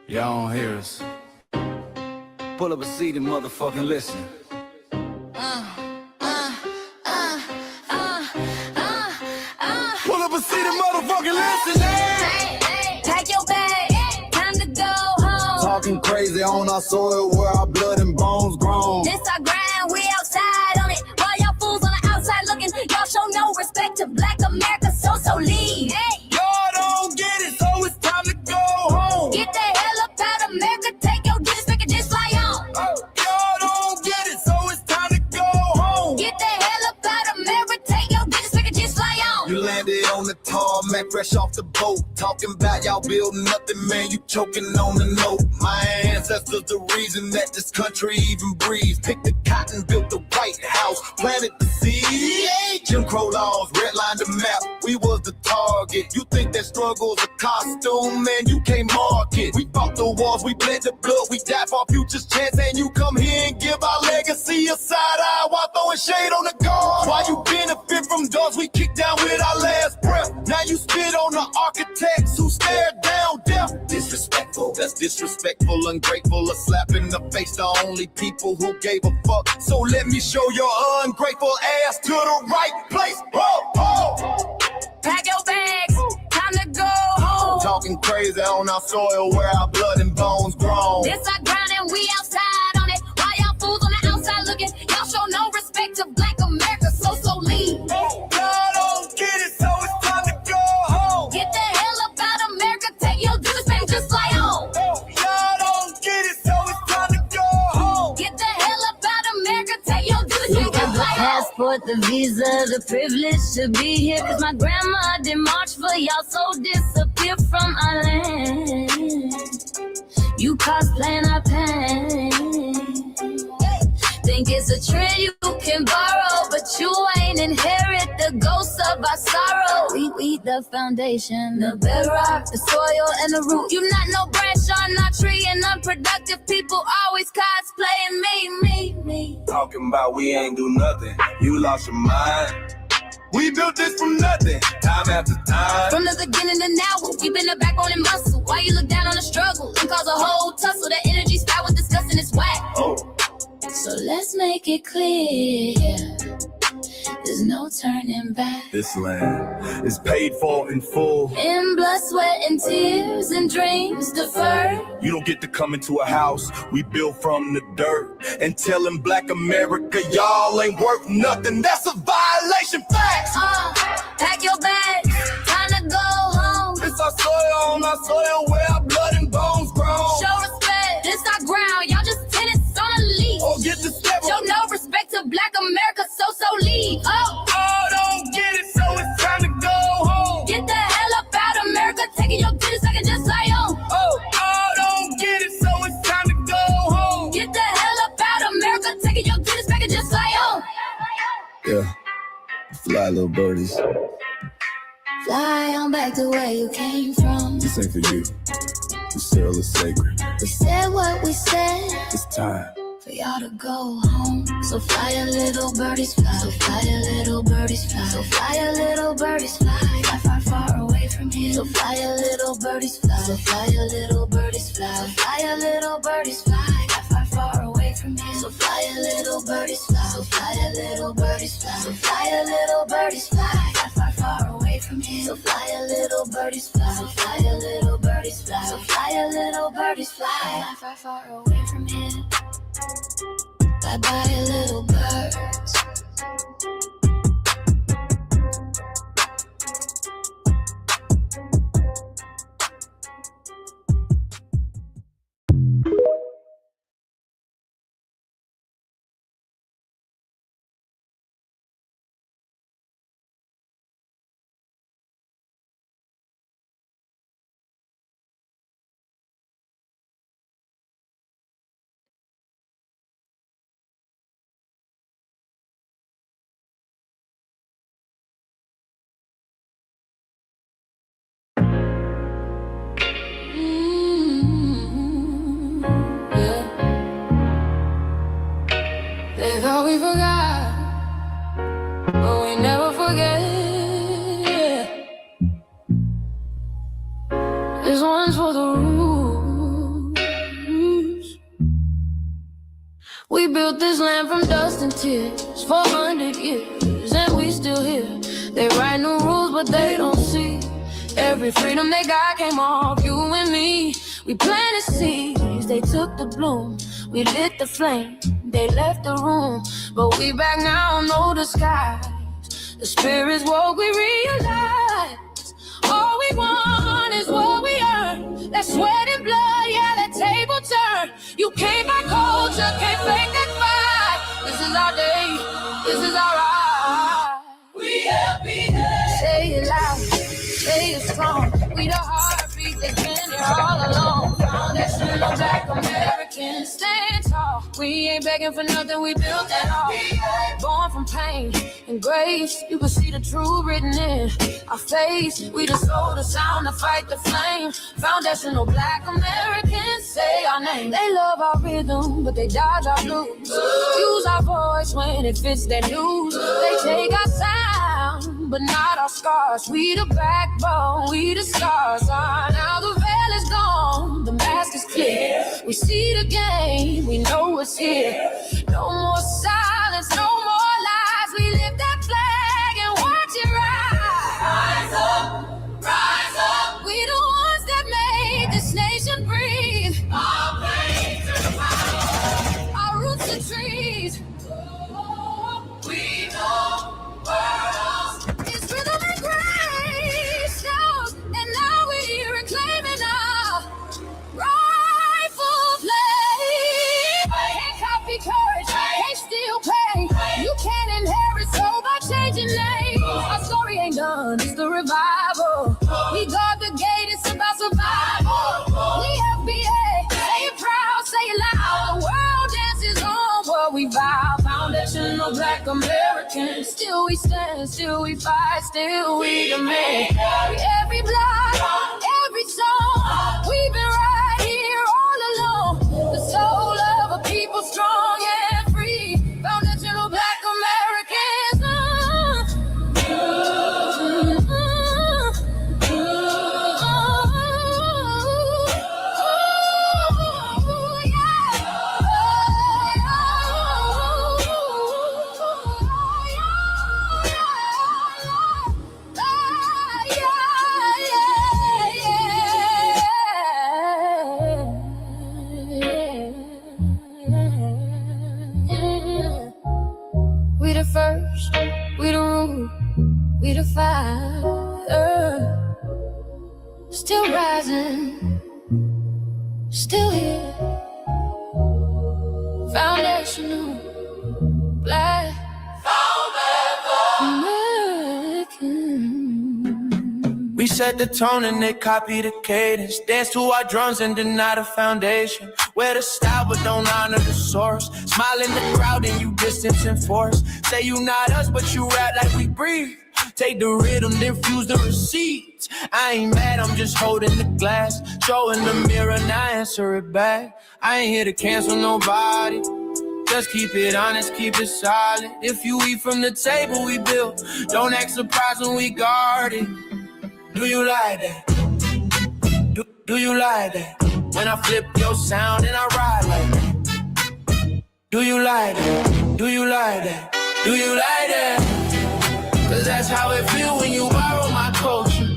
Y'all don't hear us. Pull up a seat and motherfucking listen. Pull up a seat and motherfucking listen. Pack your bag, time to go home. Talking crazy on our soil where our blood and bones grown. This our grind, we outside on it. While y'all fools on the outside looking, y'all show no respect to Black America, so leave. Hey. Y'all don't get it, so it's time to go home. Get the hell up out of America, take your disrespect and just fly on. Y'all don't get it, so it's time to go home. Get the hell up out of America, take your disrespect and just fly on. You landed on the tarmac, fresh off the boat. Talking about y'all building nothing, man, you choking on the note. My ancestors the reason that this country even breathes. Picked the cotton, built the White House, planted the seed. Jim Crow laws, redlined the map, we was the target. You think that struggle's a costume, man, you can't mark it. We fought the wars, we bled the blood, we died for our future's chance. And you come here and give our legacy a side eye while throwing shade on the guard. While you benefit from doors we kick down with our last breath. Now you spit on the architects who stared down death. Disrespectful, that's disrespectful, ungrateful, a slap in the face to only people who gave a fuck. So let me show your ungrateful ass to the right place. Pack your bags, time to go home. Talking crazy on our soil where our blood and bones grown. This our grind and we outside on it. While y'all fools on the outside looking, y'all show no respect to Black America, so leave. Y'all don't get it, so it's time to go home. Get the hell up out of America, take your disrespect and just fly on. Y'all don't get it, so it's time to go home. Get the hell up out of America, take your disrespect and just fly on. Passport, the visa, the privilege to be here. Cause my grandma did march for y'all, so disappear from our land. You cosplaying our pain. Think it's a trend you can borrow, but you ain't inherit the ghosts of our sorrow. We the foundation, the bedrock, the soil and the root. You not no branch on our tree, and unproductive people always cosplaying me. Talking about we ain't do nothing, you lost your mind. We built this from nothing, time after time. From the beginning to now, we been the backbone and muscle. Why you look down on the struggle and cause a whole tussle? That energy's foul with disgusting, it's whack. So let's make it clear, there's no turning back. This land is paid for in full. In blood, sweat, and tears, and dreams deferred. You don't get to come into a house we built from the dirt and telling Black America y'all ain't worth nothing. That's a violation, facts. Pack your bags, time to go home. It's our soil on our soil where our blood and bones grown. Show respect, this our ground, y'all just tenants on a leash. Or get the step. Show no respect to Black America, so leave. Don't get it, so it's time to go home. Get the hell up out of America, taking your kids, I can just fly on. Don't get it, so it's time to go home. Get the hell up out of America, taking your kids, I can just fly on. Yeah, fly little birdies. Fly on back to where you came from. This ain't for you. The soil is sacred. We said what we said. It's time For y'all to go home. So fly a little birdies fly. So fly a little birdies fly. So fly a little birdies fly. Fly far, far away from here. So fly a little birdies fly. So fly a little birdies fly. So fly a little birdies fly. Fly far, far away from here. So fly a little birdies fly. So fly a little birdies fly. So fly a little birdies fly. Fly far, far away from here. So fly a little birdies fly. So fly a little birdies fly. So fly a little birdies fly. Fly far, far away from here. Bye-bye, little birds. They thought we forgot, but we never forget. This one's for the root. built this land from dust and tears, 400 years, and we still here. They write new rules, but they don't see. Every freedom they got came off you and me. We planted seeds, they took the bloom. We lit the flame, they left the room. But we back now, no disguise. The spirit's woke, we realize. All we want is what we earn. That sweat and blood, yeah, that table turn. You can't buy culture, can't fake that fight. This is our day, this is our right. We happy day. Say it loud, say it strong. We the heartbeat that's been here all along. Foundational Black Americans, stand tall. We ain't begging for nothing, we built that all. Born from pain and grace, you can see the truth written in our face. We the soul, the sound, the fight, the flame. Foundational Black Americans, say our name. They love our rhythm, but they dodge our blues. Use our voice when it fits their news. They take our sound, but not our scars. We the backbone, we the stars. Now the veil is gone, the mask is clear. We see the game, we know what's here. No more silence, no more lies. We lift that flag and watch it rise. Rise up, rise up. We the ones that made this nation breathe. Our plains are power, our roots are trees. We know worlds. It's rhythm and grace, and now we're reclaiming our rightful place. Can't copy courage, can't steal pay. You can't inherit soul by changing names. Our story ain't done, it's the revival. We guard the gate, it's about survival. We FBA, say it proud, say it loud. The world dances on what we vow. Foundational Black Americans, still we stand, still we fight, still we demand. Every block, every song, we've been right here all along. The soul of a people strong and free. Foundational Black Americans. We the first, we the root, we the fire. Still rising, still here. Foundational Black American. We set the tone and they copy the cadence. Dance to our drums and deny the foundation. Wear the style but don't honor the source. Smile in the crowd and you distance and force. Say you not us but you rap like we breathe. Take the rhythm, then fuse the receipts. I ain't mad, I'm just holding the glass. Showing the mirror, now answer it back. I ain't here to cancel nobody. Just keep it honest, keep it solid. If you eat from the table we built, don't act surprised when we guard it. Do you like that? Do you like that? When I flip your sound and I ride like that. Do you like that? Do you like that? Do you like that? Cause that's how it feel when you borrow my culture.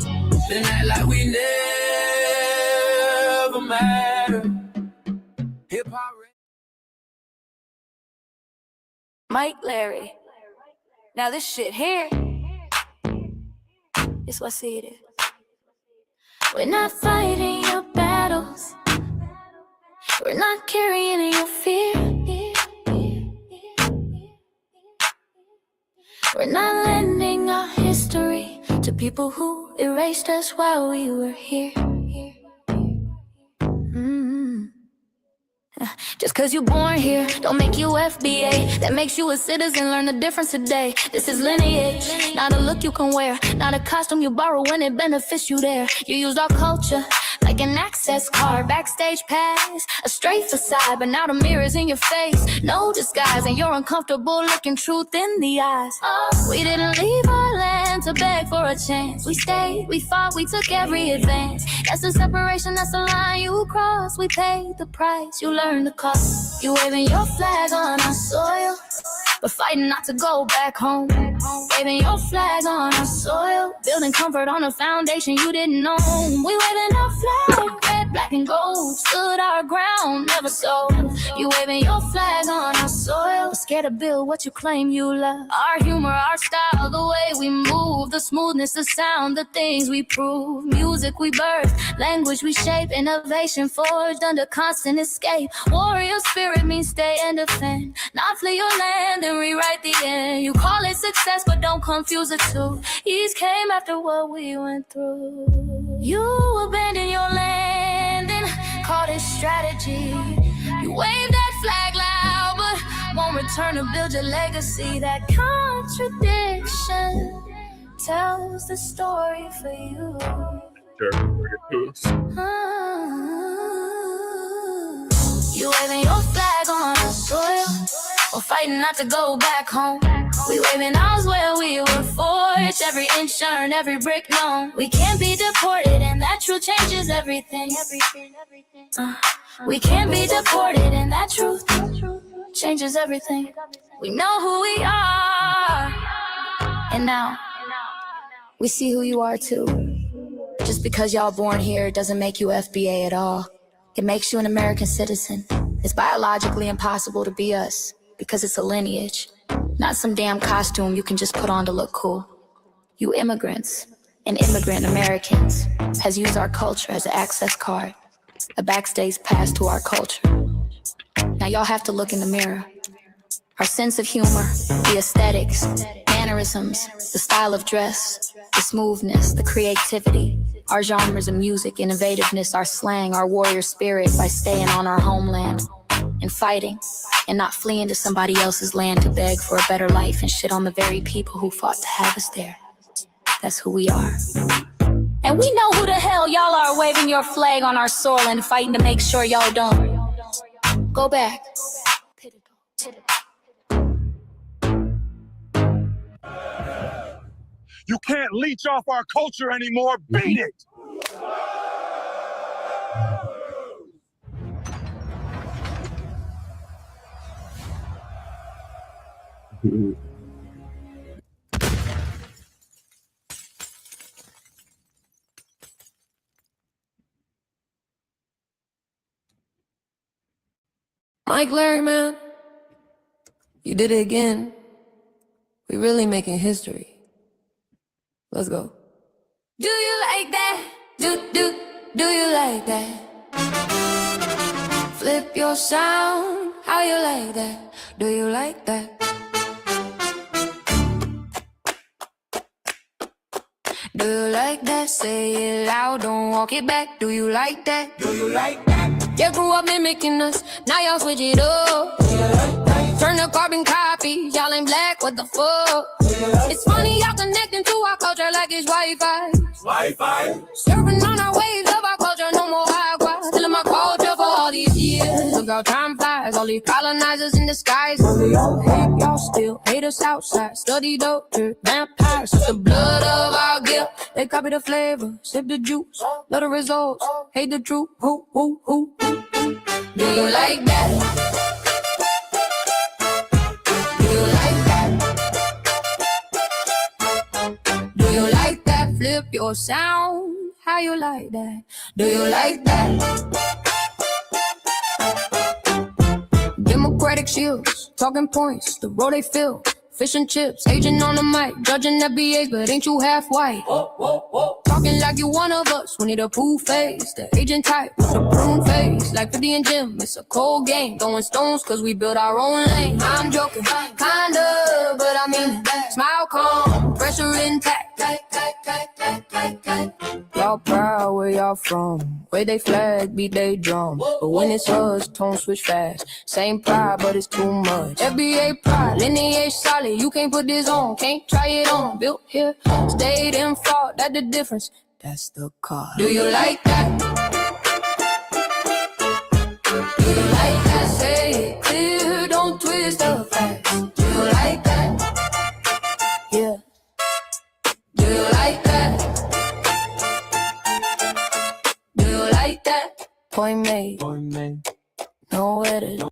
Then act like we never matter. Hip-hop. Mike Larry. Now this shit here is what see it is. We're not fighting your battles. We're not carrying your fear. We're not lending our history to people who erased us while we were here. Just cause you're born here, don't make you FBA. That makes you a citizen, learn the difference today. This is lineage, not a look you can wear. Not a costume you borrow when it benefits you there. You used our culture, now like an access card, backstage pass, a straight facade, but now the mirror's in your face. No disguise, and you're uncomfortable looking truth in the eyes. We didn't leave our land to beg for a chance. We stayed, we fought, we took every advance. That's the separation, that's the line you cross. We paid the price, you learned the cost. You waving your flag on our soil, but fighting not to go back home. Waving your flag on our soil, building comfort on a foundation you didn't know. We waving our flag, red, black, and gold. Stood our ground, never sold. You waving your flag on our soil, but scared to build what you claim you love. Our humor, our style, the way we move, the smoothness, the sound, the things we prove. Music we birth, language we shape, innovation forged under constant escape. Warrior spirit means stay and defend, not flee your land and rewrite the end. You call it success, but don't confuse the two. Ease came after what we went through. You abandoned your land and called it strategy. You waved that flag loud, but won't return to build your legacy. That contradiction tells the story for you. You waving your flag on the soil, or fighting not to go back home. We waving ours where we were forged, every inch earned, every brick known. We can't be deported, and that truth changes everything. We can't be deported, and that truth changes everything. We know who we are, and now we see who you are too. Just because y'all born here doesn't make you FBA at all. It makes you an American citizen. It's biologically impossible to be us, because it's a lineage, not some damn costume you can just put on to look cool. You immigrants and immigrant Americans has used our culture as an access card, a backstage pass to our culture. Now y'all have to look in the mirror. Our sense of humor, the aesthetics, mannerisms, the style of dress, the smoothness, the creativity, our genres of music, innovativeness, our slang, our warrior spirit by staying on our homeland and fighting and not fleeing to somebody else's land to beg for a better life and shit on the very people who fought to have us there. That's who we are. And we know who the hell y'all are waving your flag on our soil and fighting to make sure y'all don't go back. You can't leech off our culture anymore. Beat it! Mike Larry, man, you did it again. We really making history. Let's go. Do you like that? Do you like that? Flip your sound, how you like that? Do you like that? Do you like that? Say it loud, don't walk it back. Do you like that? Do you like that? You grew up mimicking us, now y'all switch it up. Do you like that? Turn the carbon copy, y'all ain't black, what the fuck? It's funny y'all connecting to our culture like it's Wi-Fi. Wi-Fi? Surfing on our waves of our culture, no more high-class. Still in my culture for all these years. Look how time flies, all these colonizers in disguise. Hate y'all still, hate us outside. Study doctor, vampires, it's the blood of our guilt. They copy the flavor, sip the juice. Love the results, hate the truth. Who? Do you like that? Flip your sound, how you like that? Do you like that? Democratic shields, talking points, the road they fill. Fish and chips, agent on the mic, judging FBAs, but ain't you half white? Talking like you one of us, we need a proof face. The agent type with a prune face, like 50 and Jim, it's a cold game. Throwing stones cause we build our own lane. I'm joking, kinda, but I mean it. Smile calm, pressure intact. Y'all proud where y'all from, where they flag, beat they drum. But when it's us, tone switch fast. Same pride, but it's too much. FBA pride, lineage solid, you can't put this on, can't try it on. Built here, stayed and fought, that's the difference. That's the card. Do you like that? Point made. Nowhere to.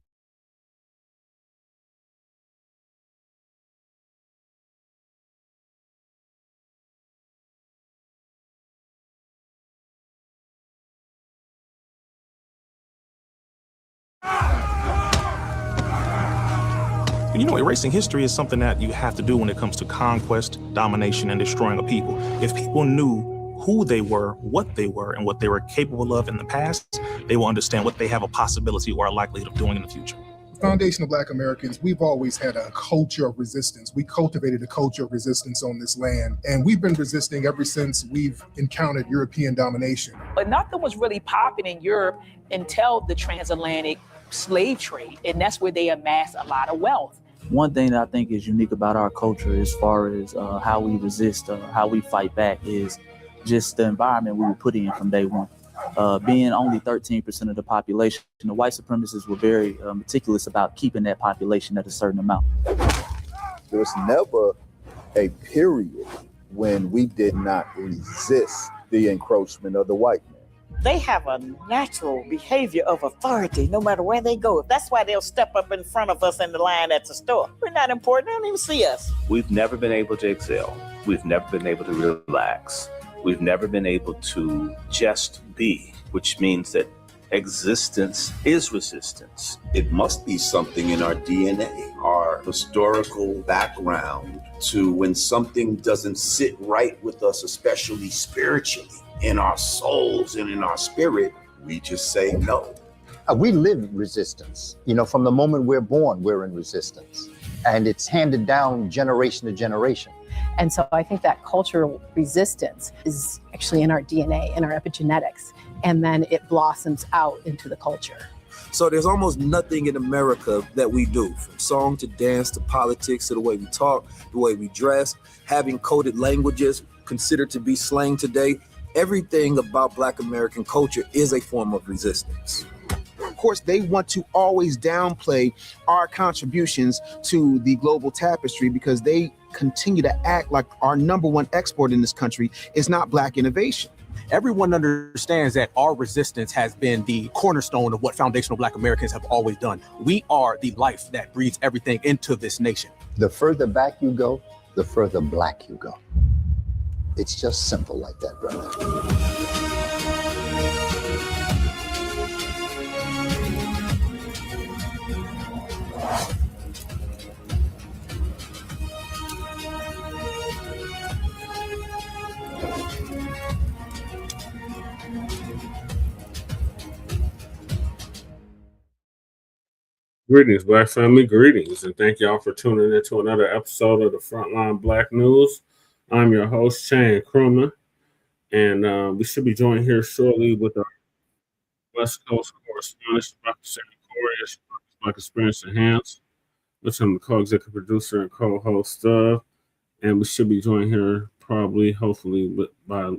You know, erasing history is something that you have to do when it comes to conquest, domination, and destroying a people. If people knew who they were, what they were, and what they were capable of in the past, they will understand what they have a possibility or a likelihood of doing in the future. Foundation of Black Americans, we've always had a culture of resistance. We cultivated a culture of resistance on this land, and we've been resisting ever since we've encountered European domination. But nothing was really popping in Europe until the transatlantic slave trade, and that's where they amassed a lot of wealth. One thing that I think is unique about our culture as far as how we resist, how we fight back is just the environment we were put in from day one. Being only 13% of the population, the white supremacists were very meticulous about keeping that population at a certain amount. There was never a period when we did not resist the encroachment of the white man. They have a natural behavior of authority no matter where they go. That's why they'll step up in front of us in the line at the store. We're not important. They don't even see us. We've never been able to excel. We've never been able to relax. We've never been able to just be, which means that existence is resistance. It must be something in our DNA, our historical background, to when something doesn't sit right with us, especially spiritually, in our souls and in our spirit, we just say no. We live resistance. You know, from the moment we're born, we're in resistance. And it's handed down generation to generation. And so I think that cultural resistance is actually in our DNA, in our epigenetics, and then it blossoms out into the culture. So there's almost nothing in America that we do, from song to dance to politics to the way we talk, the way we dress, having coded languages considered to be slang today. Everything about Black American culture is a form of resistance. Of course, they want to always downplay our contributions to the global tapestry because they continue to act like our number one export in this country is not Black innovation. Everyone understands that our resistance has been the cornerstone of what foundational Black Americans have always done. We are the life that breathes everything into this nation. The further back you go, the further Black you go. It's just simple like that, brother. Greetings, Black family, greetings, and thank y'all for tuning in to another episode of the Front Line Blacc News. I'm your host, Shane Crumman, and we should be joined here shortly with our West Coast correspondent, Dr. Sarah Corey, Black Experience Enhanced, which I'm the co-executive producer and co-host of, and we should be joined here probably, hopefully, by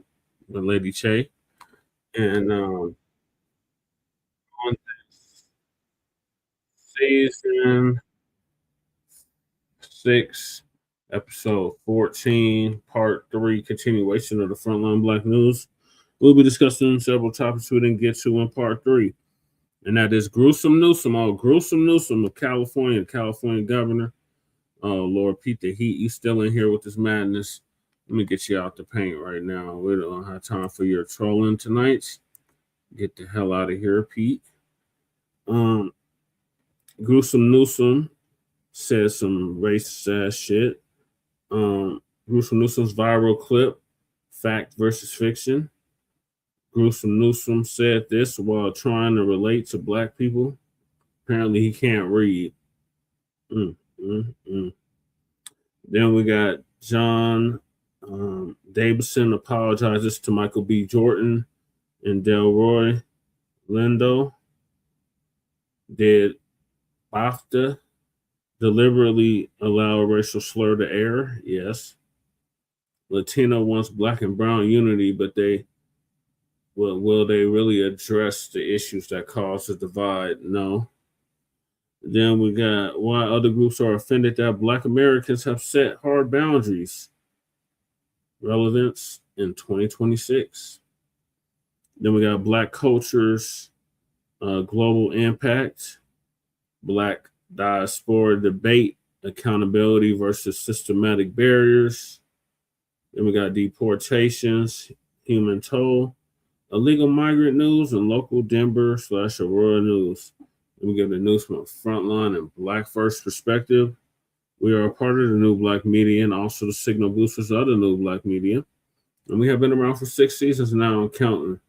Lady Che. And on Season 6, Episode 14, Part 3, continuation of the Frontline Blacc News. We'll be discussing several topics we didn't get to in Part 3, and that is Gruesome Newsom, Gruesome Newsom of California, California governor. Oh, Lord, Pete the Heat, you still in here with this madness. Let me get you out the paint right now. We don't have time for your trolling tonight. Get the hell out of here, Pete. Gruesome Newsom said some racist ass shit. Gruesome Newsom's viral clip, Fact versus Fiction. Gruesome Newsom said this while trying to relate to Black people. Apparently he can't read. Then we got John Davidson apologizes to Michael B. Jordan and Delroy. Lindo. Did BAFTA deliberately allow a racial slur to air? Yes. Latina wants Black and brown unity, but will they really address the issues that cause the divide? No. Then we got why other groups are offended that Black Americans have set hard boundaries. Relevance in 2026. Then we got Black cultures Global Impact, Black Diaspora Debate, Accountability versus Systematic Barriers. Then we got Deportations, Human Toll, Illegal Migrant News, and Local Denver/Aurora News. Then we get the news from a Front Line and Black First perspective. We are a part of the new Blacc Media and also the signal boosters of the new Blacc Media. And we have been around for 6 seasons now and counting.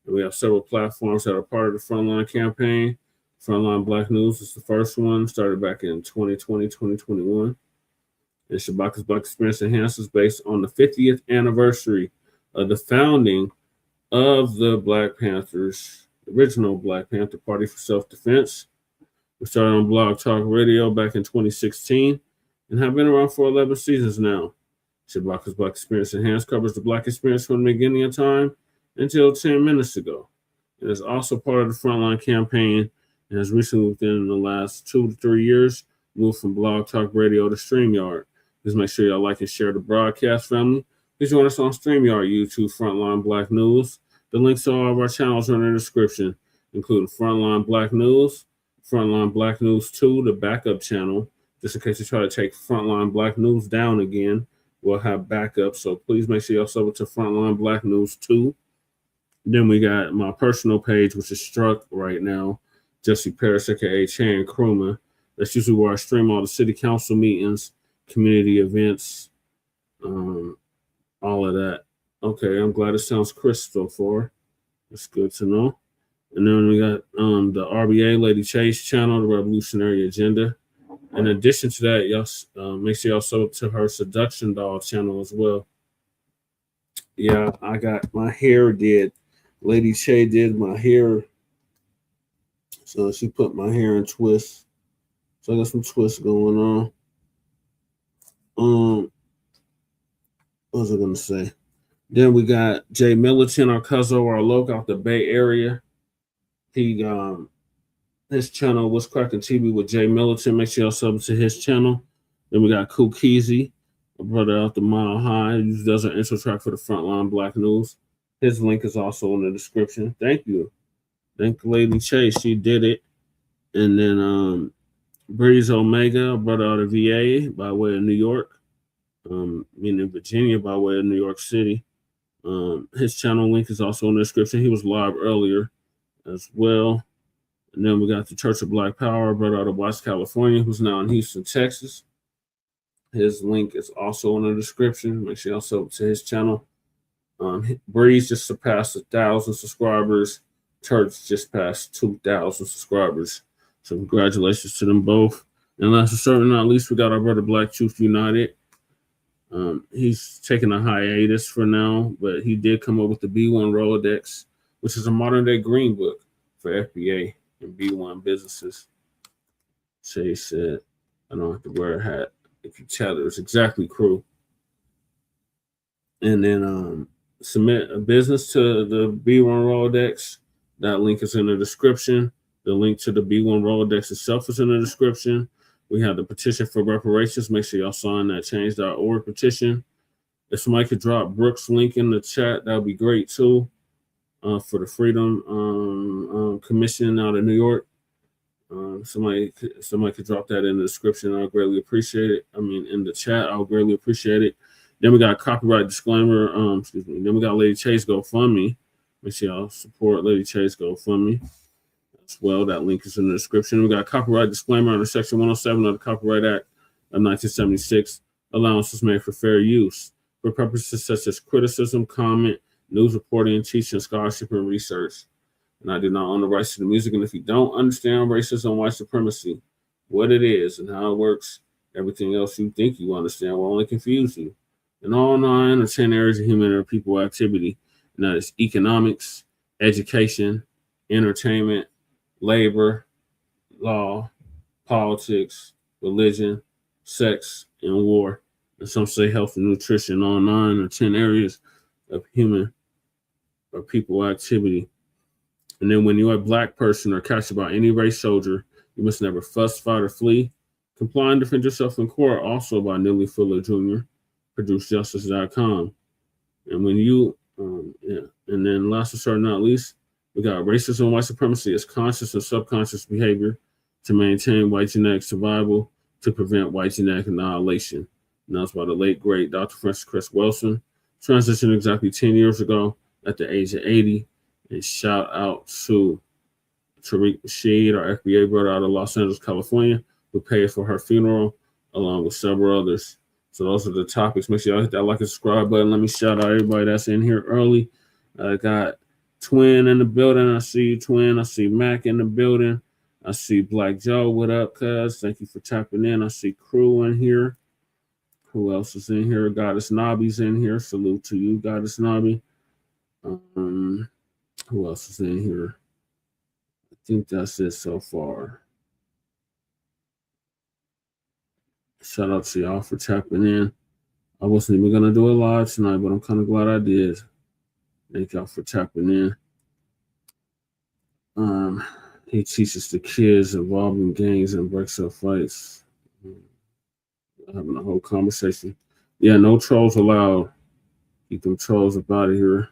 And we have several platforms that are part of the Frontline campaign. Frontline Blacc News is the first one, started back in 2020, 2021. And Shabaka's Black Experience Enhanced is based on the 50th anniversary of the founding of the Black Panthers, original Black Panther Party for Self-Defense. We started on Blog Talk Radio back in 2016 and have been around for 11 seasons now. Shabaka's Black Experience Enhanced covers the Black experience from the beginning of time until 10 minutes ago. It is also part of the Frontline campaign and has recently, within the last 2 to 3 years, moved from Blog Talk Radio to StreamYard. Please make sure y'all like and share the broadcast, family. Please join us on StreamYard, YouTube, Frontline Blacc News. The links to all of our channels are in the description, including Frontline Blacc News, Frontline Blacc News 2, the backup channel. Just in case you try to take Frontline Blacc News down again, we'll have backup. So please make sure y'all sub it to Frontline Blacc News 2. Then we got my personal page, which is struck right now, Jesse Paris, aka Chan Kruma. That's usually where I stream all the city council meetings, community events, all of that. Okay, I'm glad it sounds crisp so far. That's good to know. And then we got the RBA Lady Chase channel, the Revolutionary Agenda. In addition to that, y'all make sure y'all sub to her Seduction Doll channel as well. Yeah, I got my hair did. Lady Che did my hair. So she put my hair in twists. So I got some twists going on. What was I gonna say? Then we got Jay Militant, our cousin, our local out the Bay Area. He his channel was Cracking TV with Jay Militant. Make sure y'all sub to his channel. Then we got Kukizi, a brother out the Mile High, who does an intro track for the Frontline Blacc News. His link is also in the description. Thank you. Thank Lady Chase. She did it. And then Breeze Omega, a brother out of VA by way of New York. Meaning Virginia by way of New York City. His channel link is also in the description. He was live earlier as well. And then we got the Church of Black Power, brother out of West California, who's now in Houston, Texas. His link is also in the description. Make sure y'all sub to his channel. Breeze just surpassed 1,000 subscribers. Church just passed 2,000 subscribers. So congratulations to them both. And last but certainly not least, we got our brother Black Truth United. He's taking a hiatus for now, but he did come up with the B1 Rolodex, which is a modern day green book for FBA and B1 businesses. So he said, I don't have to wear a hat if you tell it. It's exactly crew. And then submit a business to the B1 Rolodex. That link is in the description. The link to the B1 Rolodex itself is in the description. We have the petition for reparations. Make sure y'all sign that change.org petition. If somebody could drop Brooks' link in the chat, that would be great too. For the Freedom Commission out of New York. Somebody could drop that in the description. I'll greatly appreciate it. I mean, in the chat, I'll greatly appreciate it. Then we got a copyright disclaimer. Then we got Lady Chase GoFundMe. Make sure y'all support Lady Chase GoFundMe as well. That link is in the description. We got a copyright disclaimer under Section 107 of the Copyright Act of 1976. Allowances made for fair use for purposes such as criticism, comment, news reporting, teaching, scholarship, and research. And I do not own the rights to the music. And if you don't understand racism, white supremacy, what it is and how it works, everything else you think you understand will only confuse you. In all 9 or 10 areas of human or people activity, and that is economics, education, entertainment, labor, law, politics, religion, sex, and war. And some say health and nutrition, all 9 or 10 areas of human or people activity. And then when you're a Black person or captured by any race soldier, you must never fuss, fight, or flee. Comply and defend yourself in court, also by Neely Fuller Jr., ProduceJustice.com. And when you, and then last but certainly not least, We got racism and white supremacy as conscious and subconscious behavior to maintain white genetic survival to prevent white genetic annihilation. Announced by the late, great Dr. Francis Chris Wilson. Transitioned exactly 10 years ago at the age of 80. And shout out to Tariq Rashid, our FBA brother out of Los Angeles, California, who paid for her funeral, along with several others. So those are the topics. Make sure y'all hit that like and subscribe button. Let me shout out everybody that's in here early. I got Twin in the building. I see you, Twin. I see Mac in the building. I see Black Joe. What up, cuz? Thank you for tapping in. I see Crew in here. Who else is in here? Goddess Nobby's in here. Salute to you, Goddess Nobby. Who else is in here? I think that's it so far. Shout out to y'all for tapping in. I wasn't even going to do a live tonight, but I'm kind of glad I did. Thank y'all for tapping in. He teaches the kids involved in gangs and breaks up fights. Having a whole conversation. Yeah, no trolls allowed. Keep them trolls up out of here.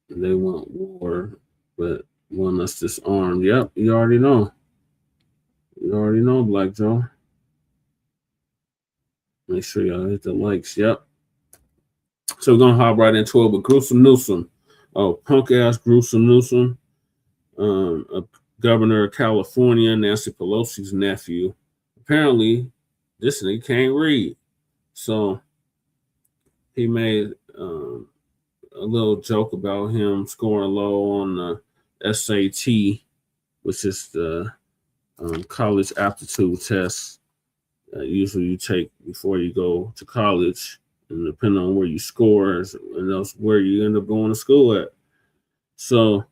They want war, but want us disarmed. Yep, you already know. You already know, Black Joe. Make sure y'all hit the likes. Yep. So we're going to hop right into it with Gruesome Newsom. Oh, punk-ass Gruesome Newsom. Governor of California, Nancy Pelosi's nephew. Apparently, this nigga can't read. So he made a little joke about him scoring low on the SAT, which is the college aptitude test usually you take before you go to college. And depending on where you score, and that's where you end up going to school at. So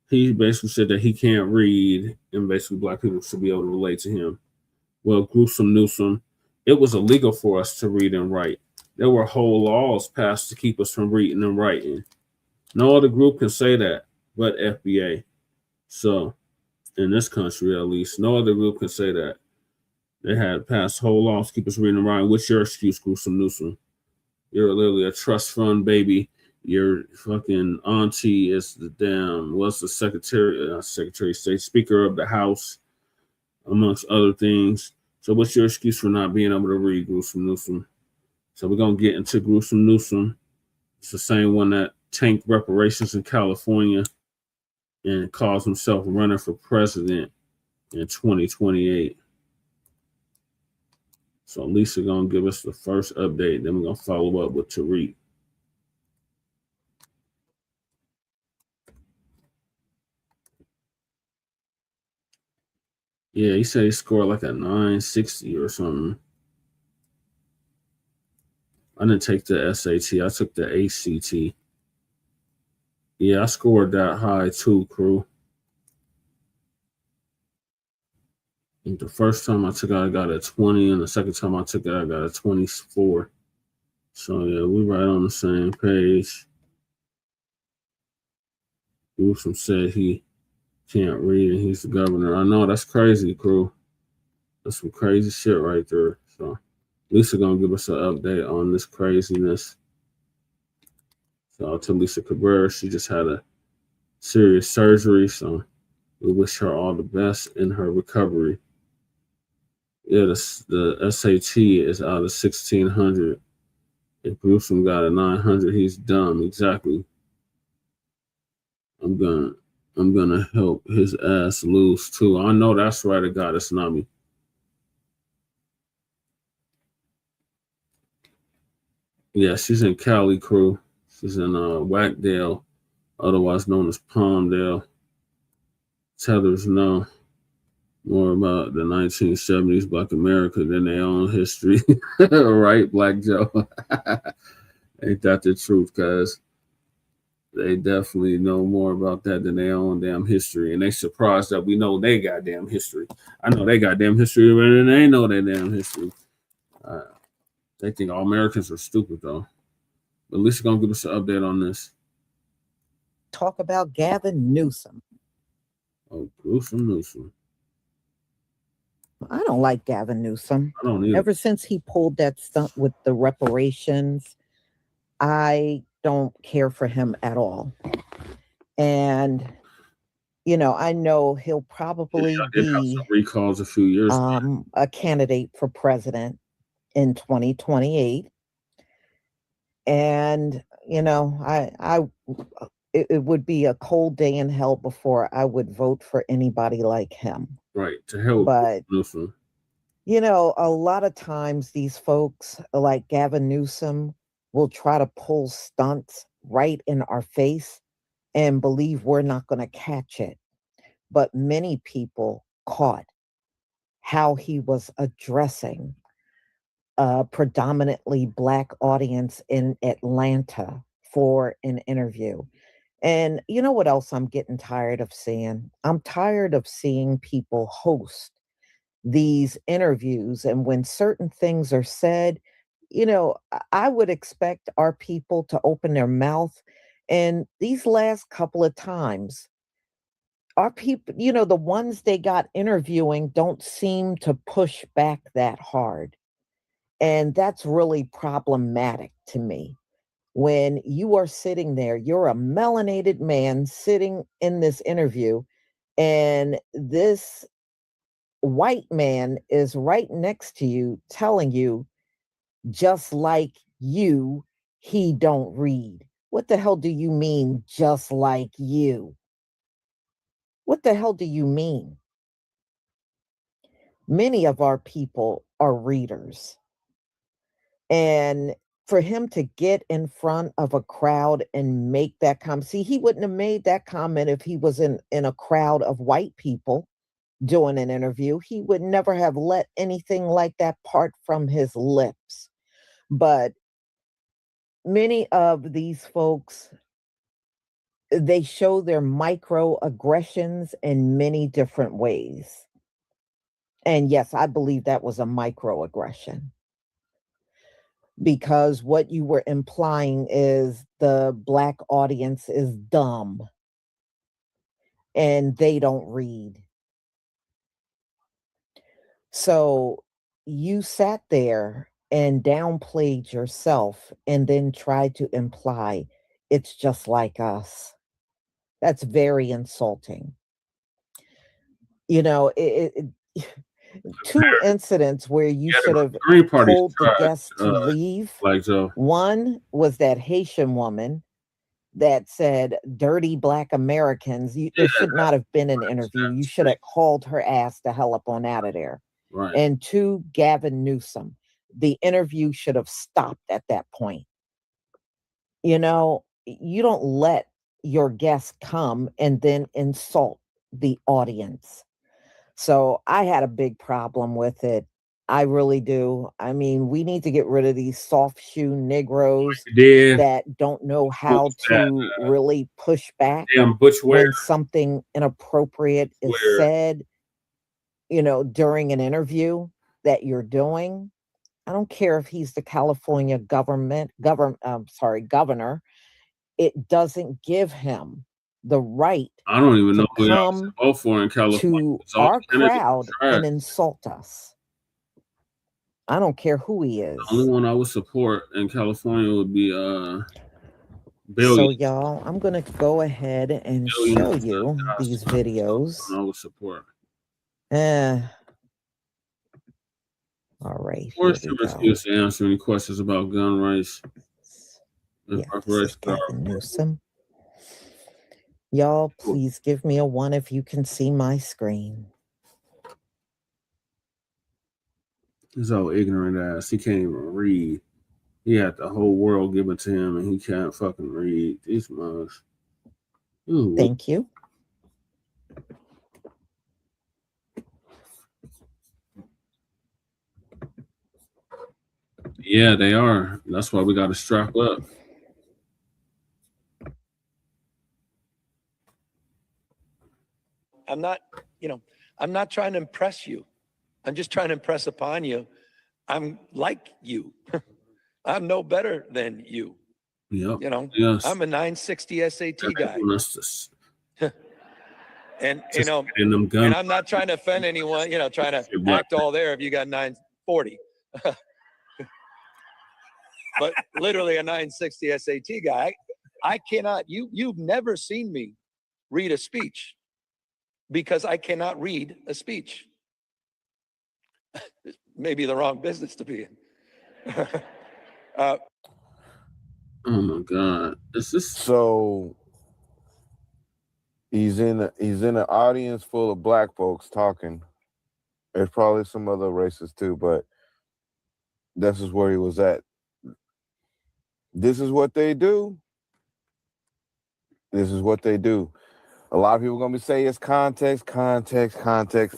he basically said that he can't read, and basically black people should be able to relate to him. Well, Gruesome Newsom, it was illegal for us to read and write. There were whole laws passed to keep us from reading and writing. No other group can say that but FBA. So, in this country at least, no other group can say that. They had passed whole laws to keep us reading and writing. What's your excuse, Gruesome Newsom? You're literally a trust fund baby. Your fucking auntie is the what's the Secretary of State, Speaker of the House, amongst other things. So what's your excuse for not being able to read, Gruesome Newsom? So we're going to get into Gruesome Newsom. It's the same one that tanked reparations in California and calls himself running for president in 2028. So Lisa going to give us the first update. Then we're going to follow up with Tariq. Yeah, he said he scored like a 960 or something. I didn't take the SAT. I took the ACT. Yeah, I scored that high too, crew. And the first time I took it, I got a 20, and the second time I took it, I got a 24. So yeah, we right on the same page. Newsom said he can't read and he's the governor. I know, that's crazy, crew. That's some crazy shit right there. So Lisa gonna give us an update on this craziness. So to Lisa Cabrera, she just had a serious surgery, so we wish her all the best in her recovery. Yeah, the SAT is out of 1,600. If Newsom got a 900, he's dumb. Exactly. I'm gonna help his ass lose too. I know that's right. A goddess Nami. Yeah, she's in Cali, crew. She's in Whackdale, otherwise known as Palmdale. Tethers know more about the 1970s Black America than their own history. Right, Black Joe? Ain't that the truth, cuz? They definitely know more about that than their own damn history. And they surprised that we know they goddamn history. I know they goddamn history, but they know their damn history. They think all Americans are stupid, though. But Lisa gonna give us an update on this. Talk about Gavin Newsom. Oh, Gruesome Newsom. I don't like Gavin Newsom. I don't either. Ever since he pulled that stunt with the reparations, I don't care for him at all. And, you know, I know he'll probably I did have be some recalls a few years ago. a candidate for president in 2028. And, you know, it would be a cold day in hell before I would vote for anybody like him. Right, to help. But, Newsom. you know, a lot of times these folks like Gavin Newsom will try to pull stunts right in our face and believe we're not going to catch it. But many people caught how he was addressing a predominantly Black audience in Atlanta for an interview. And you know what else I'm getting tired of seeing? I'm tired of seeing people host these interviews. And when certain things are said, you know, I would expect our people to open their mouth. And these last couple of times, our people, you know, the ones they got interviewing don't seem to push back that hard. And that's really problematic to me. When you are sitting there, you're a melanated man sitting in this interview, and this white man is right next to you telling you, just like you, he don't read. What the hell do you mean, just like you? What the hell do you mean? Many of our people are readers. And for him to get in front of a crowd and make that comment, see, he wouldn't have made that comment if he was in a crowd of white people doing an interview. He would never have let anything like that part from his lips. But many of these folks, they show their microaggressions in many different ways. And yes, I believe that was a microaggression. Because what you were implying is the Black audience is dumb and they don't read. So you sat there and downplayed yourself and then tried to imply it's just like us. That's very insulting. You know, two incidents where you should have told the guests to leave. One was that Haitian woman that said dirty Black Americans. There should not have been an interview. You should have called her ass the hell up on out of there. Right. And two, Gavin Newsom. The interview should have stopped at that point. You know, you don't let your guests come and then insult the audience. So I had a big problem with it. I really do. I mean, we need to get rid of these soft shoe Negroes that don't know how to really push back when something inappropriate is said, you know, during an interview that you're doing. I don't care if he's the California governor. It doesn't give him the right I don't even know who come y'all vote for in California. to our crowd and insult us. I don't care who he is. The only one I would support in California would be Bill. So y'all, I'm gonna go ahead and show you these videos. I would support. All right. Where's to answer any questions about gun rights? Newsom. Y'all, please give me a 1 if you can see my screen. He's so ignorant ass. He can't even read. He had the whole world given to him, and he can't fucking read. These mugs. Thank you. Yeah, they are. That's why we got to strap up. I'm not trying to impress you. I'm just trying to impress upon you. I'm like you. I'm no better than you. Yep. You know, yes. I'm a 960 SAT guy. And, you know, and I'm not trying to offend anyone, you know, trying to act all there if you got 940. but literally a 960 SAT guy. I cannot, you've never seen me read a speech because I cannot read a speech. Maybe the wrong business to be in. Oh my God. Is this So he's in an audience full of black folks talking. There's probably some other races too, but this is where he was at. This is what they do. This is what they do. A lot of people are gonna be saying it's context.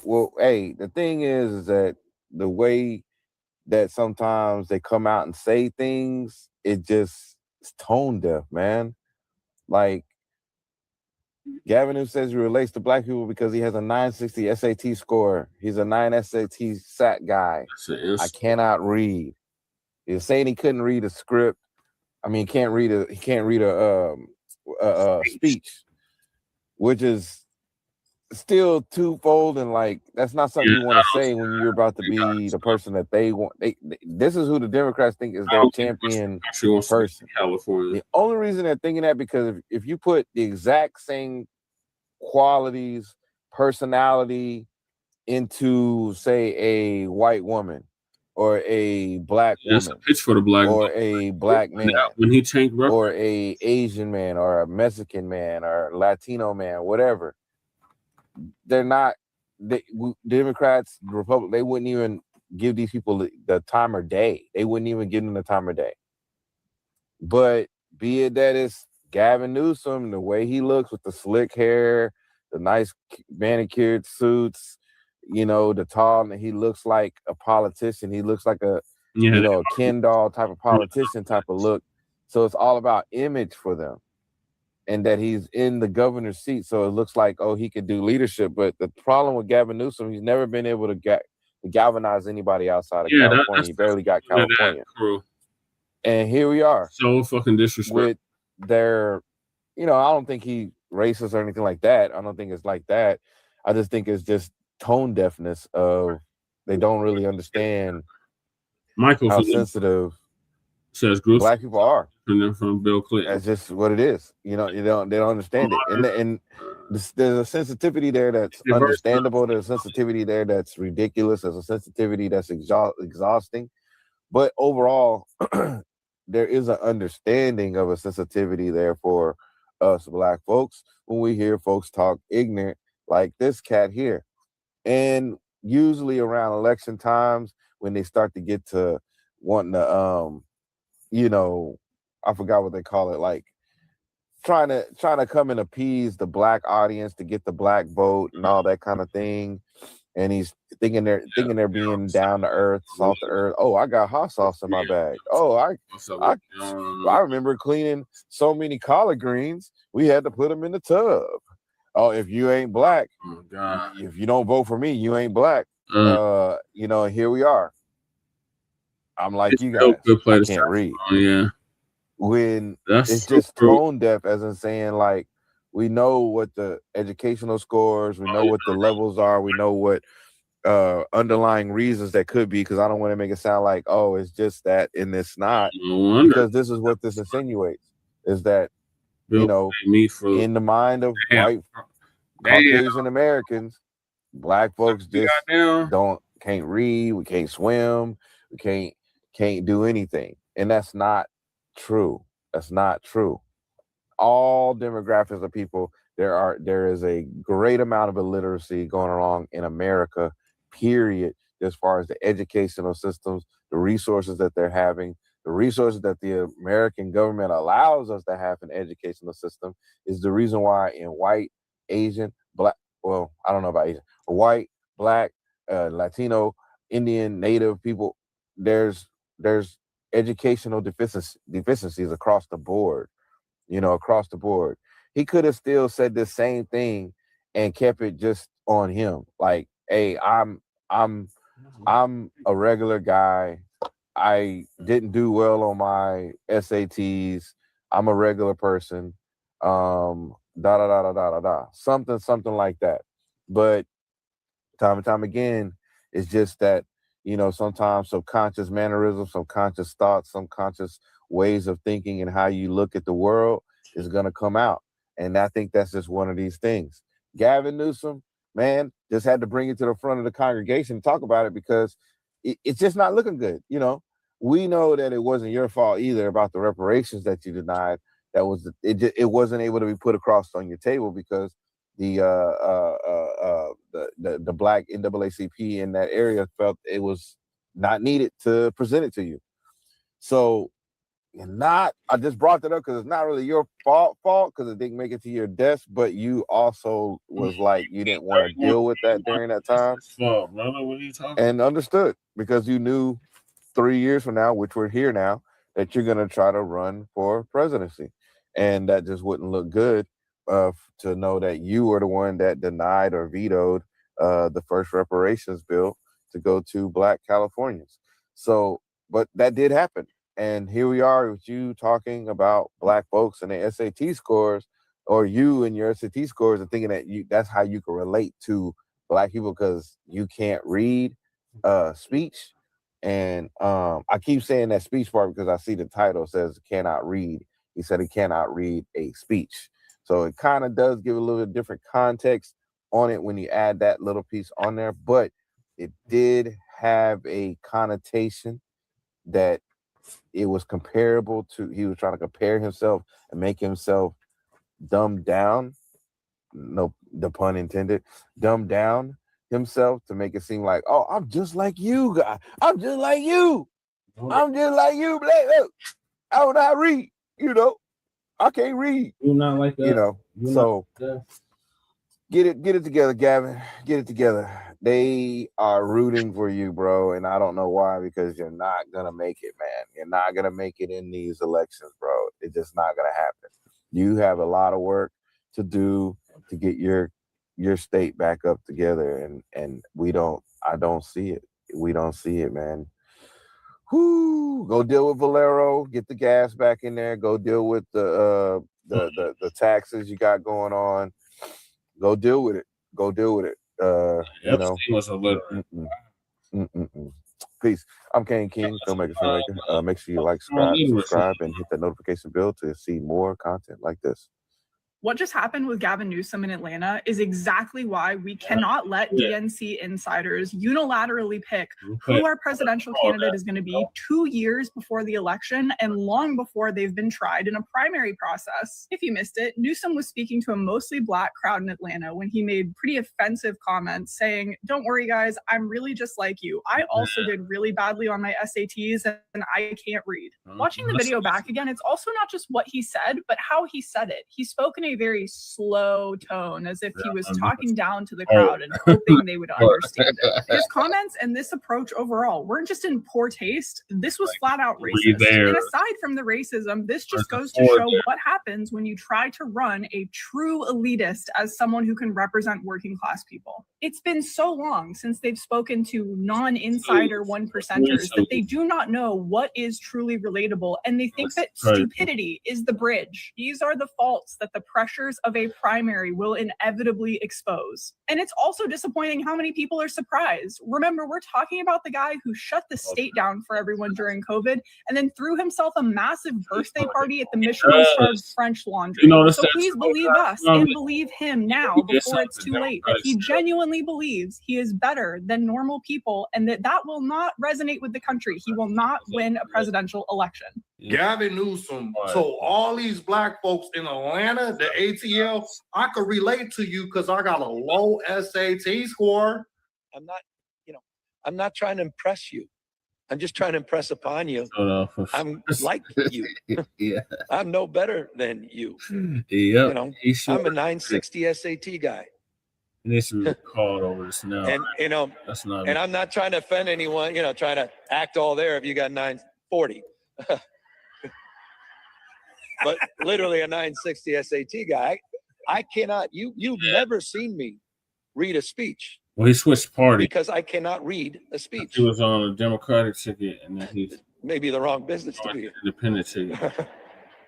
Well, hey, the thing is that the way that sometimes they come out and say things, it's tone deaf, man. Like Gavin who says he relates to black people because he has a 960 SAT score. He's a 9 SAT SAT guy. I cannot read. He's saying he couldn't read a script. I mean, he can't read a speech, which is still twofold, and like that's not something you want to say when you're about to be the person that they want. This is who the Democrats think is their champion person. California. The only reason they're thinking that because if you put the exact same qualities, personality into, say, a white woman or a black That's woman, a pitch for the black or a black man, when he changed or a Asian man, or a Mexican man, or Latino man, whatever. They're not. Democrats, Republic, they wouldn't even give these people the time of day. They wouldn't even give them the time of day. But be it that it's Gavin Newsom, the way he looks with the slick hair, the nice manicured suits, the tall, and he looks like a politician. He looks like a Ken doll type of politician type of look. So it's all about image for them, and that he's in the governor's seat. So it looks like, oh, he could do leadership. But the problem with Gavin Newsom, he's never been able to galvanize anybody outside of California. He barely got California. And here we are. So fucking disrespectful. With their, I don't think he racist or anything like that. I don't think it's like that. I just think it's just tone deafness of they don't really understand Michael how sensitive says black people are. And then from Bill Clinton. That's just what it is. They don't understand it. And there's a sensitivity there that's understandable. There's a sensitivity there that's ridiculous. There's a sensitivity that's exhausting. But overall, there is an understanding of a sensitivity there for us black folks when we hear folks talk ignorant like this cat here. And usually around election times when they start to get to wanting to I forgot what they call it, like trying to come and appease the black audience to get the black vote and all that kind of thing. And he's thinking they're being down to earth, salt to earth. Oh, I got hot sauce in my bag. Oh, I remember cleaning so many collard greens, we had to put them in the tub. Oh, if you ain't black, if you don't vote for me, you ain't black. Here we are. I'm like you guys. I can't read. Yeah. When That's it's so just true. tone deaf, as in saying like we know what the educational scores, we know what the levels are, we know what underlying reasons that could be, because I don't want to make it sound like, oh, it's just that and it's not, because this is what this insinuates, is that in the mind of white Caucasian Americans, black folks just can't read, we can't swim, we can't do anything. And that's not true. That's not true. All demographics of people, there is a great amount of illiteracy going along in America, period, as far as the educational systems, the resources that they're having, the resources that the American government allows us to have an educational system is the reason why in white, Asian, black, well, I don't know about Asian, white, black, Latino, Indian, Native people, there's educational deficiencies across the board, across the board. He could have still said the same thing and kept it just on him. Like, hey, I'm a regular guy. I didn't do well on my SATs. I'm a regular person. Something like that. But time and time again, it's just that, sometimes subconscious mannerisms, subconscious thoughts, subconscious ways of thinking and how you look at the world is going to come out. And I think that's just one of these things. Gavin Newsom, man, just had to bring it to the front of the congregation and talk about it because it's just not looking good. We know that it wasn't your fault either about the reparations that you denied. It wasn't able to be put across on your table because the Black NAACP in that area felt it was not needed to present it to you. So I just brought that up because it's not really your fault because it didn't make it to your desk, but you also was like you didn't want to deal with that during that time. Fault, brother. What are you talking? And understood because you knew 3 years from now, which we're here now, that you're going to try to run for presidency. And that just wouldn't look good to know that you were the one that denied or vetoed the first reparations bill to go to Black Californians. So, but that did happen. And here we are with you talking about Black folks and their SAT scores, or you and your SAT scores and thinking that that's how you can relate to Black people because you can't read speech. And I keep saying that speech part because I see the title says cannot read. He said he cannot read a speech. So it kind of does give a little bit different context on it when you add that little piece on there, but it did have a connotation that it was comparable to, he was trying to compare himself and make himself dumbed down. No, the pun intended, dumbed down himself to make it seem like, oh, I'm just like you guys. I'm just like you. I'm just like you, Black. Look, I don't know how to read, I can't read. You're not like that. So get it together, Gavin. Get it together. They are rooting for you, bro, and I don't know why, because you're not gonna make it, man. You're not gonna make it in these elections, bro. It's just not gonna happen. You have a lot of work to do to get your state back up together, and I don't see it. We don't see it, man. Go deal with Valero, get the gas back in there, go deal with the taxes you got going on. Go deal with it. Was a little. Peace. I'm Kane King, filmmaker. Make sure you like, subscribe, and hit the notification bell to see more content like this. What just happened with Gavin Newsom in Atlanta is exactly why we cannot let DNC insiders unilaterally pick who our presidential candidate is going to be 2 years before the election and long before they've been tried in a primary process. If you missed it, Newsom was speaking to a mostly Black crowd in Atlanta when he made pretty offensive comments saying, "Don't worry, guys, I'm really just like you. I also did really badly on my SATs and I can't read." Watching the video back again, it's also not just what he said, but how he said it. He spoke in a very slow tone, as if he was talking down to the crowd and hoping they would understand it. His comments and this approach overall weren't just in poor taste, this was flat out racist. And aside from the racism, this just goes to show what happens when you try to run a true elitist as someone who can represent working class people. It's been so long since they've spoken to non-insider 1%ers that they do not know what is truly relatable, and they think that stupidity is the bridge. These are the faults that the pressures of a primary will inevitably expose. And it's also disappointing how many people are surprised. Remember, we're talking about the guy who shut the state down for everyone during COVID and then threw himself a massive birthday party at the Michelin-starred French Laundry. So please believe us and believe him now before it's too late, that he genuinely believes he is better than normal people and that will not resonate with the country. He will not win a presidential election. Gavin Newsom. So all these Black folks in Atlanta, the ATL, I could relate to you because I got a low SAT score. I'm not trying to impress you. I'm just trying to impress upon you. I'm like you. I'm no better than you. I'm a 960 SAT guy. Needs to be called over this now. And that's not. And I'm not trying to offend anyone. Trying to act all there if you got 940. But literally a 960 SAT guy. I cannot. You've never seen me read a speech. Well, he switched party because I cannot read a speech. He was on a Democratic ticket, and then he's maybe the wrong business to be independent ticket.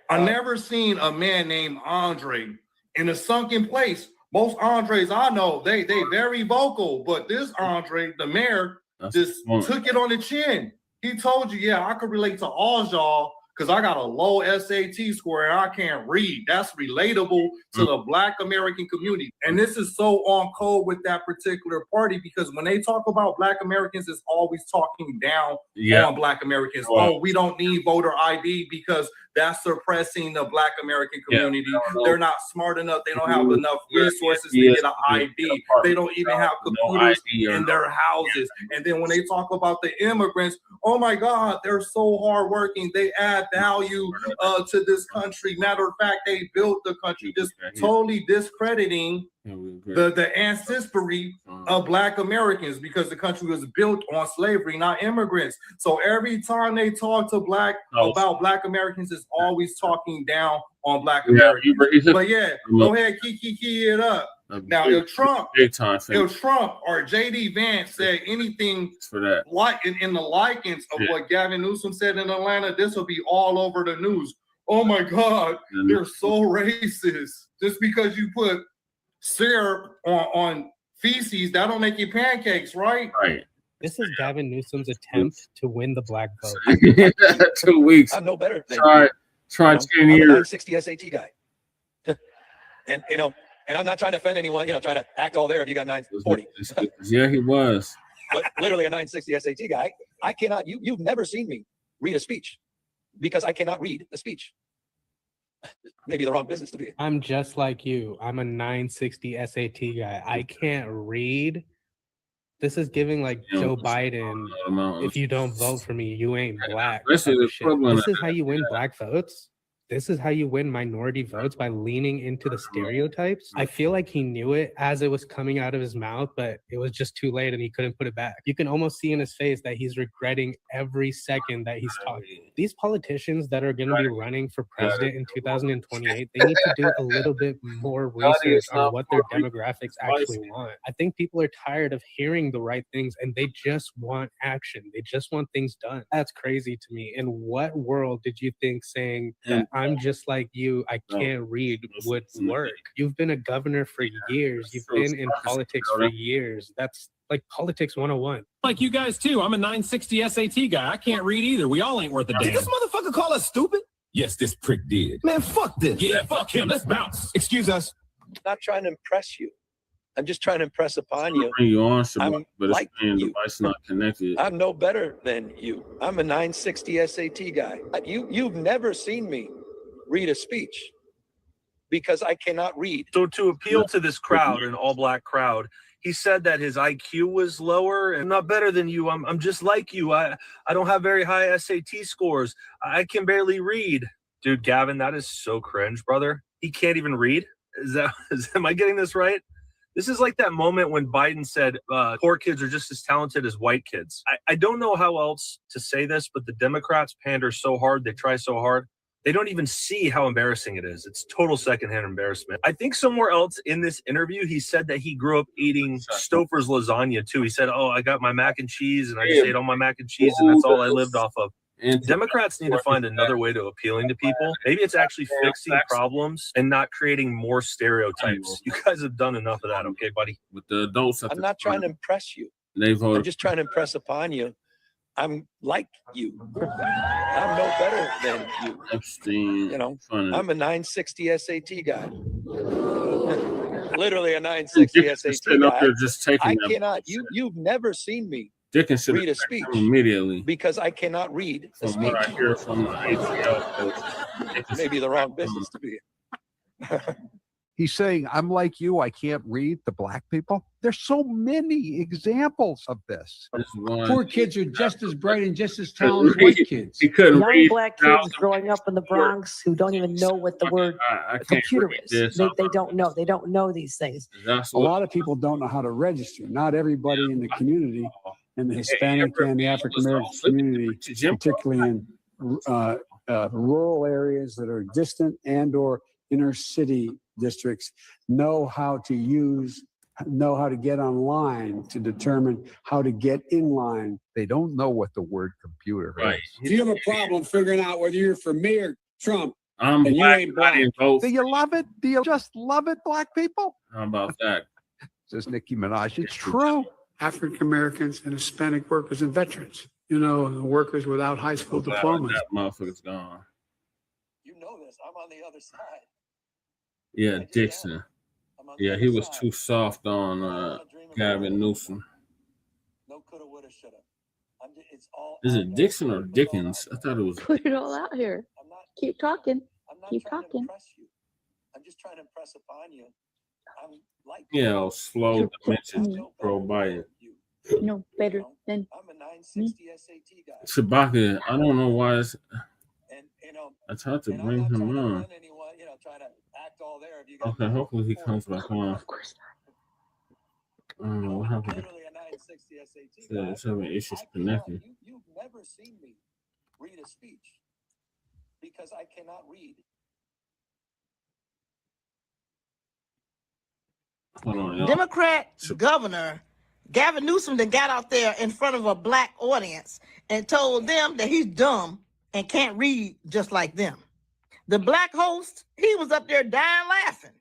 I never seen a man named Andre in a sunken place. Most Andres I know, they very vocal, but this Andre, the mayor, just took it on the chin. He told you, yeah, I could relate to all y'all because I got a low SAT score and I can't read. That's relatable to the Black American community. And this is so on code with that particular party because when they talk about Black Americans, it's always talking down on Black Americans. Oh, we don't need voter ID because that's suppressing the Black American community. They're not smart enough. They don't have enough resources to get an ID. They don't even have computers in their houses. And then when they talk about the immigrants, oh my God, they're so hardworking. They add value to this country. Matter of fact, they built the country, just totally discrediting the ancestry of Black Americans because the country was built on slavery, not immigrants. So every time they talk to about Black Americans, it's always talking down on Black Americans. But yeah, go ahead, key it up. Now, if Trump or JD Vance said anything like in the likings of what Gavin Newsom said in Atlanta, this will be all over the news. Oh my God, they're so racist. Just because you put syrup on feces, that don't make you pancakes, right? Right. This is Gavin Newsom's attempt to win the Black vote. 2 weeks. I'm no better than try 10 I'm years. a 960 SAT guy. and I'm not trying to offend anyone, trying to act all there if you got 940. Yeah, he was. But literally a 960 SAT guy. I cannot, you've never seen me read a speech because I cannot read a speech. Maybe the wrong business to be in. I'm just like you. I'm a 960 SAT guy. I can't read. This is giving like Joe Biden, if you don't vote for me, you ain't Black. This is how you win Black votes. This is how you win minority votes, by leaning into the stereotypes. I feel like he knew it as it was coming out of his mouth, but it was just too late and he couldn't put it back. You can almost see in his face that he's regretting every second that he's talking. These politicians that are going to be running for president in 2028, they need to do a little bit more research on what their demographics actually want. I think people are tired of hearing the right things and they just want action. They just want things done. That's crazy to me. In what world did you think saying that I'm just like you, I can't read would work? You've been a governor for years. You've been in politics for years. That's like politics 101. Like you guys too. I'm a 960 SAT guy. I can't read either. We all ain't worth a damn. Did this motherfucker call us stupid? Yes, this prick did. Man, fuck this. Yeah, fuck him. Let's bounce. Excuse us. I'm not trying to impress you. I'm just trying to impress upon you. Bring you on, I'm but like it's you. device not connected. I'm no better than you. I'm a 960 SAT guy. You've never seen me read a speech because I cannot read. So to appeal to this crowd, an all-Black crowd, he said that his IQ was lower and not better than you. I'm just like you. I don't have very high SAT scores. I can barely read. Dude, Gavin, that is so cringe, brother. He can't even read? Am I getting this right? This is like that moment when Biden said poor kids are just as talented as white kids. I don't know how else to say this, but the Democrats pander so hard, they try so hard. They don't even see how embarrassing it is. It's total secondhand embarrassment. I think somewhere else in this interview, he said that he grew up eating Stouffer's lasagna too. He said, oh, I got my mac and cheese and I just ate all my mac and cheese and that's all I lived off of. Democrats need to find another way to appealing to people. Maybe it's actually fixing problems and not creating more stereotypes. You guys have done enough of that, okay, buddy? With the adults, I'm not trying to impress you. I'm just trying to impress upon you. I'm like you. I'm no better than you. Epstein, I'm a 960 SAT guy. Literally a 960 SAT guy. Just taking I cannot. You've never seen me Dickens read a speech immediately because I cannot read a speech. What I hear from the ATL, maybe the wrong business to be in. He's saying, I'm like you, I can't read the Black people. There's so many examples of this. Poor kids are just as bright and just as talented as white kids. He couldn't Young read. Black kids growing up in the Bronx who don't even know what the word computer is. They don't know. They don't know these things. A lot of people don't know how to register. Not everybody in the community, in the Hispanic and the African American community, particularly in rural areas that are distant and or inner city districts, know how to get online to determine how to get in line. They don't know what the word computer is. If you have a problem figuring out whether you're for me or Trump, I'm and Black, you ain't Black. Do you love it? Do you just love it, Black people? How about that? Says Nicki Minaj. It's true. African Americans and Hispanic workers and veterans, you know, and the workers without high school diplomas. That motherfucker's gone. You know this. I'm on the other side. Yeah, Dixon. Yeah, he was too soft on Gavin Newsom. No coulda, woulda, shoulda. It's all. Is it Dixon or Dickens? I thought it was. Put it all out here. Keep talking. Keep talking. I'm just trying to impress upon you. I'm like. Yeah, slow dimensions pro Biden. No better than. I'm a 960 SAT guy. Chewbacca, I don't know why it's. And you know. I tried to bring him on. You know, try to act all there. If you Okay, hopefully he comes back on. Of course I don't know what happened. Literally a 960 SAT Yeah, guy. it's having issues connecting. You've never seen me read a speech because I cannot read. Hold on, y'all. Democrat Governor Gavin Newsom then got out there in front of a black audience and told them that he's dumb and can't read just like them. The black host, he was up there dying laughing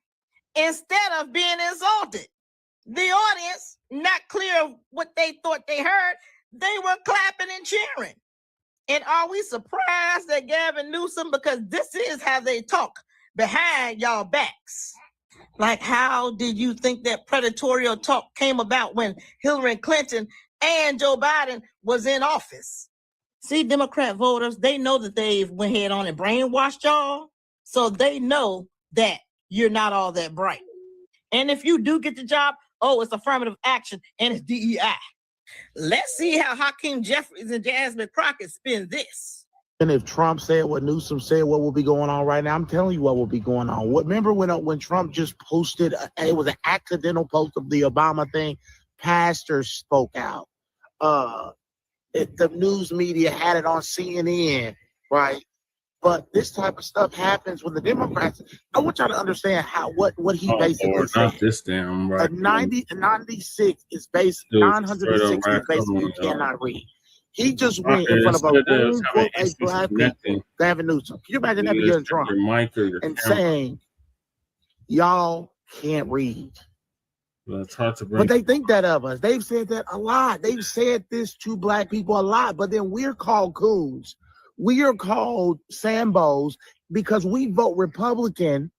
instead of being insulted. The audience, not clear of what they thought they heard, they were clapping and cheering. And are we surprised at Gavin Newsom? Because this is how they talk behind y'all backs. Like, how did you think that predatorial talk came about when Hillary Clinton and Joe Biden was in office? See, Democrat voters, they know that they've went ahead on and brainwashed y'all. So they know that you're not all that bright. And if you do get the job, oh, it's affirmative action and it's DEI. Let's see how Hakeem Jeffries and Jasmine Crockett spin this. And if Trump said what Newsom said, what will be going on right now? I'm telling you what will be going on. Remember when Trump just posted, it was an accidental post of the Obama thing, pastors spoke out. The news media had it on CNN, right? But this type of stuff happens when the Democrats. I want y'all to understand what he basically Lord, said. not this damn right. A 96 is based. 960 is basically you cannot read. He just went in front of a room full of black people. Gavin Newsom. Can you imagine that being Trump and saying, "Y'all can't read"? Well, it's hard to bring. But they think that of us. They've said that a lot. They've said this to black people a lot. But then we're called coons. We are called Sambos because we vote Republican.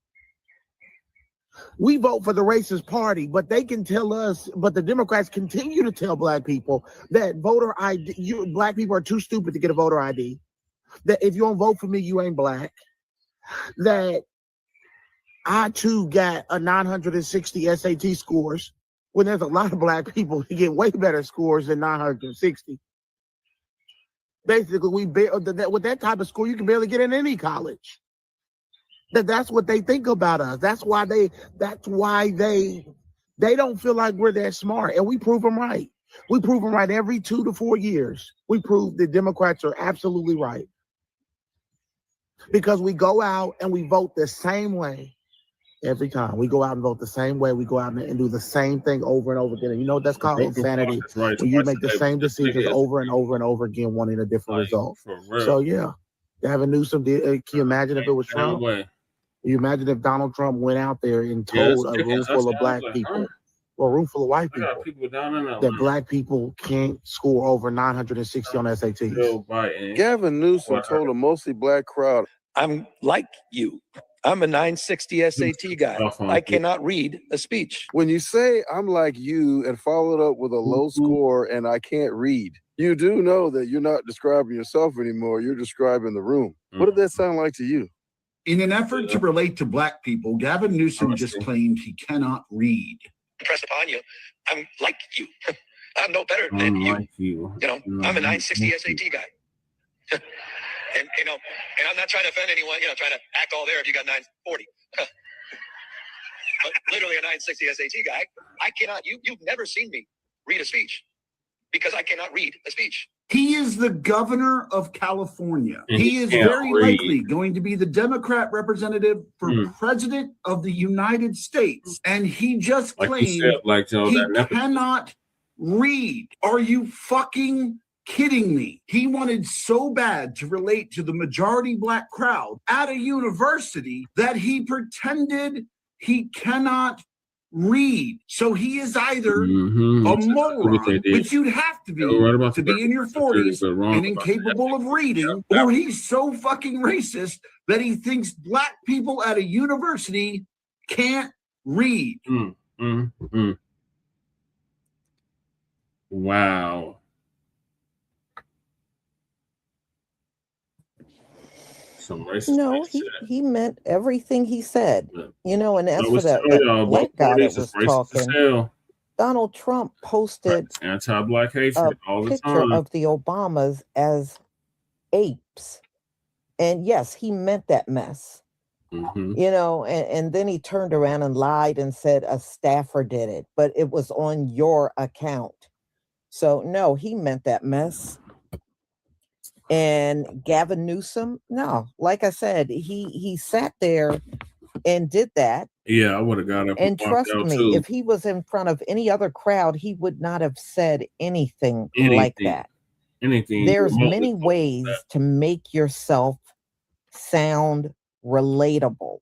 We vote for the racist party, but they can tell us, but the Democrats continue to tell black people that voter ID, black people are too stupid to get a voter ID. That if you don't vote for me, you ain't black. That I too got a 960 SAT scores when there's a lot of black people who get way better scores than 960. Basically, with that type of score, you can barely get in any college. That's what they think about us. That's why they don't feel like we're that smart, and we prove them right. We prove them right every 2 to 4 years. We prove the Democrats are absolutely right because we go out and we vote the same way every time. We go out and vote the same way. We go out and do the same thing over and over again. And you know what that's called? Insanity. Right. When you make the same decisions over and over and over again, wanting a different result. So yeah, Gavin Newsom did. Can you imagine if it was Trump? Can you imagine if Donald Trump went out there and told a room full of black people, or a room full of white people, that black people can't score over 960 on SATs? Gavin Newsom told a mostly black crowd, I'm like you. I'm a 960 SAT guy. I cannot read a speech. When you say I'm like you and follow it up with a low score and I can't read, you do know that you're not describing yourself anymore. You're describing the room. What did that sound like to you? In an effort to relate to black people, Gavin Newsom just claimed he cannot read. Impress upon you. I'm like you. I'm no better than you. You know, I'm a 960 SAT guy. And you know, and I'm not trying to offend anyone, you know, trying to act all there if you got 940. But literally a 960 SAT guy. I cannot, you've never seen me read a speech because I cannot read a speech. He is the governor of California. And he is very likely going to be the Democrat representative for president of the United States. And he just claimed he cannot read. Are you fucking kidding me? He wanted so bad to relate to the majority black crowd at a university that he pretended he cannot read. So he is either a moron, which you'd have to be in your 40s and incapable of reading, or he's so fucking racist that he thinks black people at a university can't read. Wow. Some racist. No, he meant everything he said. You know, and as for that black guy that was talking, Donald Trump posted anti-black hatred all the picture time of the Obamas as apes. And yes, he meant that mess. You know, and then he turned around and lied and said a staffer did it, but it was on your account. So no, he meant that mess. And Gavin Newsom, no, like I said, he sat there and did that. Yeah, I would have got up and trust me, too. If he was in front of any other crowd, he would not have said anything like that. There's many ways to make yourself sound relatable.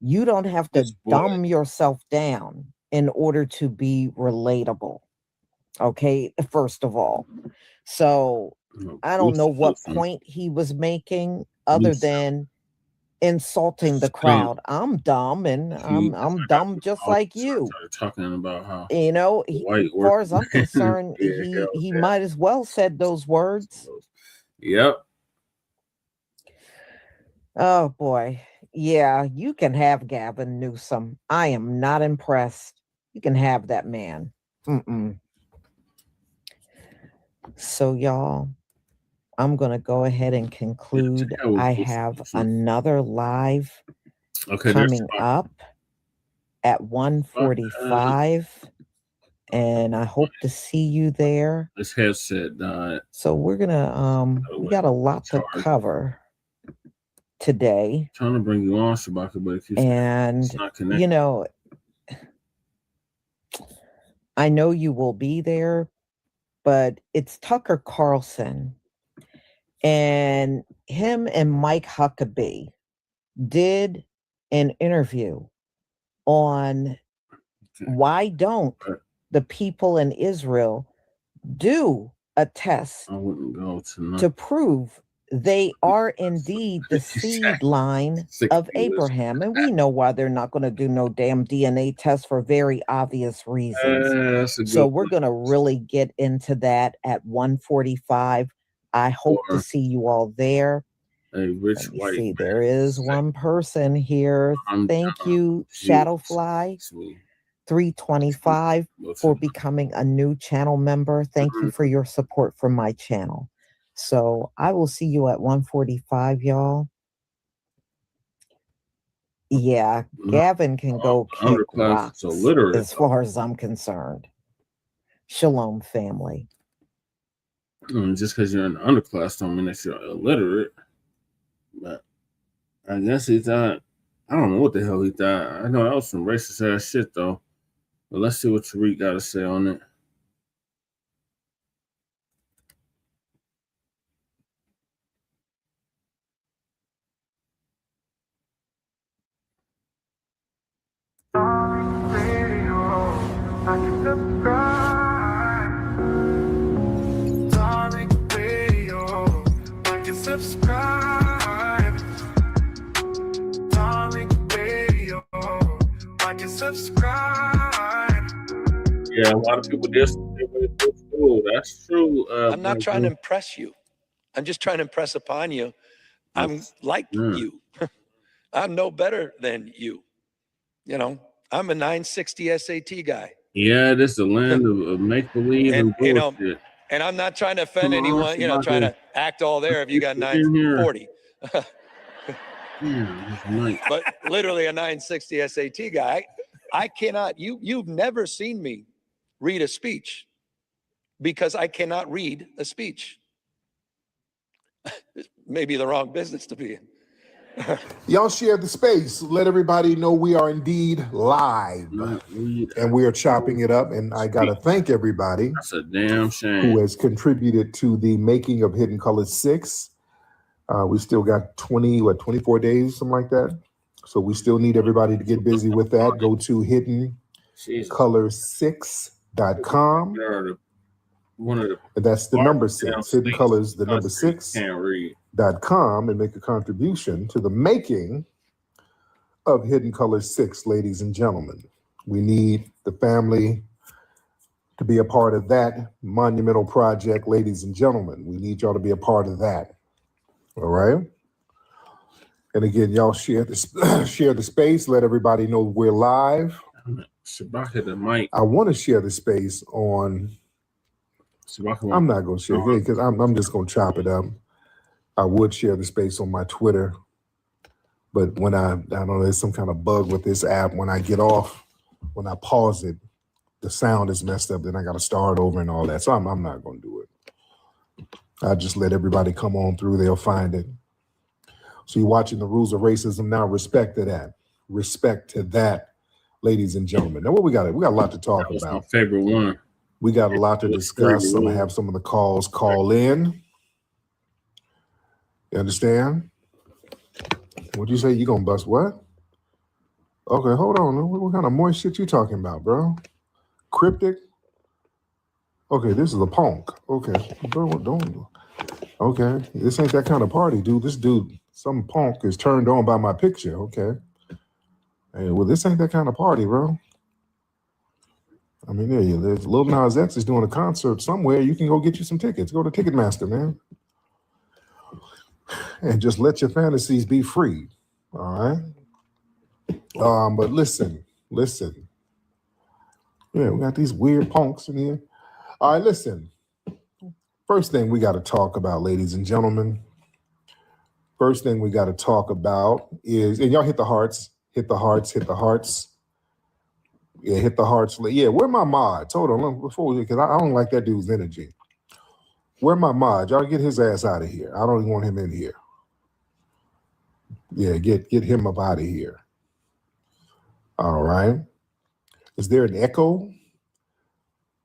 You don't have to dumb yourself down in order to be relatable. Okay, first of all. So I don't know what point he was making other than insulting the crowd. I'm dumb and I'm dumb just like you. Talking about how, you know, as far as I'm concerned, he might as well said those words. Yep. Oh boy. Yeah, you can have Gavin Newsom. I am not impressed. You can have that man. So y'all, I'm going to go ahead and conclude. I have another live coming up at 1:45, and I hope to see you there. This headset died. So we're going to, we got a lot to cover today. Trying to bring you on, Shabaka, but it's not connected. You know, I know you will be there, but it's Tucker Carlson. And him and Mike Huckabee did an interview on why don't the people in Israel do a test to prove they are indeed the seed line of Abraham. And we know why they're not going to do no damn DNA test for very obvious reasons. So we're going to really get into that at 1:45. I hope to see you all there. Rich White. See, there is one person here. Thank you, Shadowfly 325, for becoming a new channel member. Thank you for your support for my channel. So I will see you at 1:45, y'all. Yeah, Gavin can go kick rocks as far as I'm concerned. Shalom, family. Just because you're in the underclass don't mean that you're illiterate. But I guess he thought, I don't know what the hell he thought. I know that was some racist ass shit though. But let's see what Tariq got to say on it. Subscribe. Darling Radio. Like and subscribe. Yeah, a lot of people did school. That's true. I'm not trying to impress you. I'm just trying to impress upon you. I'm like you. I'm no better than you. You know, I'm a 960 SAT guy. Yeah, this is the land of make-believe and bullshit. You know, and I'm not trying to offend anyone, you know, trying to act all there if you got 940. But literally a 960 SAT guy. I cannot, you've never seen me read a speech because I cannot read a speech. Maybe the wrong business to be in. Y'all share the space. Let everybody know we are indeed live. And we are chopping it up. And I got to thank everybody. That's a damn shame. Who has contributed to the making of Hidden Colors 6. We still got 24 days, something like that. So we still need everybody to get busy with that. Go to hiddencolors6.com. That's the number 6. Hidden Colors, the number 6.com, and make a contribution to the making of Hidden Colors 6, ladies and gentlemen. We need the family to be a part of that monumental project, ladies and gentlemen. We need y'all to be a part of that. All right? And again, y'all share the space. Let everybody know we're live. I want to share the space on. I'm not going to share it because I'm just going to chop it up. I would share the space on my Twitter, but when I don't know, there's some kind of bug with this app. When I get off, when I pause it, the sound is messed up. Then I got to start over and all that. So I'm not going to do it. I just let everybody come on through. They'll find it. So you're watching The Rules of Racism now. Respect to that. Respect to that, ladies and gentlemen. Now what we got? We got a lot to talk about. My favorite one. We got a lot to discuss. I'm gonna have some of the calls call in. You understand? What'd you say? You gonna bust what? Okay, hold on. What kind of moist shit you talking about, bro? Cryptic? Okay, this is a punk. Okay, don't. Okay, this ain't that kind of party, dude. This dude, some punk is turned on by my picture. Okay. Hey, well, this ain't that kind of party, bro. I mean, there's Lil Nas X is doing a concert somewhere. You can go get you some tickets. Go to Ticketmaster, man. And just let your fantasies be free. All right. But listen. Yeah, we got these weird punks in here. All right, listen. First thing we got to talk about, ladies and gentlemen. First thing we got to talk about is, and y'all hit the hearts. Hit the hearts. Yeah, hit the hearts. Yeah, where my mods? Hold on, before because I don't like that dude's energy. Where my mods? Y'all get his ass out of here. I don't even want him in here. Yeah, get him up out of here. All right. Is there an echo?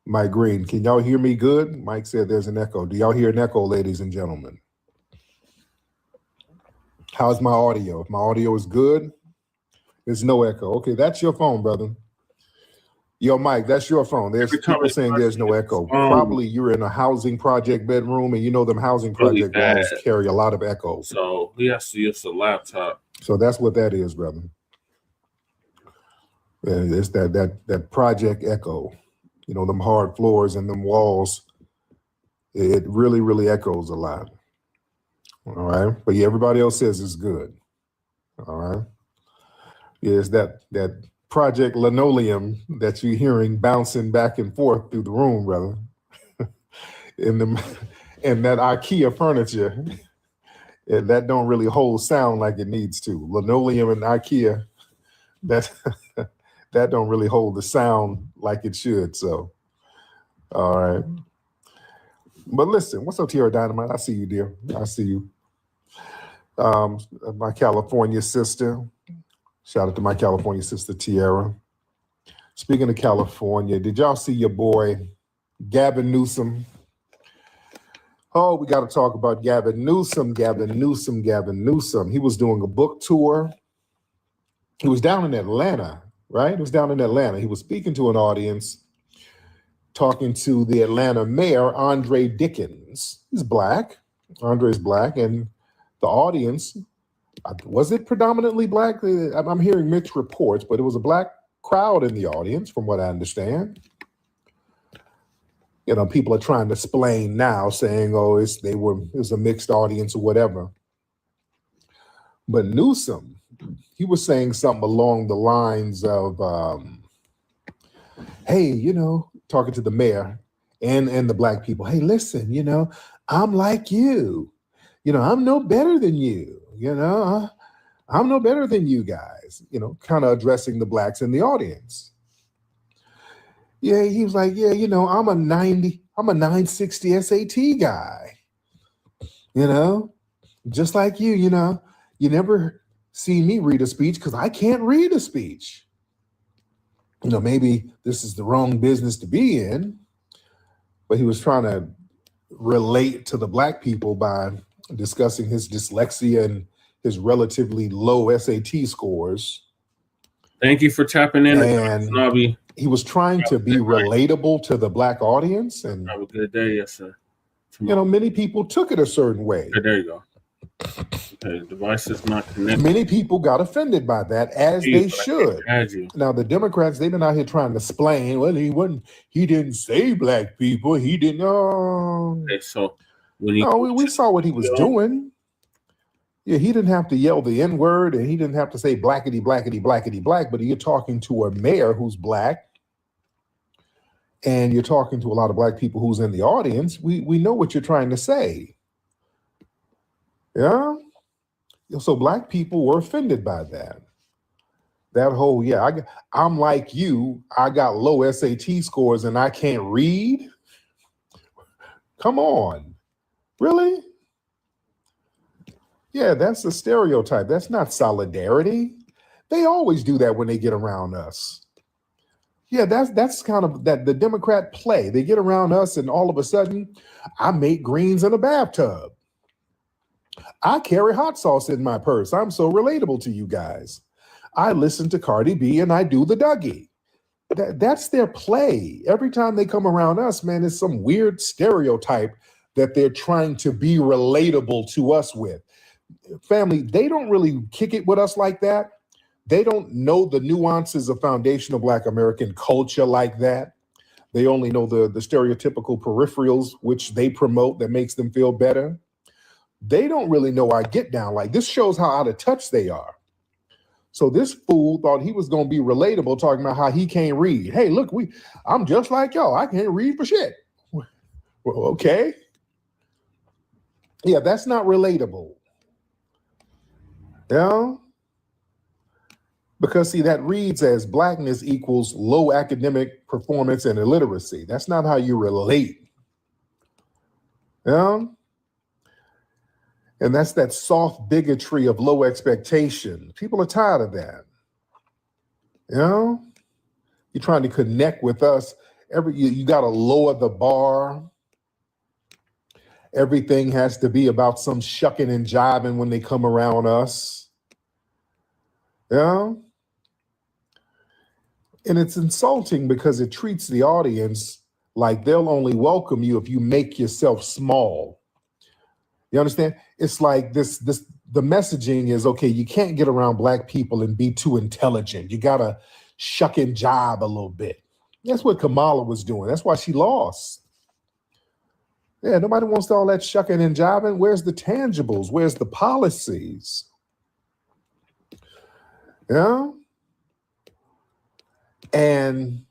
Mike Green, can y'all hear me good? Mike said there's an echo. Do y'all hear an echo, ladies and gentlemen? How's my audio? If my audio is good, there's no echo. Okay, that's your phone, brother. Yo, Mike, that's your phone. There's people saying there's no echo. Probably you're in a housing project bedroom, and you know them housing project walls carry a lot of echo. So he has to use a laptop. So that's what that is, brother. Yeah, it's that project echo. You know, them hard floors and them walls. It really, really echoes a lot. All right. But yeah, everybody else says it's good. All right. Yeah, it's that project linoleum that you're hearing bouncing back and forth through the room, brother. and that IKEA furniture, that don't really hold sound like it needs to. Linoleum and IKEA, that don't really hold the sound like it should. So, all right. But listen, what's up, Tierra Dynamite? I see you, dear. I see you. My California sister. Shout out to my California sister, Tierra. Speaking of California, did y'all see your boy, Gavin Newsom? Oh, we got to talk about Gavin Newsom. He was doing a book tour. He was down in Atlanta, right? He was down in Atlanta. He was speaking to an audience, talking to the Atlanta mayor, Andre Dickens. He's Black. Andre's Black. And the audience, was it predominantly Black? I'm hearing mixed reports, but it was a Black crowd in the audience, from what I understand. You know, people are trying to explain now, saying, "Oh, it was a mixed audience or whatever." But Newsom, he was saying something along the lines of, "Hey, you know," talking to the mayor and the Black people. "Hey, listen, you know, I'm like you. You know, I'm no better than you. You know, I'm no better than you guys." You know, kind of addressing the Blacks in the audience. Yeah, he was like, "Yeah, you know, I'm a 960 SAT guy. You know, just like you. You know, you never see me read a speech because I can't read a speech. You know, maybe this is the wrong business to be in." But he was trying to relate to the Black people by discussing his dyslexia and his relatively low SAT scores. Thank you for tapping in. And he was trying to be relatable to the Black audience. And have a good day, yes, sir. You know, many people took it a certain way. Okay, there you go. Okay, device is not connected. Many people got offended by that, as they should. Now, the Democrats, they've been out here trying to explain, well, he didn't say Black people. He didn't. Okay, so we saw what he was doing. Yeah, he didn't have to yell the N-word, and he didn't have to say blackity, blackity, blackity, black, but you're talking to a mayor who's Black, and you're talking to a lot of Black people who's in the audience. We know what you're trying to say. Yeah? So Black people were offended by that. That whole, I'm like you, I got low SAT scores and I can't read? Come on. Really? Yeah, that's a stereotype. That's not solidarity. They always do that when they get around us. Yeah, that's kind of that the Democrat play. They get around us and all of a sudden, I make greens in a bathtub. I carry hot sauce in my purse. I'm so relatable to you guys. I listen to Cardi B and I do the Dougie. That's their play. Every time they come around us, man, it's some weird stereotype that they're trying to be relatable to us with. Family, they don't really kick it with us like that. They don't know the nuances of foundational Black American culture like that. They only know the stereotypical peripherals, which they promote that makes them feel better. They don't really know our get down. Like, this shows how out of touch they are. So this fool thought he was going to be relatable, talking about how he can't read. Hey, look, I'm just like y'all. I can't read for shit. Well, okay. Yeah, that's not relatable. Yeah. Because, see, that reads as Blackness equals low academic performance and illiteracy. That's not how you relate. Yeah. And that's that soft bigotry of low expectation. People are tired of that. You know? You're trying to connect with us. You got to lower the bar. Everything has to be about some shucking and jiving when they come around us. Yeah? And it's insulting because it treats the audience like they'll only welcome you if you make yourself small. You understand? It's like the messaging is, okay, you can't get around Black people and be too intelligent. You got to shuck and jive a little bit. That's what Kamala was doing. That's why she lost. Yeah, nobody wants all that shucking and jiving. Where's the tangibles? Where's the policies? Yeah? And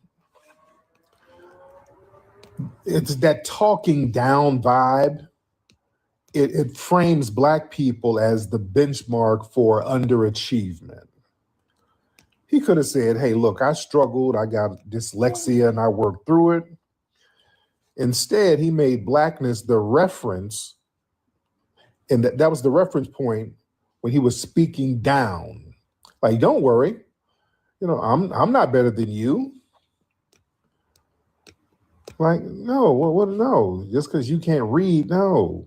it's that talking down vibe. It frames Black people as the benchmark for underachievement. He could have said, hey, look, I struggled. I got dyslexia and I worked through it. Instead, he made Blackness the reference. And that was the reference point when he was speaking down. Like, don't worry. You know, I'm not better than you. Like, no, what? No, just because you can't read, no.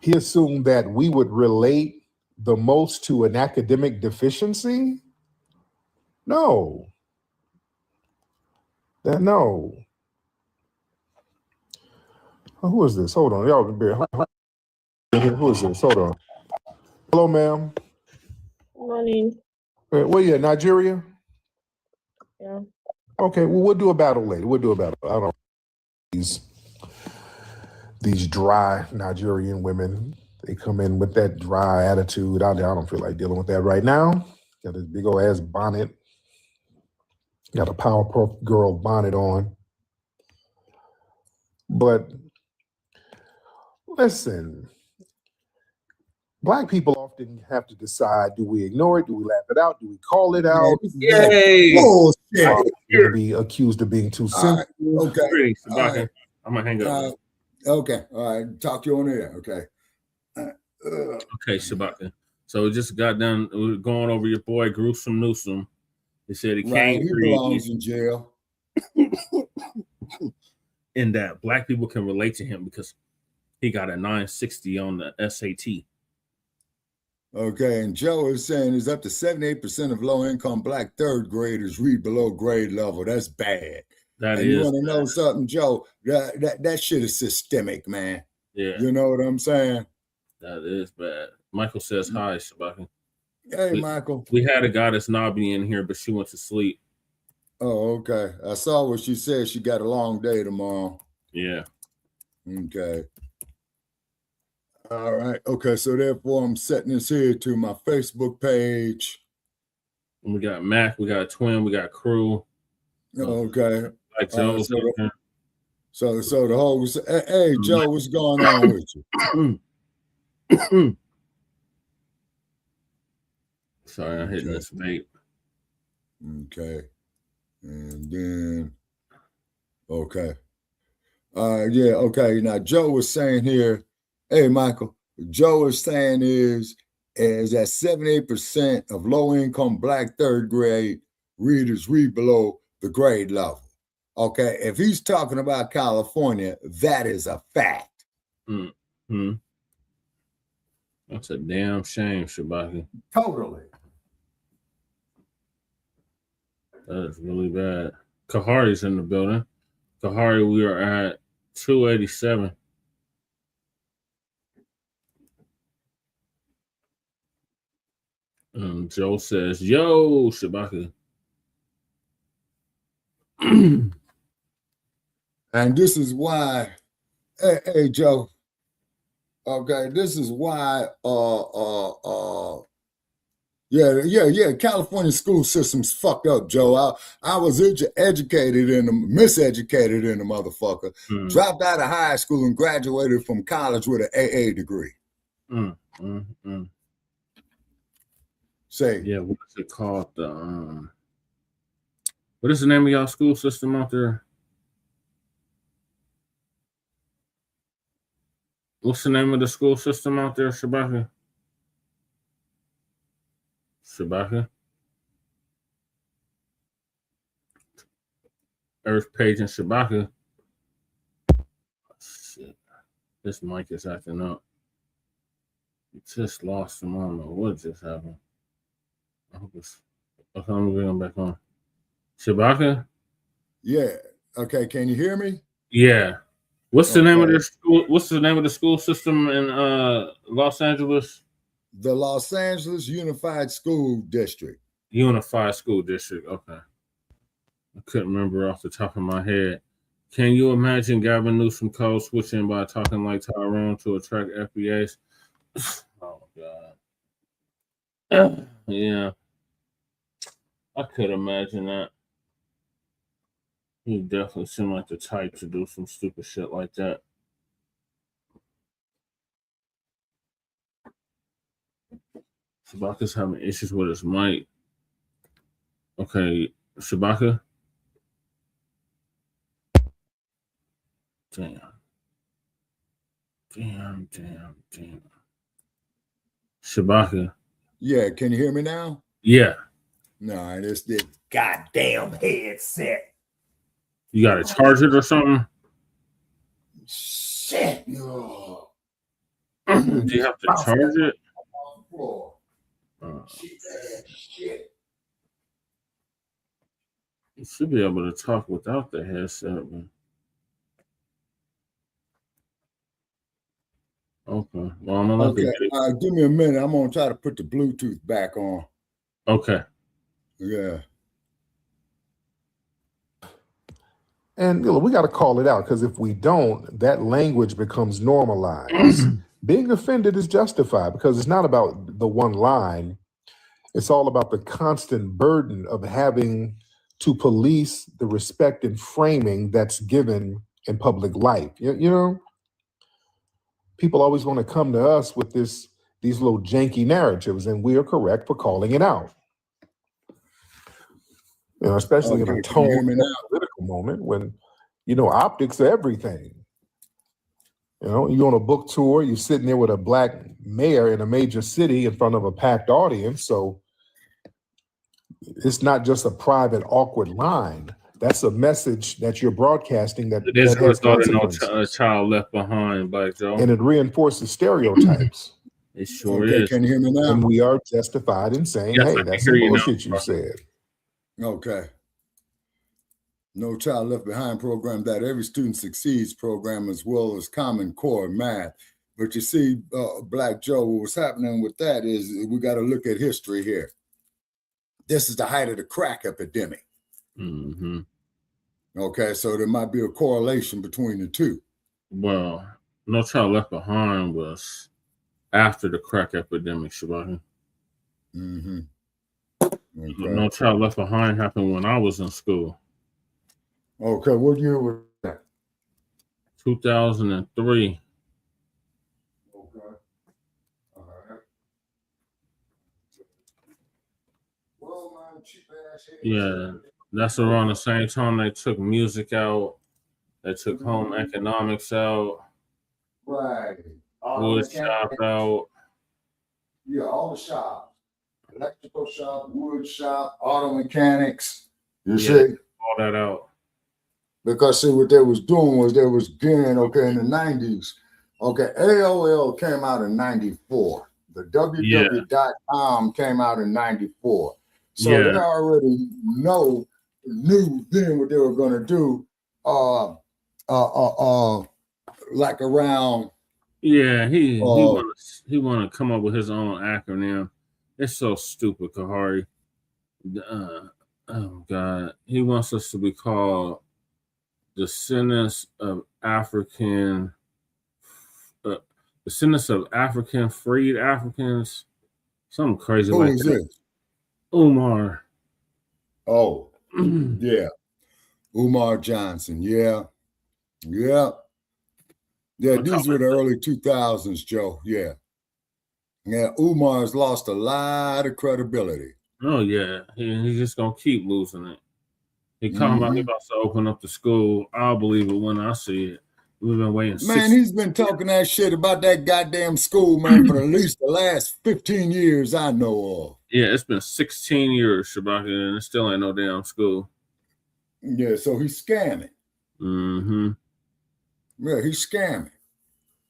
He assumed that we would relate the most to an academic deficiency. No. No. Oh, who is this? Hold on, y'all can bear. Who is this? Hold on. Hello, ma'am. Morning. Where you at? Nigeria? Yeah. Okay, well, we'll do a battle later. We'll do a battle. I don't know. These dry Nigerian women, they come in with that dry attitude. I don't feel like dealing with that right now. Got this big old ass bonnet. Got a Powerpuff Girl bonnet on. But listen, Black people often have to decide, do we ignore it? Do we laugh it out? Do we call it out? Yay! Oh, shit. You're be accused of being too simple. Okay. I'm gonna hang up. Okay. All right. Talk to you on air. Okay. Okay, Shabaka. So we just got done. We were going over your boy Gruesome Newsom. He said he can't He belongs in jail. In that Black people can relate to him because He got a 960 on the SAT. Okay, and Joe is saying it's up to 78% of low-income Black third graders read below grade level. That's bad. That and is you want to bad. know something, Joe? That shit is systemic, man. Yeah. You know what I'm saying? That is bad. Michael says hi, Shabaki. Hey, Michael. We had a goddess Nobby in here, but she went to sleep. Oh, okay. I saw what she said. She got a long day tomorrow. Yeah. Okay. All right. Okay. So therefore, I'm setting this here to my Facebook page. And we got Mac. We got Twin. We got Crew. Okay. Like Joe. So the whole. Hey, Joe, what's going on with you? Sorry, I'm hitting this vape. Okay. And then, okay. Yeah, okay. Now, Joe was saying here, hey, Michael, Joe is saying is that 78% of low-income Black third grade readers read below the grade level. Okay. If he's talking about California, that is a fact. Mm-hmm. That's a damn shame, Shabaki. Totally. That is really bad. Kahari's in the building. Kahari, we are at 287. Joe says, yo, Shabaki. And this is why, hey, Joe. Okay, this is why yeah, California school system's fucked up, Joe. I was educated in the miseducated in the motherfucker. Dropped out of high school and graduated from college with an AA degree. Say, yeah, what's it called? What is the name of y'all school system out there? What's the name of the school system out there, Shabaka? Shabaka? Earth Page and Shabaka. Shit. This mic is acting up. You just lost him. I don't know what just happened. I hope it's okay. I'm going back on. Shabaka? Yeah. Okay, can you hear me? Yeah. What's the name of the school? What's the name of the school system in Los Angeles? The Los Angeles Unified School District. Unified School District. Okay. I couldn't remember off the top of my head. Can you imagine Gavin Newsom code switching by talking like Tyrone to attract FBAs? Oh God. Yeah. I could imagine that. He definitely seemed like the type to do some stupid shit like that. Shabaka's having issues with his mic. Okay, Shabaka. Damn. Shabaka. Yeah, can you hear me now? Yeah. No, it's this goddamn headset. You got to charge it or something? Shit. Do you have to charge it? Shit. You should be able to talk without the headset, man. Okay. Well, I'm gonna give me a minute. I'm gonna try to put the Bluetooth back on. Okay. Yeah. And we got to call it out, because if we don't, that language becomes normalized. Being offended is justified, because it's not about the one line. It's all about the constant burden of having to police the respect and framing that's given in public life. You know, people always want to come to us with these little janky narratives, and we are correct for calling it out. You know, especially in a tone political moment when, optics are everything. You're on a book tour, you're sitting there with a black mayor in a major city in front of a packed audience. So it's not just a private, awkward line. That's a message that you're broadcasting that, It is that has result in consequences. child left behind, Black Joe. And it reinforces stereotypes. It sure is. Can you hear me now? And we are justified in saying, Yes, I hey, can that's hear some you now, bullshit you bro. said. Okay. No Child Left Behind program, that every student succeeds program, as well as Common Core math. But you see, Black Joe, what's happening with that is we got to look at history here. This is the height of the crack epidemic. Mm-hmm. Okay, so there might be a correlation between the two. Well, No Child Left Behind was after the crack epidemic, Shabaki. Mm-hmm. Okay. No Child Left Behind happened when I was in school. Okay, what year was that? 2003. Okay. All right. Well, man, cheap ass head. Yeah, that's around the same time they took music out. They took home economics out. Right. Wood shop out. Yeah, all the shops. Electrical shop, wood shop, auto mechanics. You see? All that out. Because see what they was doing was they was getting, okay, in the 90s. Okay, AOL came out in 94. The www.com came out in 94. So they already knew then what they were gonna do. Like around. Yeah, he want to come up with his own acronym. It's so stupid, Kahari. Oh God, he wants us to be called descendants of African, descendants of African freed Africans. Something crazy Who like is that. this? Umar. Oh, yeah. Umar Johnson. Yeah. Yeah. Yeah, these were the early 2000s, Joe. Yeah. Yeah, Umar's lost a lot of credibility. Oh yeah, he's just gonna keep losing it. He talking about he about to open up the school. I'll believe it when I see it. We've been waiting. Man, he's been talking that shit about that goddamn school, man, for at least the last 15 years I know of. Yeah, it's been 16 years, Shabaka, and it still ain't no damn school. Yeah, so he's scamming. Mm-hmm. Yeah, he's scamming.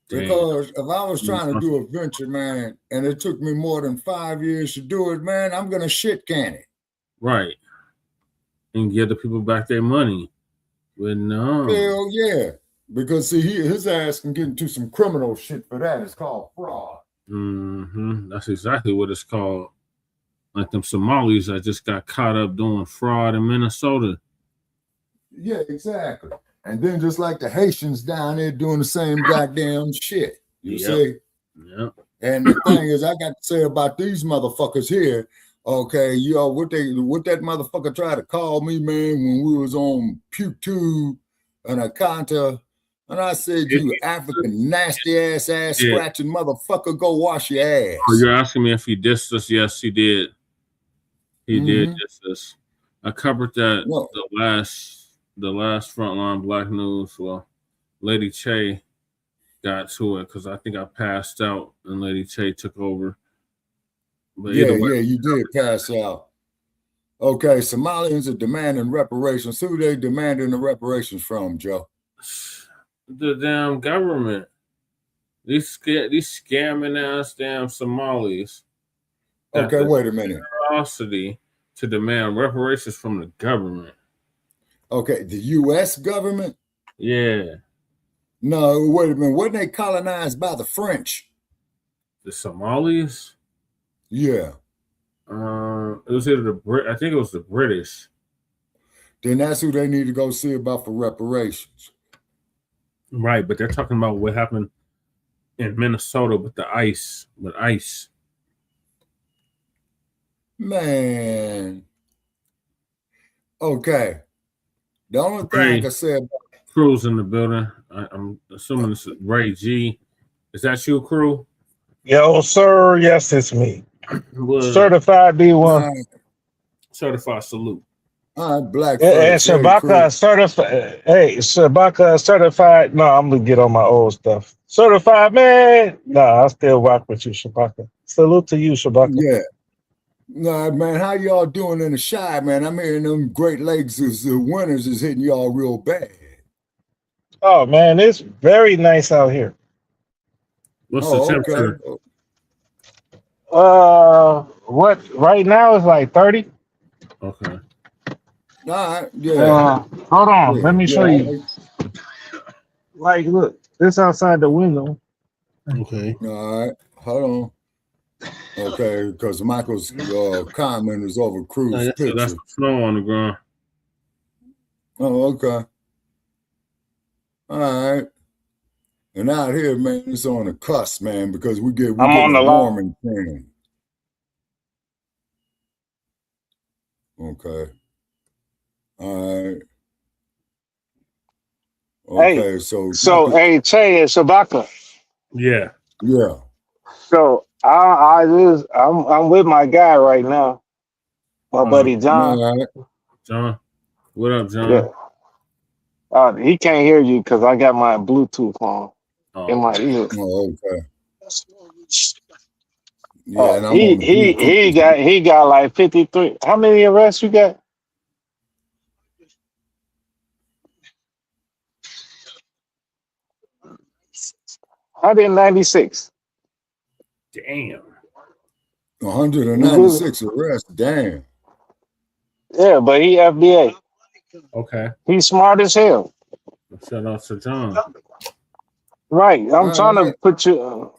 Damn. Because if I was trying to do a venture, man, and it took me more than 5 years to do it, man, I'm gonna shit can it. Right. And give the people back their money. But no. Hell yeah. Because see, his ass can get into some criminal shit for that. It's called fraud. Mm-hmm. That's exactly what it's called. Like them Somalis that just got caught up doing fraud in Minnesota. Yeah, exactly. And then just like the Haitians down there doing the same goddamn shit. You see? Yeah. And the thing is, I got to say about these motherfuckers here, okay, yo, what that motherfucker tried to call me, man, when we was on PewTube and Akanta, and I said, you African nasty ass scratching motherfucker, go wash your ass. Oh, you're asking me if he dissed us? Yes, he did. He did diss us. I covered that the last Frontline Black News. Well, Lady Che got to it because I think I passed out and Lady Che took over. But yeah, you did pass out. Okay, Somalians are demanding reparations. Who they demanding the reparations from, Joe? The damn government. These scamming ass damn Somalis. Okay, wait a minute. Generosity to demand reparations from the government. Okay, the U.S. government? Yeah. No, wait a minute. Wasn't they colonized by the French? The Somalis? Yeah. It was either I think it was the British. Then that's who they need to go see about for reparations. Right, but they're talking about what happened in Minnesota with the ice. Man. Okay. The only thing I can say about Crew's in the building. I'm assuming it's Ray G. Is that you, Crew? Yo, sir. Yes, it's me. Certified B1. Certified salute. All right, Black. And Shabaka certified. Hey, Shabaka certified. No, I'm gonna get on my old stuff. Certified, man. No, I still rock with you, Shabaka. Salute to you, Shabaka. Yeah. Nah, man, how y'all doing in the shy, man? I'm hearing them Great Lakes winters is hitting y'all real bad. Oh man, it's very nice out here. What's the temperature? What right now is like 30. Okay. All right, yeah. Hold on, Yeah, let me show yeah. you. Like, look, this outside the window. Okay. All right, hold on. Okay, because Michael's comment is over Cruz's picture. That's snow on the ground. Oh, okay. All right. And out here, man, it's on the cusp, man, because we get warm and tan. Okay. All right. Okay, Hey, so hey, Che and Shabaka. Yeah. Yeah. So I'm with my guy right now, my buddy John. All right. John, what up, John? Yeah. He can't hear you because I got my Bluetooth on in my ear. Oh, okay. Yeah, and I'm on he got like 53. How many arrests you got? $196. Damn. 196 arrests. Damn. Yeah, but he FBA. Okay. He's smart as hell. Shout out to John. Right. I'm trying to put you.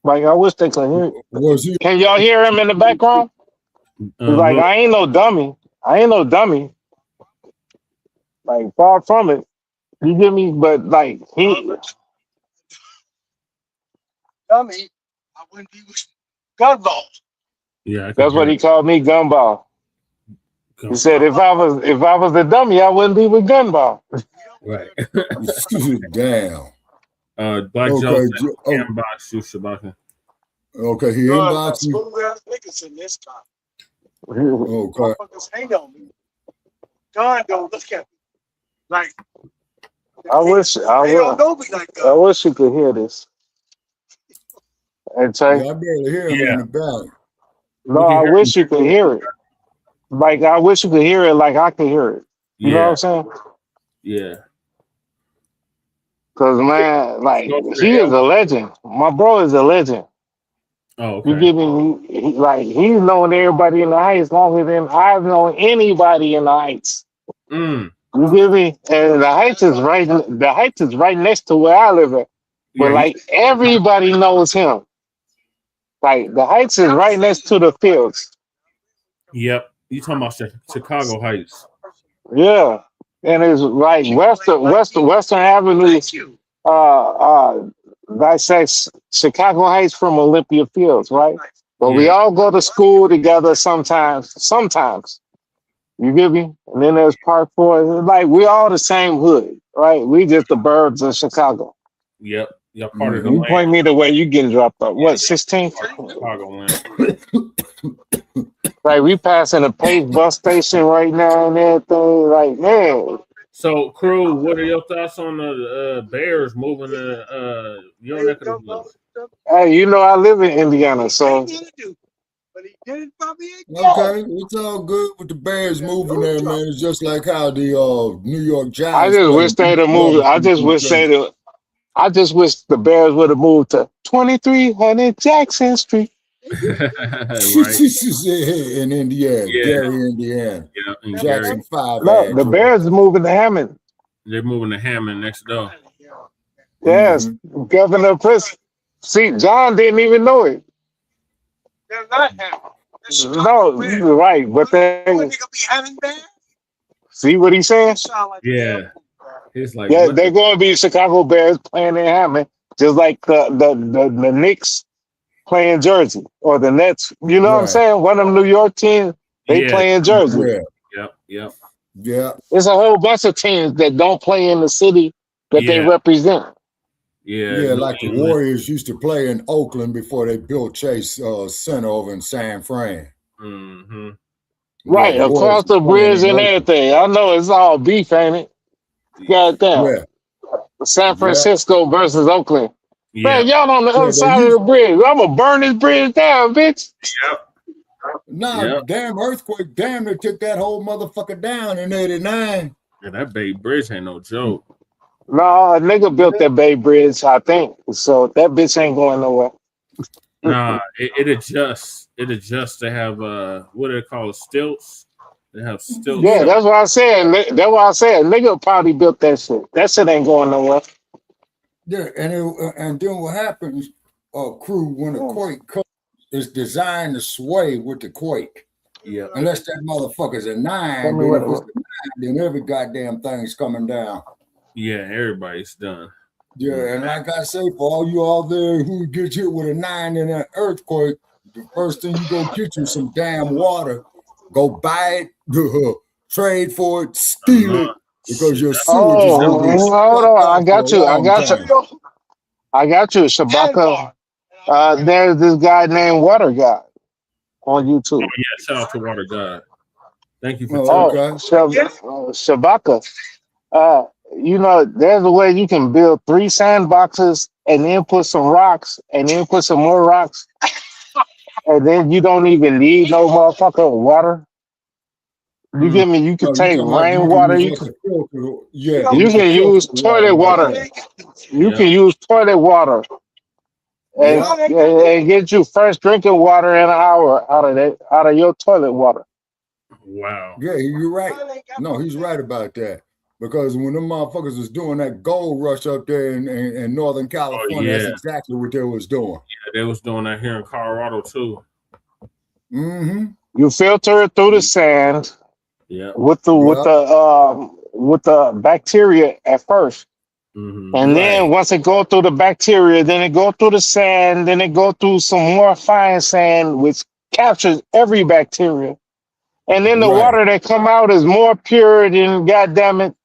Like, I wish they could hear. Can y'all hear him in the background? Like, I ain't no dummy. Like, far from it. You get me? But like he dummy, I wouldn't be with gunball. Yeah, that's what he called me, gunball. He said if I was a dummy, I wouldn't be with gunball. Right. Damn. Black Joe inbox you, Shabaka. Okay, he inboxed me. Niggas in this time. Okay. Hang on me. John, don't look at me. Like, I wish you could hear this. And say, yeah, I barely hear him in the back. No, I wish you could hear it. Like, I wish you could hear it like I could hear it. You know what I'm saying? Yeah. Because, man, like, he is a legend. My bro is a legend. Oh, okay. You get me? Like, he's known everybody in the Heights longer than I've known anybody in the Heights. You get me? And the Heights is right next to where I live at. But, like, everybody knows him. Like, the Heights is right next to the fields. Yep. You talking about Chicago Heights. Yeah. And it's like Western Avenue, dissects Chicago Heights from Olympia Fields, right? But we all go to school together sometimes. You get me? And then there's Park Forest. Like, we all the same hood, right? We just the birds of Chicago. Yep. Y'all part of the You land. point me the way you getting dropped off. What, 16th? Chicago land. Like, we passing a Pace bus station right now and everything. Like, man. So, crew, what are your thoughts on the Bears moving to your neck of the woods? Hey, you know I live in Indiana, so. Okay, it's all good with the Bears moving there, man. It's just like how the New York Giants. I just wish they'd have moved. I just wish the Bears would have moved to 2300 Jackson Street. Right. In Indiana, Gary, Indiana. Yeah, in Jackson Gary. 5. No, the Bears are moving to Hammond. They're moving to Hammond next door. Yes, Governor Prince. See, John didn't even know it. They're not Hammond. No, you're right, but they see what he's saying? Yeah. It's like they're going to be Chicago Bears playing in Hammond, just like the Knicks playing Jersey or the Nets. You know what I'm saying? One of them New York teams, they play in Jersey. Yep. There's a whole bunch of teams that don't play in the city that they represent. Yeah, like the Warriors used to play in Oakland before they built Chase Center over in San Fran. Right, across the bridge and everything. I know it's all beef, ain't it? Goddamn. San Francisco versus Oakland. Man, y'all on the other side of the bridge. I'm going to burn this bridge down, bitch. Damn earthquake, damn, they took that whole motherfucker down in 89. Yeah, that Bay Bridge ain't no joke. No, a nigga built that Bay Bridge, I think. So that bitch ain't going nowhere. Nah, it adjusts. It adjusts. They have what do they call it? Stilts. They have stilts. Yeah, that's what I said. That's what I said. Nigga probably built that shit. That shit ain't going nowhere. Yeah, and then what happens, crew, when a quake comes, it's designed to sway with the quake. Yeah. Unless that motherfucker's a 9, then if it's a 9, then every goddamn thing's coming down. Yeah, everybody's done. Yeah, and like I say, for all you all there who get hit with a 9 in an earthquake, the first thing you go get you some damn water. Go buy it, trade for it, steal it, because your sewage is going to be hold on. I got you. I got you, Shabaka. There's this guy named Water God on YouTube. Oh, yeah, shout out to Water God. Thank you for Shabaka. You know, there's a way you can build 3 sandboxes and then put some rocks and then put some more rocks. And then you don't even need no motherfucking water. You get me? You can take rainwater. You can use toilet water. You can use toilet water and get you fresh drinking water in an hour out of your toilet water. Wow. Yeah, you're right. No, he's right about that. Because when them motherfuckers was doing that gold rush up there in Northern California, that's exactly what they was doing. Yeah, they was doing that here in Colorado too. Mm-hmm. You filter it through the sand. Yeah. With the bacteria at first. Mm-hmm. And then once it go through the bacteria, then it go through the sand, then it go through some more fine sand, which captures every bacteria. And then the water that come out is more pure than, goddamn it,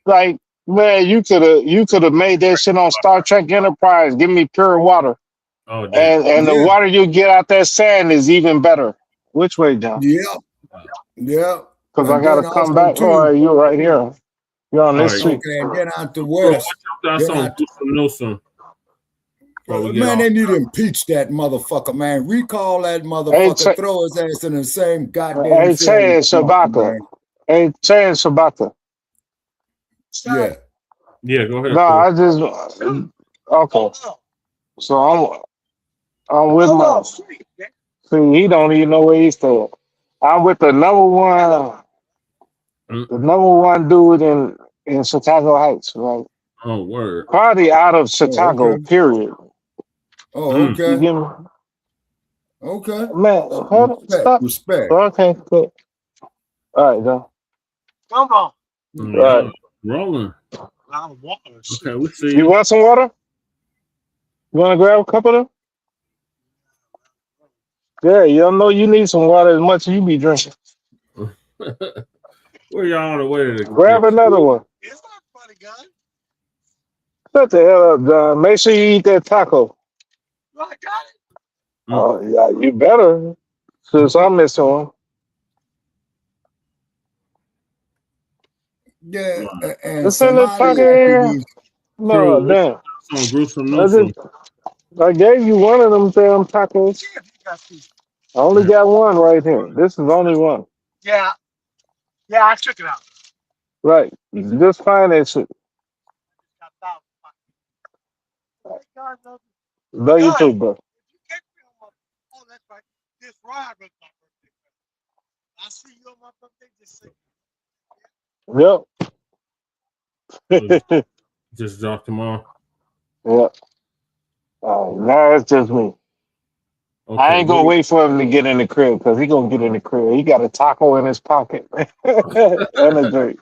like, man, you could have made that shit on Star Trek Enterprise. Give me pure water. Oh, damn. And the water you get out that sand is even better. Which way, John? Yeah. Yeah. Because I gotta come back. Oh, you're right here. You're on this street. Okay, and get out the west. Newsom. Man, they need to impeach that motherfucker, man. Recall that motherfucker. Throw his ass in the same goddamn. Hey, Chad Shabaka. Hey, Chad Shabaka. Yeah. Yeah, go ahead. No, I just okay. So I'm with my. See, he don't even know where he's staying. I'm with the number one dude in Chicago Heights, right? Oh, word. Probably out of Chicago, period. Oh, okay. You get me? Okay. Man, hold on. Stop. Respect. Okay, good. All right, though. Come on. All right. Rolling. Okay, we see. You want some water? You want to grab a cup of them? Yeah, you don't know you need some water as much as you be drinking. Where y'all on the way to grab another one? Shut the hell up, John. Make sure you eat that taco. I got it. Oh, yeah, you better. Since I'm missing one. Yeah, and It's in the fucking air. No, damn. I gave you one of them damn tacos. I only got one right here. This is only one. Yeah. Yeah, I took it out. Right. Just find that shit. Love you too, bro. Oh, that's right. This ride was my birthday. I see you on my birthday. Just say. Yep. Just dropped them off. Yep. Now it's just me. Okay, I ain't gonna wait for him to get in the crib because he gonna get in the crib. He got a taco in his pocket and a drink.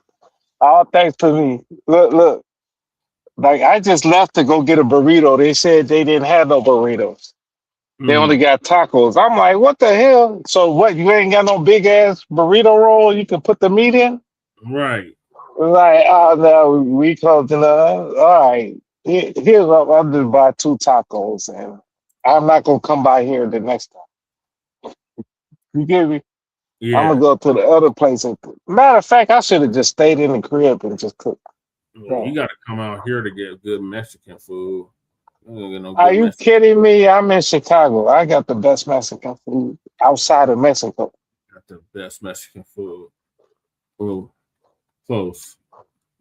All thanks to me. Look. Like I just left to go get a burrito. They said they didn't have no burritos. They only got tacos. I'm like, what the hell? So what? You ain't got no big ass burrito roll you can put the meat in? Right. Like, oh no, we closed it up. All right. Here's what I'll just buy 2 tacos and I'm not gonna come by here the next time. You get me? Yeah. I'm gonna go to the other place. Matter of fact, I should have just stayed in the crib and just cooked. Yeah, you gotta come out here to get good Mexican food. Are you kidding me? I'm in Chicago. I got the best Mexican food outside of Mexico. Got the best Mexican food. Oh, close.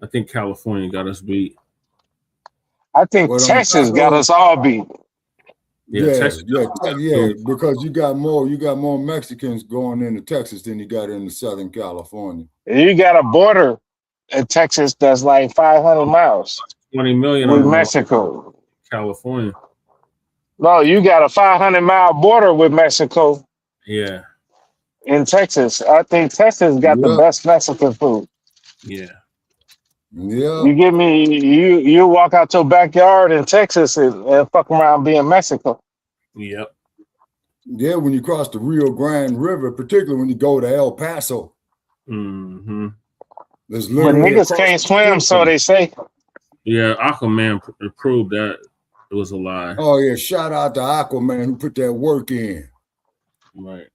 I think California got us beat. I think Texas got us all beat. Yeah, because you got more Mexicans going into Texas than you got into Southern California. You got a border in Texas that's like 500 miles. 20 million with Mexico. California. No, you got a 500-mile border with Mexico. Yeah. In Texas, I think Texas got the best Mexican food. Yeah. Yeah. You give me you walk out your backyard in Texas and fuck around being Mexico. Yep. Yeah, when you cross the Rio Grande River, particularly when you go to El Paso. Mm-hmm. There's But literally niggas can't swim, so they say. Yeah, Aquaman proved that it was a lie. Oh yeah, shout out to Aquaman who put that work in. Right.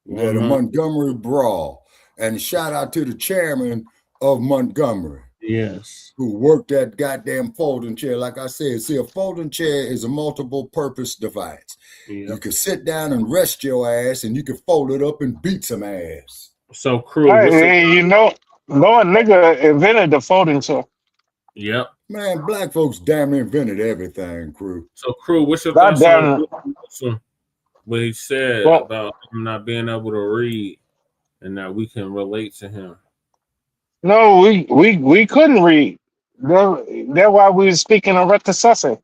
Yeah, the Montgomery Brawl. And shout out to the chairman of Montgomery. Yes. Who worked that goddamn folding chair. Like I said, see, a folding chair is a multiple purpose device. Yep. You can sit down and rest your ass, and you can fold it up and beat some ass. So, Crew. Hey, no nigga invented the folding chair. Yep. Man, black folks damn near invented everything, Crew. So, Crew, what's your thoughts on what he said about him not being able to read and that we can relate to him? No, we couldn't read. That's why we were speaking a reticession.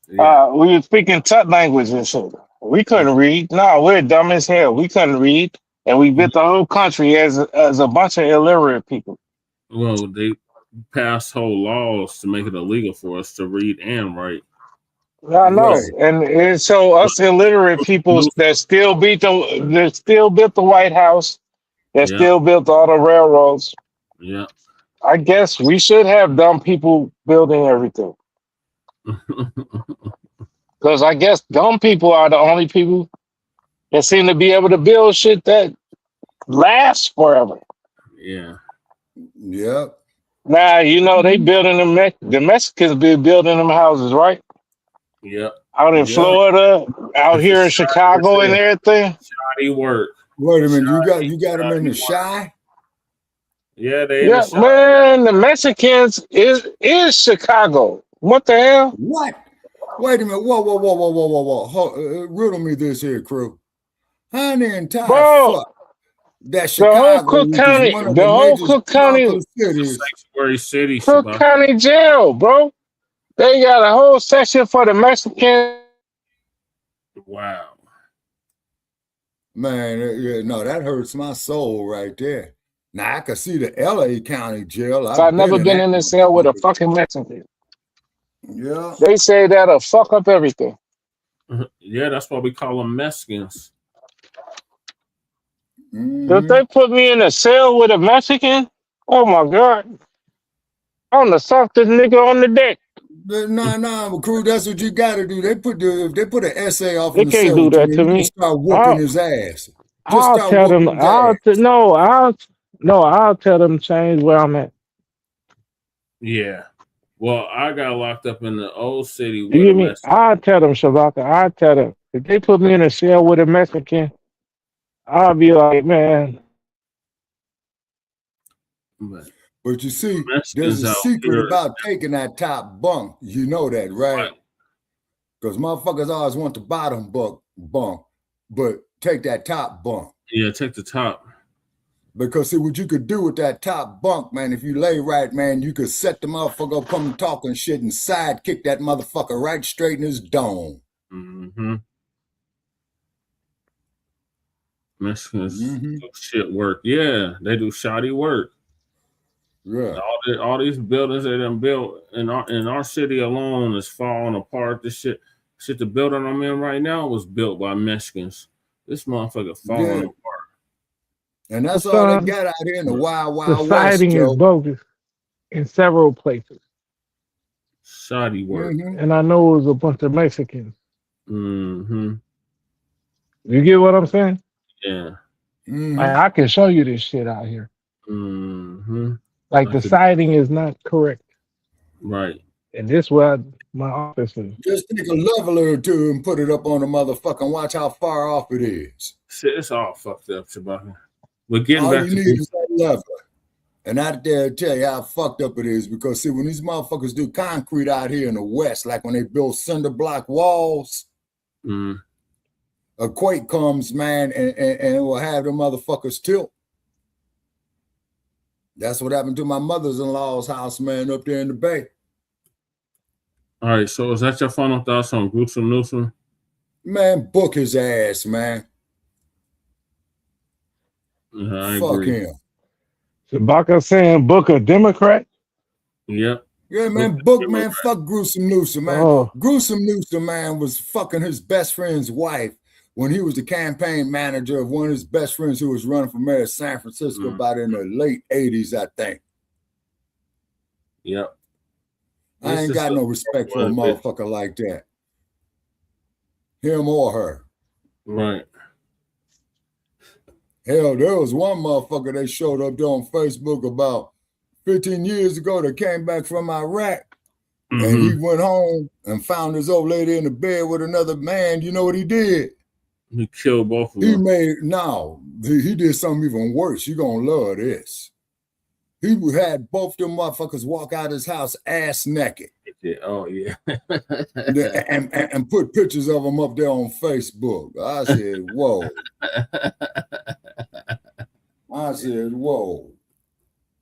Yeah. We were speaking Tut language and shit. We couldn't read. No, we're dumb as hell. We couldn't read. And we built the whole country as a bunch of illiterate people. Well, they passed whole laws to make it illegal for us to read and write. I know. Right. And so us illiterate people that still built the White House, that still built all the railroads. Yeah. I guess we should have dumb people building everything. Because I guess dumb people are the only people that seem to be able to build shit that lasts forever. Yeah. Yep. Now, they building the Mexicans be building them houses, right? Yep. Out in Florida, out here in Chicago and everything. Shoddy work. Wait a minute, you got them in the shy? Yeah, they. Yeah, man, the Mexicans is Chicago. What the hell? What? Wait a minute. Whoa. Riddle me this here, Crew. How in the entire fuck that Chicago, the whole Cook County sanctuary city, Cook County jail, bro. They got a whole section for the Mexicans. Wow. Man, no, that hurts my soul right there. Now I can see the LA County jail. I've never been in a cell with a fucking Mexican. Yeah. They say that'll fuck up everything. Yeah, that's why we call them Mexicans. If they put me in a cell with a Mexican, oh my God. I'm the softest nigga on the deck. Nah, Crew, that's what you gotta do. If they put an essay off they in the can't cell, do that to me. Start whooping his ass. I'll tell them. I'll tell them to change where I'm at. Yeah. Well, I got locked up in the old city. You hear me? I'll tell them, Shabaka. I'll tell them. If they put me in a cell with a Mexican, I'll be like, man. But you see, there's a secret about taking that top bunk. You know that, right? Because motherfuckers always want the bottom bunk, but take that top bunk. Yeah, take the top. Because see what you could do with that top bunk, man, if you lay right, man, you could set the motherfucker up coming talking shit and side kick that motherfucker right straight in his dome. Mm-hmm. Mexicans do shit work. Yeah, they do shoddy work. Yeah. All these buildings they done built in our city alone is falling apart. This shit the building I'm in right now was built by Mexicans. This motherfucker falling apart. And that's all they got out here in the wild West, Siding is bogus in several places. Shoddy work. And I know it was a bunch of Mexicans. Mm-hmm. You get what I'm saying? Yeah. I can show you this shit out here. Mm-hmm. Like the siding is not correct. Right. And this where my office is. Just take a leveler or two and put it up on the motherfucker and watch how far off it is. Shit, it's all fucked up, Chewbacca. We're getting All back you to need is that leveler. And I dare tell you how fucked up it is, because see, when these motherfuckers do concrete out here in the West, like when they build cinder block walls, a quake comes, man, and it will have the motherfuckers tilt. That's what happened to my mother's-in-law's house, man, up there in the Bay. All right, so is that your final thoughts on Gruesome Newsom? Man, book his ass, man. I Fuck agree. him. Chewbacca saying book a Democrat? Yep. Yeah, man, man, fuck Gruesome Newsom, man. Oh. Gruesome Newsom, man, was fucking his best friend's wife when he was the campaign manager of one of his best friends who was running for mayor of San Francisco about in the late 80s, I think. Yep. I ain't got no respect for a motherfucker like that. Him or her. Right. Hell, there was one motherfucker that showed up there on Facebook about 15 years ago that came back from Iraq. And he went home and found his old lady in the bed with another man. You know what he did? He killed both of them. He did something even worse. You're going to love this. He had both them motherfuckers walk out his house ass naked. Oh, yeah. and put pictures of them up there on Facebook. I said, whoa. I said, whoa.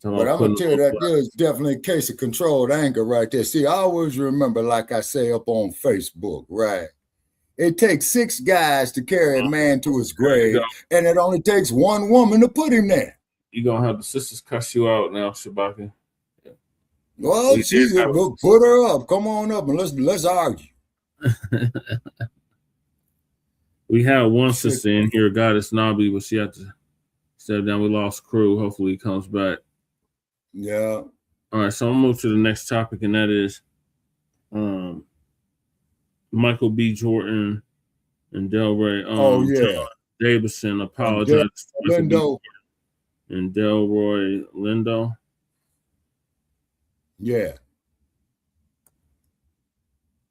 But I'm going to tell you that there's definitely a case of controlled anger right there. See, I always remember, like I say up on Facebook, right? It takes 6 guys to carry a man to his grave, and it only takes 1 woman to put him there. You're going to have the sisters cuss you out now, Chewbacca. Well, put her up. Come on up and let's argue. We had one sister in here, Goddess Nobby, but she had to step down. We lost crew. Hopefully he comes back. Yeah. All right, so I'm gonna move to the next topic, and that is Michael B. Jordan and Delroy. Davidson apologized to Lindo and Delroy Lindo. Yeah.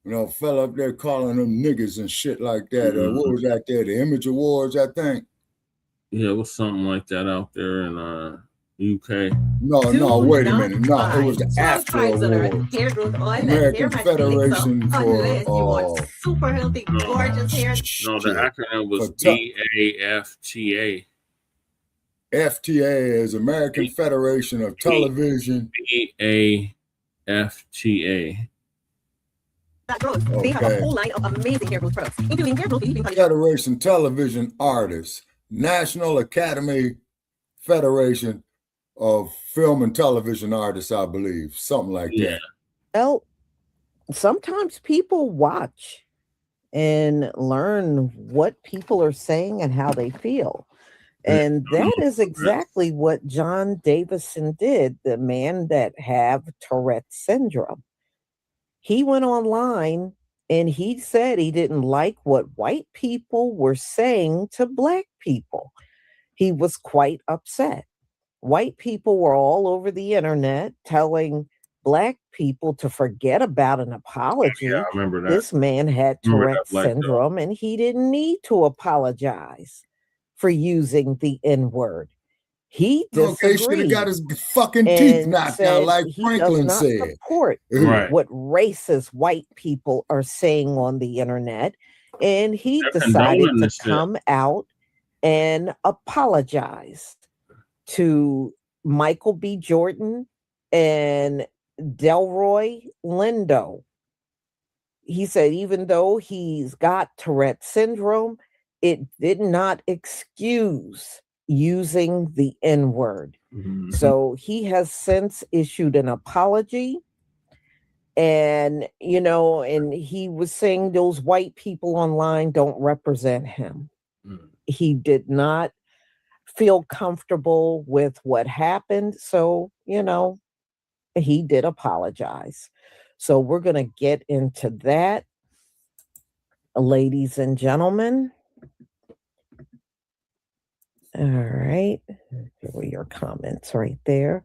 You know, fell up there calling them niggas and shit like that. What was that there? The Image Awards, I think. Yeah, it was something like that out there in UK. No, wait a minute. No, it was the AFTA Award. American Federation for super healthy, gorgeous hair. No, the acronym was BAFTA. FTA is American Federation of Television. BAFTA. They have a whole line of amazing hair growth products, including hair growth. Federation Television Artists, National Academy Federation of Film and Television Artists, I believe, something like that. Well, sometimes people watch and learn what people are saying and how they feel. And that is exactly what John Davidson did, the man that have Tourette's syndrome. He went online and he said he didn't like what white people were saying to Black people. He was quite upset. White people were all over the internet telling Black people to forget about an apology. Yeah, I remember that. This man had Tourette's syndrome and he didn't need to apologize for using the N-word. He disagreed. He should have got his fucking teeth knocked out, like Franklin said. He does not support what racist white people are saying on the internet. And he decided to come out and apologize to Michael B. Jordan and Delroy Lindo. He said, even though he's got Tourette's syndrome, it did not excuse using the N-word. So he has since issued an apology. And, you know, and he was saying those white people online don't represent him. He did not feel comfortable with what happened. So, you know, he did apologize. So we're going to get into that, ladies and gentlemen. All right. Here were your comments right there.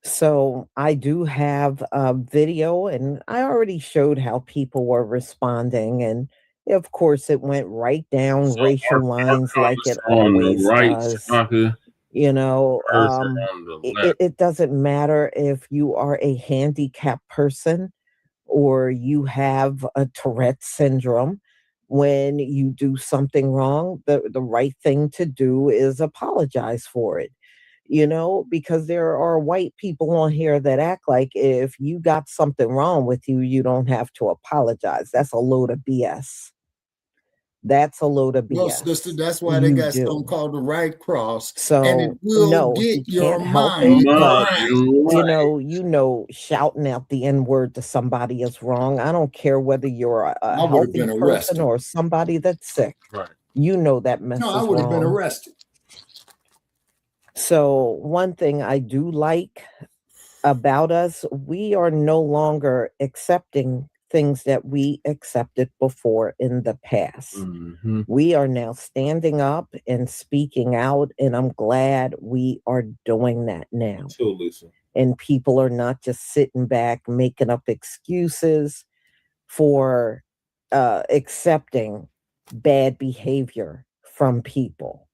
So I do have a video, and I already showed how people were responding, and of course it went right down So racial our lines like comments it are on the always right, does. Shaka. You know, Hers are on the left. it doesn't matter if you are a handicapped person or you have a Tourette syndrome. When you do something wrong, the right thing to do is apologize for it. You know, because there are white people on here that act like if you got something wrong with you, you don't have to apologize. That's a load of BS. That's a load of Well, BS. sister, that's why they You got do. something called the right cross, and it So will no, get he your can't help it. mind But right. you know, shouting out the N word to somebody is wrong. I don't care whether you're a I would have healthy been person arrested. or somebody that's sick. Right. You know that mess No, is I would have been wrong. arrested. So one thing I do like about us, we are no longer accepting things that we accepted before in the past. Mm-hmm. We are now standing up and speaking out, and I'm glad we are doing that now. Too, Lisa. And people are not just sitting back making up excuses for accepting bad behavior from people.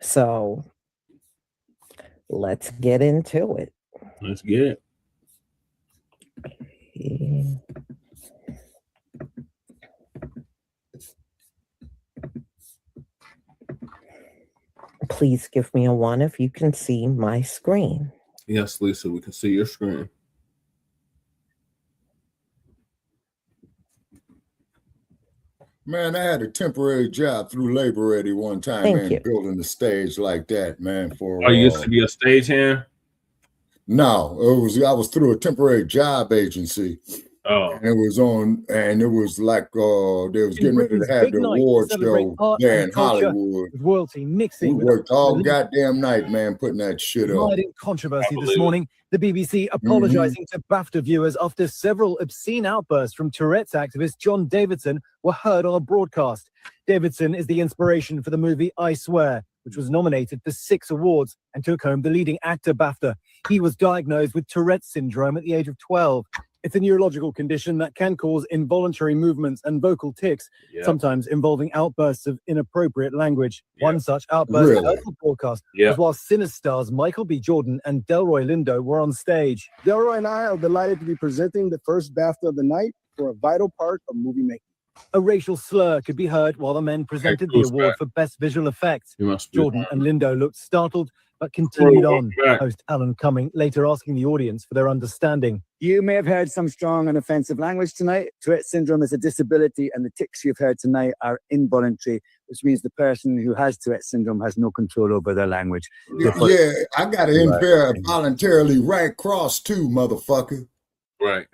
So let's get into it. Let's get it. Yeah. Please give me a 1 if you can see my screen. Yes, Lisa, we can see your screen. Man, I had a temporary job through Labor Ready one time, Thank man, you. building the stage like that, man. For Oh, you used to be a stagehand? No, I was through a temporary job agency. Oh. And it was like they was getting ready to have the award show there in Hollywood. With royalty mixing We with worked all goddamn night, man, putting that shit up. in controversy this morning. The BBC Mm-hmm. apologizing to BAFTA viewers after several obscene outbursts from Tourette's activist John Davidson were heard on a broadcast. Davidson is the inspiration for the movie I Swear, which was nominated for 6 awards and took home the leading actor BAFTA. He was diagnosed with Tourette's syndrome at the age of 12. It's a neurological condition that can cause involuntary movements and vocal tics, sometimes involving outbursts of inappropriate language. One such outburst Really? at the broadcast was while Cinestars Michael B. Jordan and Delroy Lindo were on stage. Delroy and I are delighted to be presenting the first BAFTA of the night for a vital part of movie making. A racial slur could be heard while the men presented the award for Best Visual Effects. Jordan and Lindo looked startled, but continued on. Host Alan Cumming later asking the audience for their understanding. You may have heard some strong and offensive language tonight. Tourette syndrome is a disability, and the tics you've heard tonight are involuntary, which means the person who has Tourette syndrome has no control over their language. Yeah, I got an involuntarily right cross too, motherfucker. Right.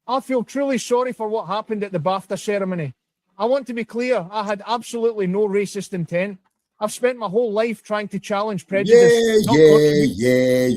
I feel truly sorry for what happened at the BAFTA ceremony. I want to be clear, I had absolutely no racist intent. I've spent my whole life trying to challenge prejudice. Yeah.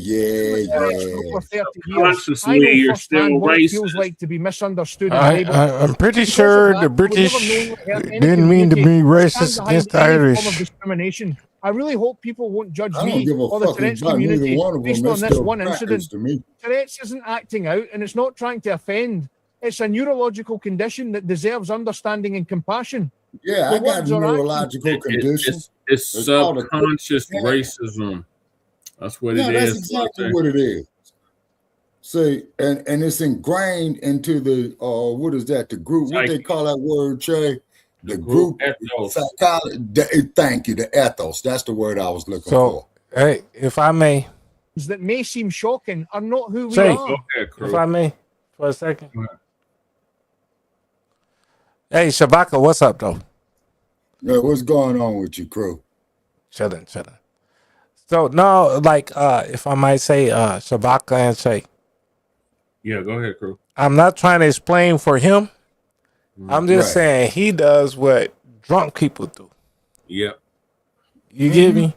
For 30 years. Consciously, I know you're firsthand still what it racist. feels like to be misunderstood and labeled. I'm pretty Because of sure that, the I would British never knowingly hurt any didn't mean to be community stand racist behind against the any form of Irish. discrimination. I really hope people won't judge I don't me give a or the fuck Tourette's about neither community one of them. based They're on this still one crackers incident. to me. Tourette's isn't acting out, and it's not trying to offend. It's a neurological condition that deserves understanding and compassion. Yeah, The I got words a are neurological condition. It's called a- subconscious racism. That's what Yeah, it that's is. exactly what it is. See, and it's ingrained into the what is that? The group, what they call that word, Che? The group ethos. psychology. Thank you, the ethos. That's the word I was looking for. So, hey, if I may, That may seem shocking are not who we say, are. if I may, for a second. Hey, Shabaka, what's up, though? Yeah, what's going on with you, crew? Chilling. So, no, like, if I might say, Shabaka and say, Yeah, go ahead, crew. I'm not trying to explain for him. I'm just Right. saying he does what drunk people do. Yep. You get me?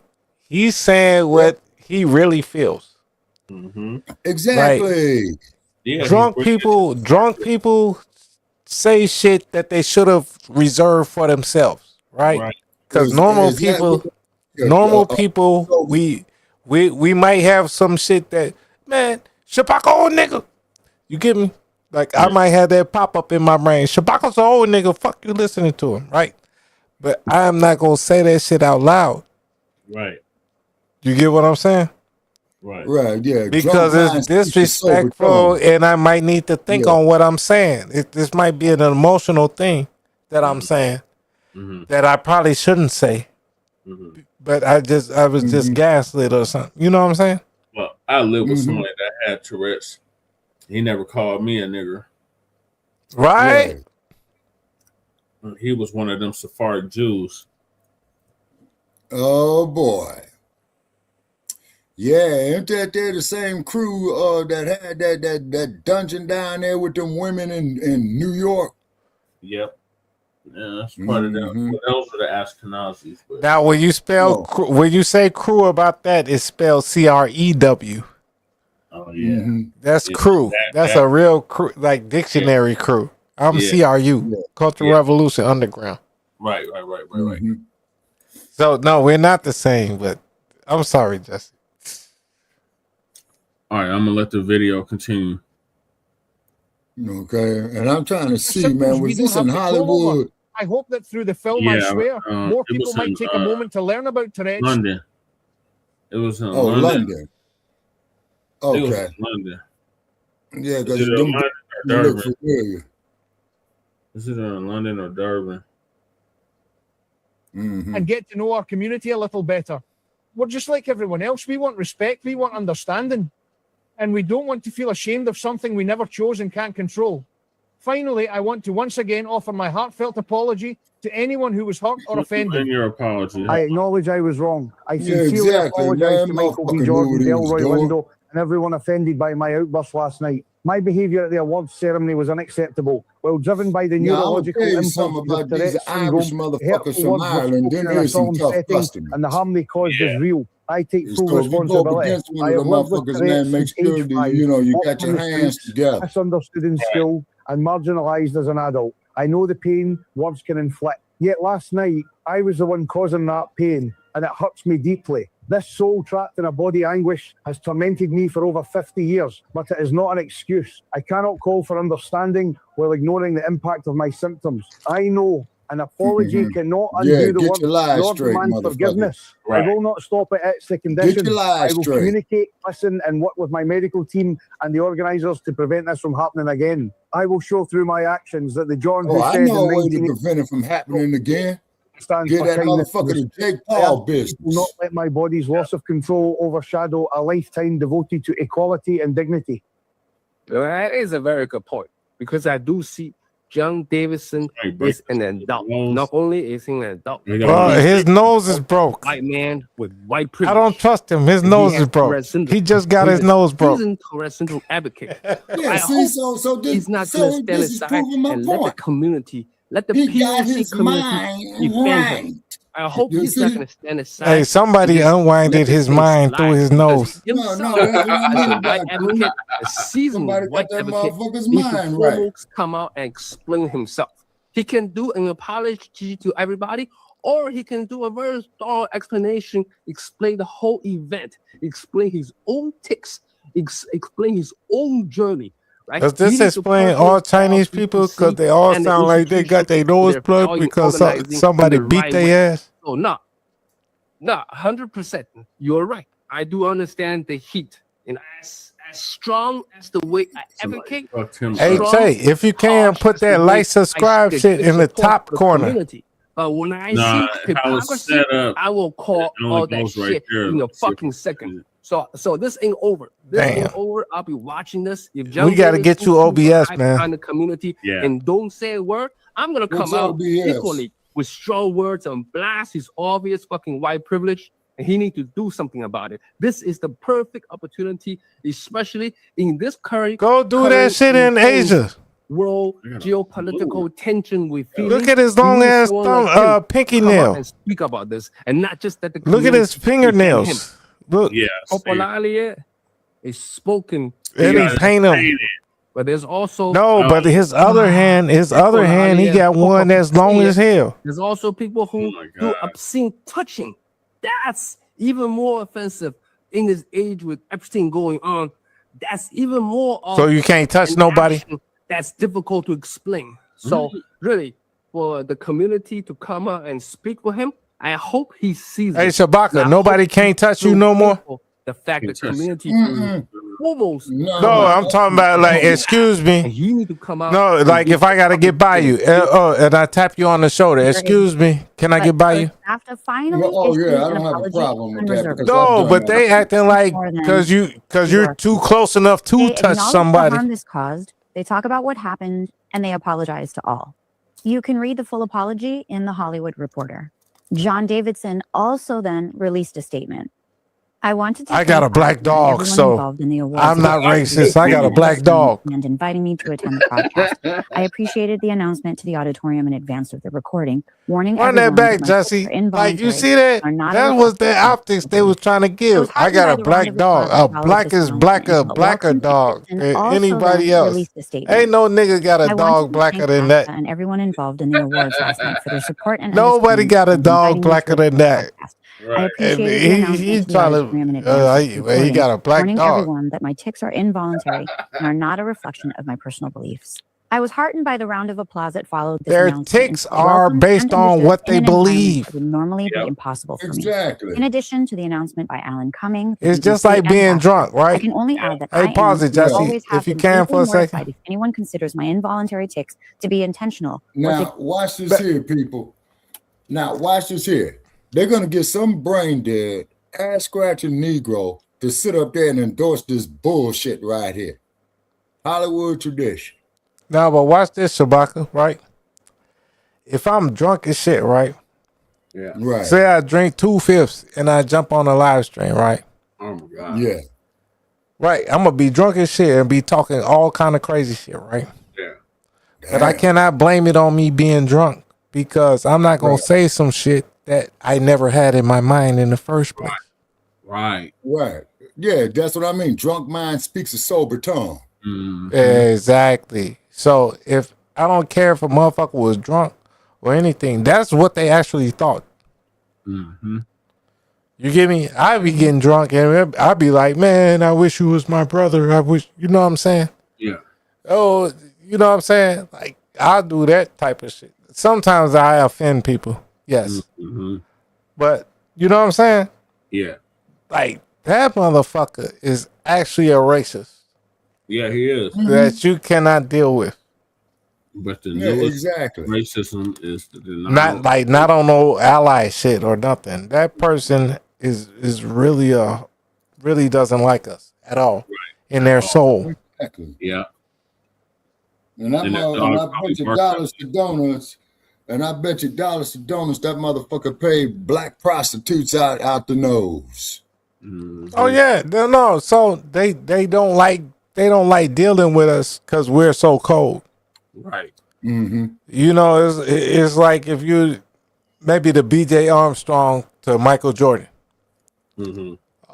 He's saying what he really feels. Mm-hmm. Exactly. Yeah. Drunk people say shit that they should have reserved for themselves, right? Because normal people, we might have some shit that man, Shabaka old nigga. You get me? Like I might have that pop up in my brain. Shabaka's an old nigga. Fuck you listening to him, right? But I am not gonna say that shit out loud. Right. You get what I'm saying? Right. Right. Yeah. Because it's disrespectful, and I might need to think on what I'm saying. This might be an emotional thing that I'm saying that I probably shouldn't say. But I was just gaslit or something. You know what I'm saying? Well, I lived with somebody that had Tourette's. He never called me a nigger. Right? He was one of them Sephardic Jews. Oh boy. Yeah, ain't that they're the same crew that had that dungeon down there with them women in New York? Yep. Yeah, that's part of them. Those are the Ashkenazis. But. Now, when you spell when you say crew about that, it's spelled CREW. Oh yeah, that's crew. That's a real crew, like dictionary crew. I'm CRU, Cultural Revolution Underground. Right. So no, we're not the same. But I'm sorry, Jesse. All right, I'm gonna let the video continue. Okay, and I'm trying to see, man, was this in Hollywood? I hope that through the film, I swear, more people might take a moment to learn about Tourette's. London. It was in London. Okay. It was in London. Yeah, because them look familiar. Is it in London or Durban? And get to know our community a little better. We're just like everyone else. We want respect. We want understanding. And we don't want to feel ashamed of something we never chose and can't control. Finally, I want to once again offer my heartfelt apology to anyone who was hurt or offended. And your apology. I acknowledge I was wrong. I sincerely apologize to Michael B. Jordan, Delroy, Lindo, and everyone offended by my outburst last night. My behaviour at the awards ceremony was unacceptable. While driven by the neurological impulse of Tourette's syndrome, hurtful words were spoken in a solemn setting, and the harm they caused is real. I take full responsibility. I have lived with Tourette's since age 5, you got your hands together. Misunderstood in school and marginalised as an adult. I know the pain words can inflict. Yet last night, I was the one causing that pain, and it hurts me deeply. This soul trapped in a body anguish has tormented me for over 50 years, but it is not an excuse. I cannot call for understanding while ignoring the impact of my symptoms. I know an apology cannot undo the work Lord demands forgiveness. I will not stop at it's the condition. I will communicate, listen, and work with my medical team and the organisers to prevent this from happening again. I will show through my actions that the John who I said know a way in to prevent it from happening again. Stands Get for that kindness. motherfucker to Jake Paul business. Will not let my body's loss of control overshadow a lifetime devoted to equality and dignity. Well, that is a very good point, because I do see John Davidson is an adult. Not only is he an adult, his nose is broke. White man with white privilege. I don't trust him. His nose is broke. He just got his nose broke. He's a Tourette syndrome advocate. Yeah, he's not going to stand aside and let the community, let the POC community defend him. I hope he's not going to stand aside. Hey, somebody unwinded his mind through his nose. As a white advocate, a seasoned white advocate, he can come out and explain himself. He can do an apology to everybody, or he can do a very thorough explanation, explain the whole event, explain his own tics, explain his own journey. Right? Does this explain all Chinese people? Because they all sound like they got their nose plugged because somebody beat their ass? Oh, no, 100%. You're right. I do understand the heat. And as strong as the way I advocate. Hey, Jay, if you can, put that like, subscribe shit in the top corner. But when I see hypocrisy, I will call all that shit in a fucking second. So this ain't over. This ain't over. I'll be watching this. If we got to get you OBS, man. On the community and don't say a word, I'm gonna come out equally with strong words and blast his obvious fucking white privilege, and he need to do something about it. This is the perfect opportunity, especially in this current. Go do that shit in Asia. World geopolitical tension we feel. Look at his long ass thumb, pinky nail. And speak about this, and not just that. Look at his fingernails. Look, Popularly is spoken. And he paint him. But there's also but his other hand, he got one that's long as hell. There's also people who do obscene touching. That's even more offensive in this age with everything going on. that's even more. So you can't touch nobody? That's difficult to explain. So really, for the community to come out and speak with him, I hope he sees Hey, it. Shabaka, nobody can't touch you no more? The fact that community almost. No, I'm talking about like, excuse me. You need to come out. No, like if I gotta get by you, and I tap you on the shoulder, excuse me, can I get by you? BAFTA finally Oh issued yeah, I an don't have a apology problem with that. unreservedly. Because I've No, done but that. they acting like because you're too close enough to They touch acknowledge somebody. the harm this caused. They talk about what happened, and they apologize to all. You can read the full apology in The Hollywood Reporter. John Davidson also then released a statement. I wanted to I got a black dog, so I'm not racist. I got a black dog. And inviting me to attend the podcast. I appreciated the announcement to the auditorium in advance of the recording, warning Run that everyone back, my Jesse. tips are Like you involuntary see that? are not a That was the optics they was trying to give. I got a black dog. A black is blacker dog than anybody else. Ain't no nigga got a dog blacker than that. And everyone involved in the awards last night for their support and Nobody got a dog inviting me blacker to than that. I appreciated the announcement He's to the trying auditorium in to. advance of the He recording, got a black warning dog. everyone that my tics are involuntary and are not a reflection of my personal beliefs. I was heartened by the round of applause that followed this Their announcement. tics and felt are welcomed based and on understood what in they an environment believe. that would normally be impossible for Exactly. me. In addition to the announcement by Alan Cumming, the It's just BBC like and being BAFTA, drunk, right? I can only add that Hey, I pause am, it, Jesse, always have if you been can deeply for a mortified second. if anyone considers my involuntary tics to be intentional. or Now, to watch this here, people. Now, watch this here. They're going to get some brain dead, ass scratching Negro to sit up there and endorse this bullshit right here. Hollywood tradition. Now, but watch this, Shabaka, right? If I'm drunk as shit, right? Yeah. Right. Say I drink 2/5 and I jump on a live stream, right? Oh my God. Yeah. Right. I'm gonna be drunk as shit and be talking all kind of crazy shit, right? Yeah. But I cannot blame it on me being drunk because I'm not gonna say some shit that I never had in my mind in the first place. Right. Right. Yeah, that's what I mean. Drunk mind speaks a sober tongue. Exactly. So if I don't care if a motherfucker was drunk or anything, that's what they actually thought. You get me? I be getting drunk and I be like, man, I wish you was my brother. I wish, you know what I'm saying? Yeah. Oh, you know what I'm saying? Like, I do that type of shit. Sometimes I offend people. Yes. But, you know what I'm saying? Yeah. Like, that motherfucker is actually a racist Yeah, he is. that you cannot deal with. But the Yeah, newest exactly. racism is the Not like, not on no ally shit or nothing. That person is really really doesn't like us at all in their soul. Exactly. Yeah. And I bet you dollars to donuts, and I bet you dollars to donuts that motherfucker paid black prostitutes out the nose. Oh yeah, no. So they don't like dealing with us because we're so cold. Right. You know, it's like if you maybe the BJ Armstrong to Michael Jordan.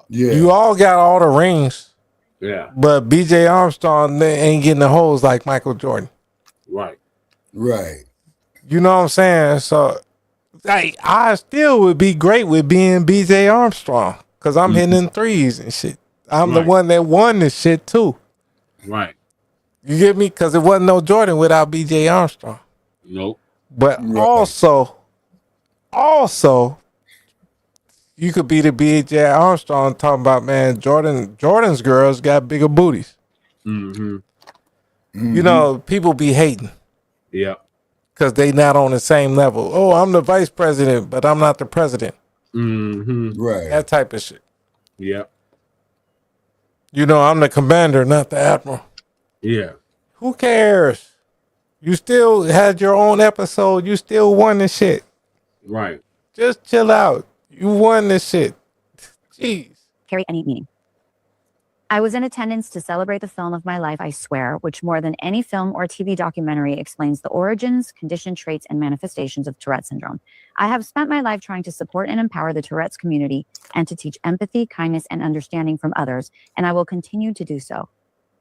Yeah. You all got all the rings. Yeah. But BJ Armstrong they ain't getting the hoes like Michael Jordan. Right. Right. You know what I'm saying? So like I still would be great with being BJ Armstrong because I'm hitting in threes and shit. I'm the one that won this shit too. Right. You get me? Because it wasn't no Jordan without BJ Armstrong. Nope. But also, you could be the BJ Armstrong talking about, man, Jordan's girls got bigger booties. You know, people be hating. Yeah. Because they not on the same level. Oh, I'm the vice president, but I'm not the president. Right. That type of shit. Yeah. You know, I'm the commander, not the admiral. Yeah. Who cares? You still had your own episode. You still won the shit. Right. Just chill out. You won this shit. Jeez. carry any meaning. I was in attendance to celebrate the film of my life, I Swear, which more than any film or TV documentary explains the origins, condition, traits, and manifestations of Tourette syndrome. I have spent my life trying to support and empower the Tourette's community and to teach empathy, kindness, and understanding from others, and I will continue to do so.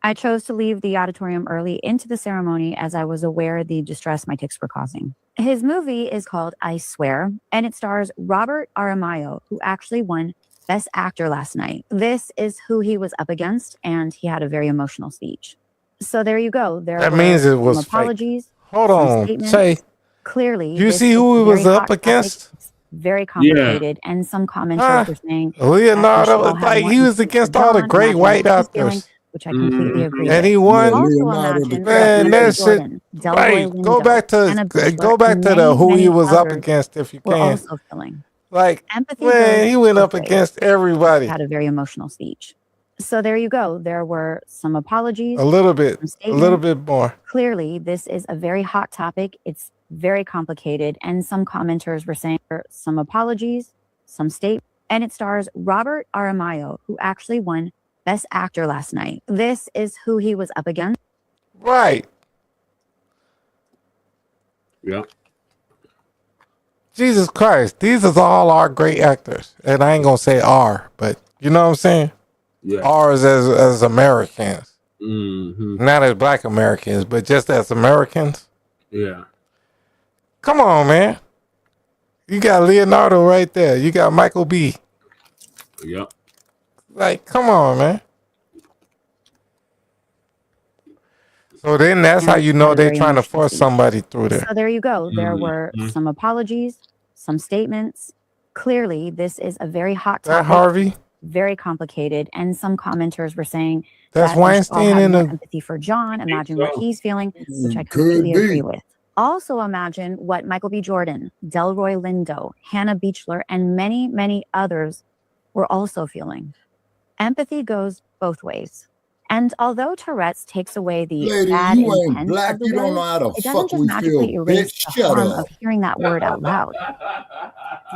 I chose to leave the auditorium early into the ceremony as I was aware of the distress my tics were causing. His movie is called I Swear, and it stars Robert Aramayo, who actually won Best Actor last night. This is who he was up against, and he had a very emotional speech. So there you go. There means it some was fake. apologies. Hold some on. statements. Say, Clearly, you this see is who a he very was up hot topic. against? It's very complicated, and some commenters were saying that we should Leonardo, all have like more he was empathy for against all the John, great imagine white what he's feeling, actors. which I completely agree And with. he won. Also Leonardo imagine Man, Michael B. that shit. Jordan, Delroy Right. Go Lindo, back to Hannah Beachler, the and who he many was up others against if you were can. also feeling. Like, Empathy man, goes he went both up ways. against everybody. He had a very emotional speech. So there you go. There were some apologies, A little bit. some A little statements. bit more. Clearly, this is a very hot topic. It's very complicated, and some commenters were saying some apologies, some statements, and it stars Robert Aramayo, who actually won Best Actor last night. This is who he was up against. Right. Yeah. Jesus Christ. These are all our great actors. And I ain't gonna say R, but you know what I'm saying? Yeah. R's as Americans. Mm-hmm. Not as Black Americans, but just as Americans. Yeah. Come on, man. You got Leonardo right there. You got Michael B. Yep. Like, come on, man. So then that's how you know they're trying to force somebody through there. So there you go. There Mm-hmm. were some apologies, some statements. Clearly, this is a very hot That topic. Harvey? Very complicated, and some commenters were saying That's that we should all Weinstein have in more the... empathy for John. Imagine what he's feeling, which I Could completely agree be. with. Also imagine what Michael B. Jordan, Delroy Lindo, Hannah Beachler, and many, many others were also feeling. Empathy goes both ways. And although Tourette's takes away the Lady, bad you ain't intent black. of the You don't know word, how the it doesn't fuck just we magically feel, erase bitch. the Shut harm up. of hearing that word out loud.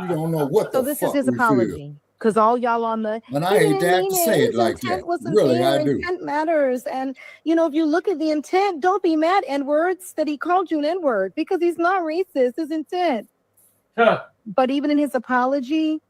You don't know what So the this is fuck his we feel. apology. Because all y'all on the And he I hate didn't to have mean to it. say it His like that. intent wasn't Really, there. I do. Intent matters. And you know, if you look at the intent, don't be mad N-words that he called you an N-word because he's not racist. His intent. But even in his apology,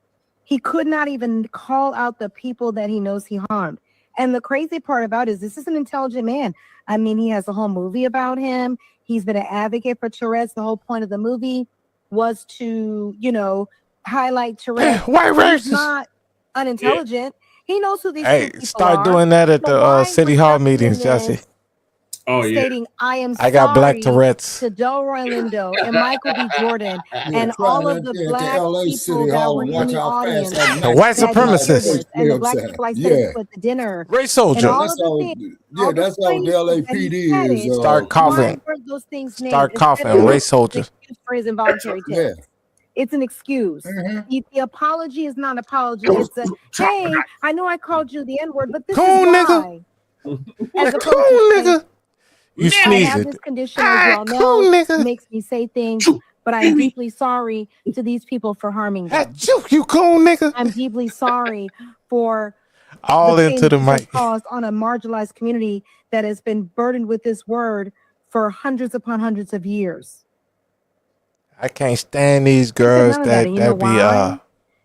he could not even call out the people that he knows he harmed. And the crazy part about it is this is an intelligent man. I mean, he has a whole movie about him. He's been an advocate for Tourette's. The whole point of the movie was to, you know, highlight Tourette's. White He's racist. not unintelligent. He knows who these two Hey, people start are. doing that at So the why city bring hall up meetings, in Jesse. this Oh, yeah. stating I am I got Black sorry Tourette's. to Delroy Lindo and Michael B. Jordan Yeah, and try all that of the there at the black LA people City that Hall were and in watch the how fast audience that The knife white that did flies supremacists. service and the black outside. people I said Yeah. at the dinner Race and soldier. all That's of the all. things, Yeah, all the that's all the places that he LAPD said is. it. Start Why coughing. weren't those things named Start instead coughing. of Race an soldiers. excuse for his involuntary Yeah. tests? It's an excuse. Mhm. The apology is not an apology. It's a hey, I know I called you the N-word, but this Come is on, nigga. why. As Come opposed to on, saying, nigga. You I have sneezed. this condition, as you all Come know, on, nigga. makes me say things, but I'm deeply sorry to these people for harming them. You coon, nigga. I'm deeply sorry for All the into pain the this has mic. caused on a marginalized community that has been burdened with this word for hundreds upon hundreds of years. I can't stand these He said girls none of that, and you know that be why?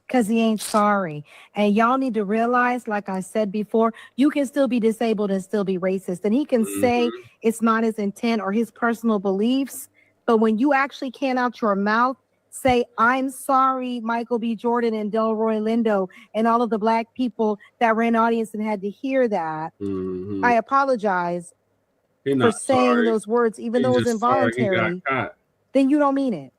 Because he ain't sorry. And y'all need to realize, like I said before, you can still be disabled and still be racist. And he can say it's not his intent or his personal beliefs, but when you actually can out your mouth say, I'm sorry, Michael B. Jordan and Delroy Lindo and all of the black people that were in the audience and had to hear that, I apologize He for not saying sorry. those words, even He though it was just sorry he got involuntary, caught. then you don't mean it.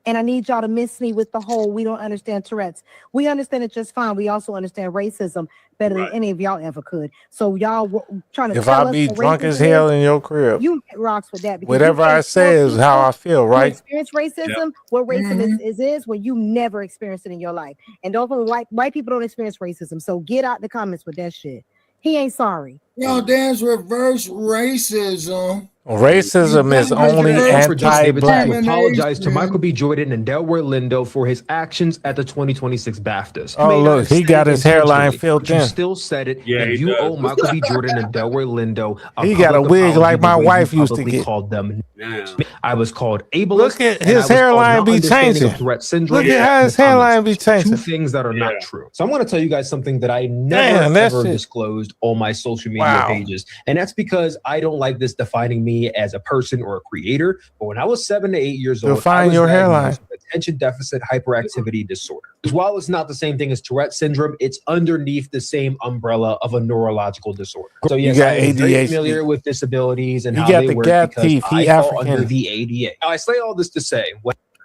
And I need y'all to miss me with the whole we don't understand Tourette's. We understand it just fine. We also understand racism better than any of y'all ever could. So y'all trying to If tell I us be what drunk as racism hell is, in your crib, you get rocks with that. Because whatever I say is how I feel, you right? experience racism. What racism is when you never experienced it in your life. And don't white people don't experience racism. So get out the comments with that shit. He ain't sorry. Yo, there's reverse racism. Racism is only For John Davidson to anti-black. apologize to Michael B. Jordan and Delroy Lindo for his actions at the 2026 BAFTAs. Oh, You may not look, have he said got it his hairline intentionally, filled but you in. still said it, Yeah, and he you does. owe Michael B. Jordan and Delroy Lindo a He got a public wig apology like my the way wife you used to publicly get. called them. Damn. I was called ableist. Look at and I his was called hairline not be understanding changing. of Tourette syndrome. Look at how in his the comments. hairline be Two changing. things that are not Yeah. true. So I'm going to tell you guys something that I never Damn, that ever shit. disclosed on my social media Wow. pages, and that's because I don't like this defining me me as a person or a creator. But when I was 7 to 8 years old, I Define was your hairline. diagnosed with attention deficit hyperactivity disorder. While it's not the same thing as Tourette syndrome, it's underneath the same umbrella of a neurological disorder. So yes, got I am very ADHD. familiar with disabilities and He how got they the work gap because teeth. He I fall under African. the ADA. Now, I say all this to say,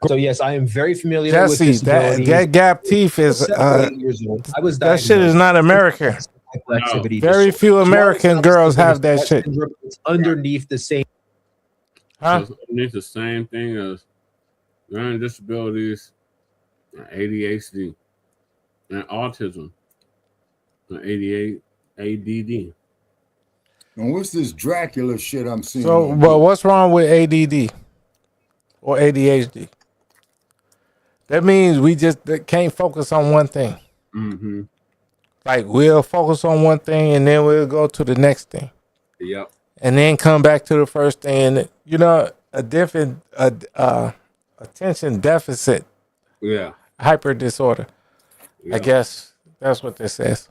so yes, I am very familiar with Jesse, disabilities. that gap teeth is 7 to 8 years old, I was that shit is diagnosed not American. with hyperactivity Very disorder. few So while it's American not the girls same thing have as that Tourette shit. syndrome, it's underneath the same. Huh? So it's the same thing as learning disabilities, and ADHD, and autism, and ADD. And what's this Dracula shit I'm seeing? So, but what's wrong with ADD or ADHD? That means we just can't focus on one thing. Mm-hmm. Like we'll focus on one thing and then we'll go to the next thing. Yep. And then come back to the first thing. And you know, a different attention deficit. Yeah. Hyper disorder. Yeah. I guess that's what this says.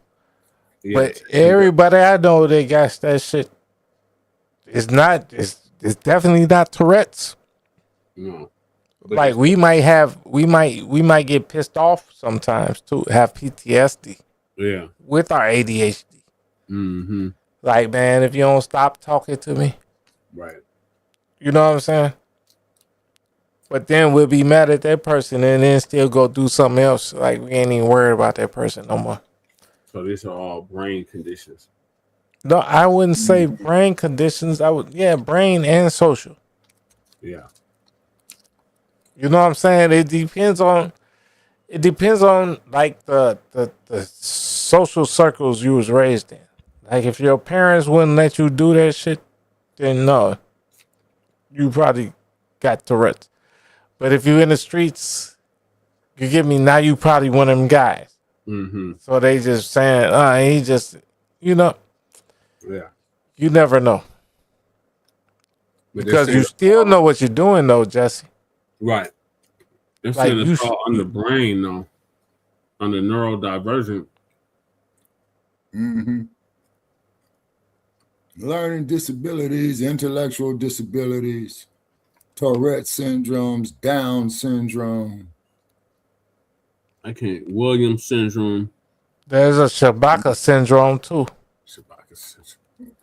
Yeah. But everybody I know that got that shit. It's definitely not Tourette's. No. Like we might get pissed off sometimes too, have PTSD. Yeah. With our ADHD. Mm-hmm. Like, man, if you don't stop talking to me. Right. You know what I'm saying? But then we'll be mad at that person and then still go do something else. Like we ain't even worried about that person no more. So these are all brain conditions. No, I wouldn't say brain conditions. Brain and social. Yeah. You know what I'm saying? It depends on like the social circles you was raised in. Like if your parents wouldn't let you do that shit, then no. You probably got Tourette's. But if you're in the streets, you get me, now you probably one of them guys. Mm-hmm. So they just saying, he just, you know. Yeah. You never know. But Because you still know what you're doing though, Jesse. Right. They're Like saying it's all on the brain though. On the neurodivergent. Mm-hmm. Learning disabilities, intellectual disabilities, Tourette syndromes, Down syndrome. I can't. Williams syndrome. There's a Shabaka syndrome too. Shabaka syndrome.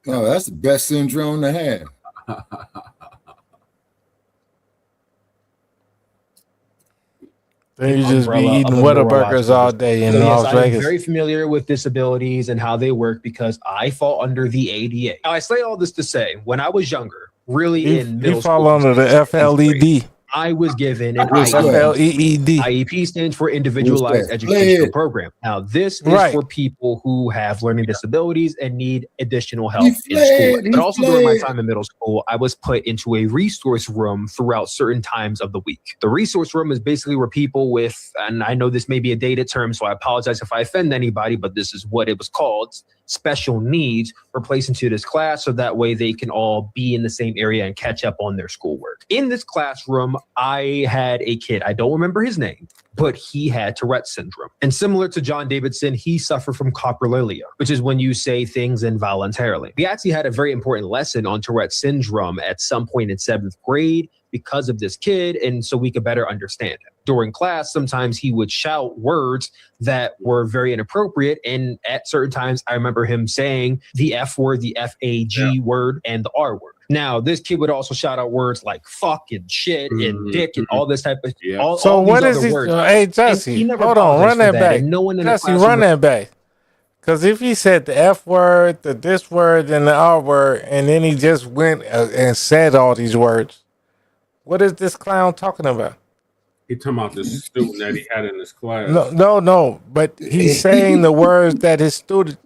Oh, that's the best syndrome to have. Then you just be eating Whataburgers all day in Las I am Vegas. very familiar with disabilities and how they work because I fall under the ADA. Now, I say all this to say, when I was younger, really in middle You fall school, under the FLED. I was given an FLEED. IEP stands for Individualized Educational Program. Now, this is for people who have learning disabilities and need additional help in school. But also during my time in middle school, I was put into a resource room throughout certain times of the week. The resource room is basically where people with, and I know this may be a dated term, so I apologize if I offend anybody, but this is what it was called, special needs, were placed into this class so that way they can all be in the same area and catch up on their schoolwork. In this classroom, I had a kid, I don't remember his name, but he had Tourette syndrome. And similar to John Davidson, he suffered from coprolalia, which is when you say things involuntarily. We actually had a very important lesson on Tourette syndrome at some point in 7th grade because of this kid, and so we could better understand him. During class, sometimes he would shout words that were very inappropriate, and at certain times, I remember him saying the F word, the FAG word, and the R word. Now, this kid would also shout out words like fuck and shit and dick and all this type of So what is he? Hey, Jesse, hold on, run that back. No one in the Jesse, classroom run that back. Because if he said the F word, the this word, and the R word, and then he just went and said all these words, what is this clown talking about? He talking about the student that he had in his class. No. But he's saying the words that his student.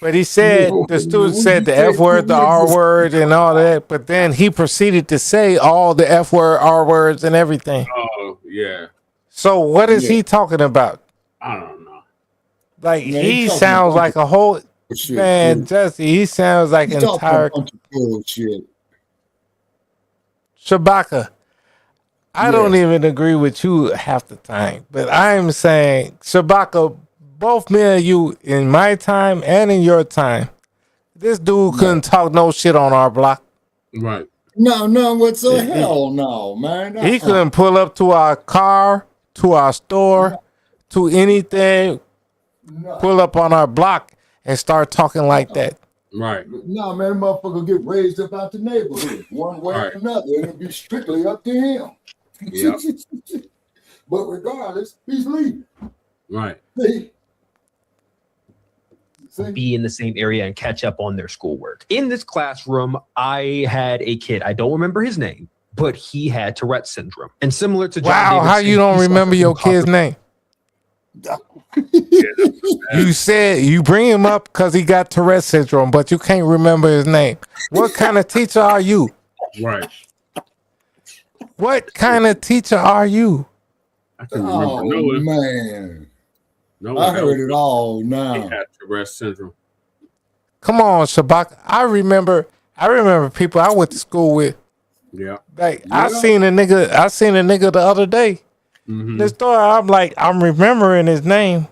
But he said the student said the F word, the R word, and all that. But then he proceeded to say all the F word, R words, and everything. Oh yeah. So what is he talking about? I don't know. Like he sounds like a whole man, Jesse. He sounds like entire bullshit. Shabaka. I don't even agree with you half the time, but I'm saying, Shabaka, both me and you, in my time and in your time, this dude couldn't talk no shit on our block. Right. No, what's the hell no, man. He couldn't pull up to our car, to our store, to anything, pull up on our block and start talking like that. Right. No, man, motherfucker get raised up out the neighborhood one way or another. It'll be strictly up to him. Yeah. But regardless, he's leaving. Right. Be in the same area and catch up on their schoolwork. In this classroom, I had a kid. I don't remember his name, but he had Tourette's syndrome. And similar to John Wow, Davidson, how you don't he remember suffered your from kid's name? You said you bring him up because he got Tourette's syndrome, but you can't remember his name. What kind of teacher are you? Right. What kind of teacher are you? I can remember Noah. Man. Noah I heard it all now. He had Tourette's syndrome. Come on, Shabak. I remember people I went to school with. Yeah. Like I seen a nigga the other day. The story, I'm remembering his name.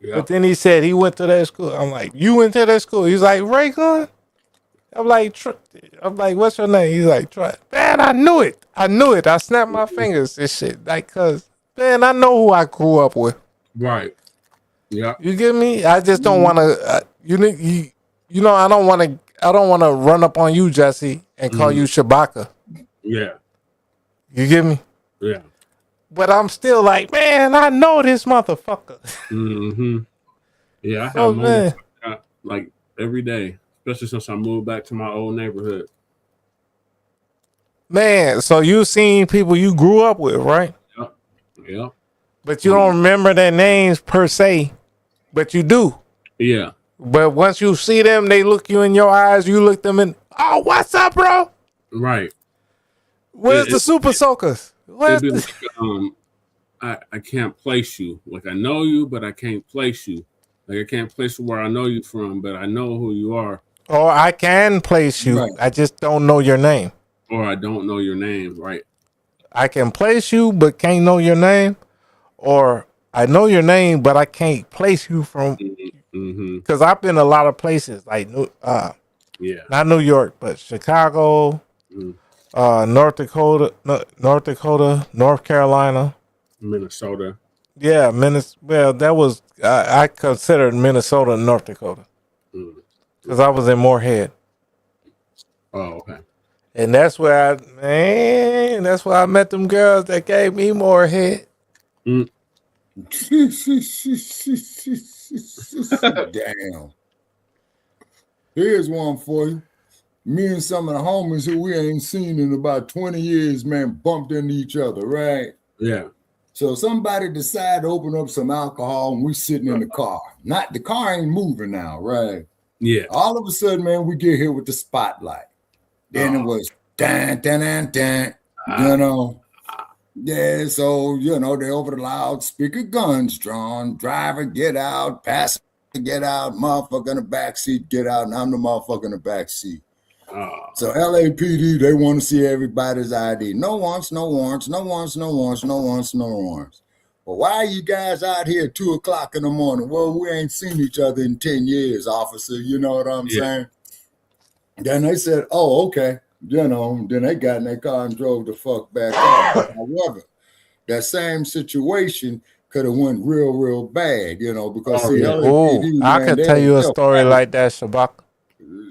Yeah. But then he said he went to that school. I'm like, you went to that school? He's like, Ray Gun? I'm like, what's your name? He's like, Troy. Man, I knew it. I snapped my fingers and shit. Like, cause man, I know who I grew up with. Right. Yeah. You get me? I just don't want to. You know, I don't want to run up on you, Jesse, and call you Shabaka. Yeah. You get me? Yeah. But I'm still like, man, I know this motherfucker. Yeah, I have Oh, moments like every day, especially since I moved back to my old neighborhood. Man, so you seen people you grew up with, right? Yep. Yep. But you don't remember their names per se, but you do. Yeah. But once you see them, they look you in your eyes, you look them in, oh, what's up, bro? Right. Where's the Super Soakers? Where's It'd be like, I can't place you. Like I know you, but I can't place you. Like I can't place you where I know you from, but I know who you are. Or I can place you. Right. I just don't know your name. Or I don't know your name, right? I can place you, but can't know your name. Or I know your name, but I can't place you from. Because I've been a lot of places, like not New York, but Chicago, North Dakota, North Carolina, Minnesota. Yeah, well, that was I considered Minnesota and North Dakota because I was in Moorhead. Oh, okay. And that's where I met them girls that gave me Moorhead. Damn. Here's one for you. Me and some of the homies who we ain't seen in about 20 years, man, bumped into each other, right? Yeah. So somebody decided to open up some alcohol and we sitting in the car. The car ain't moving now, right? Yeah. All of a sudden, man, we get hit with the spotlight. Then it was dan, dan, dan, dan, you know. Yeah, so, you know, they over the loudspeaker, guns drawn, driver, get out, passenger, get out, motherfucker in the backseat, get out, and I'm the motherfucker in the backseat. So LAPD, they want to see everybody's ID. No warrants, no warrants, no warrants, no warrants, no warrants, no warrants. Well, why are you guys out here at 2 o'clock in the morning? Well, we ain't seen each other in 10 years, officer. You know what I'm saying? Then they said, oh, okay. You know, then they got in their car and drove the fuck back off. However, that same situation could have went real, real bad, you know, because LAPD, I could tell you a story like that, Shabak.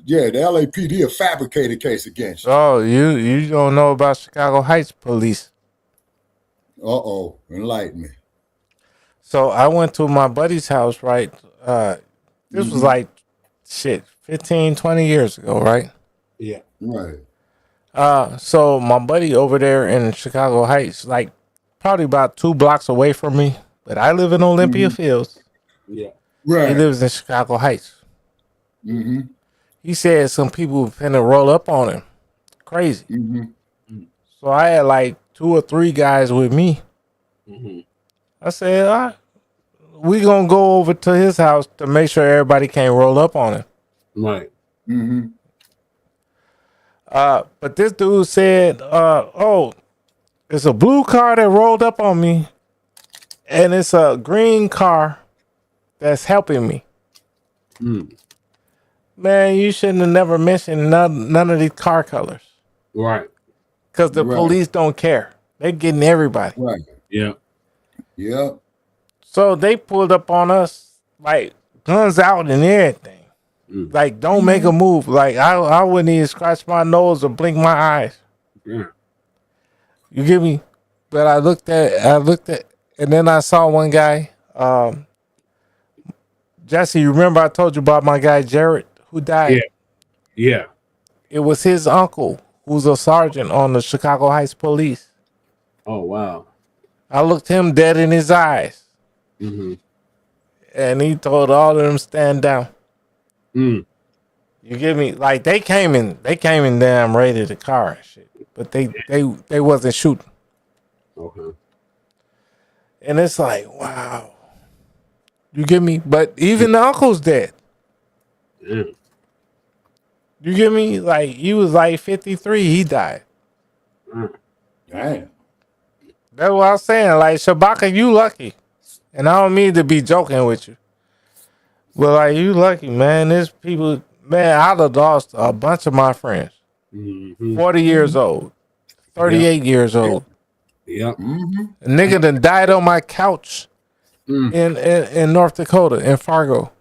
Yeah, the LAPD a fabricated case against you. Oh, you don't know about Chicago Heights police. Uh-oh, enlighten me. So I went to my buddy's house, right? This was like, 15, 20 years ago, right? Yeah. Right. So my buddy over there in Chicago Heights, like probably about 2 blocks away from me, but I live in Olympia Fields. Yeah. Right. He lives in Chicago Heights. Mm-hmm. He said some people finna roll up on him. Crazy. So I had like 2 or 3 guys with me. I said, all right, we gonna go over to his house to make sure everybody can't roll up on him. Right. But this dude said, oh, it's a blue car that rolled up on me, and it's a green car that's helping me. Man, you shouldn't have never mentioned none of these car colors. Right. Because the police don't care. They're getting everybody. Right. Yeah. Yeah. So they pulled up on us, like, guns out and everything. Like, don't make a move. Like, I wouldn't even scratch my nose or blink my eyes. Yeah. You get me? But I looked at, and then I saw one guy, Jesse, you remember I told you about my guy Jared who died? Yeah. It was his uncle, who's a sergeant on the Chicago Heights Police. Oh, wow. I looked him dead in his eyes. Mm-hmm. And he told all of them stand down. Mm. You get me? Like they came in damn raided the car and shit. But they wasn't shooting. Okay. And it's like, wow. You get me? But even the uncle's dead. Yeah. You get me? Like he was like 53, he died. Damn. That's what I'm saying. Like Shabaka, you lucky. And I don't mean to be joking with you. But like you lucky, man. There's people, man, I done lost a bunch of my friends. 40 years old, 38 years old. Yep. A nigga done died on my couch in North Dakota, in Fargo.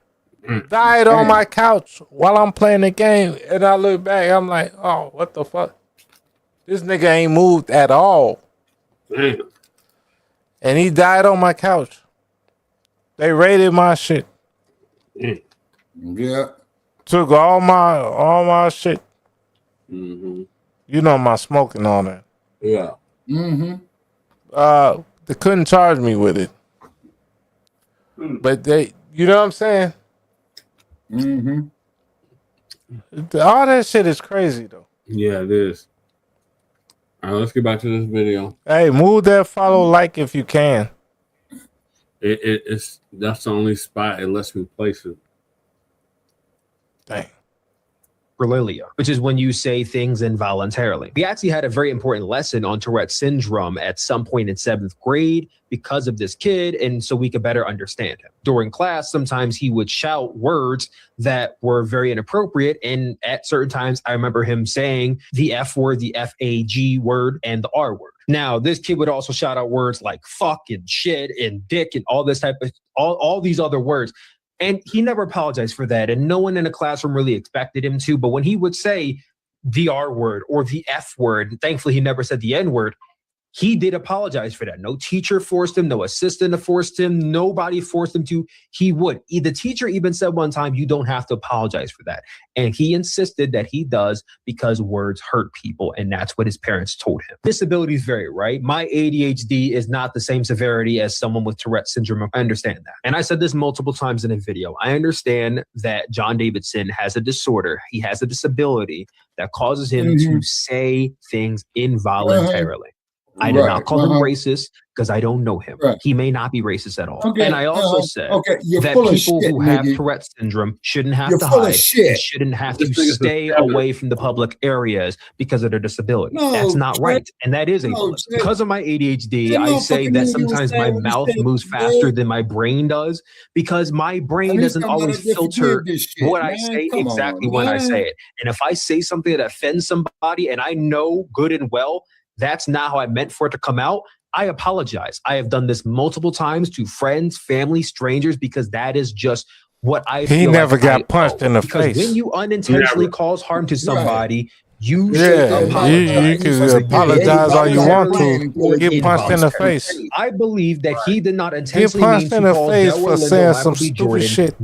Died on my couch while I'm playing the game. And I look back, I'm like, oh, what the fuck? This nigga ain't moved at all. Damn. And he died on my couch. They raided my shit. Yeah. Took all my shit. Mm-hmm. You know my smoking on that. Yeah. Mm-hmm. They couldn't charge me with it. But they, you know what I'm saying? Mm-hmm. All that shit is crazy though. Yeah, it is. All right, let's get back to this video. Hey, move that follow like if you can. It's that's the only spot it lets me place it. Dang. Relilia, which is when you say things involuntarily. We actually had a very important lesson on Tourette syndrome at some point in 7th grade because of this kid, and so we could better understand him. During class, sometimes he would shout words that were very inappropriate, and at certain times, I remember him saying the F word, the F-A-G word, and the R word. Now, this kid would also shout out words like fuck and shit and dick and all this type of, all these other words. And he never apologized for that. And no one in the classroom really expected him to. But when he would say the R word or the F word, thankfully he never said the N word, he did apologize for that. No teacher forced him. No assistant forced him. Nobody forced him to. He would. The teacher even said one time, you don't have to apologize for that. And he insisted that he does because words hurt people. And that's what his parents told him. Disabilities vary, right? My ADHD is not the same severity as someone with Tourette syndrome. I understand that. And I said this multiple times in a video. I understand that John Davidson has a disorder. He has a disability that causes him to say things involuntarily. I did not call him racist because I don't know him. He may not be racist at all. And I also said that people who have Tourette syndrome shouldn't have to hide and shouldn't have to stay away from the public areas because of their disability. That's not right. And that is ableist. Because of my ADHD, I say that sometimes my mouth moves faster than my brain does because my brain doesn't always filter what I say exactly when I say it. And if I say something that offends somebody and I know good and well that's not how I meant for it to come out, I apologize. I have done this multiple times to friends, family, strangers, because that is just what I feel. He never got punched in the face. When you unintentionally cause harm to somebody, you should apologize. You can apologize all you want to. Get punched in the face. I believe that he did not intentionally get punched in the face for saying some stupid shit.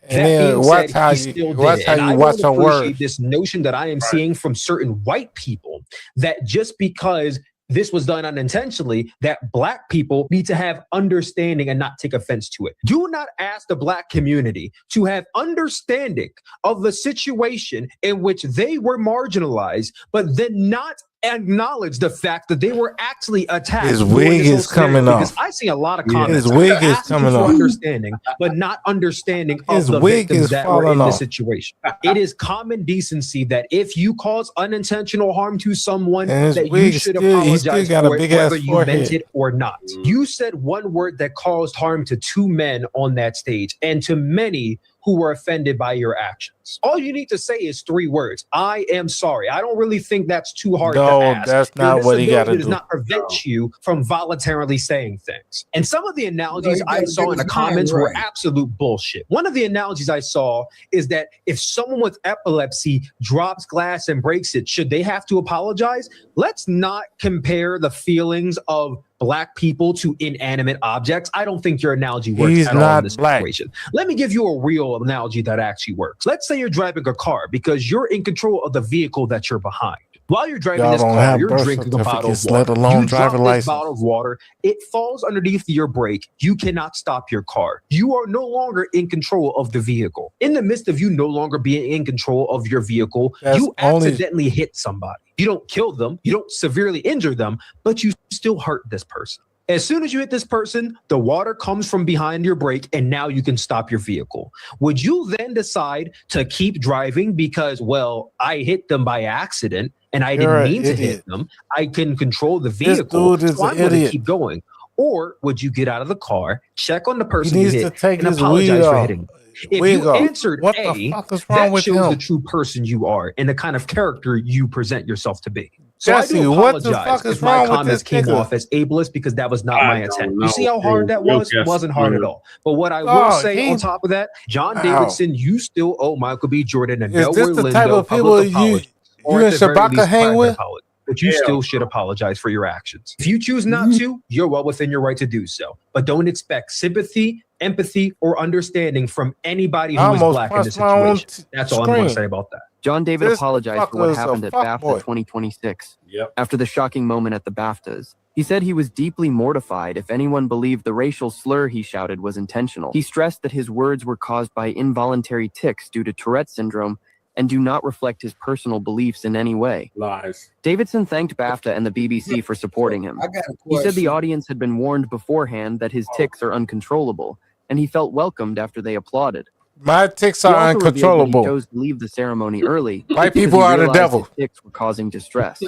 And then watch how you watch your words. This notion that I am seeing from certain white people that just because this was done unintentionally, that black people need to have understanding and not take offense to it. Do not ask the black community to have understanding of the situation in which they were marginalized, but then not acknowledge the fact that they were actually attacked. His wig is coming off. Because I see a lot of comments. His wig is coming off. Understanding, but not understanding his of the wig victims is that were in off. the situation. It is common decency that if you cause unintentional harm to someone, that you should apologize for it, whether you meant it or not. You said one word that caused harm to two men on that stage, and to many who were offended by your actions. All you need to say is 3 words. I am sorry. I don't really think that's too hard to ask. That's not what he got to Does do. not prevent you from voluntarily saying things. And some of the analogies I saw in the comments were absolute bullshit. One of the analogies I saw is that if someone with epilepsy drops glass and breaks it, should they have to apologize? Let's not compare the feelings of Black people to inanimate objects. I don't think your analogy works at all in this situation. Let me give you a real analogy that actually works. Let's say you're driving a car because you're in control of the vehicle that you're behind. While you're driving this car, you're drinking a bottle of water. You drop this bottle of water, it falls underneath your brake. You cannot stop your car. You are no longer in control of the vehicle. In the midst of you no longer being in control of your vehicle, you accidentally hit somebody. You don't kill them, you don't severely injure them, but you still hurt this person. As soon as you hit this person, the water comes from behind your brake and now you can stop your vehicle. Would you then decide to keep driving because, well, I hit them by accident and I didn't mean to hit them. I can control the vehicle, so I'm going to keep going. Or would you get out of the car, check on the person you hit, and apologize for hitting them? If you answered A, that shows the true person you are and the kind of character you present yourself to be. So Jesse, I do what the apologize fuck is if my wrong with comments this came nigga? off as ableist because that was not my intent. You see how hard that Real was? guess. It wasn't hard at all. But what I will Oh, say on top of that, John Davidson, you still owe Michael B. Jordan and Is this Delroy the type Lindo of people public you apology, or and at the very Shabaka least, hang private with? apology. But you still should apologize for your actions. If you choose not to, you're well within your right to do so. But don't expect sympathy, empathy, or understanding from anybody who is Black in this situation. That's all I'm going to say about that. John David This apologized for fucker what is a happened at BAFTA fuckboy. 2026 Yep. after the shocking moment at the BAFTAs. He said he was deeply mortified if anyone believed the racial slur he shouted was intentional. He stressed that his words were caused by involuntary tics due to Tourette syndrome and do not reflect his personal beliefs in any way. Lies. Davidson thanked BAFTA and the BBC for supporting him. I got a He said the question. audience had been warned beforehand that his tics are uncontrollable, and he felt welcomed after they applauded. My ticks He are also revealed that uncontrollable. He chose to leave the ceremony early. White because people he are the realized devil. his tics were causing distress.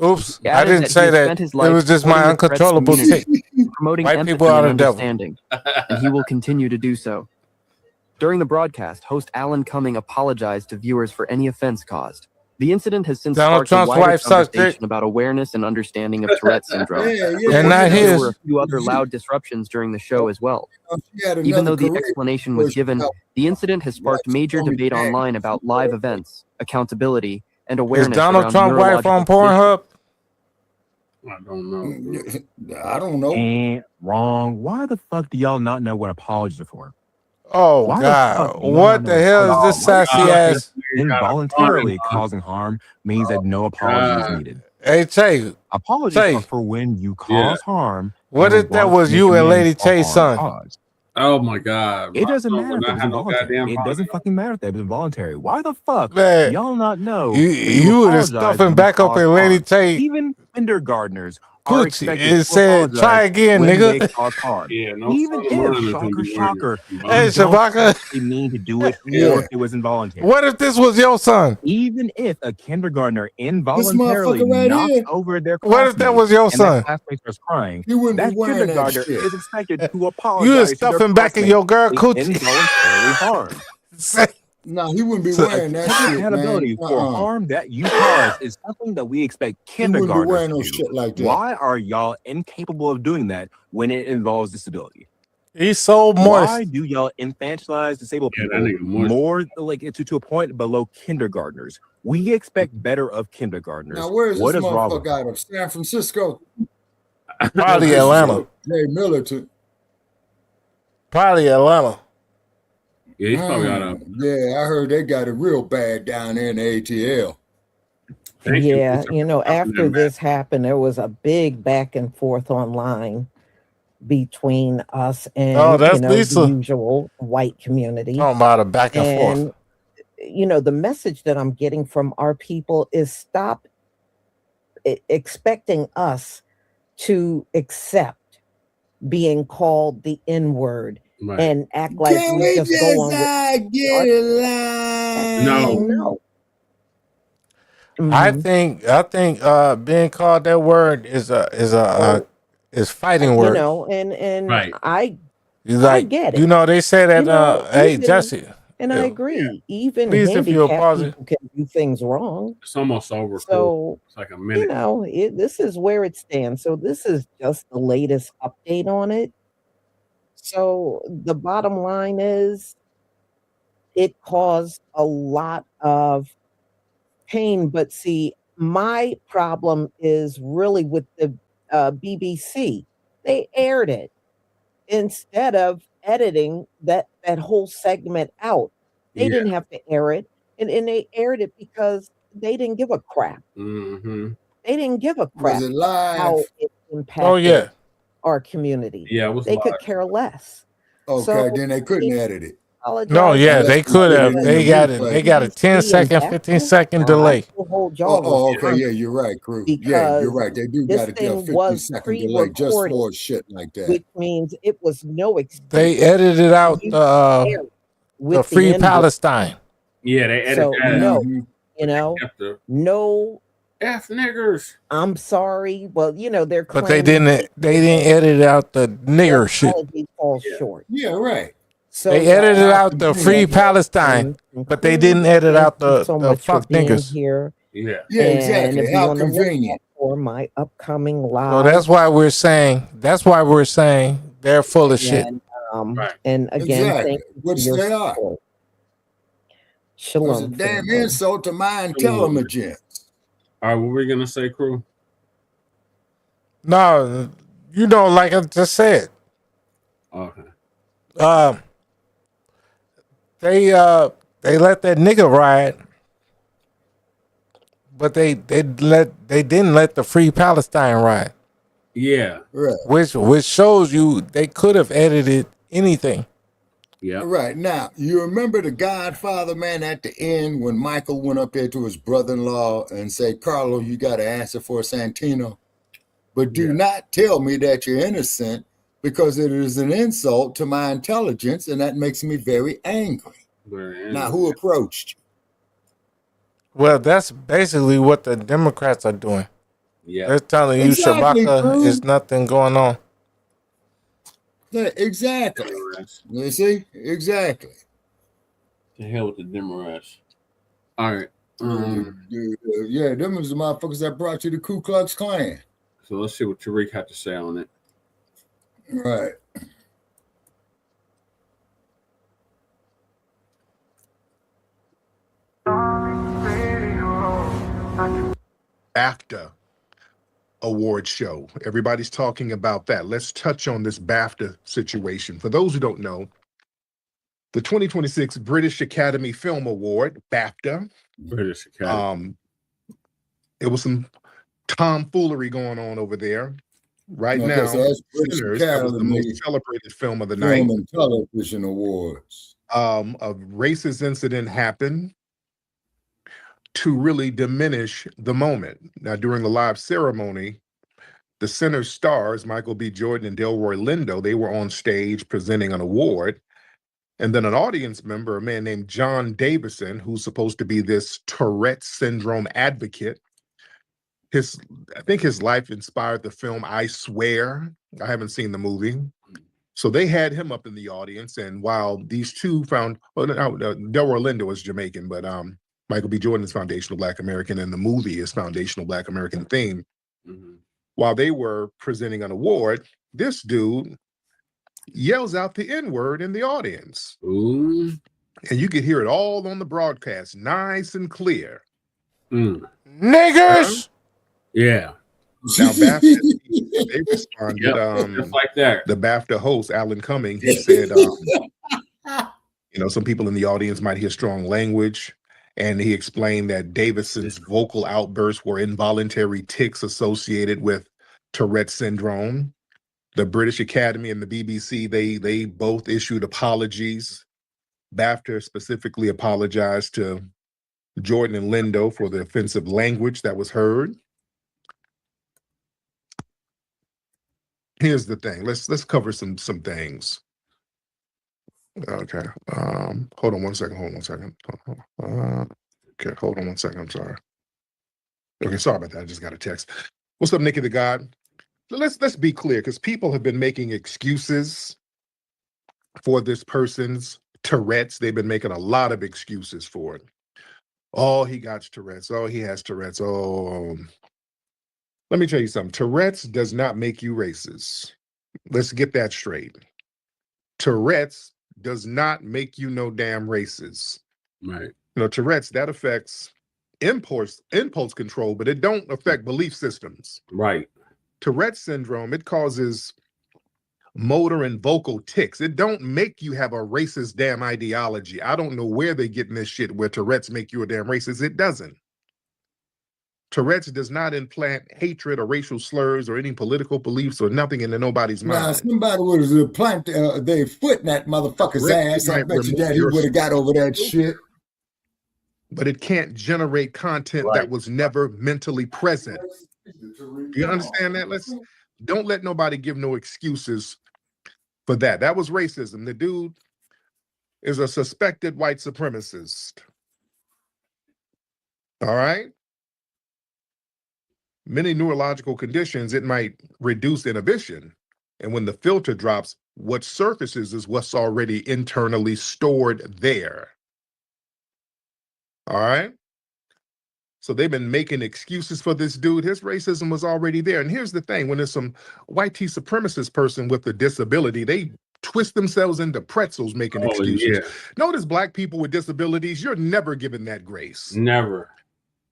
Oops, He I added didn't that say he has that. spent his It life was just my supporting the Tourette's uncontrollable tick. community, promoting White empathy people are and the devil. understanding, and he will continue to do so. During the broadcast, host Alan Cumming apologized to viewers for any offense caused. The incident has since Donald sparked a Trump's wider wife sucked dick. conversation about awareness and understanding of Tourette syndrome. Yeah, And Reported not that there his. were a few other loud disruptions during the show as well. She had Even though another the career explanation was push given, out. the incident has sparked major told me debate that. online about live events, accountability, and Is awareness Donald around Trump wife neurological on conditions. Pornhub? I don't know. I don't know. Ain't wrong. Why the fuck do y'all not know what apologies are for? Oh Why the God! fuck do y'all What not the know hell is apologies this are for? sassy ass? Involuntarily causing harm means that no apology is needed. Hey Tay, Apologies are Tay, for when you cause harm. what and if that want to was make you and amends Lady for Tay's harm son? caused. Oh my God. It My doesn't son matter would if it not was have no involuntary. goddamn It body. doesn't fucking matter if it was involuntary. Why the fuck Man, y'all not know you when you you would have apologize stuffing when you back up cause in Lady harm? Tay Even kindergartners are Gucci expected and to said, "Try apologize again, when they nigga." cause harm. Yeah, no Even son of if, mine is gonna shocker, be wearing shocker, it. Hey you don't Shabaka, actually mean to do it or Yeah. if it was involuntary. what if this was your son? Even if a kindergartner This involuntarily motherfucker right knocks here, over their What if that classmate was your and that son? classmate starts crying, he wouldn't be that wearing that kindergartner shit. is expected to You is apologize to their stuffing back in classmate your girl being coochie. involuntarily harmed. No, he wouldn't be So, wearing that Taking shit, man. accountability for harm that you caused is something that we expect He wouldn't be kindergartners wearing to no do. shit like that. Why are y'all incapable of doing that when it involves disability? He's so Why moist. do y'all infantilize disabled Yeah, that people nigga moist. more like to a point below kindergartners? We expect better of kindergartners. Now, where is What this is wrong with motherfucker out of? San Francisco? Probably This is Atlanta. Jay Miller too. Probably Atlanta. Yeah, he's probably out of. Yeah, I heard they got it real bad down there in the ATL. Thank you. Yeah, you know, Stopping after them, man. this happened, there was a big back and forth online between us Oh, and, that's the Lisa. usual white community. Talking about a back and forth. And, the message that I'm getting from our people is stop expecting us to accept being called the N-word Right. and act like Can we we just just go on with get a line? No. no. I Mhm. think being called that word is fighting You word. know, and Right. I Like, I get it. you know, they say that, You know, hey, even, Jesse. and I agree, even Please, if you'll handicapped pause it. people can do things wrong. It's almost over. So, It's like a you minute. know, this is where it stands. So this is just the latest update on it. So the bottom line is it caused a lot of pain. But see, my problem is really with the BBC. They aired it instead of editing that whole segment out. They didn't have to air it, and they aired it because they didn't give a crap. Mm-hmm. They didn't give a crap Was it live? how it impacted Oh, yeah. our community. Yeah, it was They live. could care less. Okay, So then they couldn't edit it. No, yeah, Unless they they could put it have. in They the got it. replay. They got a 10-second, 15-second delay. Oh, okay, yeah, you're right, crew. Yeah, you're Because right. They do this got to get a thing was 15-second delay just pre-recorded, for shit like that. which means it was no excuse. They edited out the with Free the N-word. Palestine. Yeah, they edited So that no, out. you know, no. F niggers. I'm sorry. Well, you know, they're But they claiming didn't edit out the nigger shit. apology falls short. Yeah, right. So They y'all edited have out to the do Free that. Palestine, but they didn't edit Thank out you the, so the much for fuck being niggas. here. Yeah. Yeah, And exactly. if you How want to look convenient. for my upcoming live, So that's why we're saying they're full of shit. and again, Exactly. thank you for Which your they are. support. It's a Shalom, damn family. insult to my intelligence. All right, what were we gonna say, crew? No, you know, like I just said, Okay. they let that nigga ride, but they didn't let the Free Palestine ride. Yeah. Right. Which shows you they could have edited anything. Yeah. Right. Now, you remember the Godfather, man, at the end when Michael went up there to his brother-in-law and said, Carlo, you got to answer for Santino. But do not tell me that you're innocent because it is an insult to my intelligence, and that makes me very angry. Now, who approached you? Well, that's basically what the Democrats are doing. Yeah. They're telling you Exactly, Shabaka bro. is nothing going on. Yeah, exactly. You see? Exactly. To hell with the Democrats. All right. Yeah, them was the motherfuckers that brought you the Ku Klux Klan. So let's see what Tariq had to say on it. Right. BAFTA award show. Everybody's talking about that. Let's touch on this BAFTA situation. For those who don't know, the 2026 British Academy Film Award, BAFTA. British Academy. It was some tomfoolery going on over there. Right Okay, now, so that's British Sinners, that was the Academy most celebrated film of the Film night. and Television Awards. A racist incident happened to really diminish the moment. Now, during the live ceremony, the center stars, Michael B. Jordan and Delroy Lindo, they were on stage presenting an award. And then an audience member, a man named John Davidson, who's supposed to be this Tourette syndrome advocate, I think his life inspired the film I Swear. I haven't seen the movie. So they had him up in the audience. And while these two Delroy Lindo is Jamaican, but Michael B. Jordan is foundational Black American, and the movie is foundational Black American theme. Mm-hmm. While they were presenting an award, this dude yells out the N-word in the audience. Ooh. And you could hear it all on the broadcast, nice and clear. Niggers! Yeah. Now, BAFTA, they responded. Just like that. The BAFTA host, Alan Cumming, he said, some people in the audience might hear strong language. And he explained that Davidson's vocal outbursts were involuntary tics associated with Tourette syndrome. The British Academy and the BBC, they both issued apologies. BAFTA specifically apologized to Jordan and Lindo for the offensive language that was heard. Here's the thing. Let's cover some things. Okay. Hold on one second. Okay, hold on one second. I'm sorry. Okay, sorry about that. I just got a text. What's up, Nikki the God? Let's be clear, because people have been making excuses for this person's Tourette's. They've been making a lot of excuses for it. Oh, he got Tourette's. Oh, he has Tourette's. Oh, let me tell you something. Tourette's does not make you racist. Let's get that straight. Tourette's does not make you no damn racist. Right. You know, Tourette's, that affects impulse control, but it don't affect belief systems. Right. Tourette's syndrome, it causes motor and vocal tics. It don't make you have a racist damn ideology. I don't know where they're getting this shit where Tourette's make you a damn racist. It doesn't. Tourette's does not implant hatred or racial slurs or any political beliefs or nothing into nobody's mind. Now, somebody would have planted their foot in that motherfucker's ass. I bet you that he would have got over that shit. But it can't generate content that was never mentally present. Do you understand that? Don't let nobody give no excuses for that. That was racism. The dude is a suspected white supremacist. All right? Many neurological conditions, it might reduce inhibition. And when the filter drops, what surfaces is what's already internally stored there. All right? So they've been making excuses for this dude. His racism was already there. And here's the thing, when there's some white supremacist person with a disability, they twist themselves into pretzels making excuses. Yeah. Notice black people with disabilities, you're never given that grace. Never.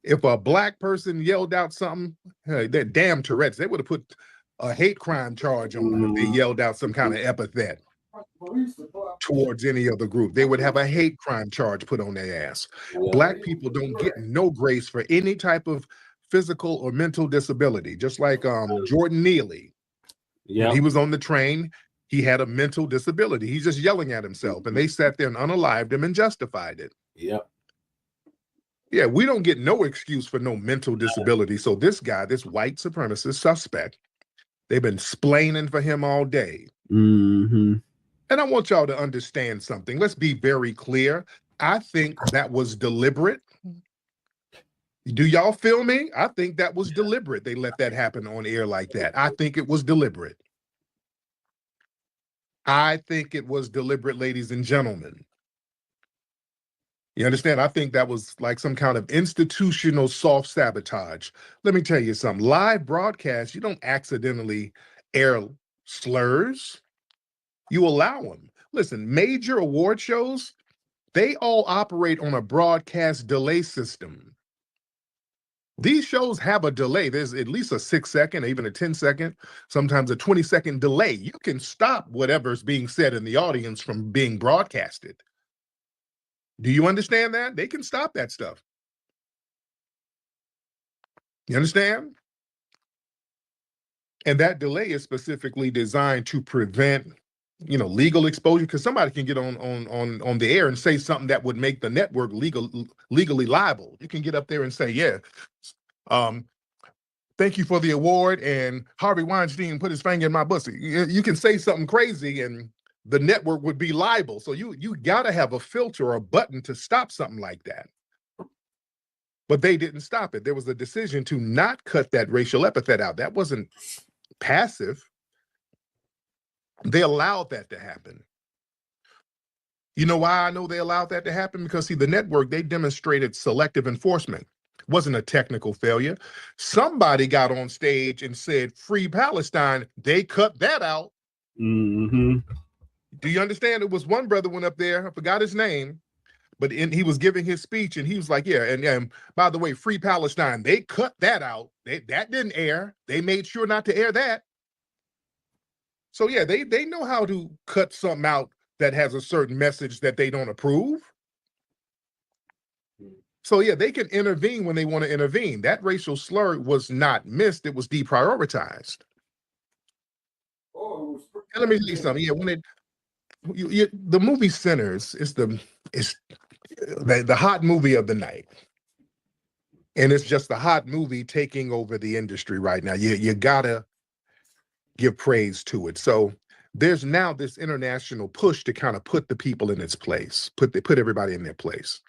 If a black person yelled out something, hey, that damn Tourette's, they would have put a hate crime charge on them if they yelled out some kind of epithet towards any other group. They would have a hate crime charge put on their ass. Black people don't get no grace for any type of physical or mental disability. Just like Jordan Neely. Yeah, he was on the train. He had a mental disability. He's just yelling at himself, and they sat there and unalived him and justified it. Yep. Yeah, we don't get no excuse for no mental disability. So this guy, this white supremacist suspect, they've been splaining for him all day. Mm-hmm. And I want y'all to understand something. Let's be very clear. I think that was deliberate. Do y'all feel me? I think that was deliberate. They let that happen on air like that. I think it was deliberate. I think it was deliberate, ladies and gentlemen. You understand? I think that was like some kind of institutional soft sabotage. Let me tell you something. Live broadcasts, you don't accidentally air slurs. You allow them. Listen, major award shows, they all operate on a broadcast delay system. These shows have a delay. There's at least a 6-second, even a 10-second, sometimes a 20-second delay. You can stop whatever's being said in the audience from being broadcasted. Do you understand that? They can stop that stuff. You understand? And that delay is specifically designed to prevent, you know, legal exposure, because somebody can get on the air and say something that would make the network legally liable. You can get up there and say, yeah, thank you for the award, and Harvey Weinstein put his finger in my pussy. You can say something crazy and the network would be liable. So you gotta have a filter or a button to stop something like that. But they didn't stop it. There was a decision to not cut that racial epithet out. That wasn't passive. They allowed that to happen. You know why I know they allowed that to happen? Because, see, the network, they demonstrated selective enforcement. It wasn't a technical failure. Somebody got on stage and said, "Free Palestine." They cut that out. Mm-hmm. Do you understand? It was one brother went up there, I forgot his name, but he was giving his speech, and he was like, yeah, and by the way, Free Palestine, they cut that out. That didn't air. They made sure not to air that. So yeah, they know how to cut something out that has a certain message that they don't approve. So yeah, they can intervene when they want to intervene. That racial slur was not missed, it was deprioritized. And let me tell you something. Yeah, when the movie Sinners is the hot movie of the night. And it's just the hot movie taking over the industry right now. You gotta give praise to it. So there's now this international push to kind of put the people in its place, put everybody in their place.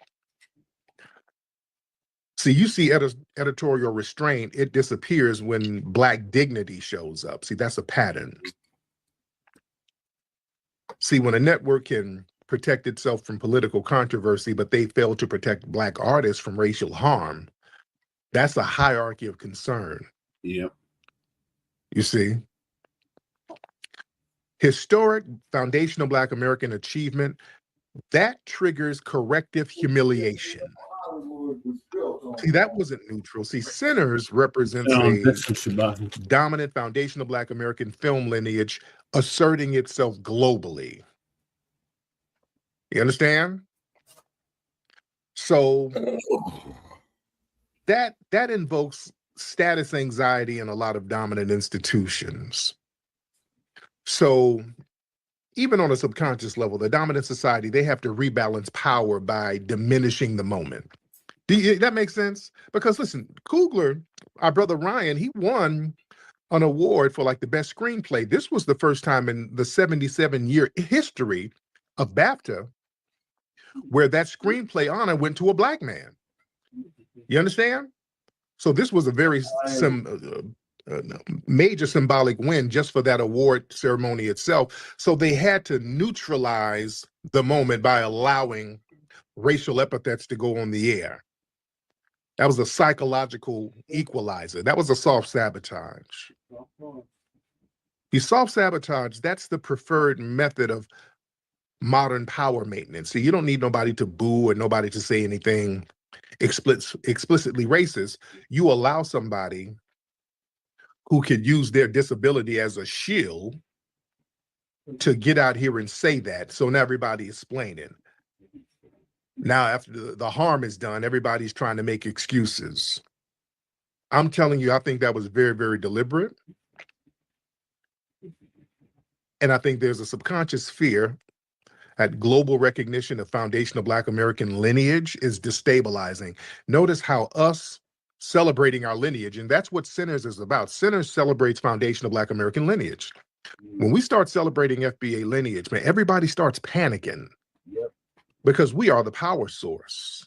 See, you see editorial restraint, it disappears when Black dignity shows up. See, that's a pattern. See, when a network can protect itself from political controversy, but they fail to protect Black artists from racial harm, that's a hierarchy of concern. Yep. You see? Historic foundational Black American achievement, that triggers corrective humiliation. See, that wasn't neutral. See, Sinners represents a dominant foundational Black American film lineage asserting itself globally. You understand? So that invokes status anxiety in a lot of dominant institutions. So even on a subconscious level, the dominant society, they have to rebalance power by diminishing the moment. That makes sense? Because listen, Coogler, our brother Ryan, he won an award for like the best screenplay. This was the first time in the 77-year history of BAFTA where that screenplay honor went to a Black man. You understand? So this was a very major symbolic win just for that award ceremony itself. So they had to neutralize the moment by allowing racial epithets to go on the air. That was a psychological equalizer. That was a soft sabotage. The soft sabotage, that's the preferred method of modern power maintenance. See, you don't need nobody to boo or nobody to say anything explicitly racist. You allow somebody who could use their disability as a shield to get out here and say that. So now everybody is explaining. Now, after the harm is done, everybody's trying to make excuses. I'm telling you, I think that was very, very deliberate. And I think there's a subconscious fear that global recognition of foundational Black American lineage is destabilizing. Notice how us celebrating our lineage, and that's what Sinners is about. Sinners celebrates foundational Black American lineage. When we start celebrating FBA lineage, man, everybody starts panicking. Yep. Because we are the power source.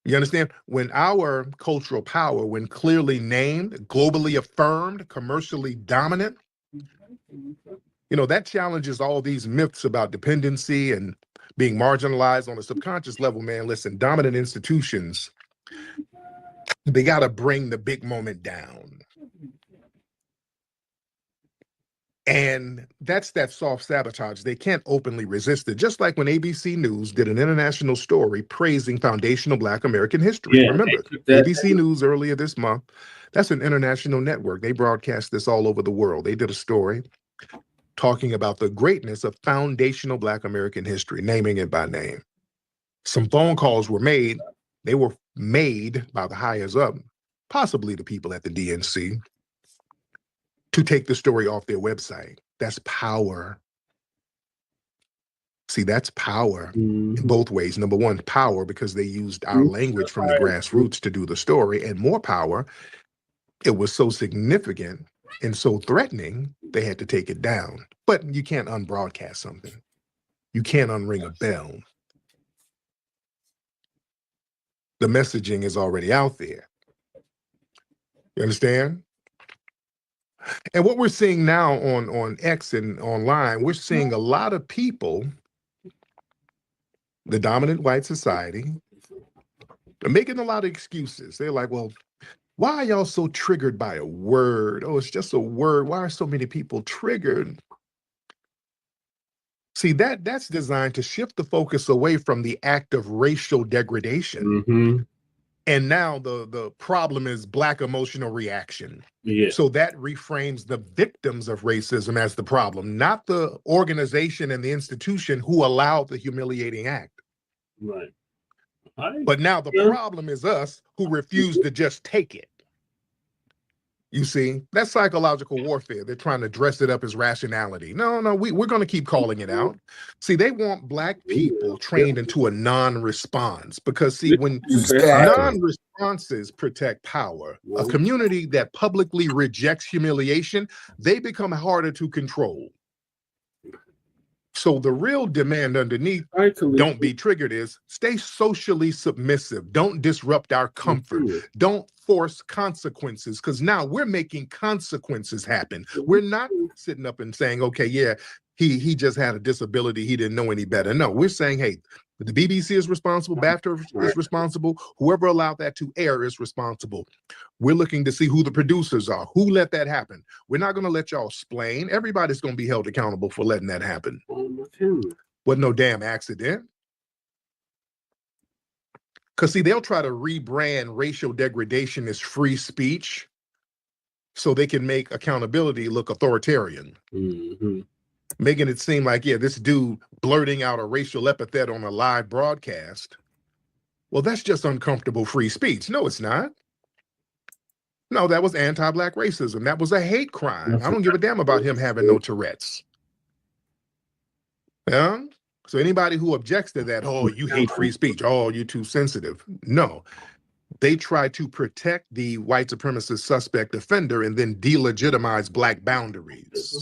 You understand? When our cultural power, when clearly named, globally affirmed, commercially dominant, you know, that challenges all these myths about dependency and being marginalized on a subconscious level, man. Listen, dominant institutions, they got to bring the big moment down. And that's that soft sabotage. They can't openly resist it. Just like when ABC News did an international story praising foundational Black American history. Yeah, remember, ABC News earlier this month, that's an international network. They broadcast this all over the world. They did a story talking about the greatness of foundational Black American history, naming it by name. Some phone calls were made. They were made by the highest up, possibly the people at the DNC, to take the story off their website. That's power. See, that's power in both ways. Number one, power because they used our language from the grassroots to do the story, and more power, it was so significant and so threatening, they had to take it down. But you can't unbroadcast something. You can't unring a bell. The messaging is already out there. You understand? And what we're seeing now on X and online, we're seeing a lot of people, the dominant white society, are making a lot of excuses. They're like, well, why are y'all so triggered by a word? Oh, it's just a word. Why are so many people triggered? See, that's designed to shift the focus away from the act of racial degradation. And now the problem is Black emotional reaction. Yeah. So that reframes the victims of racism as the problem, not the organization and the institution who allowed the humiliating act. Right. But now the problem is us who refuse to just take it. You see, that's psychological warfare. They're trying to dress it up as rationality. No, we're going to keep calling it out. See, they want Black people trained into a non-response because, see, when non-responses protect power, a community that publicly rejects humiliation, they become harder to control. So the real demand underneath, don't be triggered, is stay socially submissive. Don't disrupt our comfort. Don't force consequences, because now we're making consequences happen. We're not sitting up and saying, okay, yeah, he just had a disability. He didn't know any better. No, we're saying, hey, the BBC is responsible. BAFTA is responsible. Whoever allowed that to air is responsible. We're looking to see who the producers are. Who let that happen? We're not going to let y'all explain. Everybody's going to be held accountable for letting that happen. Wasn't no damn accident. Because, see, they'll try to rebrand racial degradation as free speech so they can make accountability look authoritarian. Making it seem like, yeah, this dude blurting out a racial epithet on a live broadcast, well, that's just uncomfortable free speech. No, it's not. No, that was anti-Black racism. That was a hate crime. I don't give a damn about him having no Tourette's. Yeah? So anybody who objects to that, oh, you hate free speech, oh, you're too sensitive. No. They try to protect the white supremacist suspect offender and then delegitimize Black boundaries.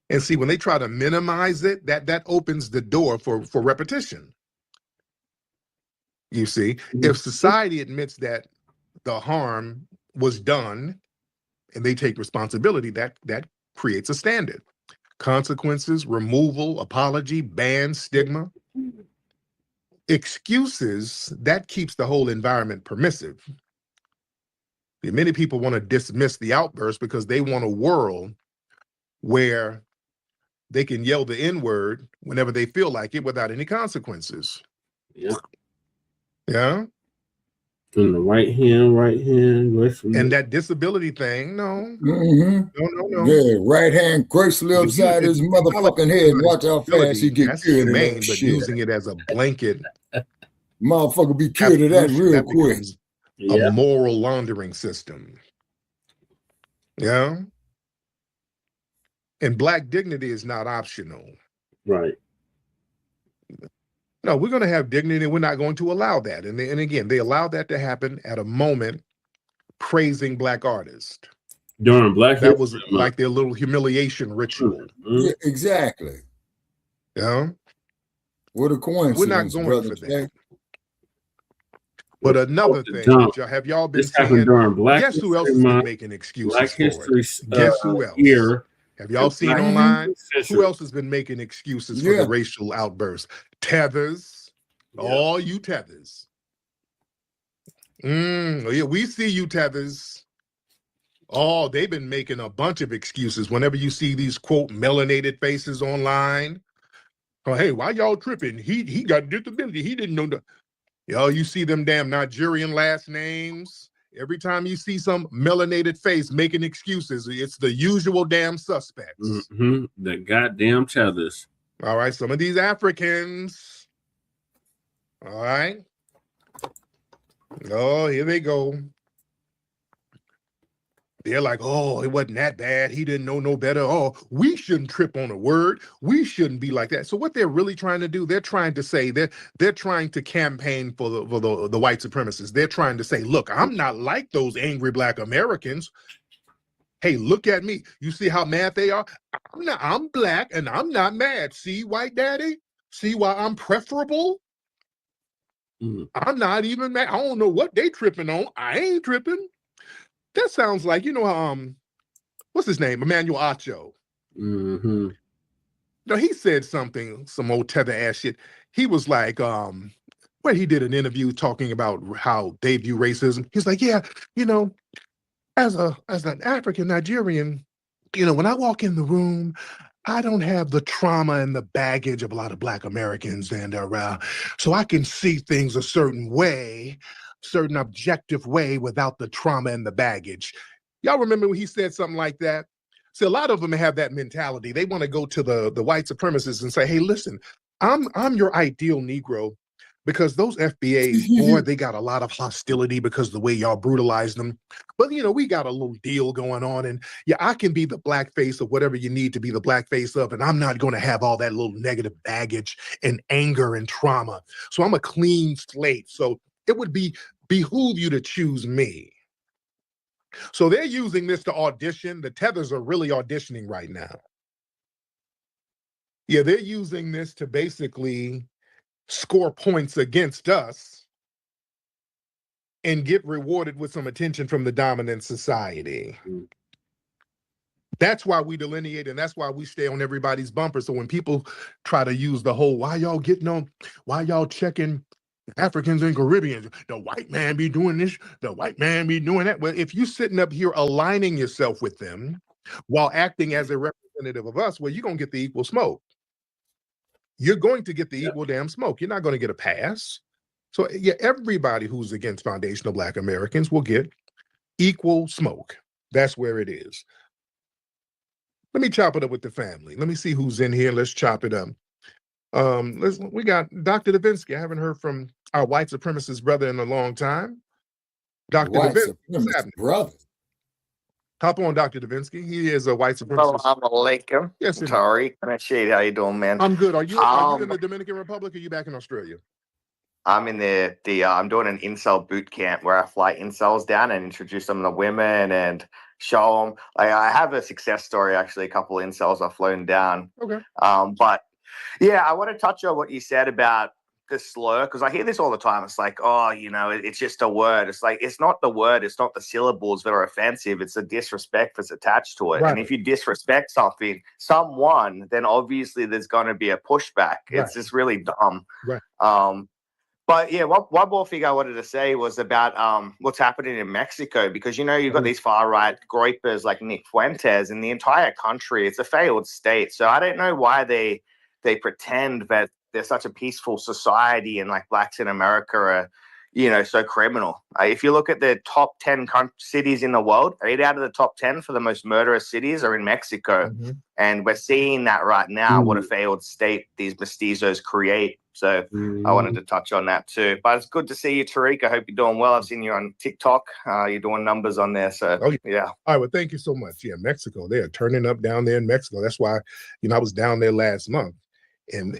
And see, when they try to minimize it, that opens the door for repetition. You see, if society admits that the harm was done and they take responsibility, that creates a standard. Consequences, removal, apology, ban, stigma. Excuses, that keeps the whole environment permissive. Many people want to dismiss the outburst because they want a world where they can yell the N-word whenever they feel like it without any consequences. Yeah. Yeah. In the right hand. And that disability thing, no. No. Yeah, right hand gracefully upside his motherfucking head. Watch how fast he get cured of that but shit. using it as a blanket. Motherfucker be cured of that real quick. A moral laundering system. Yeah. And Black dignity is not optional. Right. No, we're going to have dignity and we're not going to allow that. And again, they allowed that to happen at a moment praising Black artists. During Black That was like their little humiliation ritual. Yeah, exactly. Yeah. What a coincidence. We're not going for that. But another thing, have y'all been seeing? Guess who else has been making excuses for it? Guess who else? Have y'all seen online? Who else has been making excuses for the racial outburst? Tethers. All you Tethers. Yeah, we see you Tethers. Oh, they've been making a bunch of excuses whenever you see these, quote, melanated faces online. Oh, hey, why y'all tripping? He got disability. He didn't know that. Yo, you see them damn Nigerian last names. Every time you see some melanated face making excuses, it's the usual damn suspects. The goddamn Tethers. All right, some of these Africans. All right. Oh, here they go. They're like, oh, it wasn't that bad. He didn't know no better. Oh, we shouldn't trip on a word. We shouldn't be like that. So what they're really trying to do, they're trying to say they're trying to campaign for the white supremacists. They're trying to say, look, I'm not like those angry Black Americans. Hey, look at me. You see how mad they are? I'm Black and I'm not mad. See, white daddy? See why I'm preferable? I'm not even mad. I don't know what they tripping on. I ain't tripping. That sounds like, what's his name? Emmanuel Acho. No, he said something, some old tether ass shit. He was like, where he did an interview talking about how they view racism. He's like, yeah, as an African Nigerian, when I walk in the room, I don't have the trauma and the baggage of a lot of Black Americans, and so I can see things a certain way, certain objective way without the trauma and the baggage. Y'all remember when he said something like that? See, a lot of them have that mentality. They want to go to the white supremacists and say, hey, listen, I'm your ideal Negro, because those FBAs, boy, they got a lot of hostility because of the way y'all brutalized them. But, we got a little deal going on. And yeah, I can be the Black face of whatever you need to be the Black face of. And I'm not going to have all that little negative baggage and anger and trauma. So I'm a clean slate. So it would behoove you to choose me. So they're using this to audition. The Tethers are really auditioning right now. Yeah, they're using this to basically score points against us and get rewarded with some attention from the dominant society. That's why we delineate, and that's why we stay on everybody's bumper. So when people try to use the whole, why y'all checking Africans and Caribbeans, the white man be doing this, the white man be doing that. Well, if you're sitting up here aligning yourself with them while acting as a representative of us, well, you're going to get the equal smoke. You're going to get the equal damn smoke. You're not going to get a pass. So yeah, everybody who's against foundational Black Americans will get equal smoke. That's where it is. Let me chop it up with the family. Let me see who's in here. Let's chop it up. We got Dr. Davinsky. I haven't heard from our white supremacist brother in a long time. Dr. Davinsky, brother. Hop on, Dr. Davinsky. He is a white supremacist. Assalamu alaikum. Yes, Tariq. How you doing, man? I'm good. Are you in the Dominican Republic or are you back in Australia? I'm in I'm doing an incel boot camp where I fly incels down and introduce them to women and show them. Like, I have a success story, actually. A couple of incels I've flown down. Okay. But yeah, I want to touch on what you said about the slur, because I hear this all the time. It's like, oh, it's just a word. It's like, it's not the word. It's not the syllables that are offensive. It's the disrespect that's attached to it. Right. And if you disrespect someone, then obviously there's going to be a pushback. Right. It's just really dumb. Right. But yeah, one more thing I wanted to say was about what's happening in Mexico, because you've got these far right groypers like Nick Fuentes, and the entire country, it's a failed state. So I don't know why they pretend that they're such a peaceful society and like blacks in America are, so criminal. If you look at the top 10 cities in the world, 8 out of the top 10 for the most murderous cities are in Mexico. Mm-hmm. And we're seeing that right now, what a failed state these mestizos create. So I wanted to touch on that too. But it's good to see you, Tariq. I hope you're doing well. I've seen you on TikTok. You're doing numbers on there. So yeah. All right. Well, thank you so much. Yeah, Mexico. They are turning up down there in Mexico. That's why, I was down there last month. And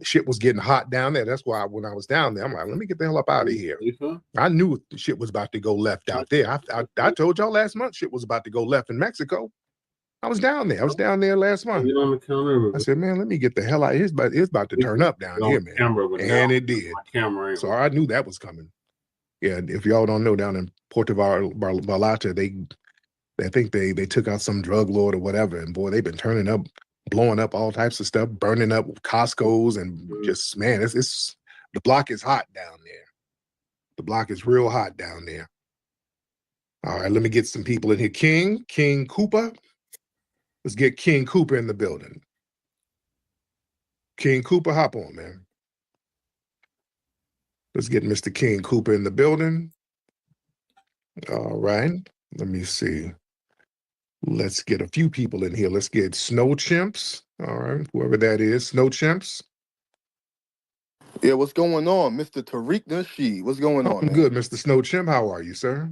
shit was getting hot down there. That's why when I was down there, I'm like, let me get the hell up out of here. I knew the shit was about to go left out there. I told y'all last month shit was about to go left in Mexico. I was down there. I was down there last month. I said, man, let me get the hell out. It's about to turn up down here, man. And it did. So I knew that was coming. Yeah, if y'all don't know, down in Puerto Vallarta, I think they took out some drug lord or whatever, and boy, they've been turning up, blowing up all types of stuff, burning up Costco's, and just, man, it's the block is hot down there. The block is real hot down there. All right, let me get some people in here. King Cooper. Let's get King Cooper in the building. King Cooper, hop on, man. Let's get Mr. King Cooper in the building. All right, let me see. Let's get a few people in here. Let's get Snow Chimps. All right, whoever that is, Snow Chimps. Yeah, what's going on, Mr. Tariq Nasheed? What's going on, I'm good, Mr. Snow Chimp. How are you, sir?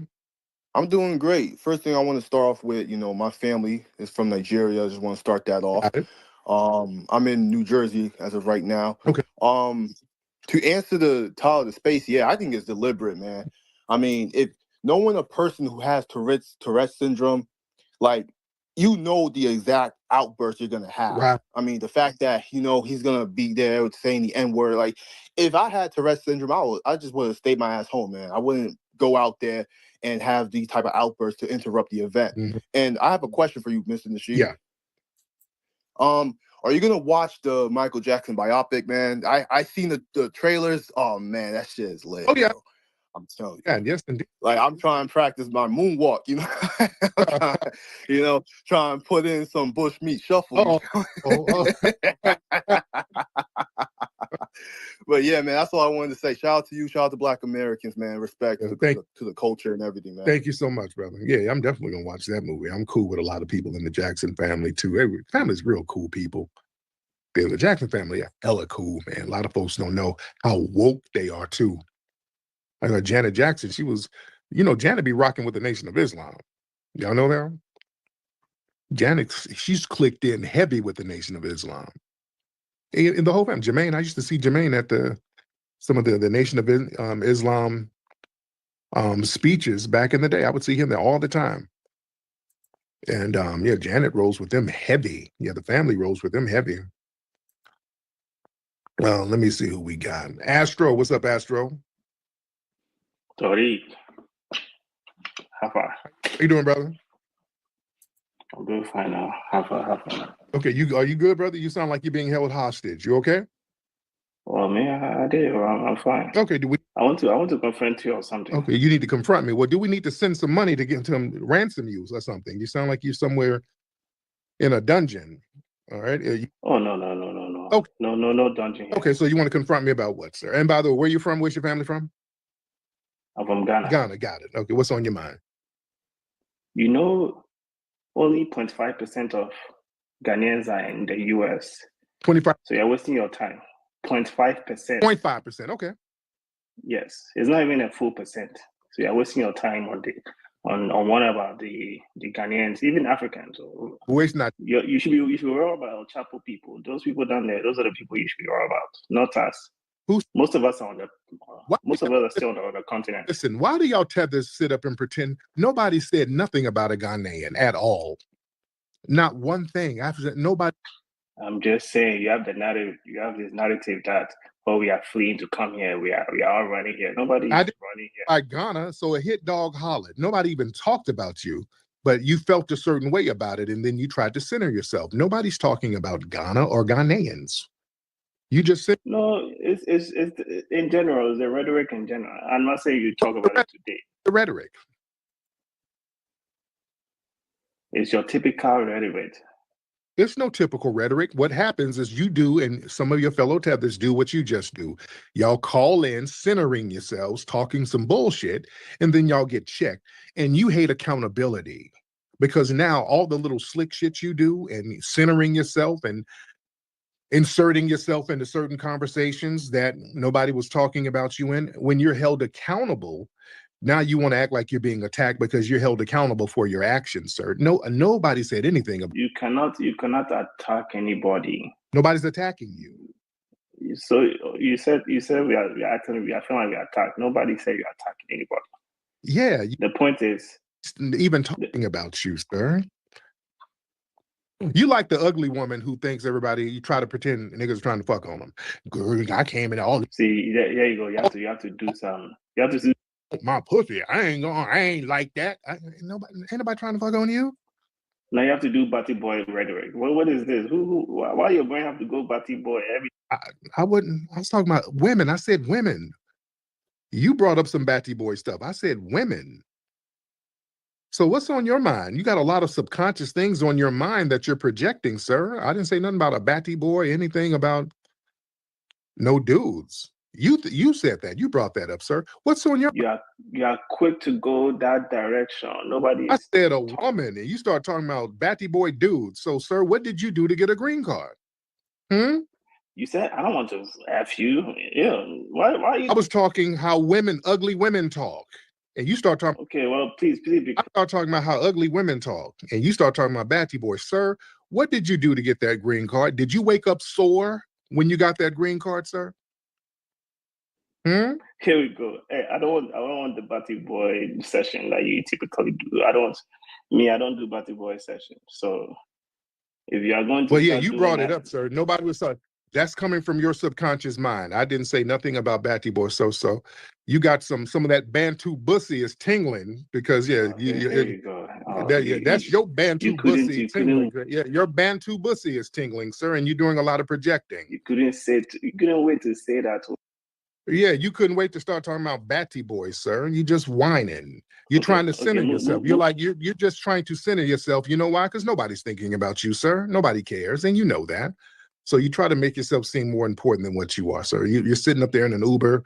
I'm doing great. First thing I want to start off with, my family is from Nigeria. I just want to start that off. I'm in New Jersey as of right now. Okay. To answer the title of the space, yeah, I think it's deliberate, man. I mean, if knowing a person who has Tourette's syndrome, like, the exact outburst you're gonna have. Right. I mean, the fact that he's gonna be there saying the N-word. Like, if I had Tourette's syndrome, I just would have stayed my ass home, man. I wouldn't go out there and have these type of outbursts to interrupt the event. Mm-hmm. And I have a question for you, Mr. Nasheed. Yeah. Are you gonna watch the Michael Jackson biopic, man? I seen the trailers. Oh man, that shit is lit. Oh yeah. Bro. I'm telling you. Yeah, yes, indeed. Like, I'm trying to practice my moonwalk, trying to put in some bush meat shuffle. But yeah, man, that's all I wanted to say. Shout out to you. Shout out to Black Americans, man. Respect to the culture and everything, man. Thank you so much, brother. Yeah, I'm definitely gonna watch that movie. I'm cool with a lot of people in the Jackson family too. Family's real cool people. The Jackson family are hella cool, man. A lot of folks don't know how woke they are too. Like Janet Jackson, she was, Janet be rocking with the Nation of Islam. Y'all know that? Janet, she's clicked in heavy with the Nation of Islam. And the whole family, Jermaine, I used to see Jermaine at some of the Nation of Islam speeches back in the day. I would see him there all the time. And yeah, Janet rolls with them heavy. Yeah, the family rolls with them heavy. Let me see who we got. Astro, what's up, Astro? Sorry. How far? How you doing, brother? I'm doing fine now. How far? Okay, are you good, brother? You sound like you're being held hostage. You okay? Well, man, I did. Well, I'm fine. Okay, I want to confront you or something. Okay, you need to confront me. Well, do we need to send some money to get them ransom you or something? You sound like you're somewhere in a dungeon. All right. Oh no. Okay. No dungeon here. Okay, so you want to confront me about what, sir? And by the way, where you from? Where's your family from? I'm from Ghana. Ghana, got it. Okay, what's on your mind? You know, only 0.5% of Ghanaians are in the US. 25. So you're wasting your time. 0.5%. 0.5%. Okay. Yes, it's not even a full percent. So you're wasting your time on one about the Ghanaians, even Africans. Waste not. You should be worried about El Chapo people. Those people down there, those are the people you should be worried about, not us. Most of us are still on the continent. Listen, why do y'all tethers sit up and pretend nobody said nothing about a Ghanaian at all? Not one thing. After nobody. I'm just saying, you have the narrative. You have this narrative that we are fleeing to come here. We are all running here. Nobody's running here. By Ghana, so a hit dog hollered. Nobody even talked about you, but you felt a certain way about it, and then you tried to center yourself. Nobody's talking about Ghana or Ghanaians. You just said no. It's in general. It's the rhetoric in general. I'm not saying you talk about it today. The rhetoric. It's your typical rhetoric. There's no typical rhetoric. What happens is you do, and some of your fellow tethers do what you just do. Y'all call in, centering yourselves, talking some bullshit, and then y'all get checked. And you hate accountability because now all the little slick shit you do and centering yourself and inserting yourself into certain conversations that nobody was talking about you in, when you're held accountable, now you want to act like you're being attacked because you're held accountable for your actions, sir. No, nobody said anything about. You cannot attack anybody. Nobody's attacking you. So you said we feeling like we are attacked. Nobody said you're attacking anybody. Yeah. The point is even talking about you, sir. You like the ugly woman who thinks everybody. You try to pretend niggas trying to fuck on them. Girl, I came in all. See, there you go. You have to do some. You have to do. My pussy. I ain't like that. Ain't nobody trying to fuck on you. Now you have to do batty boy rhetoric. What is this? Why your brain have to go batty boy every? I wouldn't. I was talking about women. I said women. You brought up some batty boy stuff. I said women. So what's on your mind? You got a lot of subconscious things on your mind that you're projecting, sir. I didn't say nothing about a batty boy, anything about no dudes. You said that. You brought that up, sir. What's on your mind? You are quick to go that direction. Nobody. I said a woman, and you start talking about batty boy dudes. So, sir, what did you do to get a green card? You said I don't want to F you. Yeah. Why you? I was talking how ugly women talk. And you start talking. Okay, well, please. I start talking about how ugly women talk, and you start talking about batty boy. Sir, what did you do to get that green card? Did you wake up sore when you got that green card, sir? Here we go. Hey, I don't want the batty boy session like you typically do. I don't do batty boy session. So if you are going to, well, yeah, you brought it up, sir. Nobody was. That's coming from your subconscious mind. I didn't say nothing about batty boy. So you got some of that Bantu bussy is tingling because there you go. That's your Bantu bussy tingling. Yeah, your Bantu bussy is tingling, sir, and you're doing a lot of projecting. You couldn't wait to say that. Yeah, you couldn't wait to start talking about batty boy, sir. You just whining. You're trying to center yourself. You're just trying to center yourself. You know why? Because nobody's thinking about you, sir. Nobody cares, and you know that. So you try to make yourself seem more important than what you are, sir. You're sitting up there in an Uber,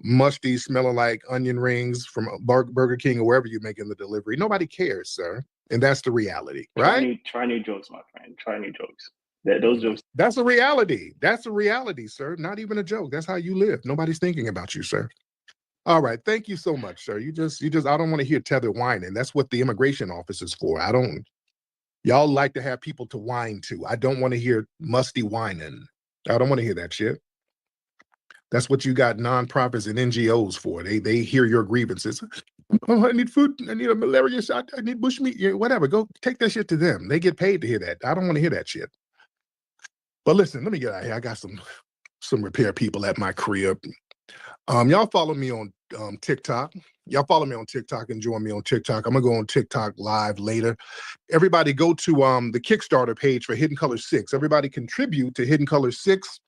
musty, smelling like onion rings from Burger King or wherever you're making the delivery. Nobody cares, sir. And that's the reality, right? Try new jokes, my friend. Try new jokes. Those jokes. That's a reality. That's a reality, sir. Not even a joke. That's how you live. Nobody's thinking about you, sir. All right. Thank you so much, sir. You just, I don't want to hear tether whining. That's what the immigration office is for. Y'all like to have people to whine to. I don't want to hear musty whining. I don't want to hear that shit. That's what you got nonprofits and NGOs for. They hear your grievances. Oh, I need food. I need a malaria shot. I need bushmeat. Yeah, whatever. Go take that shit to them. They get paid to hear that. I don't want to hear that shit. But listen, let me get out of here. I got some repair people at my crib. Y'all follow me on TikTok. Y'all follow me on TikTok and join me on TikTok. I'm gonna go on TikTok live later. Everybody go to the Kickstarter page for Hidden Color 6. Everybody contribute to Hidden Color 6.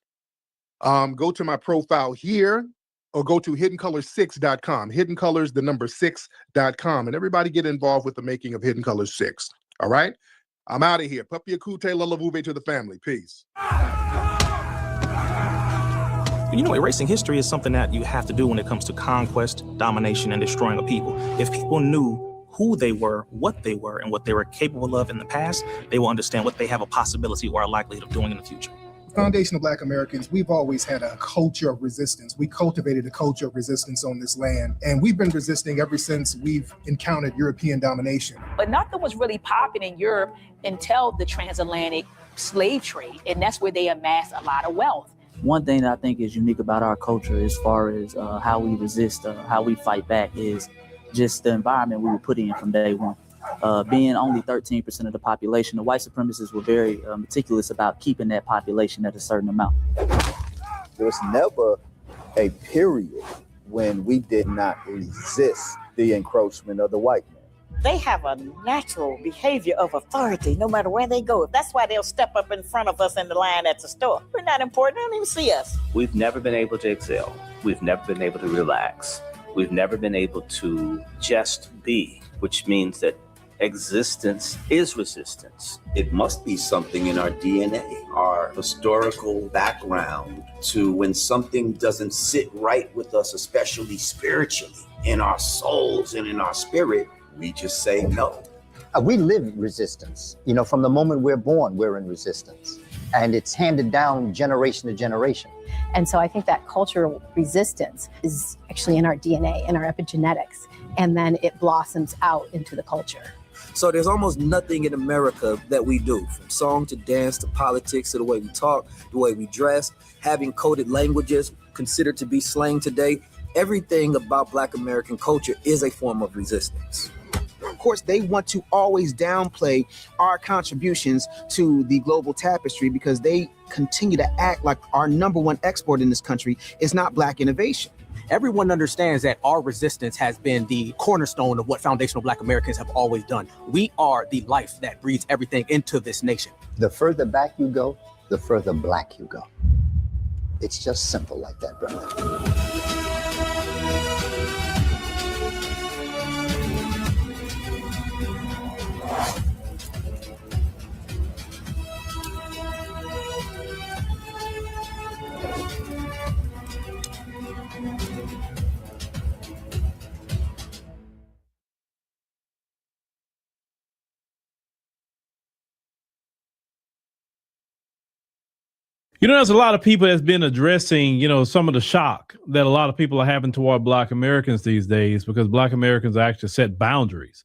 Go to my profile here or go to hiddencolor6.com. Hidden Colors, the number 6.com. And everybody get involved with the making of Hidden Color 6. All right? I'm out of here. Papi Akute, Lalavuve to the family. Peace. You know, erasing history is something that you have to do when it comes to conquest, domination, and destroying a people. If people knew who they were, and what they were capable of in the past, they will understand what they have a possibility or a likelihood of doing in the future. Foundation of Black Americans, we've always had a culture of resistance. We cultivated a culture of resistance on this land, and we've been resisting ever since we've encountered European domination. But nothing was really popping in Europe until the transatlantic slave trade, and that's where they amassed a lot of wealth. One thing that I think is unique about our culture as far as how we resist, how we fight back is just the environment we were put in from day one. Being only 13% of the population, the white supremacists were very meticulous about keeping that population at a certain amount. There was never a period when we did not resist the encroachment of the white man. They have a natural behavior of authority no matter where they go. That's why they'll step up in front of us in the line at the store. We're not important. They don't even see us. We've never been able to excel. We've never been able to relax. We've never been able to just be, which means that existence is resistance. It must be something in our DNA, our historical background, to when something doesn't sit right with us, especially spiritually, in our souls and in our spirit, we just say no. We live resistance. You know, from the moment we're born, we're in resistance. And it's handed down generation to generation. And so I think that cultural resistance is actually in our DNA, in our epigenetics, and then it blossoms out into the culture. So there's almost nothing in America that we do, from song to dance to politics to the way we talk, the way we dress, having coded languages considered to be slang today. Everything about Black American culture is a form of resistance. Of course, they want to always downplay our contributions to the global tapestry because they continue to act like our number one export in this country is not Black innovation. Everyone understands that our resistance has been the cornerstone of what foundational Black Americans have always done. We are the life that breathes everything into this nation. The further back you go, the further Black you go. It's just simple like that, brother. You know, there's a lot of people that's been addressing, you know, some of the shock that a lot of people are having toward Black Americans these days because Black Americans actually set boundaries.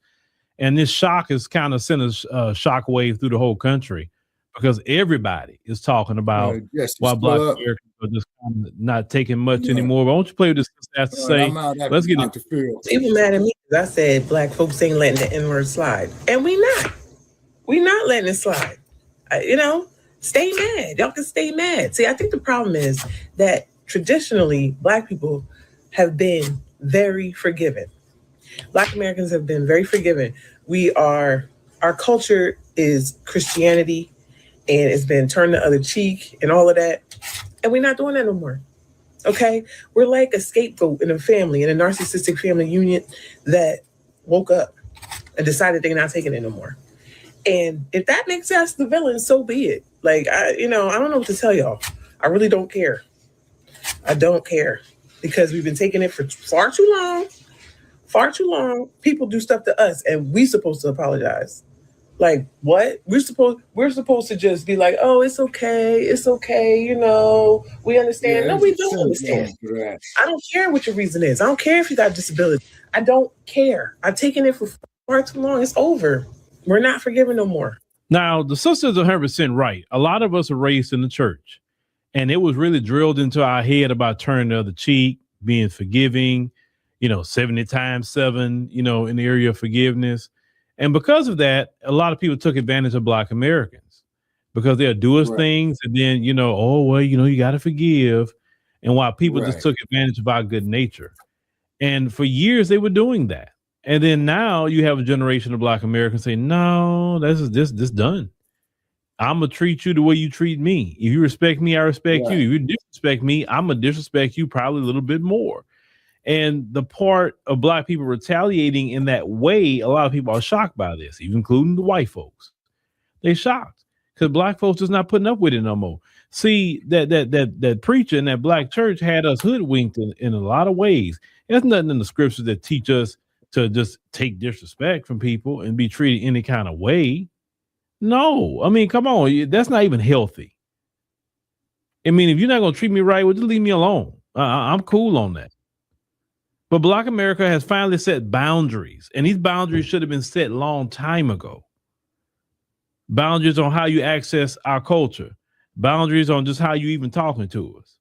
And this shock is kind of sent a shock wave through the whole country because everybody is talking about why Black Americans are just kind of not taking much anymore. But why don't you play with this has to say? Let's get into People mad at me because I said Black folks ain't letting the N-word slide. And we not. We not letting it slide. You know? Stay mad. Y'all can stay mad. See, I think the problem is that traditionally, Black people have been very forgiving. Black Americans have been very forgiving. Our culture is Christianity, and it's been turned the other cheek and all of that. And we're not doing that no more. Okay? We're like a scapegoat in a family, in a narcissistic family unit that woke up and decided they're not taking it no more. And if that makes us the villain, so be it. Like, I don't know what to tell y'all. I really don't care. I don't care because we've been taking it for far too long. Far too long. People do stuff to us and we supposed to apologize. Like, what? We're supposed to just be like, oh, it's okay, you know, we understand. No, we don't understand. I don't care what your reason is. I don't care if you got a disability. I don't care. I've taken it for far too long. It's over. We're not forgiving no more. Now, the sisters are 100% right. A lot of us are raised in the church, and it was really drilled into our head about turning the other cheek, being forgiving, 70 times 7, in the area of forgiveness. And because of that, a lot of people took advantage of Black Americans because they'll do us things. And then, you got to forgive. And while people just took advantage of our good nature. And for years they were doing that. And then now you have a generation of Black Americans say, no, this is done. I'm going to treat you the way you treat me. If you respect me, I respect you. If you disrespect me, I'm going to disrespect you probably a little bit more. And the part of Black people retaliating in that way, a lot of people are shocked by this, even including the white folks. They're shocked because Black folks is not putting up with it no more. See, that preacher in that Black church had us hoodwinked in a lot of ways. There's nothing in the scriptures that teach us to just take disrespect from people and be treated any kind of way. No, I mean, come on, that's not even healthy. I mean, if you're not going to treat me right, well, just leave me alone. I'm cool on that. But Black America has finally set boundaries, and these boundaries should have been set a long time ago. Boundaries on how you access our culture, boundaries on just how you even talking to us,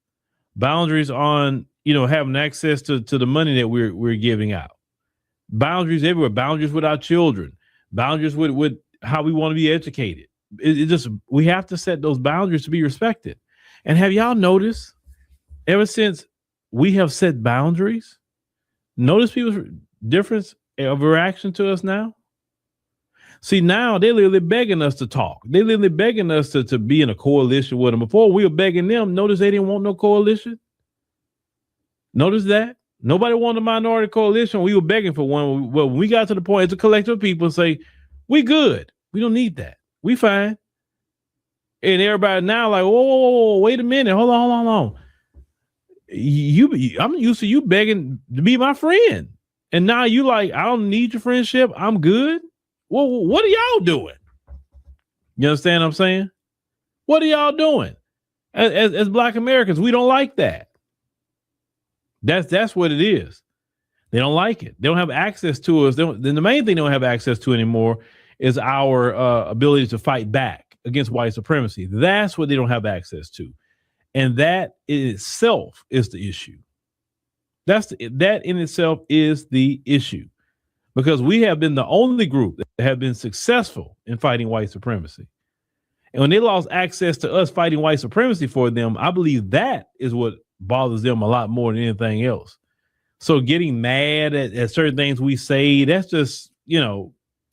boundaries on, having access to the money that we're giving out, boundaries everywhere, boundaries with our children, boundaries with how we want to be educated. We have to set those boundaries to be respected. And have y'all noticed, ever since we have set boundaries, notice people's difference of reaction to us now? See, now they're literally begging us to talk. They're literally begging us to be in a coalition with them. Before we were begging them, notice they didn't want no coalition. Notice that? Nobody wanted a minority coalition. We were begging for one. Well, when we got to the point as a collective of people say, we good. We don't need that. We fine. And everybody now like, whoa, wait a minute. Hold on. I'm used to you begging to be my friend. And now you like, I don't need your friendship. I'm good. Well, what are y'all doing? You understand what I'm saying? What are y'all doing? As Black Americans, we don't like that. That's what it is. They don't like it. They don't have access to us. Then the main thing they don't have access to anymore is our ability to fight back against white supremacy. That's what they don't have access to. And that in itself is the issue. That in itself is the issue. Because we have been the only group that have been successful in fighting white supremacy. And when they lost access to us fighting white supremacy for them, I believe that is what bothers them a lot more than anything else. So getting mad at certain things we say, that's just,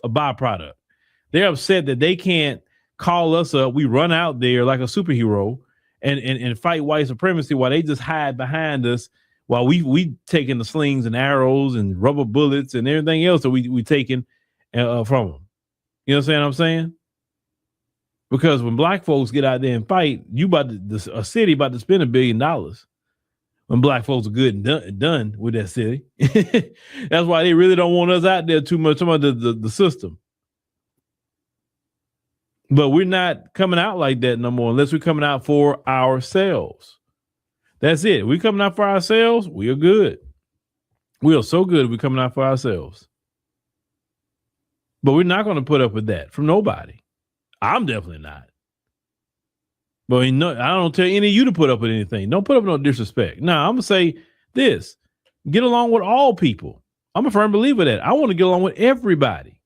a byproduct. They're upset that they can't call us up. We run out there like a superhero and fight white supremacy while they just hide behind us while we taking the slings and arrows and rubber bullets and everything else that we taking from them. You know what I'm saying? Because when Black folks get out there and fight, a city about to spend $1 billion. When Black folks are good and done with that city. That's why they really don't want us out there too much about the system. But we're not coming out like that no more unless we're coming out for ourselves. That's it. We're coming out for ourselves. We are good. We are so good. We're coming out for ourselves. But we're not going to put up with that from nobody. I'm definitely not. But I don't tell any of you to put up with anything. Don't put up no disrespect. Now, I'm going to say this. Get along with all people. I'm a firm believer of that. I want to get along with everybody.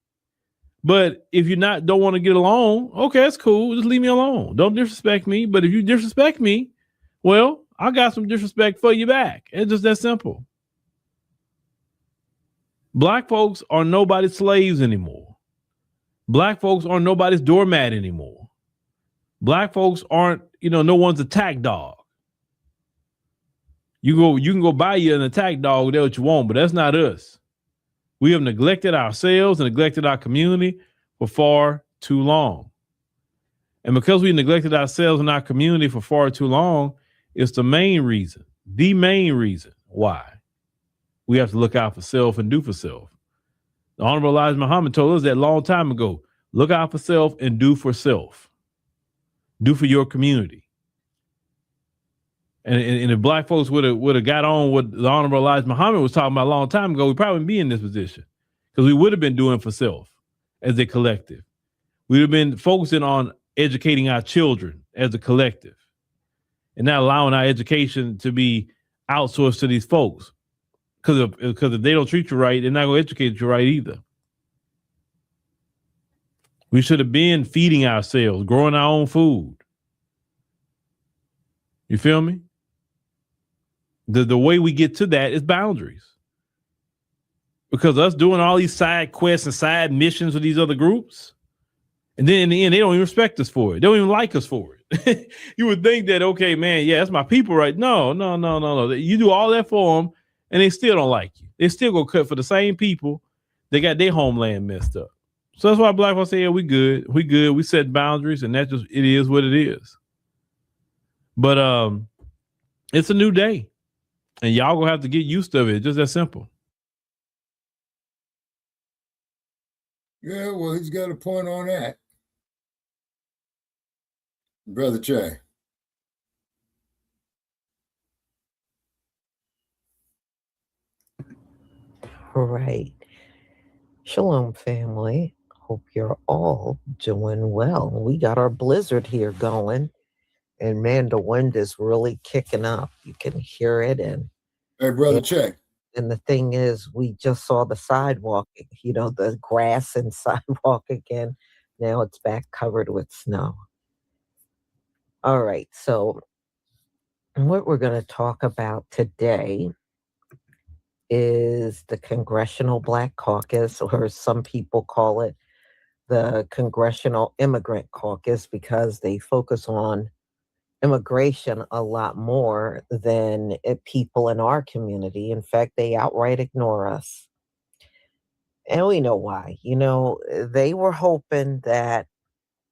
But if you don't want to get along, okay, that's cool. Just leave me alone. Don't disrespect me. But if you disrespect me, well, I got some disrespect for you back. It's just that simple. Black folks are nobody's slaves anymore. Black folks aren't nobody's doormat anymore. Black folks aren't, no one's attack dog. You can go buy you an attack dog, that's what you want, but that's not us. We have neglected ourselves and neglected our community for far too long. And because we neglected ourselves and our community for far too long, it's the main reason why we have to look out for self and do for self. The Honorable Elijah Muhammad told us that a long time ago, look out for self and do for self. Do for your community. And if Black folks would have got on what the Honorable Elijah Muhammad was talking about a long time ago, we'd probably be in this position because we would have been doing for self as a collective. We'd have been focusing on educating our children as a collective and not allowing our education to be outsourced to these folks. Because if they don't treat you right, they're not going to educate you right either. We should have been feeding ourselves, growing our own food. You feel me? The way we get to that is boundaries. Because us doing all these side quests and side missions with these other groups, and then in the end, they don't even respect us for it. They don't even like us for it. You would think that, okay, man, yeah, that's my people, right? No. You do all that for them, and they still don't like you. They still go cut for the same people. They got their homeland messed up. So that's why Black folks say, yeah, we good. We set boundaries, and that just, it is what it is. But it's a new day, and y'all gonna have to get used to it. Just that simple. Yeah, well, he's got a point on that. Brother Che. All right. Shalom, family. Hope you're all doing well. We got our blizzard here going, and man, the wind is really kicking up. You can hear it. And hey, Brother Che. And the thing is, we just saw the sidewalk, the grass and sidewalk again. Now it's back covered with snow. All right. So what we're going to talk about today is the Congressional Black Caucus, or some people call it the Congressional Immigrant Caucus, because they focus on immigration a lot more than people in our community. In fact, they outright ignore us. And we know why. They were hoping that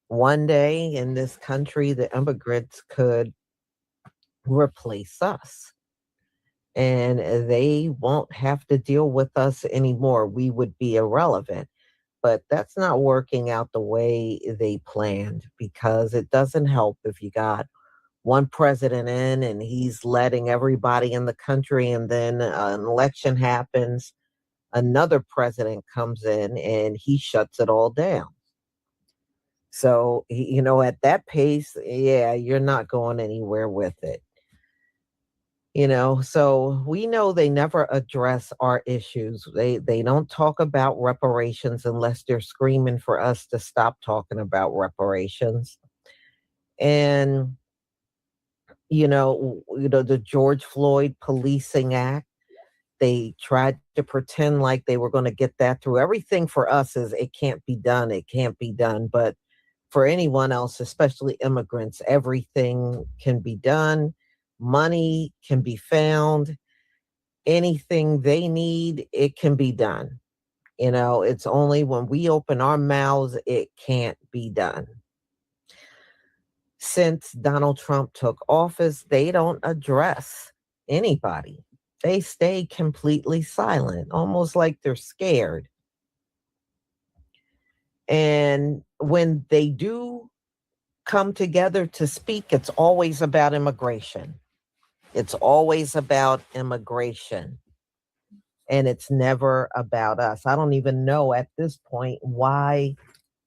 one day in this country, the immigrants could replace us. And they won't have to deal with us anymore. We would be irrelevant. But that's not working out the way they planned, because it doesn't help if you got one president in and he's letting everybody in the country, and then an election happens, another president comes in and he shuts it all down. So, at that pace, yeah, you're not going anywhere with it. So we know they never address our issues. They don't talk about reparations unless they're screaming for us to stop talking about reparations. And, the George Floyd Policing Act, they tried to pretend like they were going to get that through. Everything for us is, it can't be done. It can't be done. But for anyone else, especially immigrants, everything can be done. Money can be found. Anything they need, it can be done. It's only when we open our mouths, it can't be done. Since Donald Trump took office, they don't address anybody. They stay completely silent, almost like they're scared. And when they do come together to speak, it's always about immigration. It's always about immigration. And it's never about us. I don't even know at this point why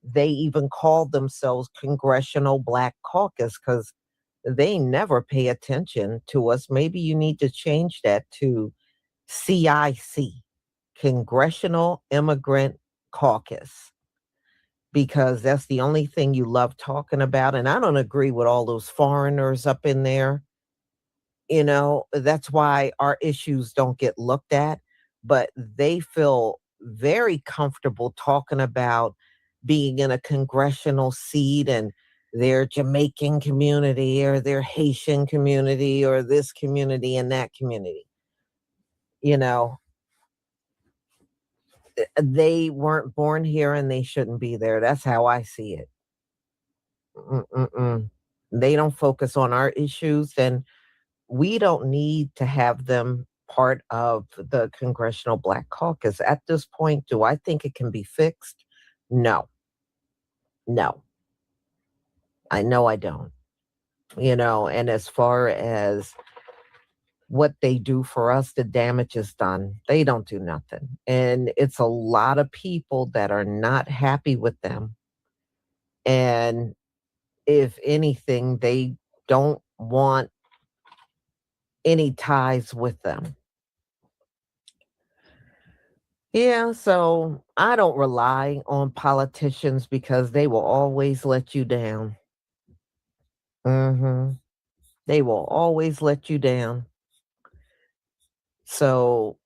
they even call themselves Congressional Black Caucus, because they never pay attention to us. Maybe you need to change that to CIC, Congressional Immigrant Caucus, because that's the only thing you love talking about. And I don't agree with all those foreigners up in there. That's why our issues don't get looked at. But they feel very comfortable talking about being in a congressional seat and their Jamaican community or their Haitian community or this community and that community. They weren't born here and they shouldn't be there. That's how I see it. They don't focus on our issues, and we don't need to have them part of the Congressional Black Caucus. At this point, do I think it can be fixed? No. I know I don't. And as far as what they do for us, the damage is done. They don't do nothing. And it's a lot of people that are not happy with them. And if anything, they don't want any ties with them. Yeah, so I don't rely on politicians because they will always let you down. They will always let you down. So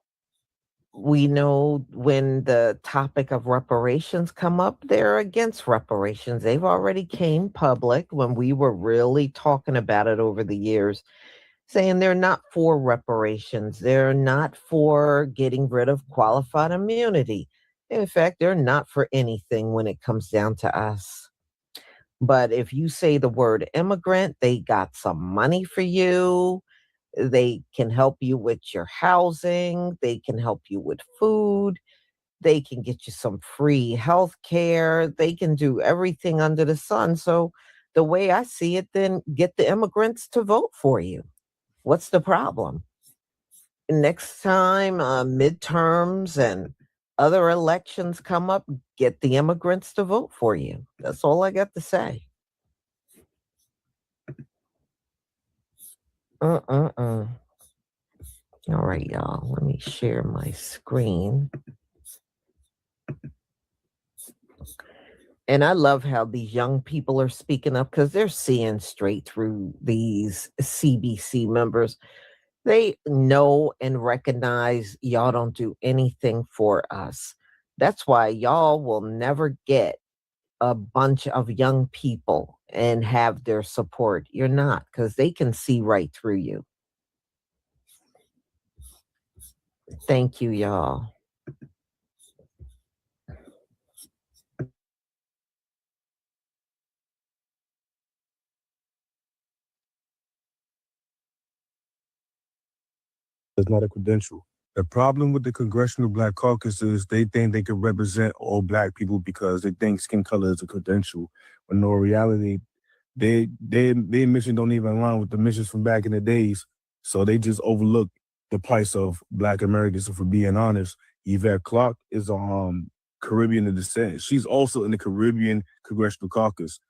we know when the topic of reparations come up, they're against reparations. They've already came public when we were really talking about it over the years, saying they're not for reparations. They're not for getting rid of qualified immunity. In fact, they're not for anything when it comes down to us. But if you say the word immigrant, they got some money for you. They can help you with your housing. They can help you with food. They can get you some free health care. They can do everything under the sun. So the way I see it, then get the immigrants to vote for you. What's the problem? Next time midterms and other elections come up, get the immigrants to vote for you. That's all I got to say. All right, y'all. Let me share my screen. And I love how these young people are speaking up because they're seeing straight through these CBC members. They know and recognize y'all don't do anything for us. That's why y'all will never get a bunch of young people and have their support. You're not, because they can see right through you. Thank you, y'all. It's not a credential. The problem with the Congressional Black Caucus is they think they can represent all Black people because they think skin color is a credential. When no reality, their mission don't even align with the missions from back in the days. So they just overlook the plight of Black Americans. So for being honest, Yvette Clarke is Caribbean in descent. She's also in the Caribbean Congressional Caucus.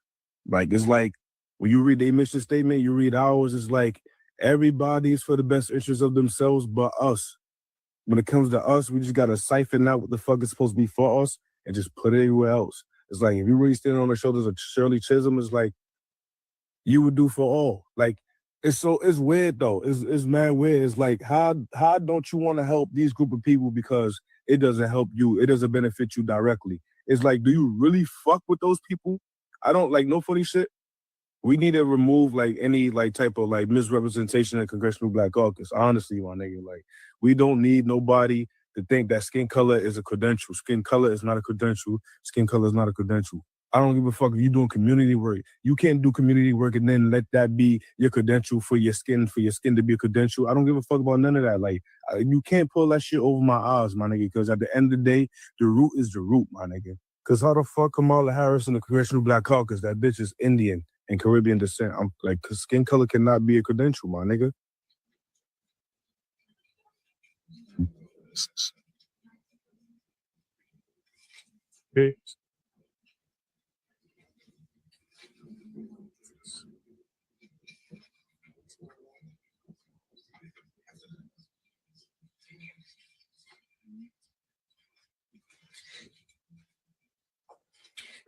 Like, it's like when you read their mission statement, you read ours, it's like everybody's for the best interest of themselves but us. When it comes to us, we just gotta siphon out what the fuck is supposed to be for us and just put it everywhere else. It's like if you really standing on the shoulders of Shirley Chisholm, it's like you would do for all. Like it's weird though. It's mad weird. It's like how don't you want to help these group of people because it doesn't help you, it doesn't benefit you directly. It's like, do you really fuck with those people? I don't like no funny shit. We need to remove like any like type of like misrepresentation in the Congressional Black Caucus. Honestly, my nigga, like we don't need nobody to think that skin color is a credential. Skin color is not a credential. Skin color is not a credential. I don't give a fuck if you're doing community work. You can't do community work and then let that be your credential for your skin to be a credential. I don't give a fuck about none of that. Like you can't pull that shit over my eyes, my nigga, because at the end of the day, the root is the root, my nigga. Because how the fuck Kamala Harris in the Congressional Black Caucus? That bitch is Indian and Caribbean descent. I'm like, cause skin color cannot be a credential, my nigga. Okay.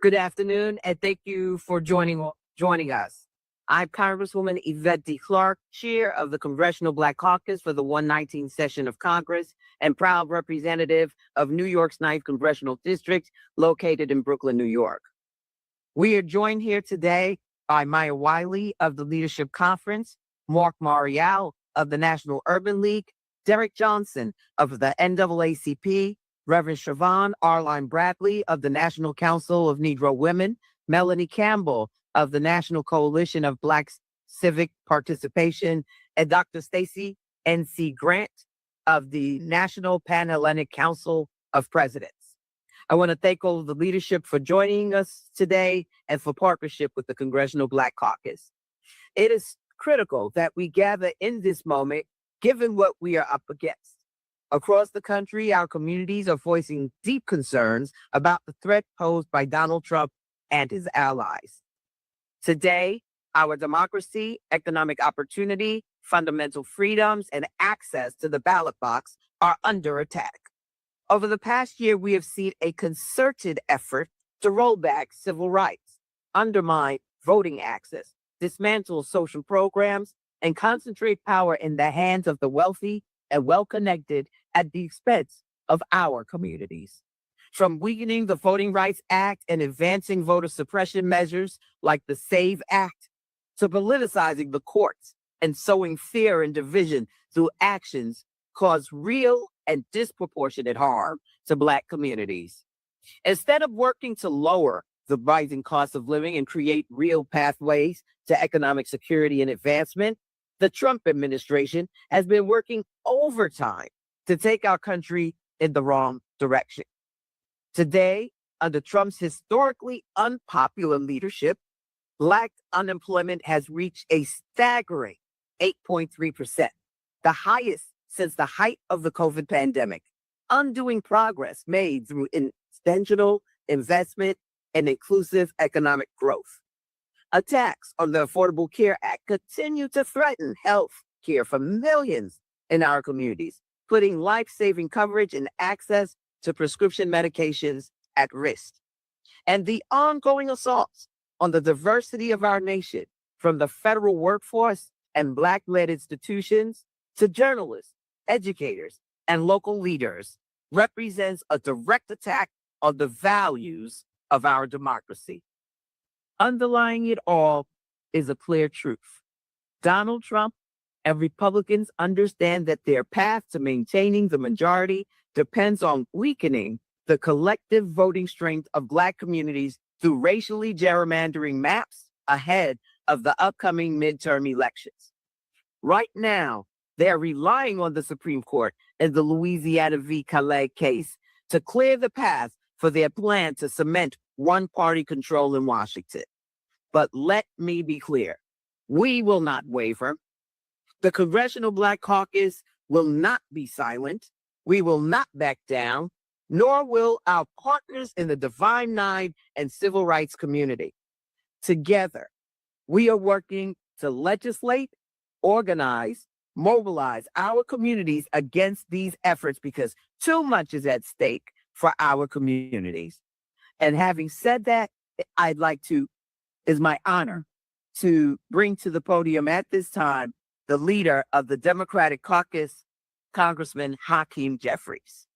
Good afternoon, and thank you for joining us. I'm Congresswoman Yvette D. Clarke, Chair of the Congressional Black Caucus for the 119th session of Congress and proud representative of New York's 9th Congressional District, located in Brooklyn, New York. We are joined here today by Maya Wiley of the Leadership Conference, Mark Marial of the National Urban League, Derek Johnson of the NAACP, Reverend Siobhan Arline Bradley of the National Council of Negro Women, Melanie Campbell of the National Coalition of Black Civic Participation, and Dr. Stacey N.C. Grant of the National Pan-Hellenic Council of Presidents. I want to thank all of the leadership for joining us today and for partnership with the Congressional Black Caucus. It is critical that we gather in this moment, given what we are up against. Across the country, our communities are voicing deep concerns about the threat posed by Donald Trump and his allies. Today, our democracy, economic opportunity, fundamental freedoms, and access to the ballot box are under attack. Over the past year, we have seen a concerted effort to roll back civil rights, undermine voting access, dismantle social programs, and concentrate power in the hands of the wealthy and well-connected at the expense of our communities. From weakening the Voting Rights Act and advancing voter suppression measures like the SAVE Act, to politicizing the courts and sowing fear and division through actions cause real and disproportionate harm to Black communities. Instead of working to lower the rising cost of living and create real pathways to economic security and advancement, the Trump administration has been working overtime to take our country in the wrong direction. Today, under Trump's historically unpopular leadership, Black unemployment has reached a staggering 8.3%, the highest since the height of the COVID pandemic, undoing progress made through intentional investment and inclusive economic growth. Attacks on the Affordable Care Act continue to threaten health care for millions in our communities, putting life-saving coverage and access to prescription medications at risk. And the ongoing assaults on the diversity of our nation, from the federal workforce and Black-led institutions to journalists, educators, and local leaders, represents a direct attack on the values of our democracy. Underlying it all is a clear truth. Donald Trump and Republicans understand that their path to maintaining the majority depends on weakening the collective voting strength of Black communities through racially gerrymandering maps ahead of the upcoming midterm elections. Right now, they're relying on the Supreme Court in the Louisiana v. Calais case to clear the path for their plan to cement one-party control in Washington. But let me be clear, we will not waver. The Congressional Black Caucus will not be silent. We will not back down, nor will our partners in the Divine Nine and civil rights community. Together, we are working to legislate, organize, mobilize our communities against these efforts because too much is at stake for our communities. And having said that, it's my honor to bring to the podium at this time the leader of the Democratic Caucus, Congressman Hakeem Jeffries.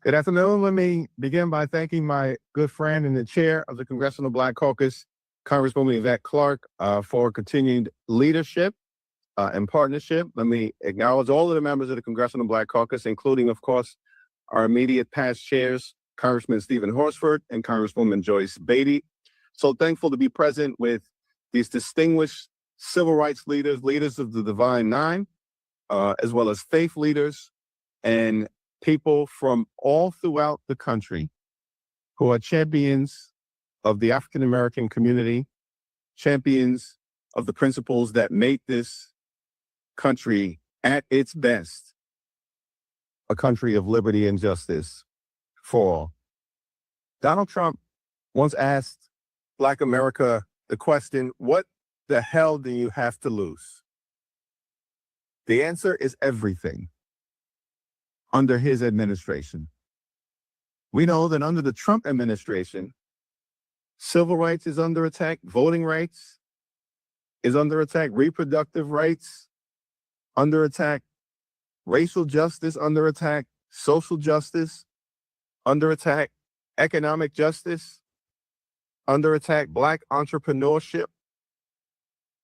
Good afternoon. Let me begin by thanking my good friend and the chair of the Congressional Black Caucus, Congresswoman Yvette Clarke, for continued leadership and partnership. Let me acknowledge all of the members of the Congressional Black Caucus, including, of course, our immediate past chairs, Congressman Stephen Horsford and Congresswoman Joyce Beatty. So thankful to be present with these distinguished civil rights leaders, leaders of the Divine Nine, as well as faith leaders and people from all throughout the country who are champions of the African-American community, champions of the principles that make this country at its best a country of liberty and justice for all. Donald Trump once asked Black America the question, what the hell do you have to lose? The answer is everything under his administration. We know that under the Trump administration, civil rights is under attack, voting rights is under attack, reproductive rights under attack, racial justice under attack, social justice under attack, economic justice under attack, Black entrepreneurship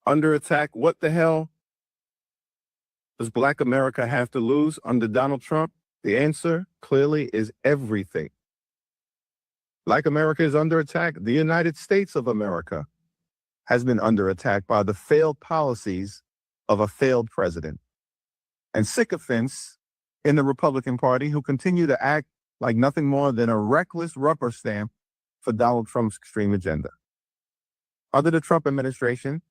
under attack. What the hell does Black America have to lose under Donald Trump? The answer clearly is everything. Black America is under attack. The United States of America has been under attack by the failed policies of a failed president and sycophants in the Republican Party who continue to act like nothing more than a reckless rubber stamp for Donald Trump's extreme agenda. Under the Trump administration,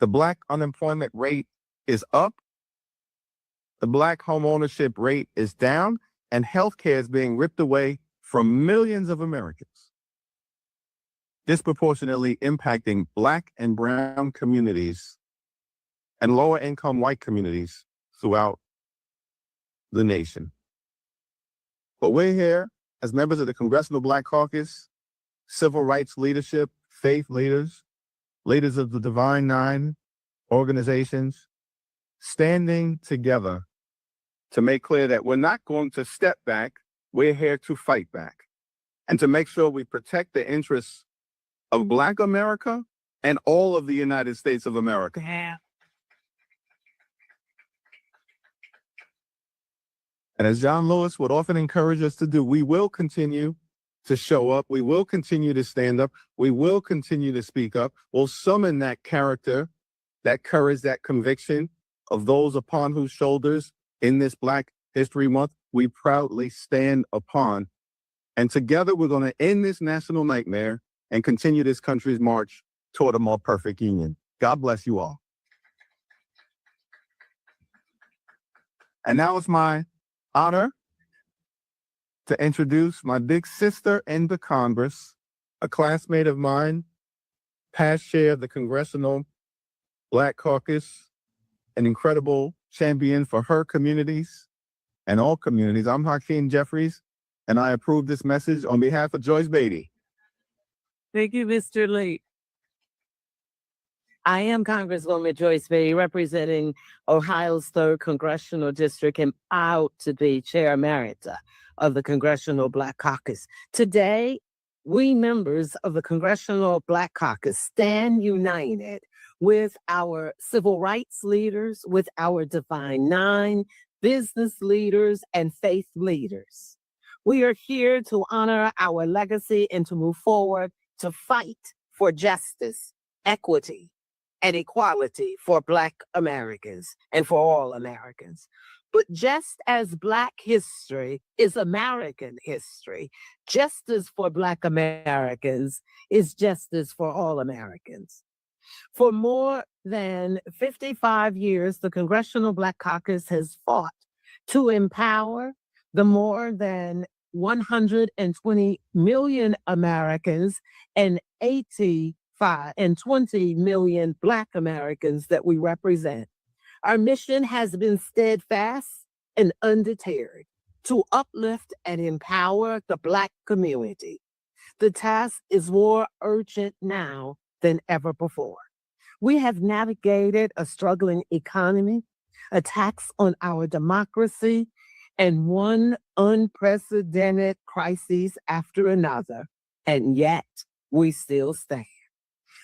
the Black unemployment rate is up, the Black home ownership rate is down, and healthcare is being ripped away from millions of Americans, disproportionately impacting Black and brown communities and lower income white communities throughout the nation. But we're here as members of the Congressional Black Caucus, civil rights leadership, faith leaders, leaders of the Divine Nine organizations, standing together to make clear that we're not going to step back, we're here to fight back, and to make sure we protect the interests of Black America and all of the United States of America. And as John Lewis would often encourage us to do, we will continue to show up. We will continue to stand up. We will continue to speak up. We'll summon that character, that courage, that conviction of those upon whose shoulders in this Black History Month we proudly stand upon. And together we're going to end this national nightmare and continue this country's march toward a more perfect union. God bless you all. And now it's my honor to introduce my big sister in the Congress, a classmate of mine, past chair of the Congressional Black Caucus, an incredible champion for her communities and all communities. I'm Hakeem Jeffries, and I approve this message on behalf of Joyce Beatty. Thank you, Mr. Lee. I am Congresswoman Joyce Beatty, representing Ohio's 3rd Congressional District, and proud to be Chair Emerita of the Congressional Black Caucus. Today, we members of the Congressional Black Caucus stand united with our civil rights leaders, with our Divine Nine, business leaders, and faith leaders. We are here to honor our legacy and to move forward to fight for justice, equity, and equality for Black Americans and for all Americans. But just as Black history is American history, justice for Black Americans is justice for all Americans. For more than 55 years, the Congressional Black Caucus has fought to empower the more than 120 million Americans and 85 and 20 million Black Americans that we represent. Our mission has been steadfast and undeterred to uplift and empower the Black community. The task is more urgent now than ever before. We have navigated a struggling economy, attacks on our democracy, and one unprecedented crisis after another, and yet we still stand.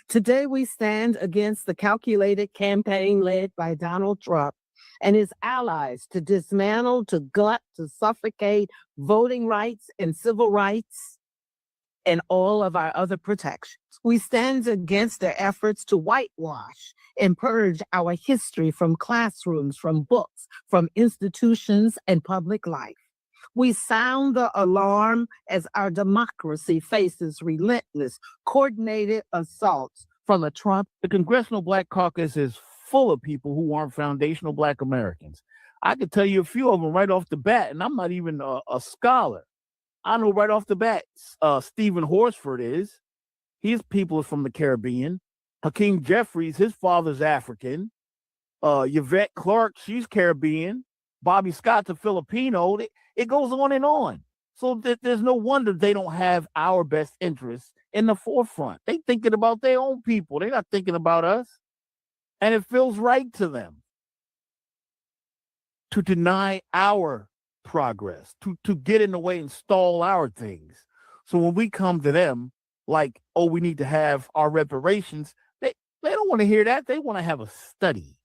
Today, we stand against the calculated campaign led by Donald Trump and his allies to dismantle, to gut, to suffocate voting rights and civil rights and all of our other protections. We stand against their efforts to whitewash and purge our history from classrooms, from books, from institutions and public life. We sound the alarm as our democracy faces relentless, coordinated assaults from a Trump. The Congressional Black Caucus is full of people who aren't foundational Black Americans. I could tell you a few of them right off the bat, and I'm not even a scholar. I know right off the bat, Stephen Horsford is. His people are from the Caribbean. Hakeem Jeffries, his father's African. Yvette Clarke, she's Caribbean. Bobby Scott's a Filipino. It goes on and on. So there's no wonder they don't have our best interests in the forefront. They thinking about their own people. They're not thinking about us. And it feels right to them to deny our progress, to get in the way and stall our things. So when we come to them like, oh, we need to have our reparations, they don't want to hear that. They want to have a study.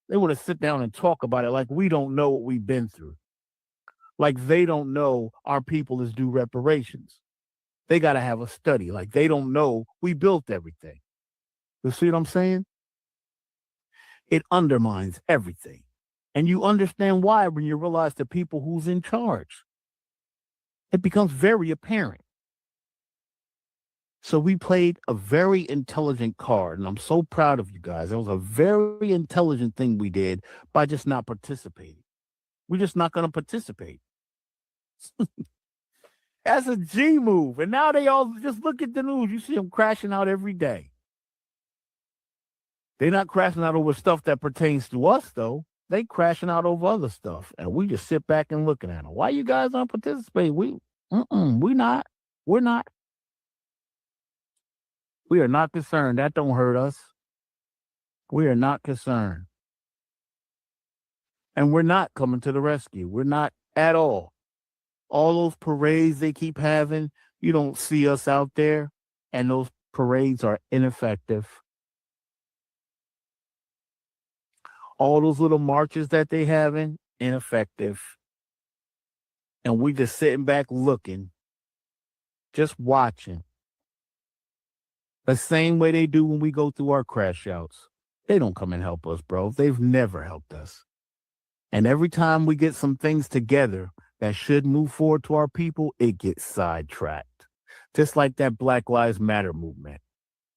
They want to sit down and talk about it like we don't know what we've been through. Like they don't know our people is due reparations. They got to have a study. Like they don't know we built everything. You see what I'm saying? It undermines everything. And you understand why when you realize the people who's in charge. It becomes very apparent. So we played a very intelligent card, and I'm so proud of you guys. It was a very intelligent thing we did by just not participating. We're just not going to participate. That's a G move. And now they all just look at the news. You see them crashing out every day. They're not crashing out over stuff that pertains to us, though. They crashing out over other stuff, and we just sit back and looking at them. Why you guys aren't participating? We not. We're not. We are not concerned. That don't hurt us. We are not concerned. And we're not coming to the rescue. We're not at all. All those parades they keep having, you don't see us out there, and those parades are ineffective. All those little marches that they having, ineffective. And we just sitting back looking, just watching. The same way they do when we go through our crash outs. They don't come and help us, bro. They've never helped us. And every time we get some things together that should move forward to our people, it gets sidetracked. Just like that Black Lives Matter movement.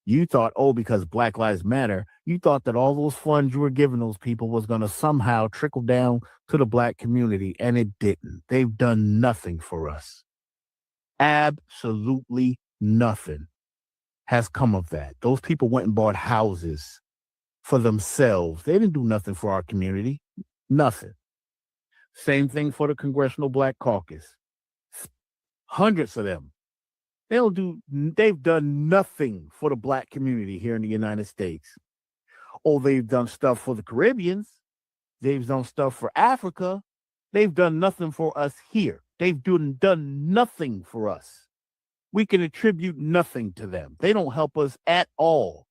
You thought, because Black Lives Matter, you thought that all those funds you were giving those people was going to somehow trickle down to the Black community, and it didn't. They've done nothing for us. Absolutely nothing has come of that. Those people went and bought houses for themselves. They didn't do nothing for our community. Nothing. Same thing for the Congressional Black Caucus. Hundreds of them. They've done nothing for the Black community here in the United States. They've done stuff for the Caribbeans. They've done stuff for Africa. They've done nothing for us here. They've done nothing for us. We can attribute nothing to them. They don't help us at all.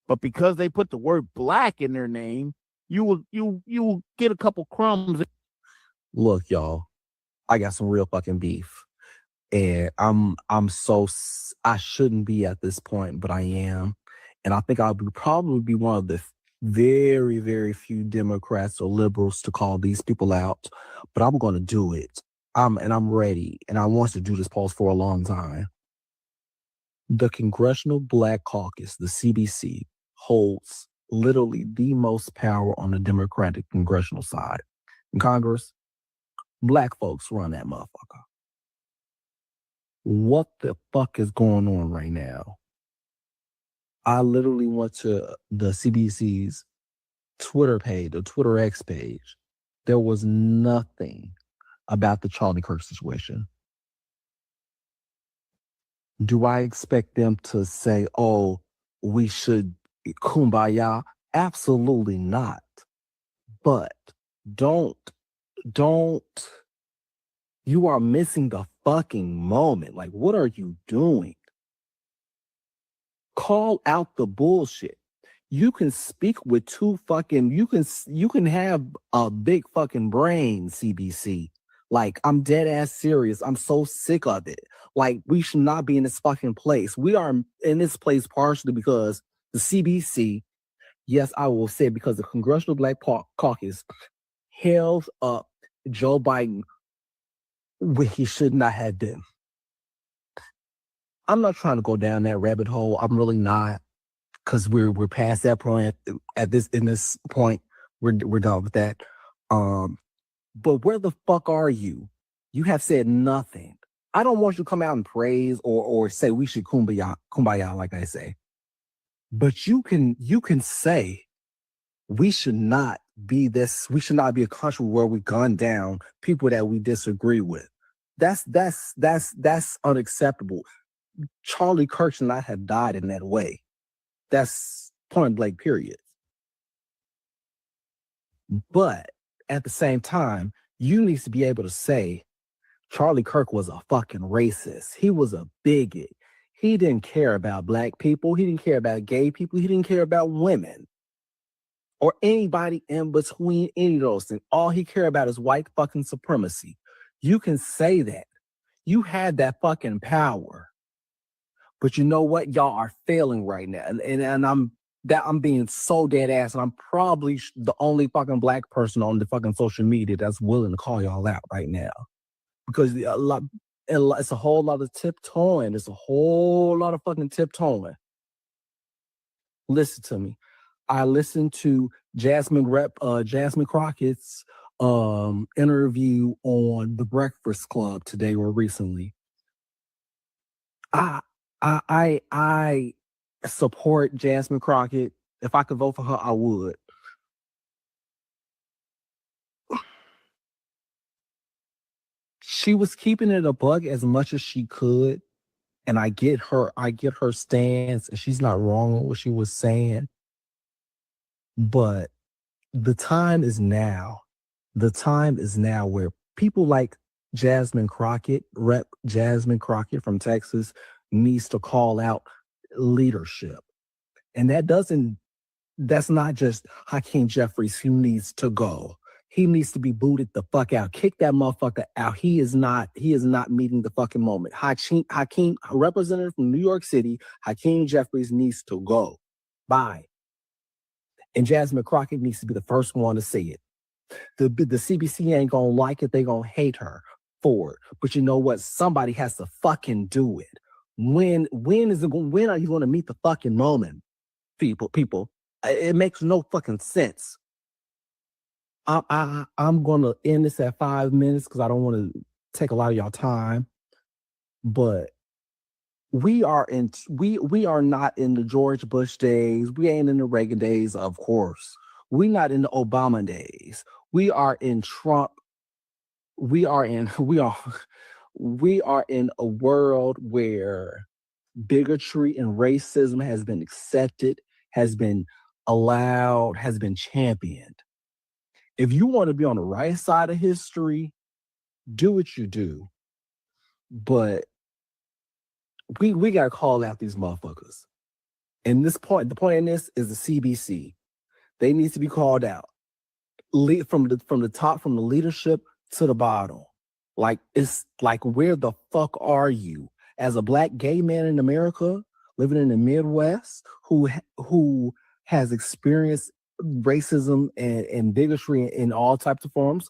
But because they put the word Black in their name, you will get a couple crumbs. Look, y'all, I got some real fucking beef. And I shouldn't be at this point, but I am. And I think I'll probably be one of the very, very few Democrats or liberals to call these people out, but I'm going to do it. I'm ready. And I want to do this pause for a long time. The Congressional Black Caucus, the CBC, holds literally the most power on the Democratic congressional side. In Congress, Black folks run that motherfucker. What the fuck is going on right now? I literally went to the CBC's Twitter page, the Twitter X page. There was nothing about the Charlie Kirk situation. Do I expect them to say, we should kumbaya? Absolutely not. But don't, you are missing the fucking moment. Like, what are you doing? Call out the bullshit. You can speak with you can have a big fucking brain, CBC. Like, I'm dead ass serious. I'm so sick of it. Like, we should not be in this fucking place. We are in this place partially because the CBC, yes, I will say, because the Congressional Black Caucus held up Joe Biden where he should not have been. I'm not trying to go down that rabbit hole. I'm really not, because we're past that point. In this point, we're done with that. But where the fuck are you? You have said nothing. I don't want you to come out and praise or say we should kumbaya, like I say. But you can say we should not be this. We should not be a country where we gun down people that we disagree with. That's unacceptable. Charlie Kirk should not have died in that way. That's point blank, period. But at the same time, you need to be able to say Charlie Kirk was a fucking racist. He was a bigot. He didn't care about Black people. He didn't care about gay people. He didn't care about women or anybody in between any of those things. All he cared about is white fucking supremacy. You can say that. You had that fucking power. But you know what? Y'all are failing right now. And I'm being so dead ass, and I'm probably the only fucking Black person on the fucking social media that's willing to call y'all out right now. Because it's a whole lot of tiptoeing. It's a whole lot of fucking tiptoeing. Listen to me. I listened to Jasmine Crockett's interview on The Breakfast Club today or recently. I support Jasmine Crockett. If I could vote for her, I would. she was keeping it a bug as much as she could. And I get her stance, and she's not wrong on what she was saying. But the time is now. The time is now where people like Jasmine Crockett, Rep. Jasmine Crockett from Texas, needs to call out leadership. And that's not just Hakeem Jeffries who needs to go. He needs to be booted the fuck out. Kick that motherfucker out. He is not meeting the fucking moment. Hakeem, a representative from New York City, Hakeem Jeffries needs to go. Bye. And Jasmine Crockett needs to be the first one to say it. The CBC ain't gonna like it. They gonna hate her for it. But you know what? Somebody has to fucking do it. When are you gonna meet the fucking moment? People. It makes no fucking sense. I'm gonna end this at 5 minutes because I don't want to take a lot of y'all time. But we are not in the George Bush days. We ain't in the Reagan days, of course. We're not in the Obama days. We are in Trump. We are in a world where bigotry and racism has been accepted, has been allowed, has been championed. If you want to be on the right side of history, do what you do. But we gotta call out these motherfuckers. And the point in this is the CBC. They need to be called out. From the top, from the leadership to the bottom. Like, it's like, where the fuck are you? As a Black gay man in America, living in the Midwest, who has experienced racism and bigotry in all types of forms,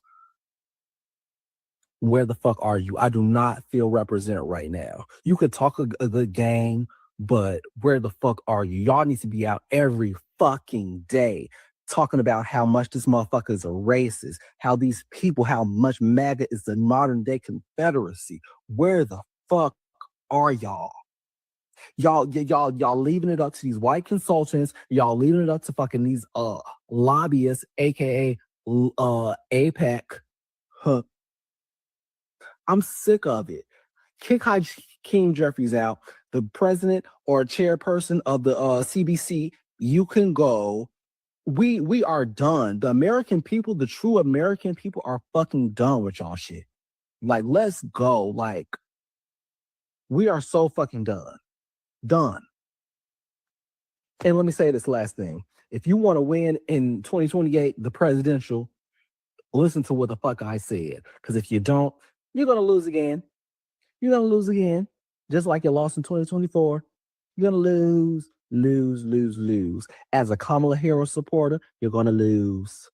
where the fuck are you? I do not feel represented right now. You could talk a good game, but where the fuck are you? Y'all need to be out every fucking day talking about how much this motherfucker is a racist, how these people, how much MAGA is the modern day Confederacy. Where the fuck are y'all? Y'all leaving it up to these white consultants. Y'all leaving it up to fucking these lobbyists, aka APAC. Huh. I'm sick of it. Kick Hakeem Jeffries out. The president or chairperson of the CBC, you can go. We are done. The American people, the true American people, are fucking done with y'all shit. Like, let's go. Like, we are so fucking done. Done. And let me say this last thing. If you want to win in 2028, the presidential, listen to what the fuck I said. Because if you don't, you're going to lose again. You're going to lose again. Just like you lost in 2024. You're going to lose. As a Kamala Harris supporter, you're going to lose.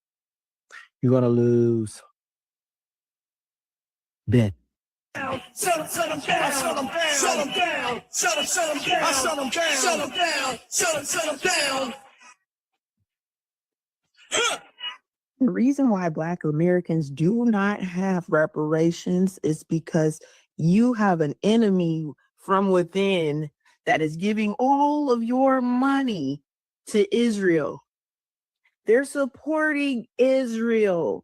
You're going to lose. Bet. Shut them down. The reason why Black Americans do not have reparations is because you have an enemy from within that is giving all of your money to Israel. They're supporting Israel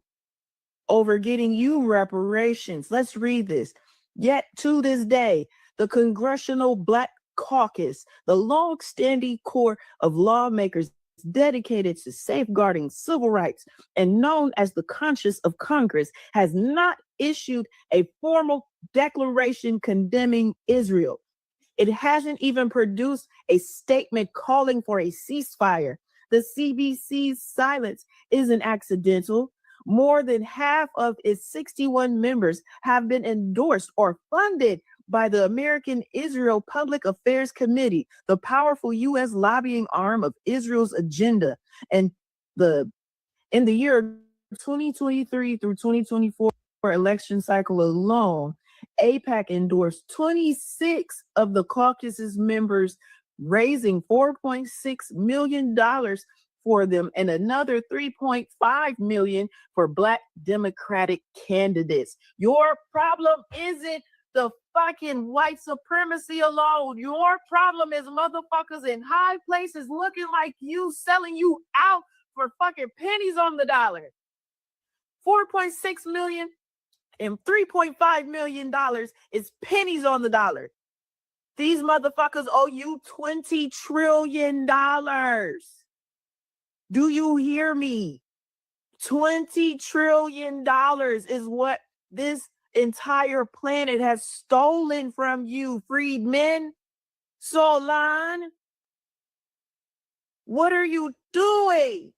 over getting you reparations. Let's read this. Yet to this day, the Congressional Black Caucus, the long-standing core of lawmakers dedicated to safeguarding civil rights and known as the conscience of Congress, has not issued a formal declaration condemning Israel. It hasn't even produced a statement calling for a ceasefire. The CBC's silence isn't accidental. More than half of its 61 members have been endorsed or funded by the American Israel Public Affairs Committee, the powerful U.S. lobbying arm of Israel's agenda. And in the year 2023 through 2024 election cycle alone, AIPAC endorsed 26 of the caucus's members, raising $4.6 million for them and another $3.5 million for Black Democratic candidates. Your problem isn't the fucking white supremacy alone. Your problem is motherfuckers in high places looking like you, selling you out for fucking pennies on the dollar. $4.6 million And $3.5 million is pennies on the dollar. These motherfuckers owe you $20 trillion. Do you hear me? $20 trillion is what this entire planet has stolen from you, freedmen. Solon, what are you doing?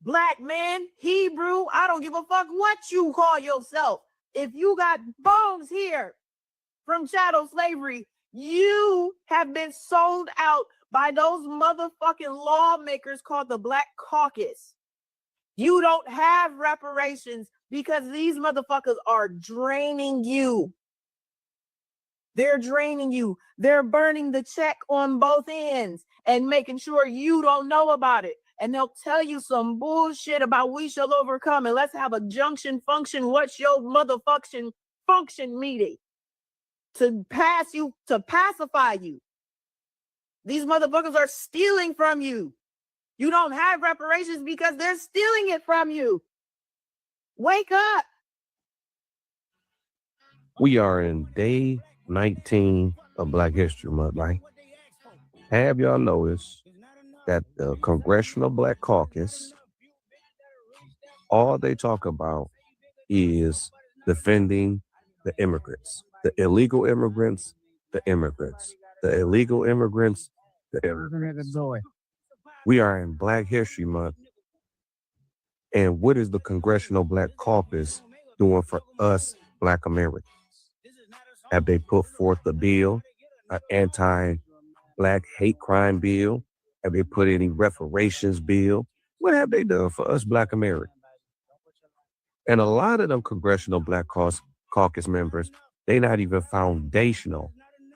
Black man, Hebrew, I don't give a fuck what you call yourself. If you got bones here from chattel slavery, you have been sold out by those motherfucking lawmakers called the Black Caucus. You don't have reparations because these motherfuckers are draining you. They're draining you. They're burning the check on both ends and making sure you don't know about it. And they'll tell you some bullshit about we shall overcome and let's have a junction function. What's your motherfucking function meeting? To pass you, to pacify you. These motherfuckers are stealing from you. You don't have reparations because they're stealing it from you. Wake up. We are in day 19 of Black History Month, right? Have y'all noticed that the Congressional Black Caucus, all they talk about is defending the immigrants, the illegal immigrants, the immigrants, the illegal immigrants, the immigrants. We are in Black History Month. And what is the Congressional Black Caucus doing for us Black Americans? Have they put forth a bill, an anti-Black hate crime bill? Have they put any reparations bill? What have they done for us Black Americans? And a lot of them Congressional Black Caucus members, they not even foundational.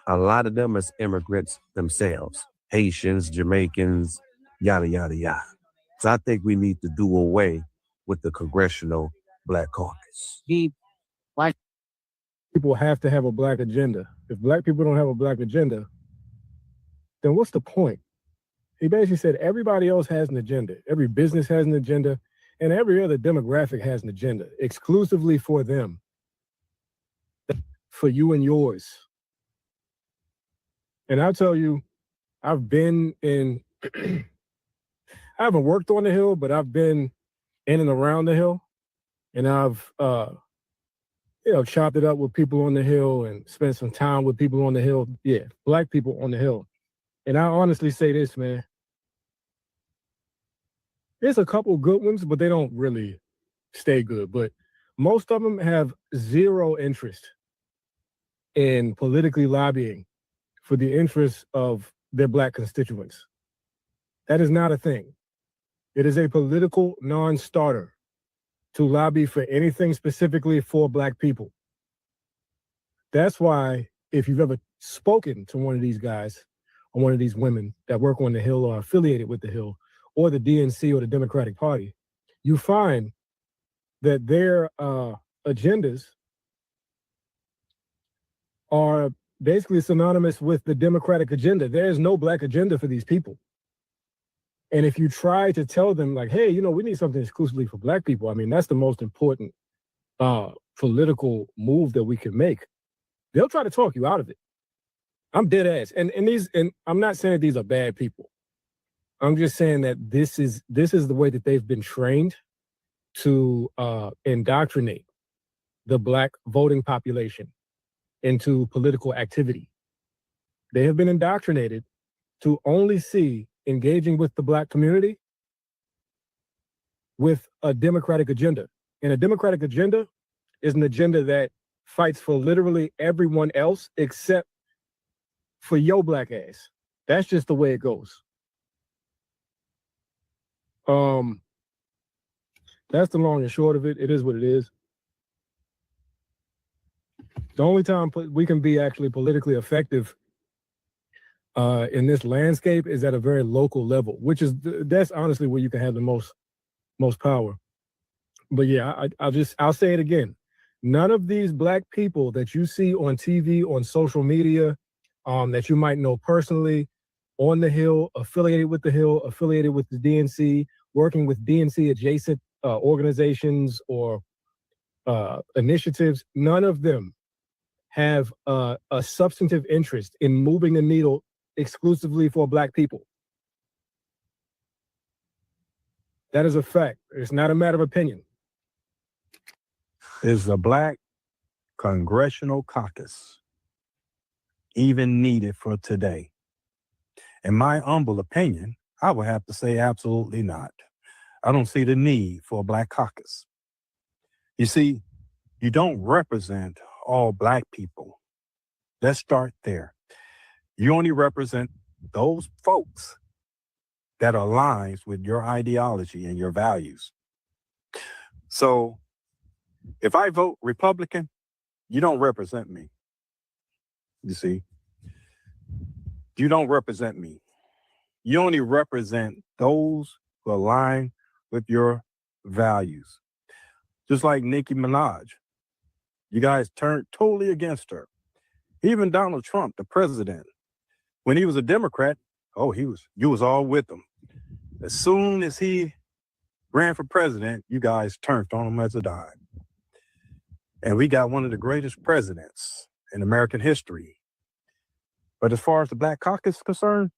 A lot of them is immigrants themselves, Haitians, Jamaicans, yada, yada, yada. So I think we need to do away with the Congressional Black Caucus. Black people have to have a Black agenda. If Black people don't have a Black agenda, then what's the point? He basically said everybody else has an agenda. Every business has an agenda, and every other demographic has an agenda, exclusively for them, for you and yours. And I'll tell you, I've been in, I haven't worked on the Hill, but I've been in and around the Hill, and I've, chopped it up with people on the Hill and spent some time with people on the Hill. Yeah, Black people on the Hill. And I honestly say this, man. There's a couple good ones, but they don't really stay good. But most of them have zero interest in politically lobbying for the interests of their Black constituents. That is not a thing. It is a political non-starter to lobby for anything specifically for Black people. That's why if you've ever spoken to one of these guys or one of these women that work on the Hill or affiliated with the Hill or the DNC or the Democratic Party, you find that their agendas are basically synonymous with the Democratic agenda. There's no Black agenda for these people. And if you try to tell them like, hey, we need something exclusively for Black people, I mean, that's the most important political move that we can make. They'll try to talk you out of it. I'm dead ass. And I'm not saying that these are bad people. I'm just saying that this is the way that they've been trained to indoctrinate the Black voting population into political activity. They have been indoctrinated to only see engaging with the Black community with a Democratic agenda. And a Democratic agenda is an agenda that fights for literally everyone else except for your Black ass. That's just the way it goes. That's the long and short of it. It is what it is. The only time we can be actually politically effective in this landscape is at a very local level, that's honestly where you can have the most power. But yeah, I'll say it again. None of these Black people that you see on TV, on social media, that you might know personally, on the Hill, affiliated with the Hill, affiliated with the DNC, working with DNC adjacent organizations or initiatives, none of them have a substantive interest in moving the needle exclusively for Black people. That is a fact. It's not a matter of opinion. Is the Black Congressional Caucus even needed for today? In my humble opinion, I would have to say absolutely not. I don't see the need for a Black caucus. You see, you don't represent all Black people. Let's start there. You only represent those folks that aligns with your ideology and your values. So if I vote Republican, you don't represent me. You see, you don't represent me. You only represent those who align with your values. Just like Nicki Minaj, you guys turned totally against her. Even Donald Trump, the president, when he was a Democrat, you was all with him. As soon as he ran for president, you guys turned on him as a dime. And we got one of the greatest presidents in American history. But as far as the Black caucus is concerned,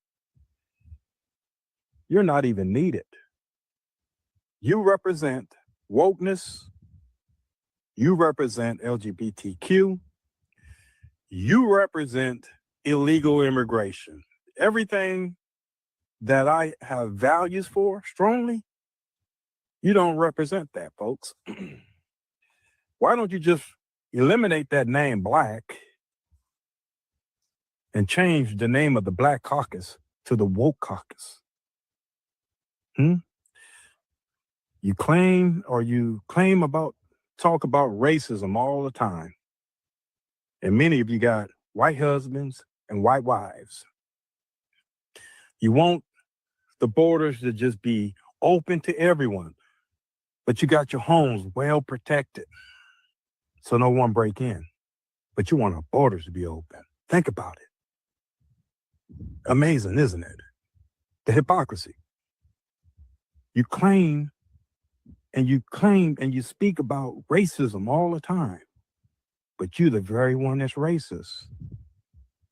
you're not even needed. You represent wokeness. You represent LGBTQ. You represent illegal immigration. Everything that I have values for strongly, you don't represent that, folks. Why don't you just eliminate that name Black and change the name of the Black caucus to the woke caucus? You talk about racism all the time. And many of you got white husbands and white wives. You want the borders to just be open to everyone, but you got your homes well protected so no one break in. But you want our borders to be open. Think about it. Amazing, isn't it? The hypocrisy. You claim and you speak about racism all the time, but you're the very one that's racist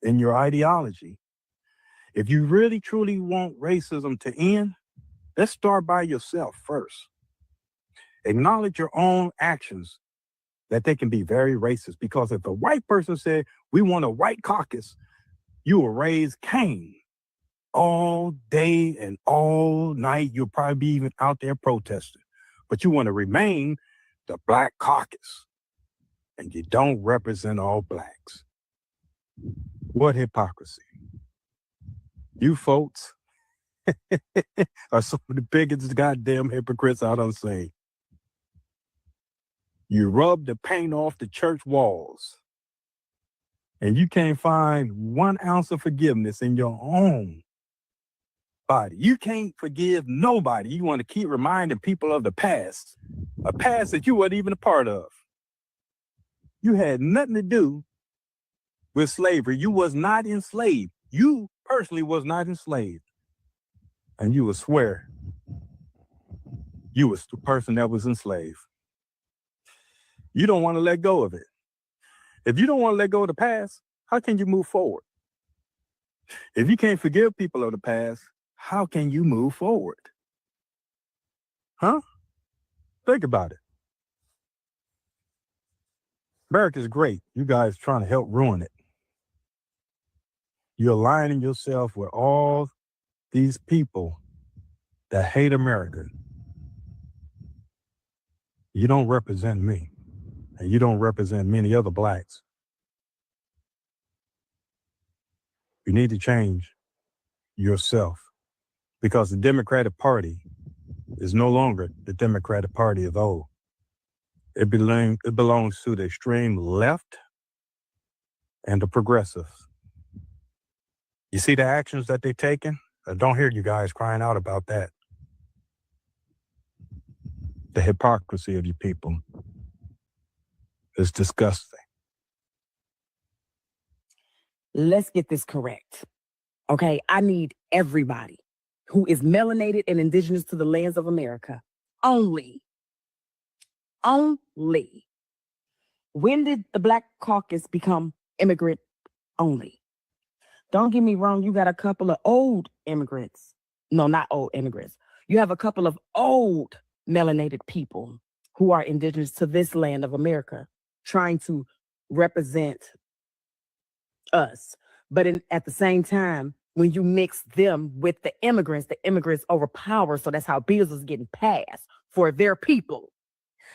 in your ideology. If you really truly want racism to end, let's start by yourself first. Acknowledge your own actions that they can be very racist, because if a white person said, we want a white caucus, you will raise Cain all day and all night. You'll probably be even out there protesting, but you want to remain the Black caucus and you don't represent all Blacks. What hypocrisy. You folks are some of the biggest goddamn hypocrites I done seen. You rub the paint off the church walls and you can't find 1 ounce of forgiveness in your own body. You can't forgive nobody. You want to keep reminding people of the past, a past that you weren't even a part of. You had nothing to do with slavery. You was not enslaved. You personally was not enslaved. And you would swear you was the person that was enslaved. You don't want to let go of it. If you don't want to let go of the past, how can you move forward? If you can't forgive people of the past, how can you move forward? Huh? Think about it. America's great. You guys trying to help ruin it. You're aligning yourself with all these people that hate America. You don't represent me, and you don't represent many other Blacks. You need to change yourself, because the Democratic Party is no longer the Democratic Party of old. It belongs to the extreme left and the progressives. You see the actions that they're taking? I don't hear you guys crying out about that. The hypocrisy of you people is disgusting. Let's get this correct. Okay, I need everybody who is melanated and indigenous to the lands of America only When did the Black Caucus become immigrant only? Don't get me wrong, you got a couple of old immigrants. No, not old immigrants. You have a couple of old melanated people who are indigenous to this land of America trying to represent us. But at the same time, when you mix them with the immigrants overpower. So that's how bills is getting passed for their people.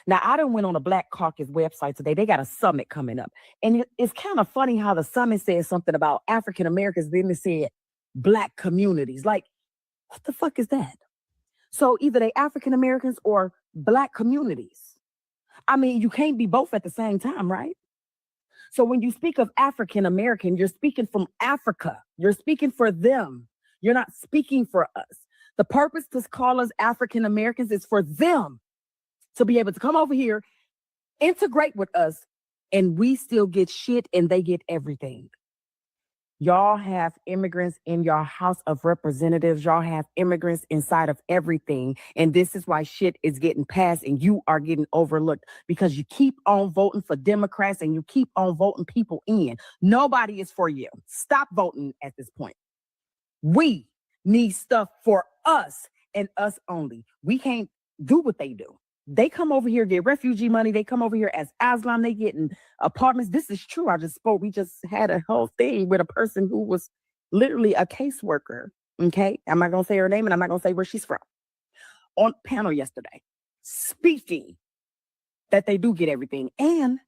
Now, I done went on a Black Caucus website today. They got a summit coming up. And it's kind of funny how the summit says something about African Americans, then it said Black communities. Like, what the fuck is that? So either they African Americans or Black communities. I mean, you can't be both at the same time, right? So when you speak of African American, you're speaking from Africa. You're speaking for them. You're not speaking for us. The purpose to call us African Americans is for them to be able to come over here, integrate with us, and we still get shit and they get everything. Y'all have immigrants in your House of Representatives. Y'all have immigrants inside of everything. And this is why shit is getting passed and you are getting overlooked because you keep on voting for Democrats and you keep on voting people in. Nobody is for you. Stop voting at this point. We need stuff for us and us only. We can't do what they do. They come over here, get refugee money. They come over here as Islam. They get in apartments. This is true. I just spoke. We just had a whole thing with a person who was literally a caseworker. Okay. I'm not going to say her name and I'm not going to say where she's from. On panel yesterday, speaking that they do get everything and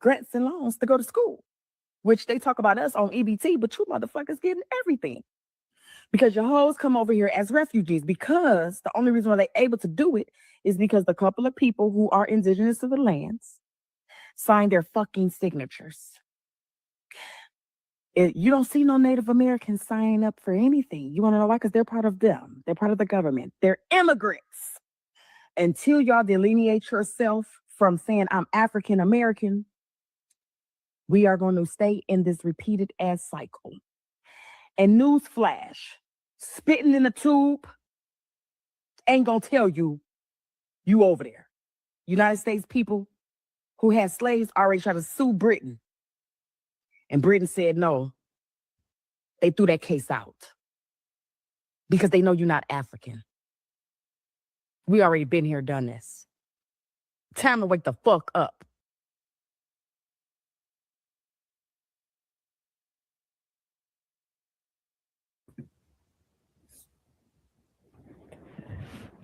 grants and loans to go to school, which they talk about us on EBT, but you motherfuckers getting everything. Because your hoes come over here as refugees because the only reason why they're able to do it is because the couple of people who are indigenous to the lands signed their fucking signatures. You don't see no Native Americans signing up for anything. You want to know why? Because they're part of them. They're part of the government. They're immigrants. Until y'all delineate yourself from saying I'm African American, we are going to stay in this repeated ass cycle. And newsflash, spitting in the tube ain't gonna tell you over there. United States people who had slaves already tried to sue Britain. And Britain said no. They threw that case out because they know you're not African. We already been here, done this. Time to wake the fuck up.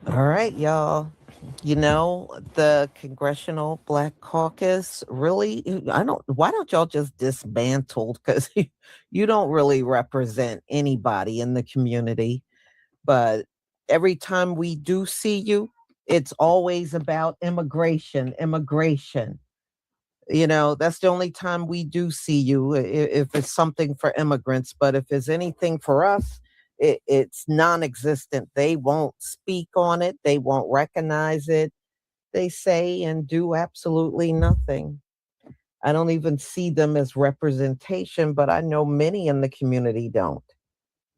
All right, y'all. You know, the Congressional Black Caucus really, why don't y'all just dismantle? Because you don't really represent anybody in the community. But every time we do see you, it's always about immigration. You know, that's the only time we do see you if it's something for immigrants. But if it's anything for us, it's non-existent. They won't speak on it. They won't recognize it. They say and do absolutely nothing. I don't even see them as representation, but I know many in the community don't.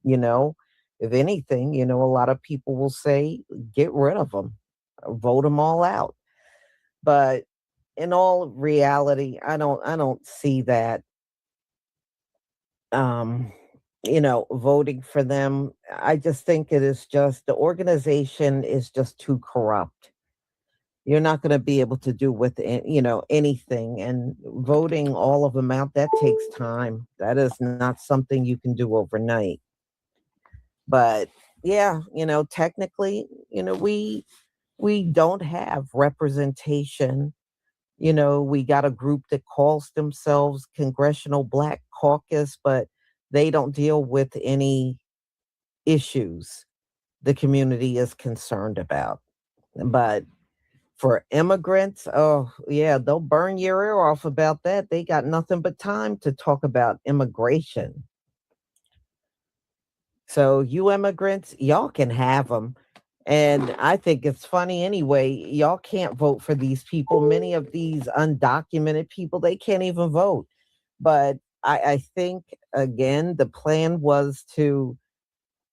You know, if anything, you know, a lot of people will say, get rid of them, vote them all out. But in all reality, I don't see that. You know, voting for them. I just think it is just, the organization is just too corrupt. You're not going to be able to do with, you know, anything. And voting all of them out, that takes time. That is not something you can do overnight. But yeah, you know, technically, you know, we don't have representation. You know, we got a group that calls themselves Congressional Black Caucus, but they don't deal with any issues the community is concerned about. But for immigrants, oh yeah, they'll burn your ear off about that. They got nothing but time to talk about immigration. So you immigrants, y'all can have them. And I think it's funny anyway, y'all can't vote for these people. Many of these undocumented people, they can't even vote. But I think, again, the plan was to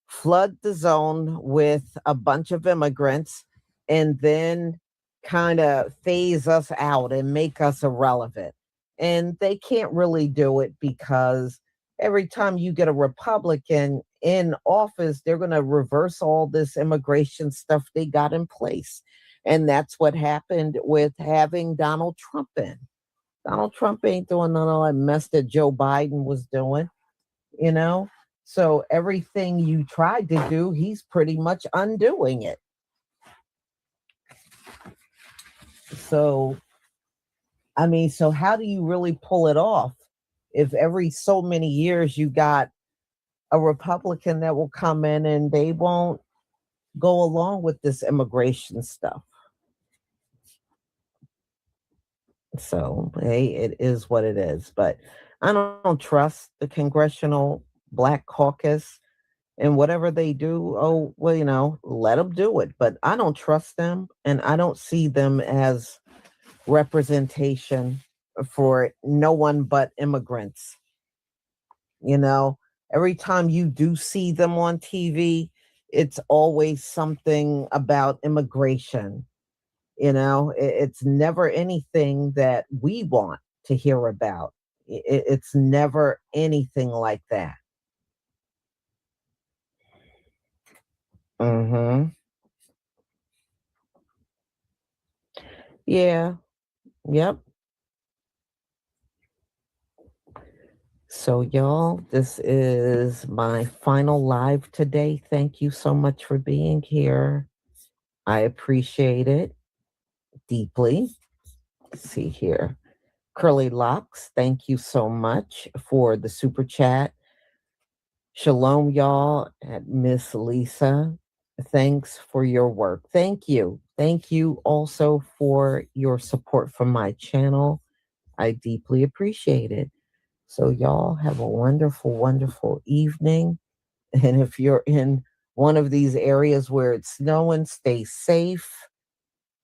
flood the zone with a bunch of immigrants and then kind of phase us out and make us irrelevant. And they can't really do it because every time you get a Republican in office, they're going to reverse all this immigration stuff they got in place. And that's what happened with having Donald Trump in. Donald Trump ain't doing none of that mess that Joe Biden was doing, you know? So everything you tried to do, he's pretty much undoing it. So, I mean, so how do you really pull it off if every so many years you got a Republican that will come in and they won't go along with this immigration stuff? So, hey, it is what it is. But I don't trust the Congressional Black Caucus, and whatever they do, oh, well, you know, let them do it. But I don't trust them, and I don't see them as representation for no one but immigrants. You know, every time you do see them on TV, it's always something about immigration. You know, it's never anything that we want to hear about. It's never anything like that. Mm-hmm. Yeah. Yep. So, y'all, this is my final live today. Thank you so much for being here. I appreciate it deeply. Let's see here. Curly Locks, thank you so much for the super chat. Shalom, y'all, at Miss Lisa. Thanks for your work. Thank you. Thank you also for your support from my channel. I deeply appreciate it. So y'all have a wonderful, wonderful evening. And if you're in one of these areas where it's snowing, stay safe.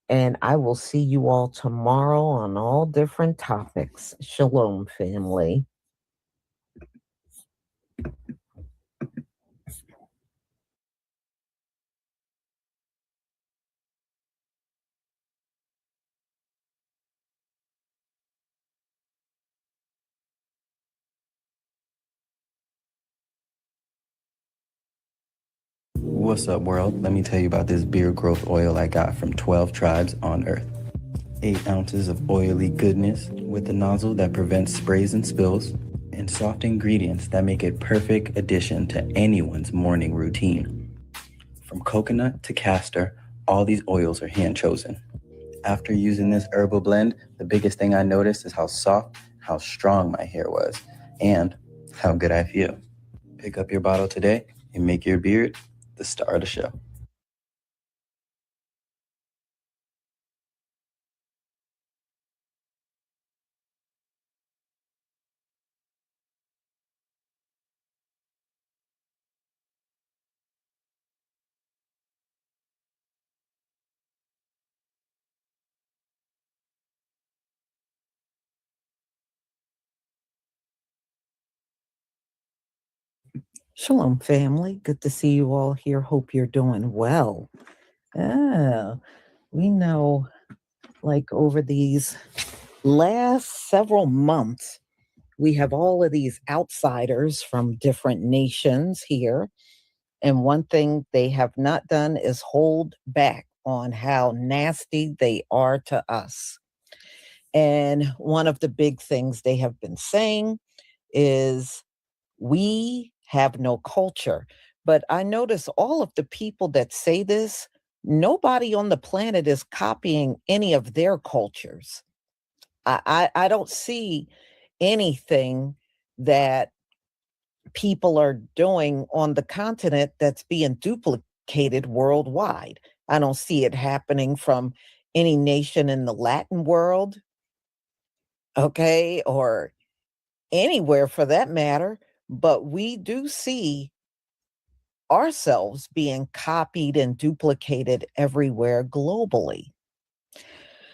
And I will see you all tomorrow on all different topics. Shalom, family. What's up, world? Let me tell you about this beard growth oil I got from 12 tribes on Earth. 8 ounces of oily goodness with a nozzle that prevents sprays and spills, and soft ingredients that make it perfect addition to anyone's morning routine. From coconut to castor, all these oils are hand chosen. After using this herbal blend, the biggest thing I noticed is how soft, how strong my hair was, and how good I feel. Pick up your bottle today and make your beard the star of the show. Shalom, family. Good to see you all here. Hope you're doing well. We know, like, over these last several months, we have all of these outsiders from different nations here. And one thing they have not done is hold back on how nasty they are to us. And one of the big things they have been saying is, we have no culture. But I notice all of the people that say this, nobody on the planet is copying any of their cultures. I don't see anything that people are doing on the continent that's being duplicated worldwide. I don't see it happening from any nation in the Latin world, okay, or anywhere for that matter. But we do see ourselves being copied and duplicated everywhere globally.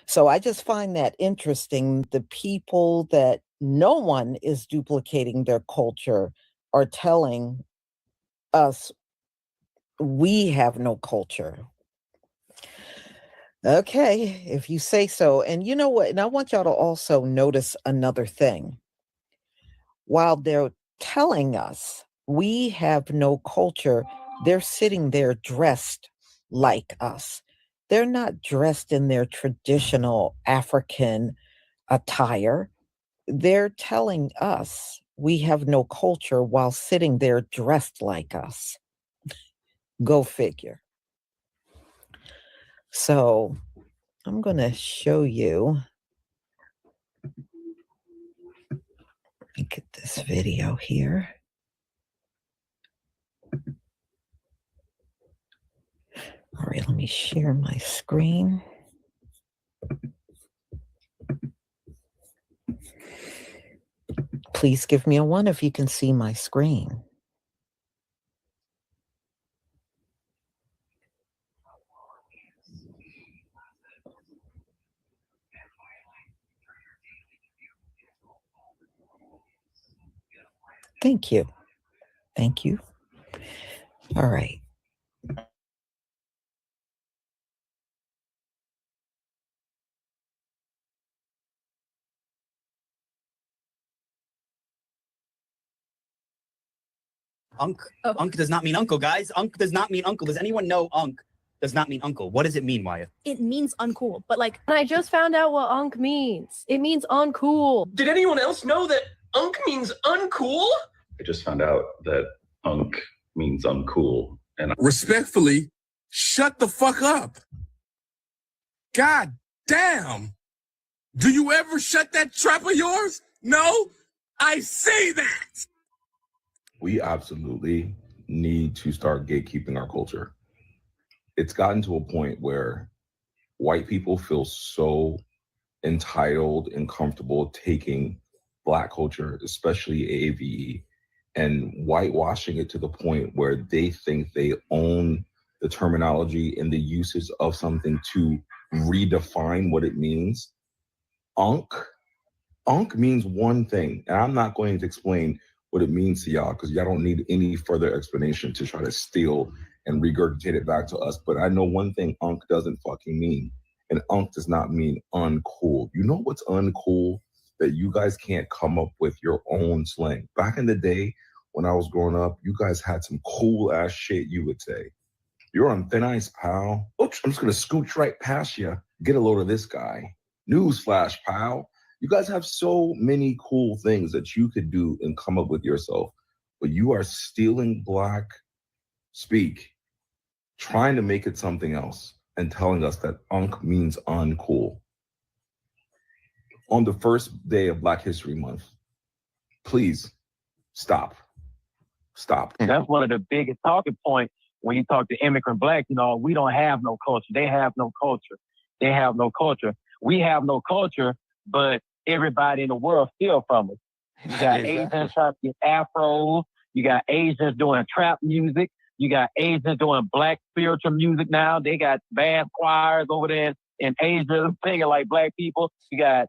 So I just find that interesting. The people that no one is duplicating their culture are telling us we have no culture. Okay, if you say so. And you know what? And I want y'all to also notice another thing. While they're telling us we have no culture, they're sitting there dressed like us. They're not dressed in their traditional African attire. They're telling us we have no culture while sitting there dressed like us. Go figure. So I'm going to show you. Let me get this video here. All right, let me share my screen. Please give me a 1 if you can see my screen. Thank you. Thank you. All right. Unk does not mean uncle, guys. Unk does not mean uncle. Does anyone know unk does not mean uncle? What does it mean, Maya? It means uncool, but like, I just found out what unk means. It means uncool. Did anyone else know that unk means uncool? I just found out that unk means uncool. And respectfully, shut the fuck up. God damn. Do you ever shut that trap of yours? No? I say that. We absolutely need to start gatekeeping our culture. It's gotten to a point where white people feel so entitled and comfortable taking Black culture, especially AAVE, and whitewashing it to the point where they think they own the terminology and the uses of something to redefine what it means. Unk means one thing, and I'm not going to explain what it means to y'all because y'all don't need any further explanation to try to steal and regurgitate it back to us. But I know one thing unk doesn't fucking mean, and unk does not mean uncool. You know what's uncool? That you guys can't come up with your own slang. Back in the day when I was growing up, you guys had some cool ass shit you would say. You're on thin ice, pal. Oops, I'm just gonna scooch right past you. Get a load of this guy. Newsflash, pal. You guys have so many cool things that you could do and come up with yourself, but you are stealing Black speak, trying to make it something else, and telling us that unk means uncool. On the first day of Black History Month, please stop. Stop. That's one of the biggest talking points when you talk to immigrant Blacks. You know, we don't have no culture. They have no culture. They have no culture. We have no culture, but everybody in the world steal from us. You got Asians trying to get afros. You got Asians doing trap music. You got Asians doing Black spiritual music now. They got band choirs over there in Asia singing like Black people. You got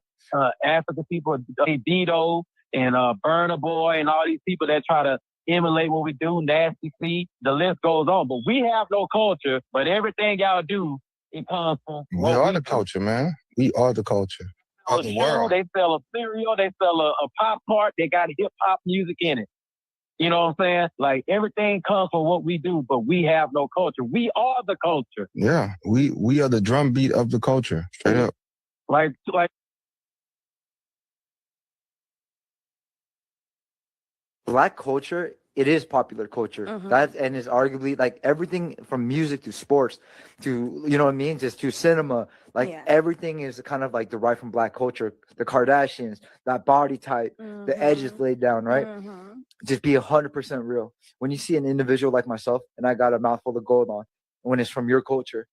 African people, Dido and Burna Boy and all these people that try to emulate what we do, Nasty C. The list goes on. But we have no culture, but everything y'all do, it comes from We are the culture, man. We are the culture of the world. They sell a cereal, they sell a Pop Tart, they got hip hop music in it. You know what I'm saying? Like everything comes from what we do, but we have no culture. We are the culture. Yeah, we are the drumbeat of the culture. Straight up. Like Black culture, it is popular culture. And is arguably like everything from music to sports to, you know what I mean, just to cinema. Like everything is kind of like derived from Black culture. The Kardashians, that body type, the edges laid down, right? Just be 100% real. When you see an individual like myself and I got a mouthful of gold on, when it's from your culture,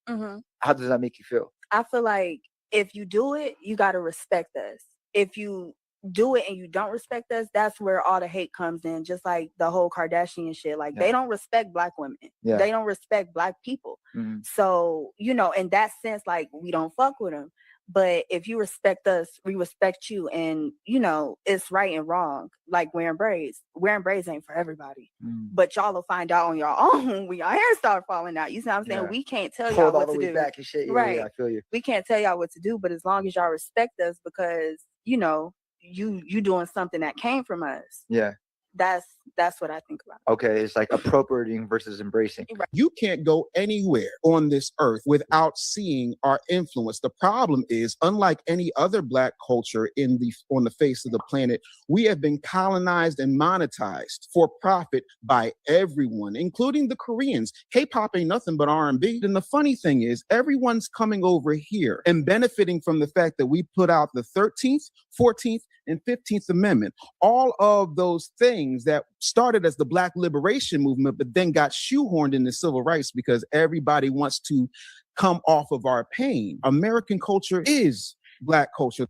how does that make you feel? I feel like if you do it, you got to respect us. If you do it and you don't respect us, that's where all the hate comes in. Just like the whole Kardashian shit. Like they don't respect Black women. They don't respect Black people. So, you know, in that sense, like we don't fuck with them. But if you respect us, we respect you. And, you know, it's right and wrong. Like wearing braids. Wearing braids ain't for everybody. But y'all will find out on your own when y'all hair start falling out. You see what I'm saying? Yeah. We can't tell Pull y'all it all what the to way do. back and shit. Yeah, Right. yeah, I feel you. We can't tell y'all what to do, but as long as y'all respect us because, you know, you doing something that came from us. Yeah. That's what I think about. Okay, it's like appropriating versus embracing. You can't go anywhere on this earth without seeing our influence. The problem is, unlike any other Black culture on the face of the planet, we have been colonized and monetized for profit by everyone, including the Koreans. K-pop ain't nothing but R&B. And the funny thing is, everyone's coming over here and benefiting from the fact that we put out the 13th, 14th, and 15th Amendment. All of those things that started as the Black liberation movement, but then got shoehorned into civil rights because everybody wants to come off of our pain. American culture is Black culture.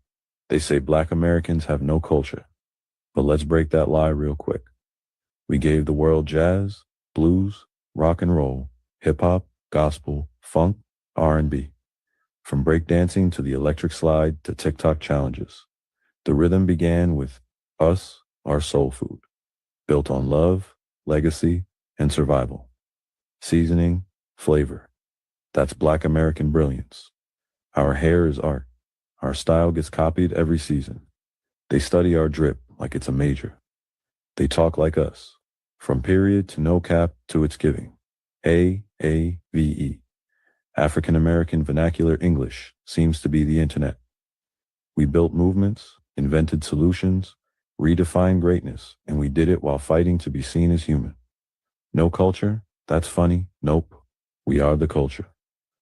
They say Black Americans have no culture, but let's break that lie real quick. We gave the world jazz, blues, rock and roll, hip hop, gospel, funk, R&B. From breakdancing to the electric slide to TikTok challenges. The rhythm began with us, our soul food, built on love, legacy, and survival. Seasoning, flavor. That's Black American brilliance. Our hair is art. Our style gets copied every season. They study our drip like it's a major. They talk like us, from period to no cap to its giving. AAVE. African American Vernacular English seems to be the internet. We built movements, invented solutions, redefined greatness, and we did it while fighting to be seen as human. No culture? That's funny. Nope. We are the culture.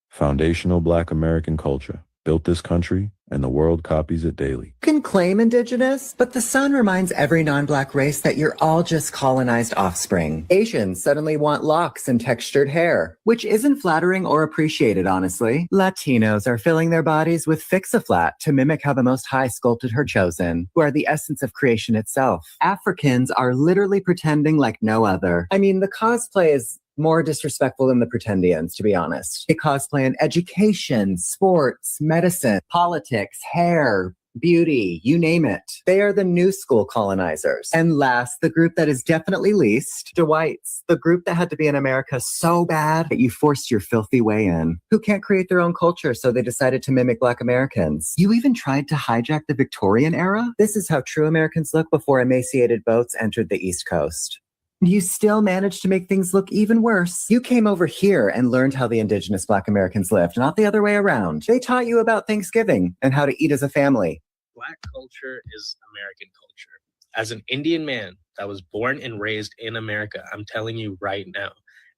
Foundational Black American culture built this country, and the world copies it daily. You can claim indigenous, but the sun reminds every non-Black race that you're all just colonized offspring. Asians suddenly want locks and textured hair, which isn't flattering or appreciated, honestly. Latinos are filling their bodies with Fix-A-Flat to mimic how the Most High sculpted her chosen, who are the essence of creation itself. Africans are literally pretending like no other. I mean, the cosplay is more disrespectful than the pretendians, to be honest. They cosplay in education, sports, medicine, politics, hair, beauty, you name it. They are the new school colonizers. And last, the group that is definitely least, Dwights, the group that had to be in America so bad that you forced your filthy way in, who can't create their own culture, so they decided to mimic Black Americans. You even tried to hijack the Victorian era? This is how true Americans look before emaciated boats entered the East Coast. You still managed to make things look even worse. You came over here and learned how the indigenous Black Americans lived, not the other way around. They taught you about Thanksgiving and how to eat as a family. Black culture is American culture. As an Indian man that was born and raised in America, I'm telling you right now,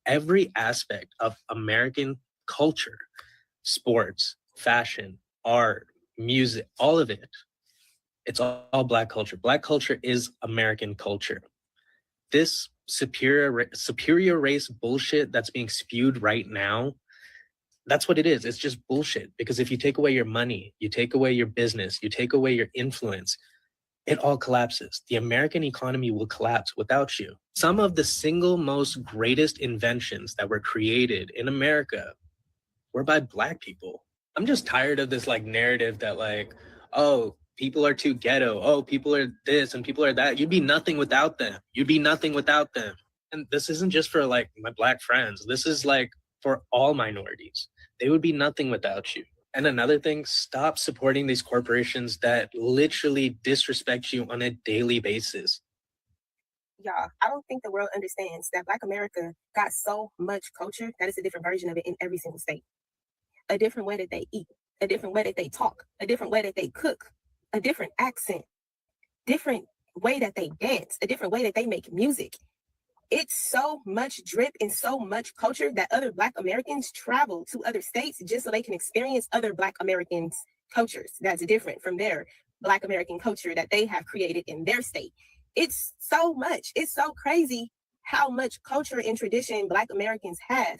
every aspect of American culture, sports, fashion, art, music, all of it, it's all Black culture. Black culture is American culture. This superior race bullshit that's being spewed right now, that's what it is. It's just bullshit. Because if you take away your money, you take away your business, you take away your influence, it all collapses. The American economy will collapse without you. Some of the single most greatest inventions that were created in America were by Black people. I'm just tired of this like narrative that like, oh, people are too ghetto. Oh, people are this and people are that. You'd be nothing without them. You'd be nothing without them. And this isn't just for like my Black friends. This is like for all minorities. They would be nothing without you. And another thing, stop supporting these corporations that literally disrespect you on a daily basis. Y'all, I don't think the world understands that Black America got so much culture that it's a different version of it in every single state. A different way that they eat, a different way that they talk, a different way that they cook, a different accent, different way that they dance, a different way that they make music. It's so much drip and so much culture that other Black Americans travel to other states just so they can experience other Black Americans' cultures that's different from their Black American culture that they have created in their state. It's so much. It's so crazy how much culture and tradition Black Americans have.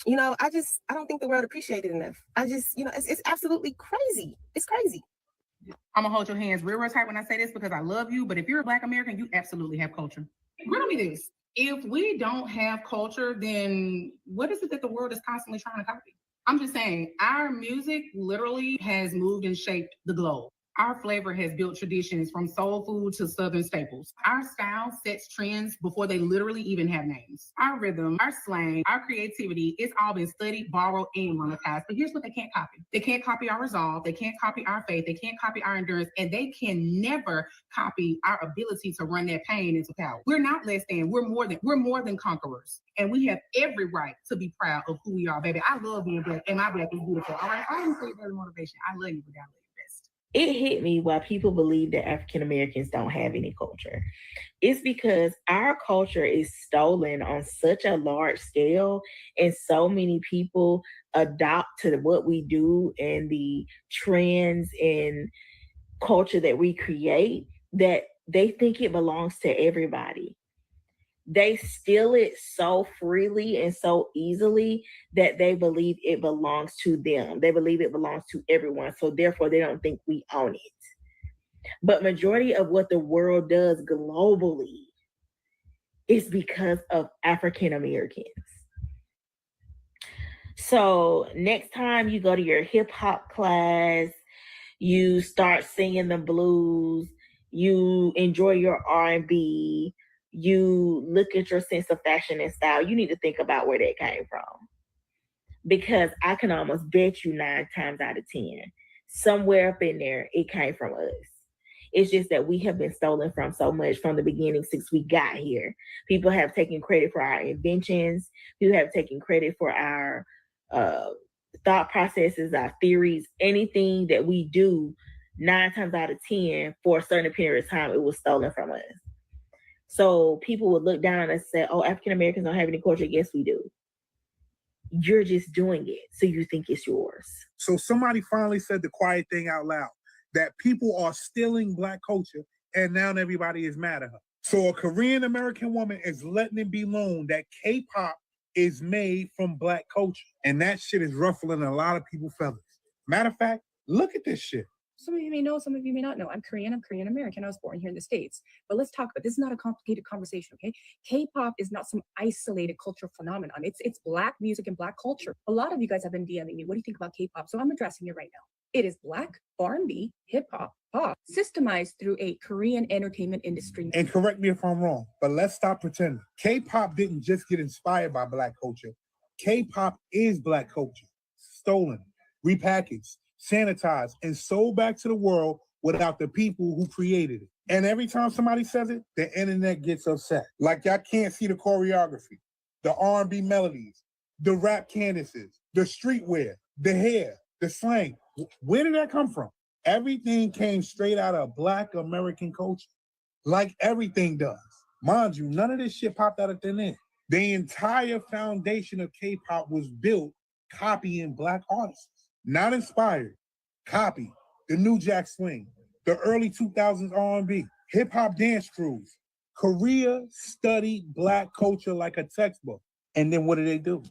You know, I don't think the world appreciates it enough. It's absolutely crazy. It's crazy. I'm gonna hold your hands real tight when I say this because I love you, but if you're a Black American, you absolutely have culture. Riddle me this. If we don't have culture, then what is it that the world is constantly trying to copy? I'm just saying, our music literally has moved and shaped the globe. Our flavor has built traditions from soul food to Southern staples. Our style sets trends before they literally even have names. Our rhythm, our slang, our creativity, it's all been studied, borrowed, and monetized. But here's what they can't copy. They can't copy our resolve. They can't copy our faith. They can't copy our endurance. And they can never copy our ability to run that pain into power. We're not less than. We're more than conquerors. And we have every right to be proud of who we are, baby. I love being Black, and my Black is beautiful. All right, I didn't say that motivation. I love you, but I love you best. It hit me why people believe that African Americans don't have any culture. It's because our culture is stolen on such a large scale, and so many people adopt to what we do and the trends and culture that we create that they think it belongs to everybody. They steal it so freely and so easily that they believe it belongs to them. They believe it belongs to everyone. So therefore, they don't think we own it. But majority of what the world does globally is because of African Americans. So next time you go to your hip hop class, you start singing the blues, you enjoy your R&B, you look at your sense of fashion and style, you need to think about where that came from. Because I can almost bet you 9 times out of 10, somewhere up in there, it came from us. It's just that we have been stolen from so much from the beginning since we got here. People have taken credit for our inventions. People have taken credit for our thought processes, our theories, anything that we do 9 times out of 10 for a certain period of time, it was stolen from us. So people would look down and say, oh, African Americans don't have any culture. Yes, we do. You're just doing it, so you think it's yours. So somebody finally said the quiet thing out loud, that people are stealing Black culture, and now everybody is mad at her. So a Korean American woman is letting it be known that K-pop is made from Black culture. And that shit is ruffling a lot of people's feathers. Matter of fact, look at this shit. Some of you may know, some of you may not know. I'm Korean American. I was born here in the States. But let's talk about this. Is not a complicated conversation, okay? K-pop is not some isolated cultural phenomenon. It's Black music and Black culture. A lot of you guys have been DMing me. What do you think about K-pop? So I'm addressing it right now. It is Black R&B, hip-hop, pop, systemized through a Korean entertainment industry. And correct me if I'm wrong, but let's stop pretending. K-pop didn't just get inspired by Black culture. K-pop is Black culture. Stolen, repackaged, sanitized, and sold back to the world without the people who created it. And every time somebody says it, the internet gets upset. Like y'all can't see the choreography, the R&B melodies, the rap canvases, the streetwear, the hair, the slang. Where did that come from? Everything came straight out of Black American culture, like everything does. Mind you, none of this shit popped out of thin air. The entire foundation of K-pop was built copying Black artists. Not inspired, copy, the New Jack Swing, the early 2000s R&B, hip-hop dance crews. Korea studied Black culture like a textbook. And then what do?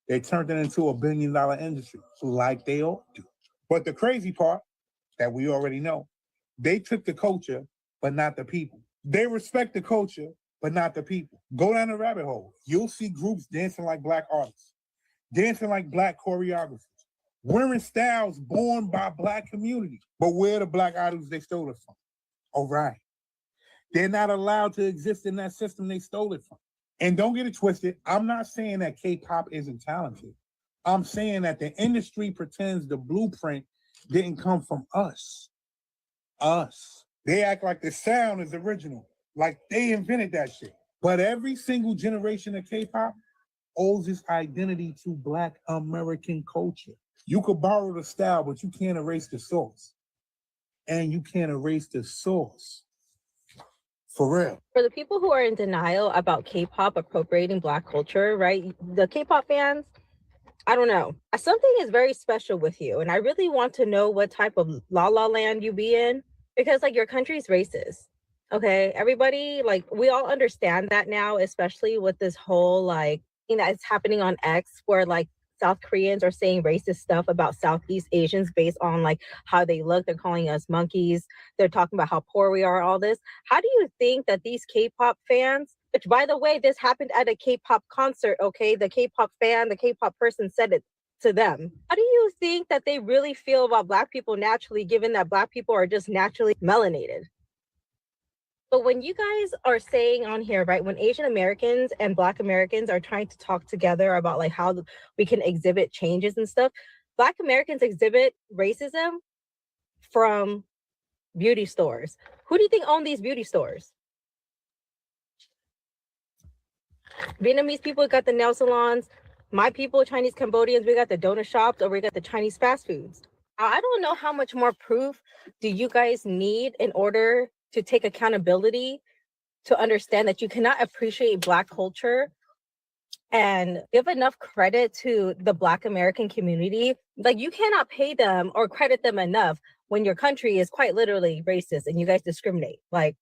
They turned it into a $1 billion industry, like they all do. But the crazy part, that we already know, they took the culture, but not the people. They respect the culture, but not the people. Go down the rabbit hole. You'll see groups dancing like Black artists, dancing like Black choreographers, wearing styles born by Black community. But where are the Black idols they stole it from? All right. They're not allowed to exist in that system they stole it from. And don't get it twisted. I'm not saying that K-pop isn't talented. I'm saying that the industry pretends the blueprint didn't come from us. Us. They act like the sound is original, like they invented that shit. But every single generation of K-pop owes its identity to Black American culture. You could borrow the style, but you can't erase the source. And you can't erase the source. For real. For the people who are in denial about K-pop appropriating Black culture, right? The K-pop fans, I don't know. Something is very special with you. And I really want to know what type of la la land you be in. Because like your country's racist. Okay. Everybody, like we all understand that now, especially with this whole like, you know, it's happening on X where like South Koreans are saying racist stuff about Southeast Asians based on like how they look. They're calling us monkeys. They're talking about how poor we are, all this. How do you think that these K-pop fans, which by the way, this happened at a K-pop concert, okay? The K-pop fan, the K-pop person said it to them. How do you think that they really feel about Black people naturally, given that Black people are just naturally melanated? But when you guys are saying on here, right, when Asian Americans and Black Americans are trying to talk together about like how we can exhibit changes and stuff, Black Americans exhibit racism from beauty stores. Who do you think own these beauty stores? Vietnamese people got the nail salons. My people, Chinese Cambodians, we got the donut shops, or we got the Chinese fast foods. I don't know how much more proof do you guys need in order to take accountability to understand that you cannot appreciate Black culture and give enough credit to the Black American community. Like, you cannot pay them or credit them enough when your country is quite literally racist and you guys discriminate. Like,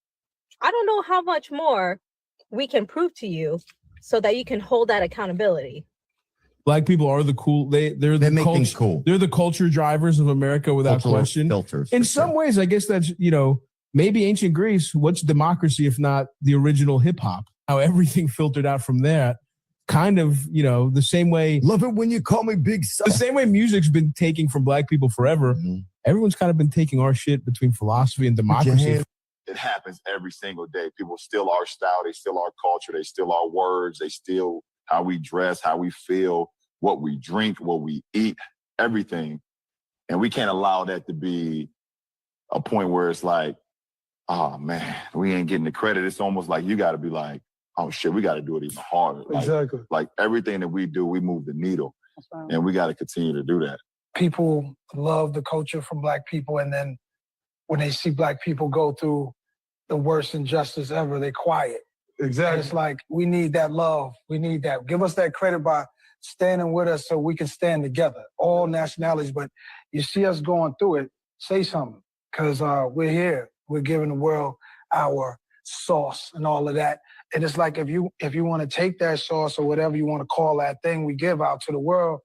I don't know how much more we can prove to you so that you can hold that accountability. Black people are the cool. They make things cool. They're the culture drivers of America without Cultural question. filters, In for some sure. ways, I guess that's, maybe ancient Greece. What's democracy if not the original hip hop? How everything filtered out from there. Kind of, the same way. Love it when you call me Big Son. The same way music's been taking from Black people forever. Everyone's kind of been taking our shit between philosophy and democracy. It happens every single day. People steal our style. They steal our culture. They steal our words. They steal how we dress, how we feel, what we drink, what we eat, everything. And we can't allow that to be a point where it's like, oh man, we ain't getting the credit. It's almost like you got to be like, oh shit, we got to do it even harder. Exactly. Like everything that we do, we move the needle. And we got to continue to do that. People love the culture from Black people, and then when they see Black people go through the worst injustice ever, they quiet. Exactly. And it's like, we need that love. We need that. Give us that credit by standing with us so we can stand together, all nationalities. But you see us going through it, say something, because we're here. We're giving the world our sauce and all of that. And it's like, if you want to take that sauce or whatever you want to call that thing we give out to the world,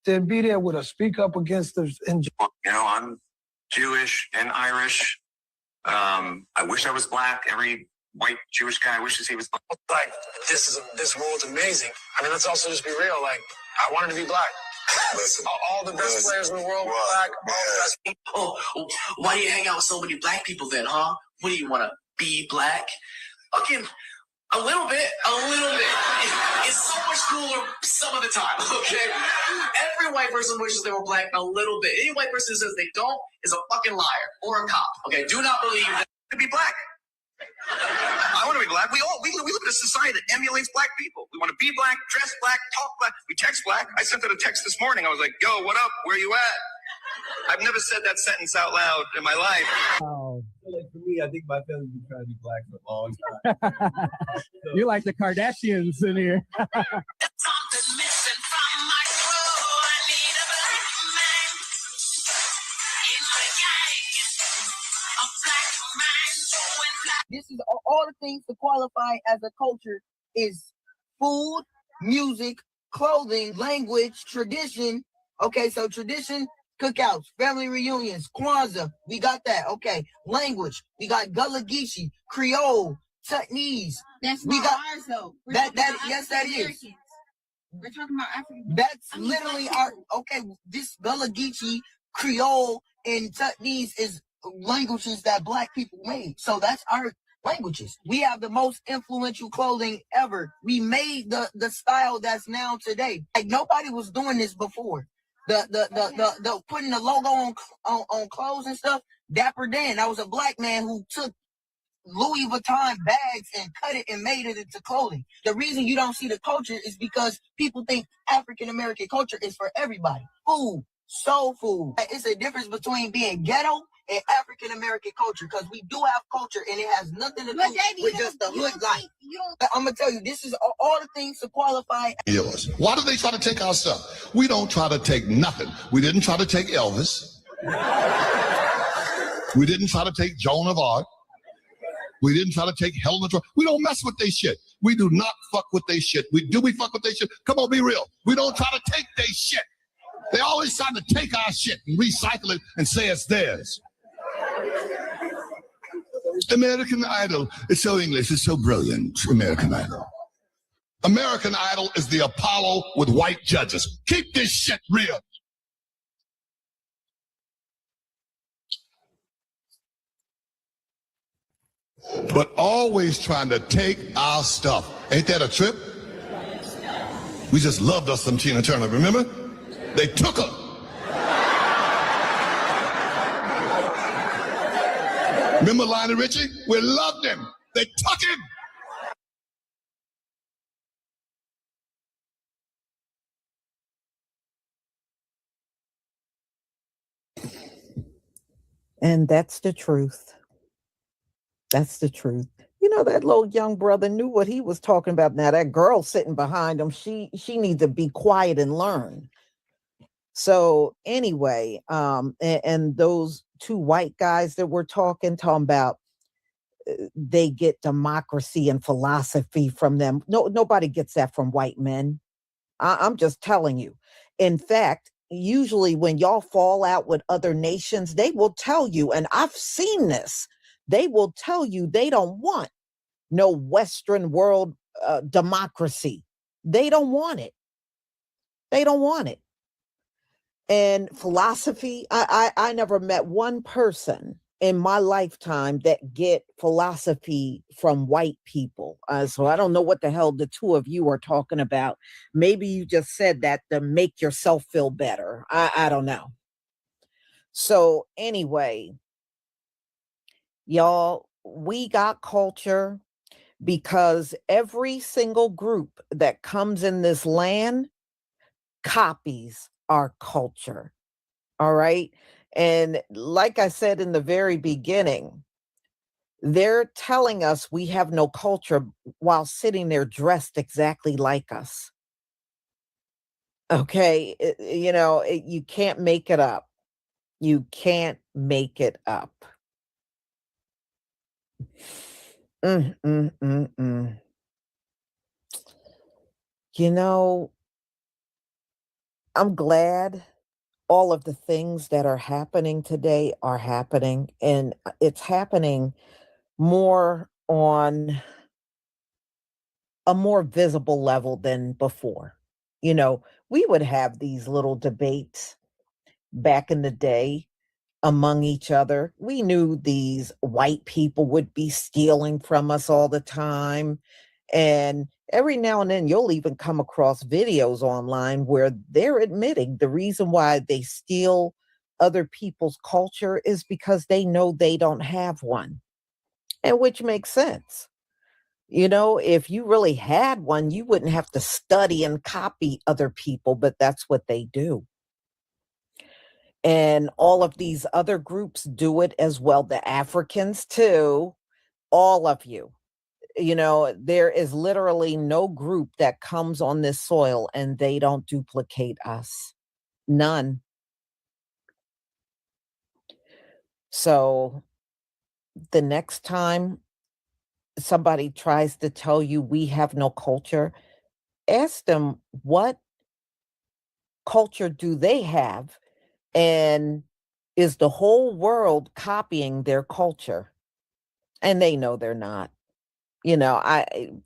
then be there with us. Speak up against the injustice. I'm Jewish and Irish. I wish I was Black. Every white Jewish guy wishes he was Black. Like, this world's amazing. I mean, let's also just be real. Like, I wanted to be Black. Listen, all the best players in the world were Black. All the best. Oh, why do you hang out with so many Black people then, huh? What do you want to be Black? Again, a little bit. It's so much cooler some of the time, okay? Every white person wishes they were Black a little bit. Any white person who says they don't is a fucking liar or a cop, okay? Do not believe that to be Black. I want to be Black. We live in a society that emulates Black people. We want to be Black, dress Black, talk Black. We text Black. I sent out a text this morning. I was like, yo, what up? Where you at? I've never said that sentence out loud in my life. Like for me, I think my family's been trying to be Black for a long time. You're like the Kardashians in here. This is all the things to qualify as a culture is food, music, clothing, language, tradition. Okay, so tradition, cookouts, family reunions, Kwanzaa, we got that. Okay, language, we got Gullah Geechee, Creole, Tutnese. That's we not got ours though. Yes, that is. We're talking about African. That's literally our. Okay, this Gullah Geechee, Creole, and Tutnese is languages that Black people made. So that's our languages. We have the most influential clothing ever. We made the style that's now today. Like nobody was doing this before. The putting the logo on clothes and stuff. Dapper Dan, that was a Black man who took Louis Vuitton bags and cut it and made it into clothing. The reason you don't see the culture is because people think African American culture is for everybody. Food, soul food. It's a difference between being ghetto and African American culture, because we do have culture and it has nothing to do with just the hood life. I'm gonna tell you, this is all the things to qualify. Yours. Why do they try to take our stuff? We don't try to take nothing. We didn't try to take Elvis. We didn't try to take Joan of Arc. We didn't try to take Helen of Troy. We don't mess with they shit. We do not fuck with they shit. We fuck with they shit? Come on, be real. We don't try to take they shit. They always try to take our shit and recycle it and say it's theirs. American Idol. It's so English. It's so brilliant. American Idol. American Idol is the Apollo with white judges. Keep this shit real. But always trying to take our stuff. Ain't that a trip? We just loved us some Tina Turner, remember? They took her. Remember Lionel Richie? We loved him. They took him. And that's the truth. That's the truth. You know, that little young brother knew what he was talking about. Now that girl sitting behind him, she needs to be quiet and learn. So anyway, and those two white guys that we're talking about, they get democracy and philosophy from them. No, nobody gets that from white men. I'm just telling you. In fact, usually when y'all fall out with other nations, they will tell you, and I've seen this, they will tell you they don't want no Western world democracy. They don't want it. They don't want it. And philosophy, I never met one person in my lifetime that get philosophy from white people. So I don't know what the hell the two of you are talking about. Maybe you just said that to make yourself feel better. I don't know. So anyway, y'all, we got culture because every single group that comes in this land copies our culture. All right. And like I said in the very beginning, they're telling us we have no culture while sitting there dressed exactly like us. Okay. You can't make it up. You can't make it up. You know, I'm glad all of the things that are happening today are happening, and it's happening more on a more visible level than before. You know, we would have these little debates back in the day among each other. We knew these white people would be stealing from us all the time. And every now and then you'll even come across videos online where they're admitting the reason why they steal other people's culture is because they know they don't have one. And which makes sense. You know, if you really had one, you wouldn't have to study and copy other people, but that's what they do. And all of these other groups do it as well. The Africans too, all of you. You know, there is literally no group that comes on this soil and they don't duplicate us. None. So the next time somebody tries to tell you we have no culture, ask them what culture do they have, and is the whole world copying their culture? And they know they're not. You know,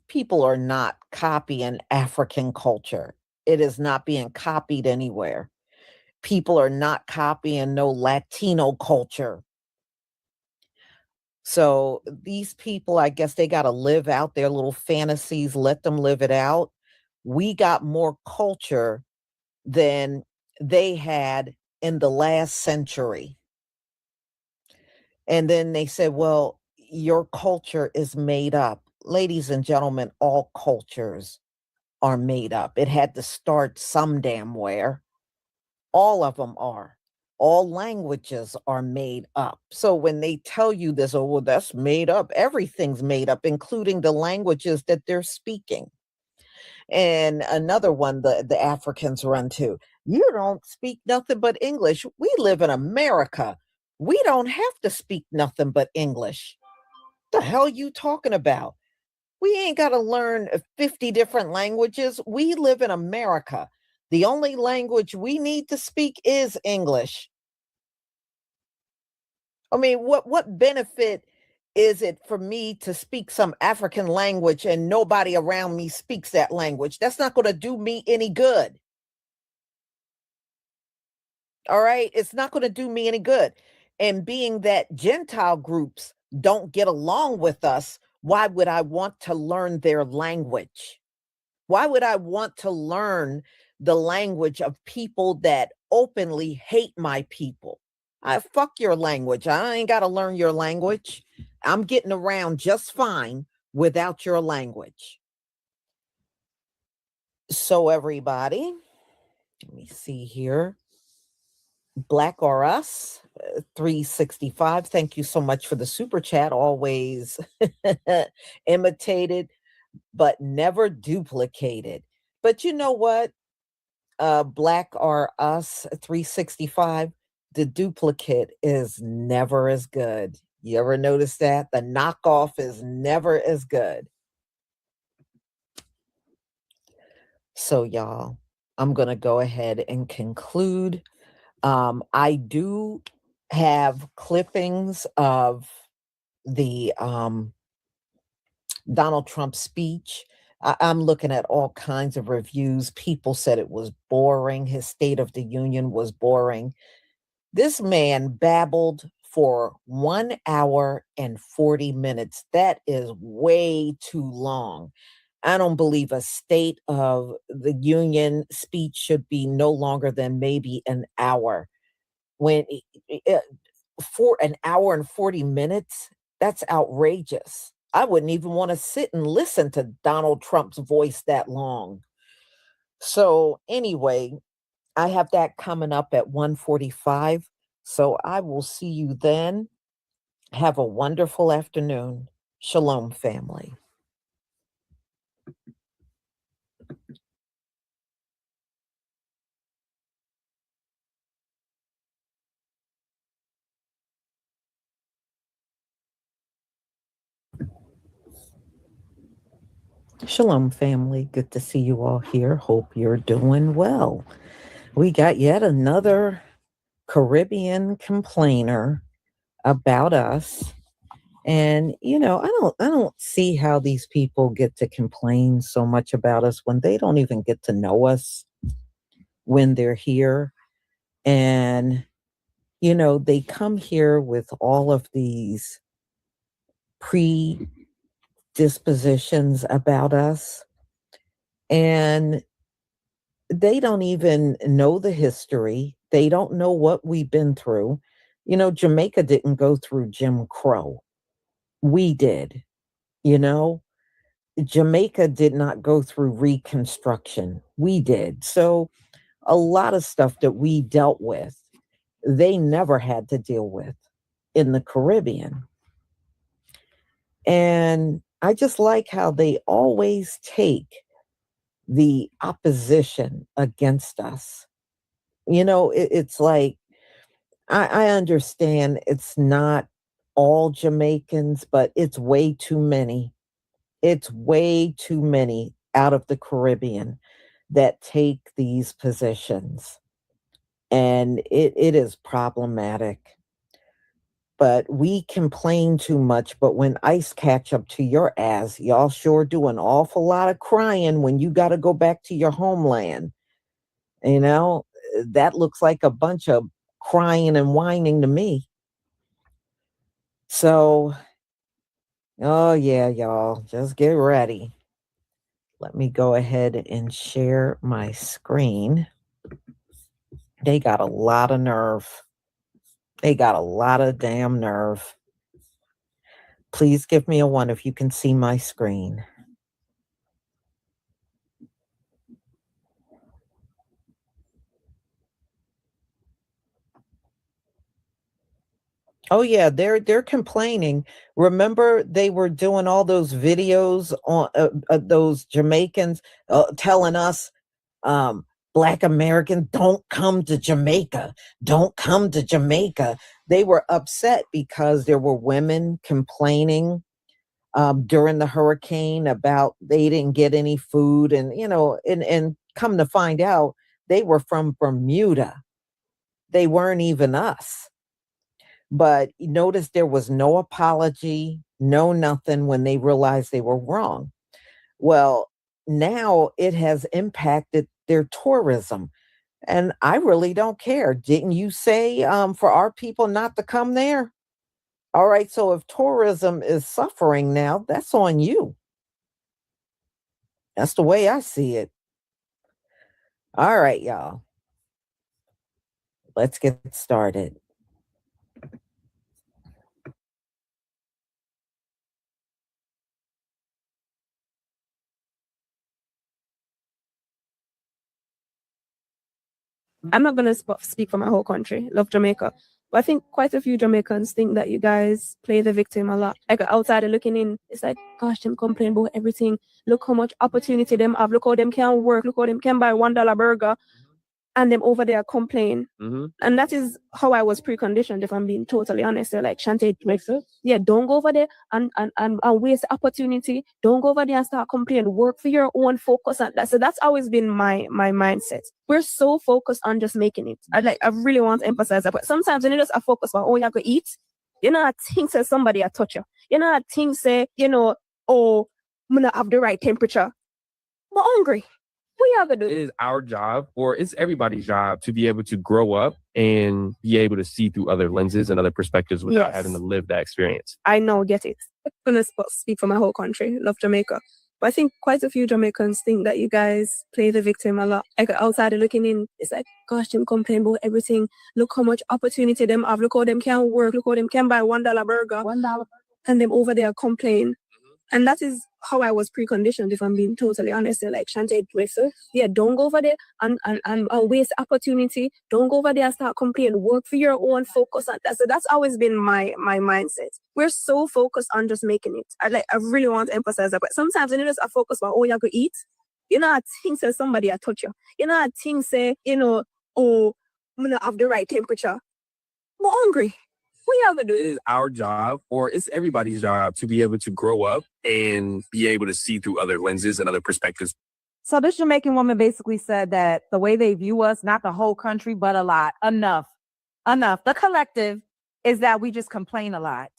people are not copying African culture. It is not being copied anywhere. People are not copying no Latino culture. So these people, I guess they got to live out their little fantasies, let them live it out. We got more culture than they had in the last century. And then they said, well, your culture is made up. Ladies and gentlemen, all cultures are made up. It had to start some damn where. All of them are. All languages are made up. So when they tell you this, oh, well, that's made up, everything's made up, including the languages that they're speaking. And another one the Africans run to, you don't speak nothing but English. We live in America. We don't have to speak nothing but English. The hell you talking about? We ain't got to learn 50 different languages. We live in America. The only language we need to speak is English. I mean, what benefit is it for me to speak some African language and nobody around me speaks that language? That's not going to do me any good. All right. It's not going to do me any good. And being that Gentile groups don't get along with us, why would I want to learn their language? Why would I want to learn the language of people that openly hate my people? I fuck your language. I ain't got to learn your language. I'm getting around just fine without your language. So everybody, let me see here. Blacc or Us, 365. Thank you so much for the super chat. Always imitated, but never duplicated. But you know what? Blacc or Us, 365. The duplicate is never as good. You ever notice that? The knockoff is never as good. So y'all, I'm going to go ahead and conclude. I do have clippings of the Donald Trump speech. I'm looking at all kinds of reviews. People said it was boring. His State of the Union was boring. This man babbled for 1 hour and 40 minutes. That is way too long. I don't believe a State of the Union speech should be no longer than maybe an hour. When for an hour and 40 minutes, that's outrageous. I wouldn't even want to sit and listen to Donald Trump's voice that long. So anyway, I have that coming up at 1:45. So I will see you then. Have a wonderful afternoon. Shalom, family. Shalom, family. Good to see you all here. Hope you're doing well. We got yet another Caribbean complainer about us. And, you know, I don't see how these people get to complain so much about us when they don't even get to know us when they're here. And, you know, they come here with all of these predispositions about us. And they don't even know the history. They don't know what we've been through. You know, Jamaica didn't go through Jim Crow. We did, you know. Jamaica did not go through Reconstruction. We did. So a lot of stuff that we dealt with, they never had to deal with in the Caribbean. And I just like how they always take the opposition against us. You know, it's like, I understand it's not all Jamaicans, but it's way too many. It's way too many out of the Caribbean that take these positions. And it is problematic. But we complain too much. But when ICE catch up to your ass, y'all sure do an awful lot of crying when you got to go back to your homeland. You know, that looks like a bunch of crying and whining to me. So, oh yeah, y'all, just get ready. Let me go ahead and share my screen. They got a lot of nerve. They got a lot of damn nerve. Please give me a 1 if you can see my screen. Oh yeah, they're complaining. Remember, they were doing all those videos on those Jamaicans telling us, Black Americans, don't come to Jamaica. Don't come to Jamaica. They were upset because there were women complaining during the hurricane about they didn't get any food, and you know, and come to find out, they were from Bermuda. They weren't even us. But notice there was no apology. know nothing when they realized they were wrong. Well, now it has impacted their tourism. And I really don't care. Didn't you say for our people not to come there? All right. So if tourism is suffering now, that's on you. That's the way I see it. All right, y'all. Let's get started. I'm not going to speak for my whole country. Love Jamaica. But I think quite a few Jamaicans think that you guys play the victim a lot. Like outside and looking in, it's like, gosh, them complain about everything. Look how much opportunity them have. Look how them can work. Look how them can buy $1 burger. And them over there complain. And that is how I was preconditioned, if I'm being totally honest. They're like, Shantae, yeah, don't go over there and waste the opportunity. Don't go over there and start complaining. Work for your own, focus on that. So that's always been my mindset. We're so focused on just making it. I really want to emphasize that. But sometimes when you just focus on, oh, you have to eat, you know, I think say somebody I touch you. You know, I think say, you know, oh, I'm gonna have the right temperature. I'm hungry. We have to do it is our job, or it's everybody's job, to be able to grow up and be able to see through other lenses and other perspectives without having to live that experience. I know, get it. I'm going to speak for my whole country. Love Jamaica. But I think quite a few Jamaicans think that you guys play the victim a lot. Like outside and looking in, it's like, gosh, them complain about everything. Look how much opportunity them have. Look how them can work. Look how them can buy $1 burger. $1. And them over there complain. And that is how I was preconditioned, if I'm being totally honest. They're like, Shantae, yeah, don't go over there and waste opportunity. Don't go over there and start complaining. Work for your own, focus on that. So that's always been my mindset. We're so focused on just making it. I really want to emphasize that. But sometimes when you just focus on, oh, you have to eat, you know, I think say somebody I touch you. You know, I think say, you know, oh, I'm going to have the right temperature. I'm hungry. We have to do it. It is our job, or it's everybody's job, to be able to grow up and be able to see through other lenses and other perspectives. So this Jamaican woman basically said that the way they view us, not the whole country, but a lot. Enough. The collective is that we just complain a lot.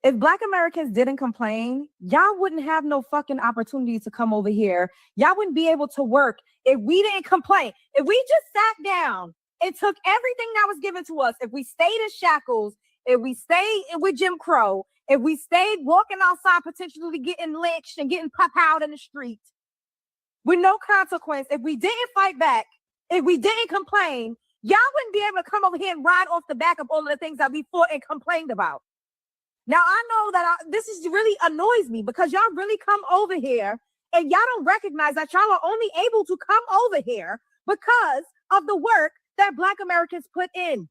If Black Americans didn't complain, y'all wouldn't have no fucking opportunity to come over here. Y'all wouldn't be able to work if we didn't complain. If we just sat down and took everything that was given to us, if we stayed in shackles, if we stayed with Jim Crow, if we stayed walking outside potentially getting lynched and getting pop out in the street with no consequence, if we didn't fight back, if we didn't complain, y'all wouldn't be able to come over here and ride off the back of all of the things that we fought and complained about. Now, I know that this is really annoys me because y'all really come over here and y'all don't recognize that y'all are only able to come over here because of the work that Black Americans put in,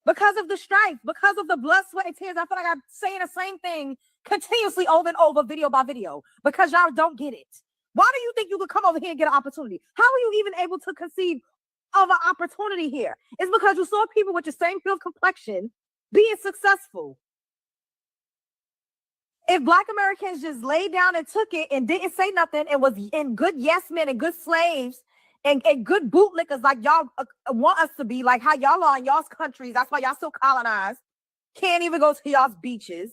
because of the strife, because of the blood, sweat, and tears. I feel like I'm saying the same thing continuously over and over, video by video, because y'all don't get it. Why do you think you could come over here and get an opportunity? How are you even able to conceive of an opportunity here? It's because you saw people with the same field complexion being successful. If Black Americans just laid down and took it and didn't say nothing and was in good yes men and good slaves and good bootlickers like y'all want us to be, like how y'all are in y'all's countries. That's why y'all still colonized. Can't even go to y'all's beaches.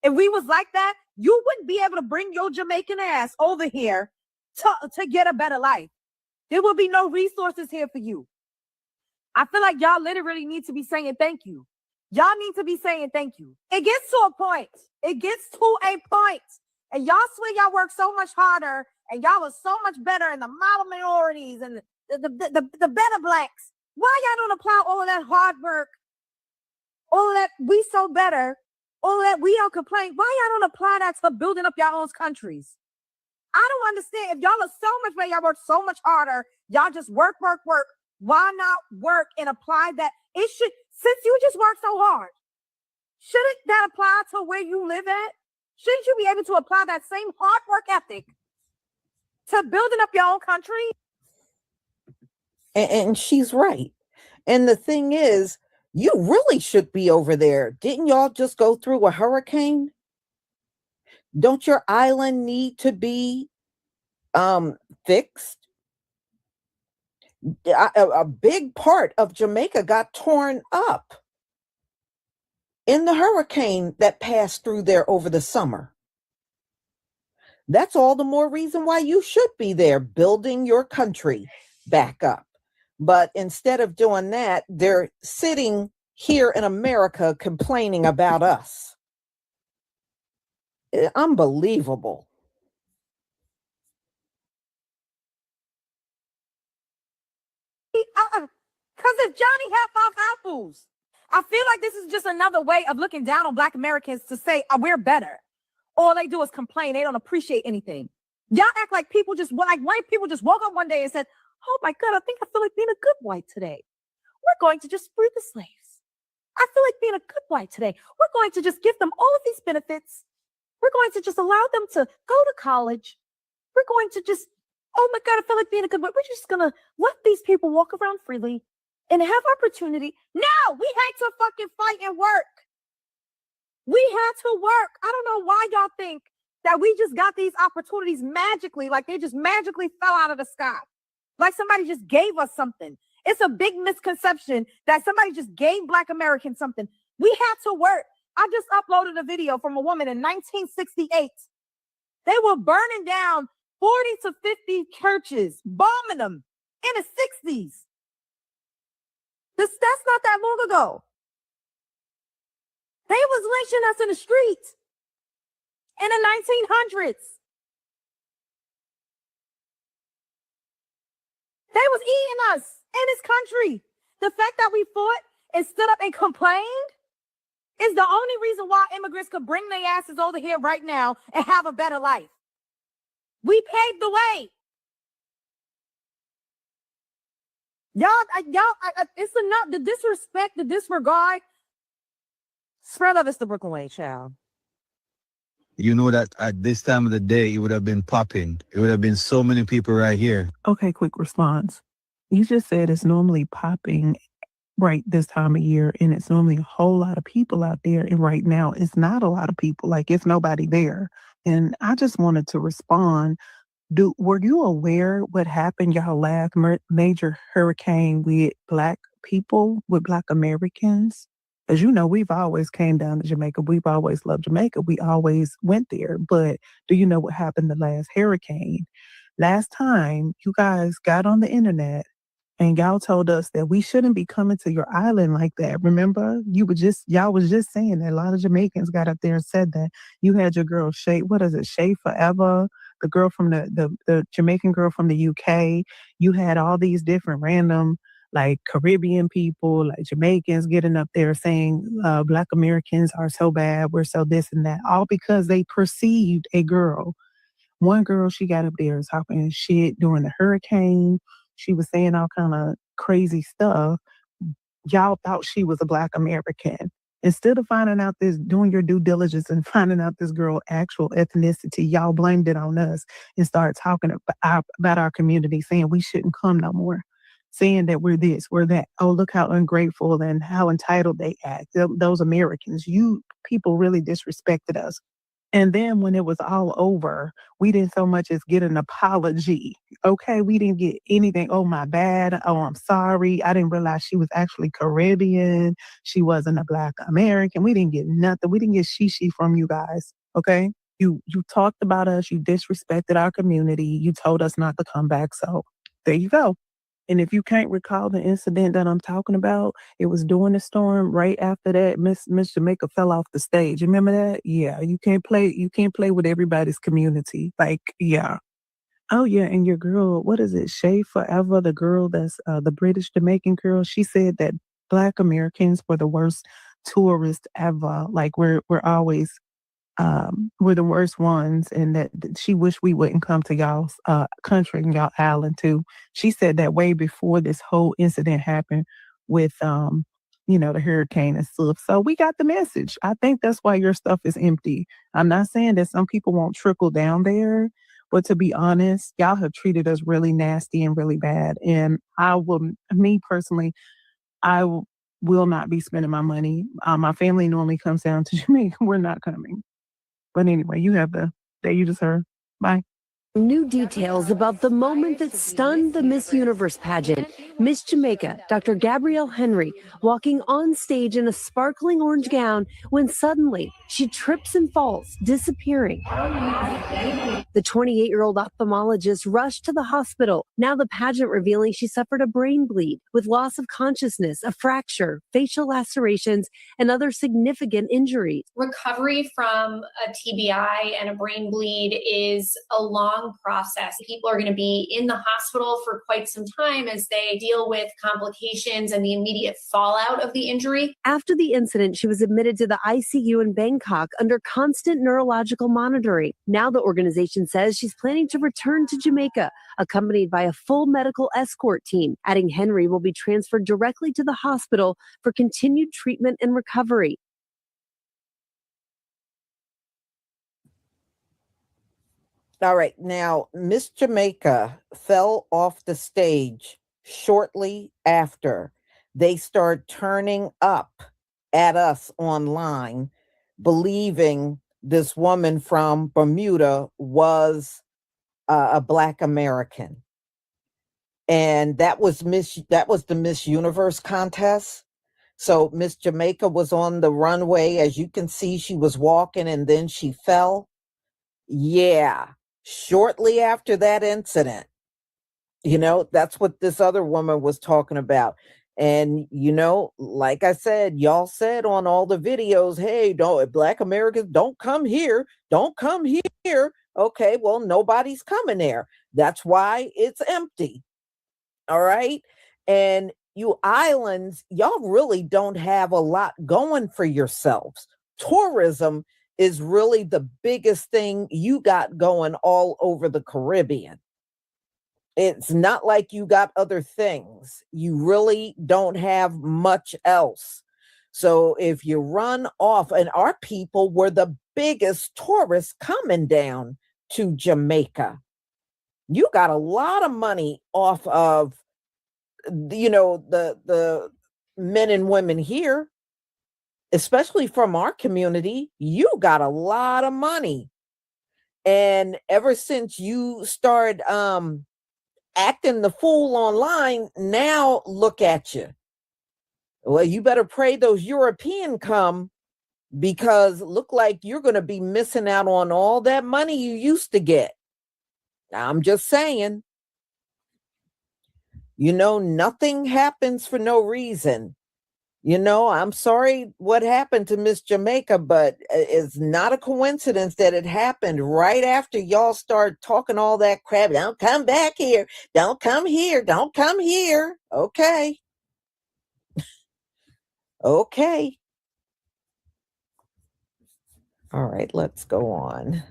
If we was like that, you wouldn't be able to bring your Jamaican ass over here to get a better life. There will be no resources here for you. I feel like y'all literally need to be saying thank you. Y'all need to be saying thank you. It gets to a point. It gets to a point. And y'all swear y'all work so much harder and y'all was so much better in the model minorities and the better blacks. Why y'all don't apply all of that hard work, all of that we so better, all of that we don't complain? Why y'all don't apply that to building up y'all own countries? I don't understand. If y'all are so much better, y'all work so much harder, y'all just work. Why not work and apply that? It should, since you just work so hard, shouldn't that apply to where you live at? Shouldn't you be able to apply that same hard work ethic to building up your own country? And she's right. And the thing is, you really should be over there. Didn't y'all just go through a hurricane? Don't your island need to be fixed? A big part of Jamaica got torn up. in the hurricane that passed through there over the summer. That's all the more reason why you should be there building your country back up. But instead of doing that, they're sitting here in America complaining about us. Unbelievable. Because if Johnny had 5 apples, I feel like this is just another way of looking down on Black Americans to say we're better. All they do is complain. They don't appreciate anything. Y'all act like people just, like white people just woke up one day and said, oh my God, I think I feel like being a good white today. We're going to just free the slaves. I feel like being a good white today. We're going to just give them all of these benefits. We're going to just allow them to go to college. We're going to just, oh my God, I feel like being a good white. We're just going to let these people walk around freely and have opportunity. No, we had to fucking fight and work. We had to work. I don't know why y'all think that we just got these opportunities magically, like they just magically fell out of the sky. Like somebody just gave us something. It's a big misconception that somebody just gave Black Americans something. We had to work. I just uploaded a video from a woman in 1968. They were burning down 40 to 50 churches, bombing them in the 60s. That's not that long ago. They was lynching us in the streets in the 1900s. They was eating us in this country. The fact that we fought and stood up and complained is the only reason why immigrants could bring their asses over here right now and have a better life. We paved the way. Y'all, it's enough. The disrespect, the disregard. Spread of it's the Brooklyn way, child. You know that at this time of the day, it would have been popping. It would have been so many people right here. Okay, quick response. You just said it's normally popping right this time of year, and it's normally a whole lot of people out there. And right now, it's not a lot of people. Like, it's nobody there. And I just wanted to respond. Were you aware what happened y'all last major hurricane with Black people, with Black Americans? As you know, we've always came down to Jamaica. We've always loved Jamaica. We always went there. But do you know what happened the last hurricane? Last time you guys got on the internet and y'all told us that we shouldn't be coming to your island like that. Remember? Y'all was just saying that a lot of Jamaicans got up there and said that. You had your girl Shay, Shay Forever, the girl from the Jamaican girl from the UK. You had all these different random like Caribbean people, like Jamaicans getting up there saying Black Americans are so bad, we're so this and that, all because they perceived a girl. One girl, she got up there talking shit during the hurricane. She was saying all kind of crazy stuff. Y'all thought she was a Black American. Instead of finding out this, doing your due diligence and finding out this girl actual ethnicity, y'all blamed it on us and started talking about our community, saying we shouldn't come no more. Saying that we're this, we're that. Oh, look how ungrateful and how entitled they act. Those Americans, you people really disrespected us. And then when it was all over, we didn't so much as get an apology. Okay, we didn't get anything. Oh, my bad. Oh, I'm sorry. I didn't realize she was actually Caribbean. She wasn't a Black American. We didn't get nothing. We didn't get she from you guys. Okay, you talked about us. You disrespected our community. You told us not to come back. So there you go. And if you can't recall the incident that I'm talking about, it was during the storm. Right after that, Miss Jamaica fell off the stage. Remember that? Yeah, you can't play with everybody's community. Like, yeah. Oh yeah, and your girl, what is it? Shay Forever, the girl that's the British Jamaican girl. She said that Black Americans were the worst tourists ever. Like we're always we're the worst ones, and that she wished we wouldn't come to y'all's country and y'all island too. She said that way before this whole incident happened with the hurricane and stuff. So we got the message. I think that's why your stuff is empty. I'm not saying that some people won't trickle down there, but to be honest, y'all have treated us really nasty and really bad. And me personally, I will not be spending my money. My family normally comes down to Jamaica. We're not coming. But anyway, you have the day you just heard. Bye. New details about the moment that stunned the Miss Universe pageant. Miss Jamaica, Dr. Gabrielle Henry, walking on stage in a sparkling orange gown when suddenly she trips and falls, disappearing. The 28-year-old ophthalmologist rushed to the hospital. Now the pageant revealing she suffered a brain bleed with loss of consciousness, a fracture, facial lacerations, and other significant injuries. Recovery from a TBI and a brain bleed is a long process. People are going to be in the hospital for quite some time as they deal with complications and the immediate fallout of the injury. After the incident, she was admitted to the ICU in Bangkok under constant neurological monitoring. Now the organization says she's planning to return to Jamaica, accompanied by a full medical escort team, adding Henry will be transferred directly to the hospital for continued treatment and recovery. All right, now Miss Jamaica fell off the stage shortly after they start turning up at us online, believing this woman from Bermuda was a Black American. And that was the Miss Universe contest. So Miss Jamaica was on the runway. As you can see, she was walking and then she fell. Yeah. Shortly after that incident, that's what this other woman was talking about. And, like I said, y'all said on all the videos, hey, Black Americans, don't come here. Don't come here. Okay, well, nobody's coming there. That's why it's empty. All right. And you islands, y'all really don't have a lot going for yourselves. Tourism is really the biggest thing you got going all over the Caribbean. It's not like you got other things. You really don't have much else. So if you run off, and our people were the biggest tourists coming down to Jamaica, you got a lot of money off of, the men and women here, especially from our community. You got a lot of money. And ever since you started acting the fool online, now look at you. Well, you better pray those European come, because look like you're going to be missing out on all that money you used to get. I'm just saying, nothing happens for no reason. I'm sorry what happened to Miss Jamaica, but it's not a coincidence that it happened right after y'all start talking all that crap. Don't come back here. Don't come here. Don't come here. Okay. Okay. All right, let's go on.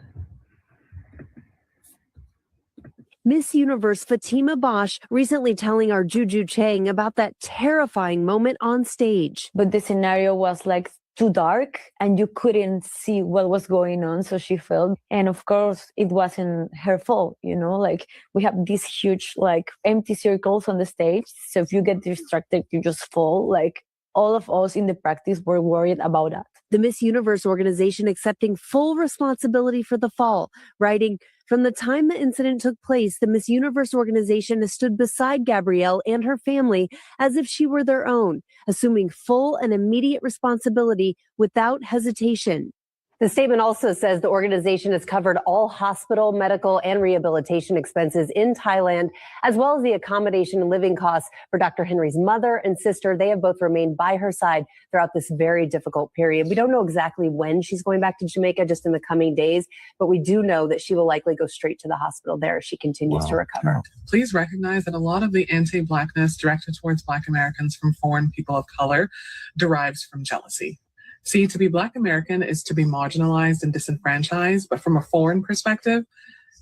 Miss Universe Fatima Bosch recently telling our Juju Chang about that terrifying moment on stage. But the scenario was like too dark and you couldn't see what was going on, so she fell. And of course, it wasn't her fault, like we have these huge like empty circles on the stage. So if you get distracted, you just fall. Like all of us in the practice were worried about that. The Miss Universe organization accepting full responsibility for the fall, writing, "From the time the incident took place, the Miss Universe organization has stood beside Gabrielle and her family as if she were their own, assuming full and immediate responsibility without hesitation." The statement also says the organization has covered all hospital, medical, and rehabilitation expenses in Thailand, as well as the accommodation and living costs for Dr. Henry's mother and sister. They have both remained by her side throughout this very difficult period. We don't know exactly when she's going back to Jamaica, just in the coming days, but we do know that she will likely go straight to the hospital there as she continues to recover. Please recognize that a lot of the anti-Blackness directed towards Black Americans from foreign people of color derives from jealousy. See, to be Black American is to be marginalized and disenfranchised, but from a foreign perspective,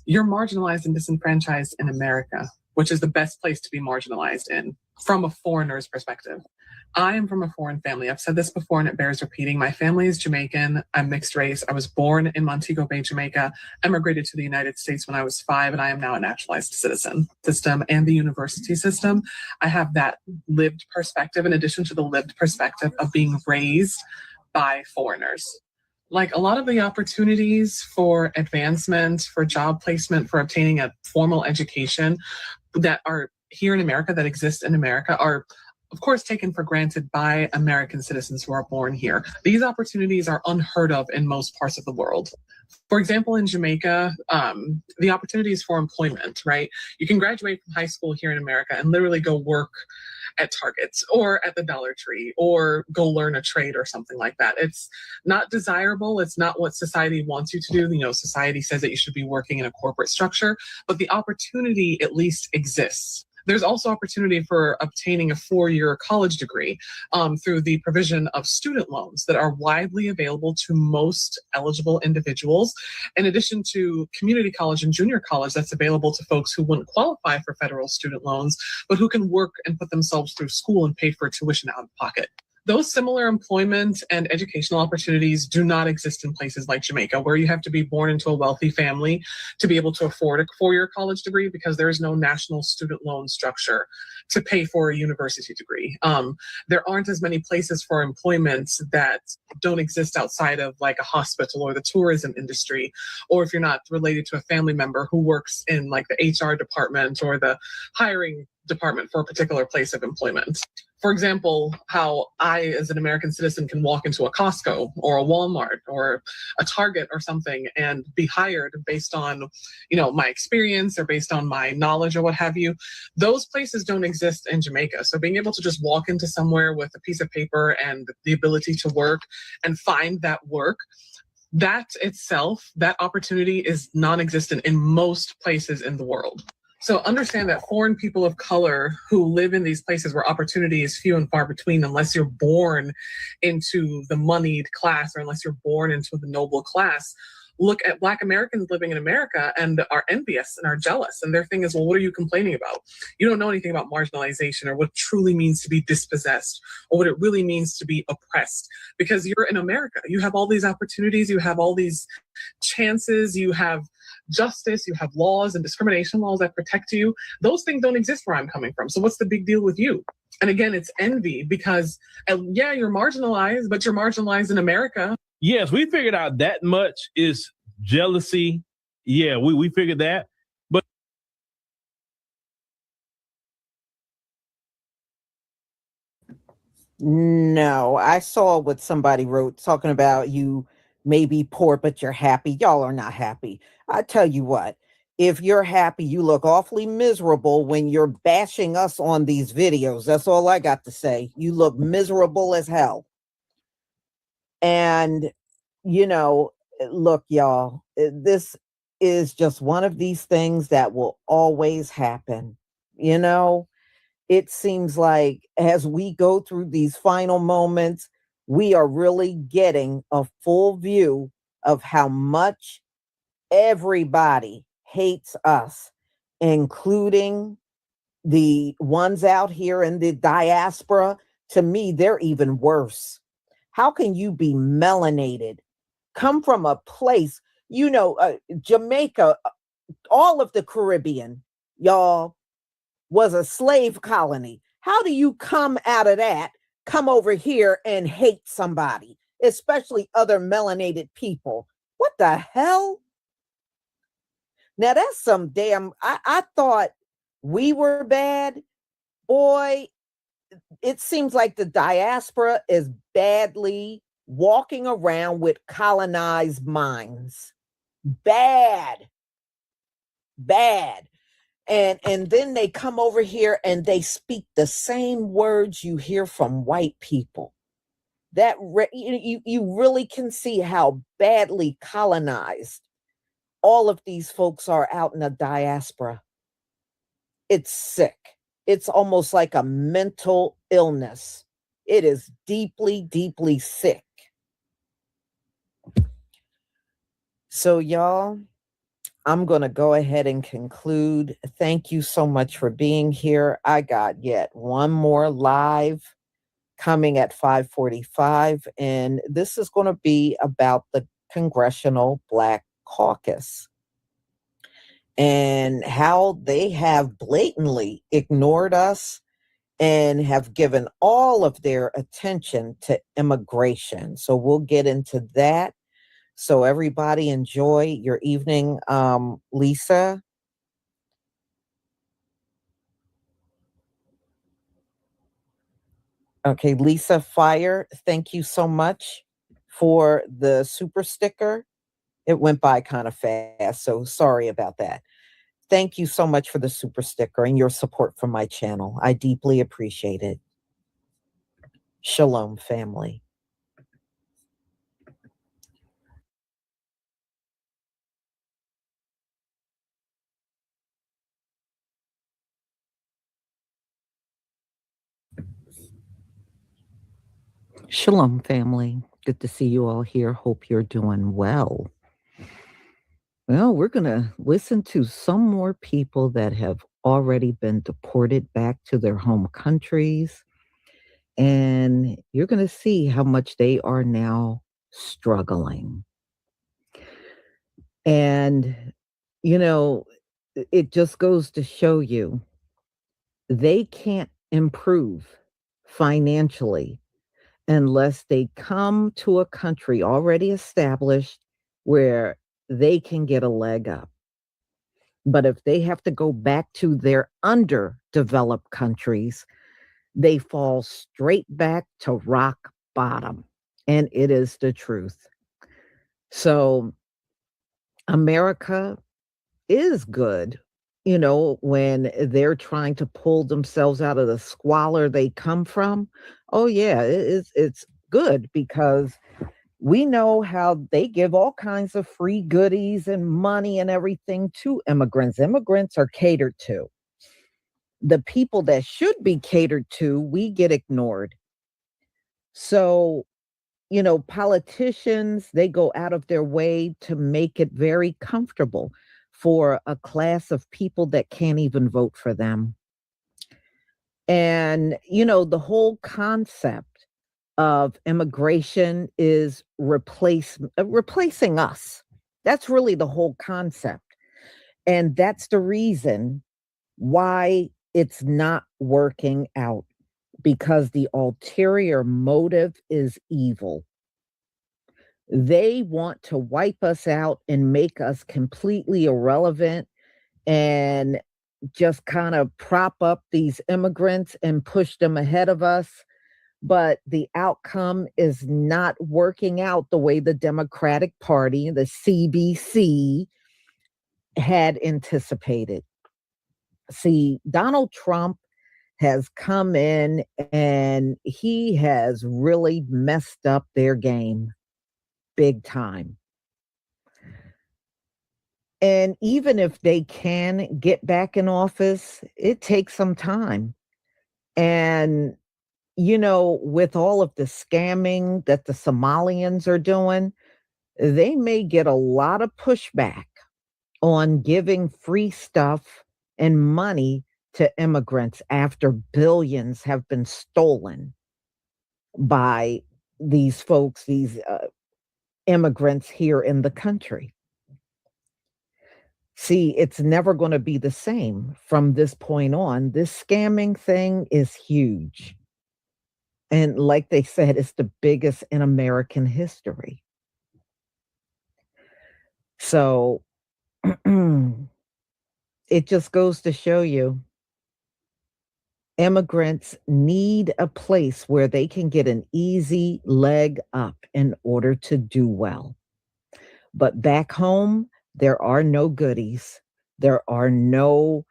you're marginalized and disenfranchised in America, which is the best place to be marginalized in, from a foreigner's perspective. I am from a foreign family. I've said this before and it bears repeating. My family is Jamaican. I'm mixed race. I was born in Montego Bay, Jamaica, emigrated to the United States when I was 5, and I am now a naturalized citizen. System and the university system, I have that lived perspective in addition to the lived perspective of being raised by foreigners. Like a lot of the opportunities for advancement, for job placement, for obtaining a formal education that are here in America, that exist in America, are of course taken for granted by American citizens who are born here. These opportunities are unheard of in most parts of the world. For example, in Jamaica, the opportunities for employment, right? You can graduate from high school here in America and literally go work at Target or at the Dollar Tree or go learn a trade or something like that. It's not desirable. It's not what society wants you to do. You know, society says that you should be working in a corporate structure, but the opportunity at least exists. There's also opportunity for obtaining a 4-year college degree through the provision of student loans that are widely available to most eligible individuals, in addition to community college and junior college that's available to folks who wouldn't qualify for federal student loans, but who can work and put themselves through school and pay for tuition out of pocket. Those similar employment and educational opportunities do not exist in places like Jamaica, where you have to be born into a wealthy family to be able to afford a 4-year college degree, because there is no national student loan structure to pay for a university degree. There aren't as many places for employment that don't exist outside of like a hospital or the tourism industry, or if you're not related to a family member who works in like the HR department or the hiring department for a particular place of employment. For example, how I, as an American citizen, can walk into a Costco or a Walmart or a Target or something and be hired based on, you know, my experience or based on my knowledge or what have you. Those places don't exist in Jamaica. So being able to just walk into somewhere with a piece of paper and the ability to work and find that work, that itself, that opportunity is non-existent in most places in the world. So understand that foreign people of color who live in these places where opportunity is few and far between, unless you're born into the moneyed class or unless you're born into the noble class, look at Black Americans living in America and are envious and are jealous. And their thing is, well, what are you complaining about? You don't know anything about marginalization or what it truly means to be dispossessed or what it really means to be oppressed, because you're in America. You have all these opportunities, you have all these chances, you have justice, you have laws and discrimination laws that protect you. Those things don't exist where I'm coming from. So what's the big deal with you? And again, it's envy because, yeah, you're marginalized, but you're marginalized in America. Yes, we figured out that much is jealousy. Yeah, we figured that. But no, I saw what somebody wrote talking about you may be poor, but you're happy. Y'all are not happy. I tell you what, if you're happy, you look awfully miserable when you're bashing us on these videos. That's all I got to say. You look miserable as hell. And, you know, look, y'all, this is just one of these things that will always happen. You know, it seems like as we go through these final moments, we are really getting a full view of how much everybody hates us, including the ones out here in the diaspora. To me, they're even worse. How can you be melanated, come from a place, you know, Jamaica, all of the Caribbean, y'all, was a slave colony. How do you come out of that, come over here and hate somebody, especially other melanated people? What the hell? Now that's some damn, I thought we were bad. Boy, it seems like the diaspora is badly walking around with colonized minds. Bad. And then they come over here and they speak the same words you hear from white people. That you really can see how badly colonized all of these folks are out in the diaspora. It's sick. It's almost like a mental illness. It is deeply, deeply sick. So y'all, I'm going to go ahead and conclude. Thank you so much for being here. I got yet one more live coming at 5:45, and this is going to be about the Congressional Black Caucus and how they have blatantly ignored us and have given all of their attention to immigration. So we'll get into that. So everybody enjoy your evening. Lisa. Okay, Lisa Fire, thank you so much for the super sticker. It went by kind of fast, so sorry about that. Thank you so much for the super sticker and your support for my channel. I deeply appreciate it. Shalom, family. Shalom, family. Good to see you all here. Hope you're doing well. Well, we're going to listen to some more people that have already been deported back to their home countries. And you're going to see how much they are now struggling. And, you know, it just goes to show you they can't improve financially unless they come to a country already established where they can get a leg up. But if they have to go back to their underdeveloped countries, they fall straight back to rock bottom. And it is the truth. So America is good, you know, when they're trying to pull themselves out of the squalor they come from. Oh, yeah, it's good because we know how they give all kinds of free goodies and money and everything to immigrants. Immigrants are catered to. The people that should be catered to, we get ignored. So, you know, politicians, they go out of their way to make it very comfortable for a class of people that can't even vote for them. And, you know, the whole concept of immigration is replacing us. That's really the whole concept. And that's the reason why it's not working out, because the ulterior motive is evil. They want to wipe us out and make us completely irrelevant and just kind of prop up these immigrants and push them ahead of us. But the outcome is not working out the way the Democratic Party, the CBC, had anticipated. See, Donald Trump has come in and he has really messed up their game big time. And even if they can get back in office, it takes some time. And, you know, with all of the scamming that the Somalians are doing, they may get a lot of pushback on giving free stuff and money to immigrants after billions have been stolen by these folks, these immigrants here in the country. See, it's never going to be the same from this point on. This scamming thing is huge. And like they said, it's the biggest in American history. So it just goes to show you immigrants need a place where they can get an easy leg up in order to do well. But back home, there are no goodies. There are no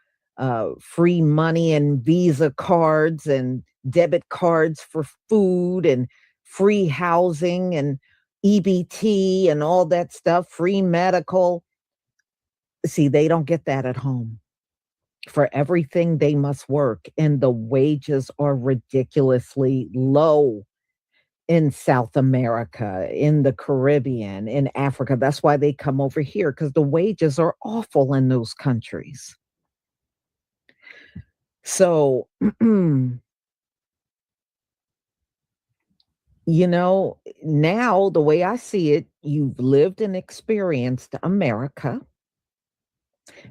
free money and Visa cards and debit cards for food and free housing and EBT and all that stuff, free medical. See, they don't get that at home. For everything, they must work, and the wages are ridiculously low in South America, in the Caribbean, in Africa. That's why they come over here, because the wages are awful in those countries. So, you know, now the way I see it, you've lived and experienced America.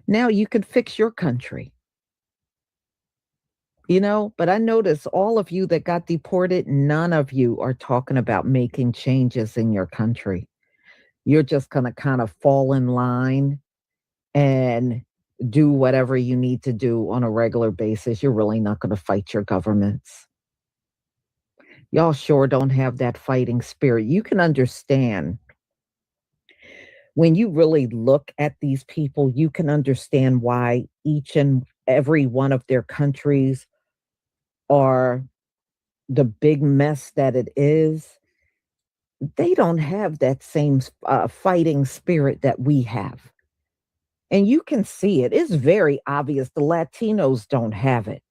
Now you could fix your country. You know, but I notice all of you that got deported, none of you are talking about making changes in your country. You're just going to kind of fall in line and do whatever you need to do on a regular basis. You're really not going to fight your governments. Y'all sure don't have that fighting spirit. You can understand when you really look at these people, you can understand why each and every one of their countries are the big mess that it is. They don't have that same fighting spirit that we have. And you can see it. It's very obvious. The Latinos don't have it.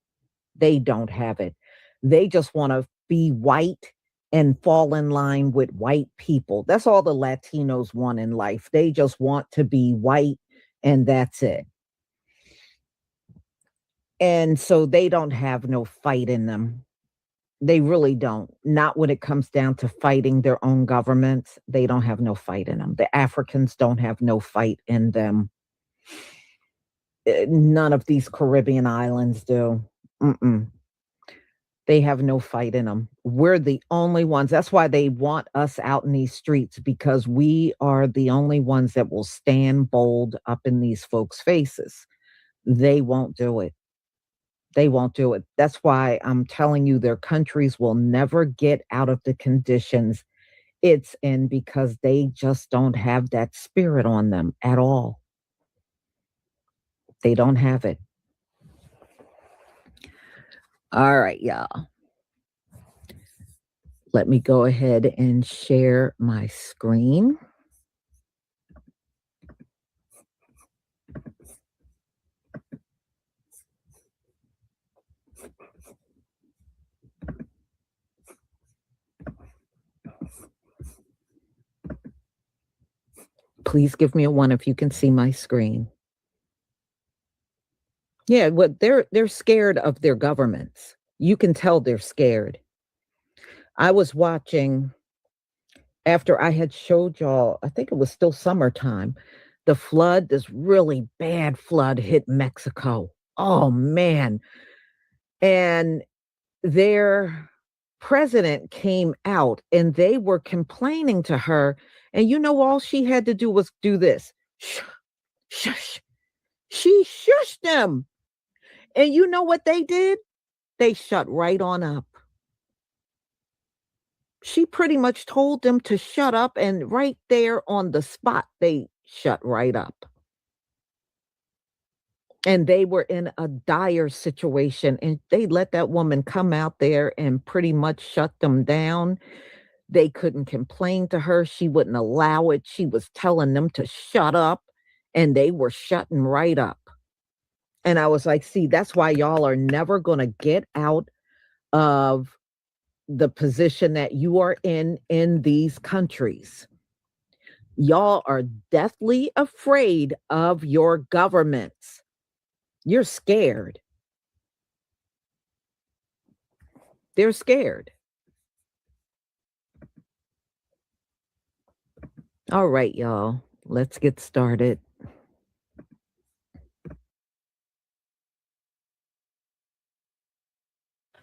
They don't have it. They just want to be white and fall in line with white people. That's all the Latinos want in life. They just want to be white, and that's it. And so they don't have no fight in them. They really don't. Not when it comes down to fighting their own governments. They don't have no fight in them. The Africans don't have no fight in them. None of these Caribbean islands do. They have no fight in them. We're the only ones. That's why they want us out in these streets, because we are the only ones that will stand bold up in these folks' faces. They won't do it. They won't do it. That's why I'm telling you, their countries will never get out of the conditions it's in, because they just don't have that spirit on them at all. They don't have it. All right, y'all. Let me go ahead and share my screen. Please give me a 1 if you can see my screen. Yeah, well, they're scared of their governments. You can tell they're scared. I was watching, after I had showed y'all, I think it was still summertime, the flood, this really bad flood hit Mexico. Oh, man. And their president came out and they were complaining to her. And you know, all she had to do was do this. Shh, shush. She shushed them. And you know what they did? They shut right on up. She pretty much told them to shut up, and right there on the spot, they shut right up. And they were in a dire situation, and they let that woman come out there and pretty much shut them down. They couldn't complain to her. She wouldn't allow it. She was telling them to shut up, and they were shutting right up. And I was like, see, that's why y'all are never going to get out of the position that you are in these countries. Y'all are deathly afraid of your governments. You're scared. They're scared. All right, y'all, let's get started.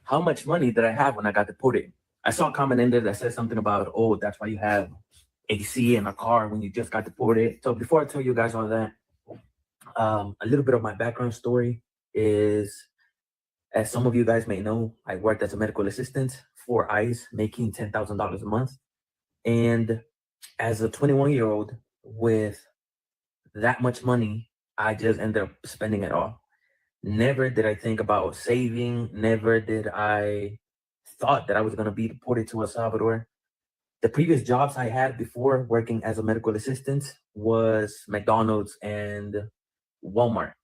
How much money did I have when I got deported? I saw a comment in there that said something about, oh, that's why you have AC in a car when you just got deported. So before I tell you guys all that, a little bit of my background story is, as some of you guys may know, I worked as a medical assistant for ICE, making $10,000 a month. And as a 21-year-old with that much money, I just ended up spending it all. Never did I think about saving. Never did I thought that I was going to be deported to El Salvador. The previous jobs I had before working as a medical assistant was McDonald's and Walmart.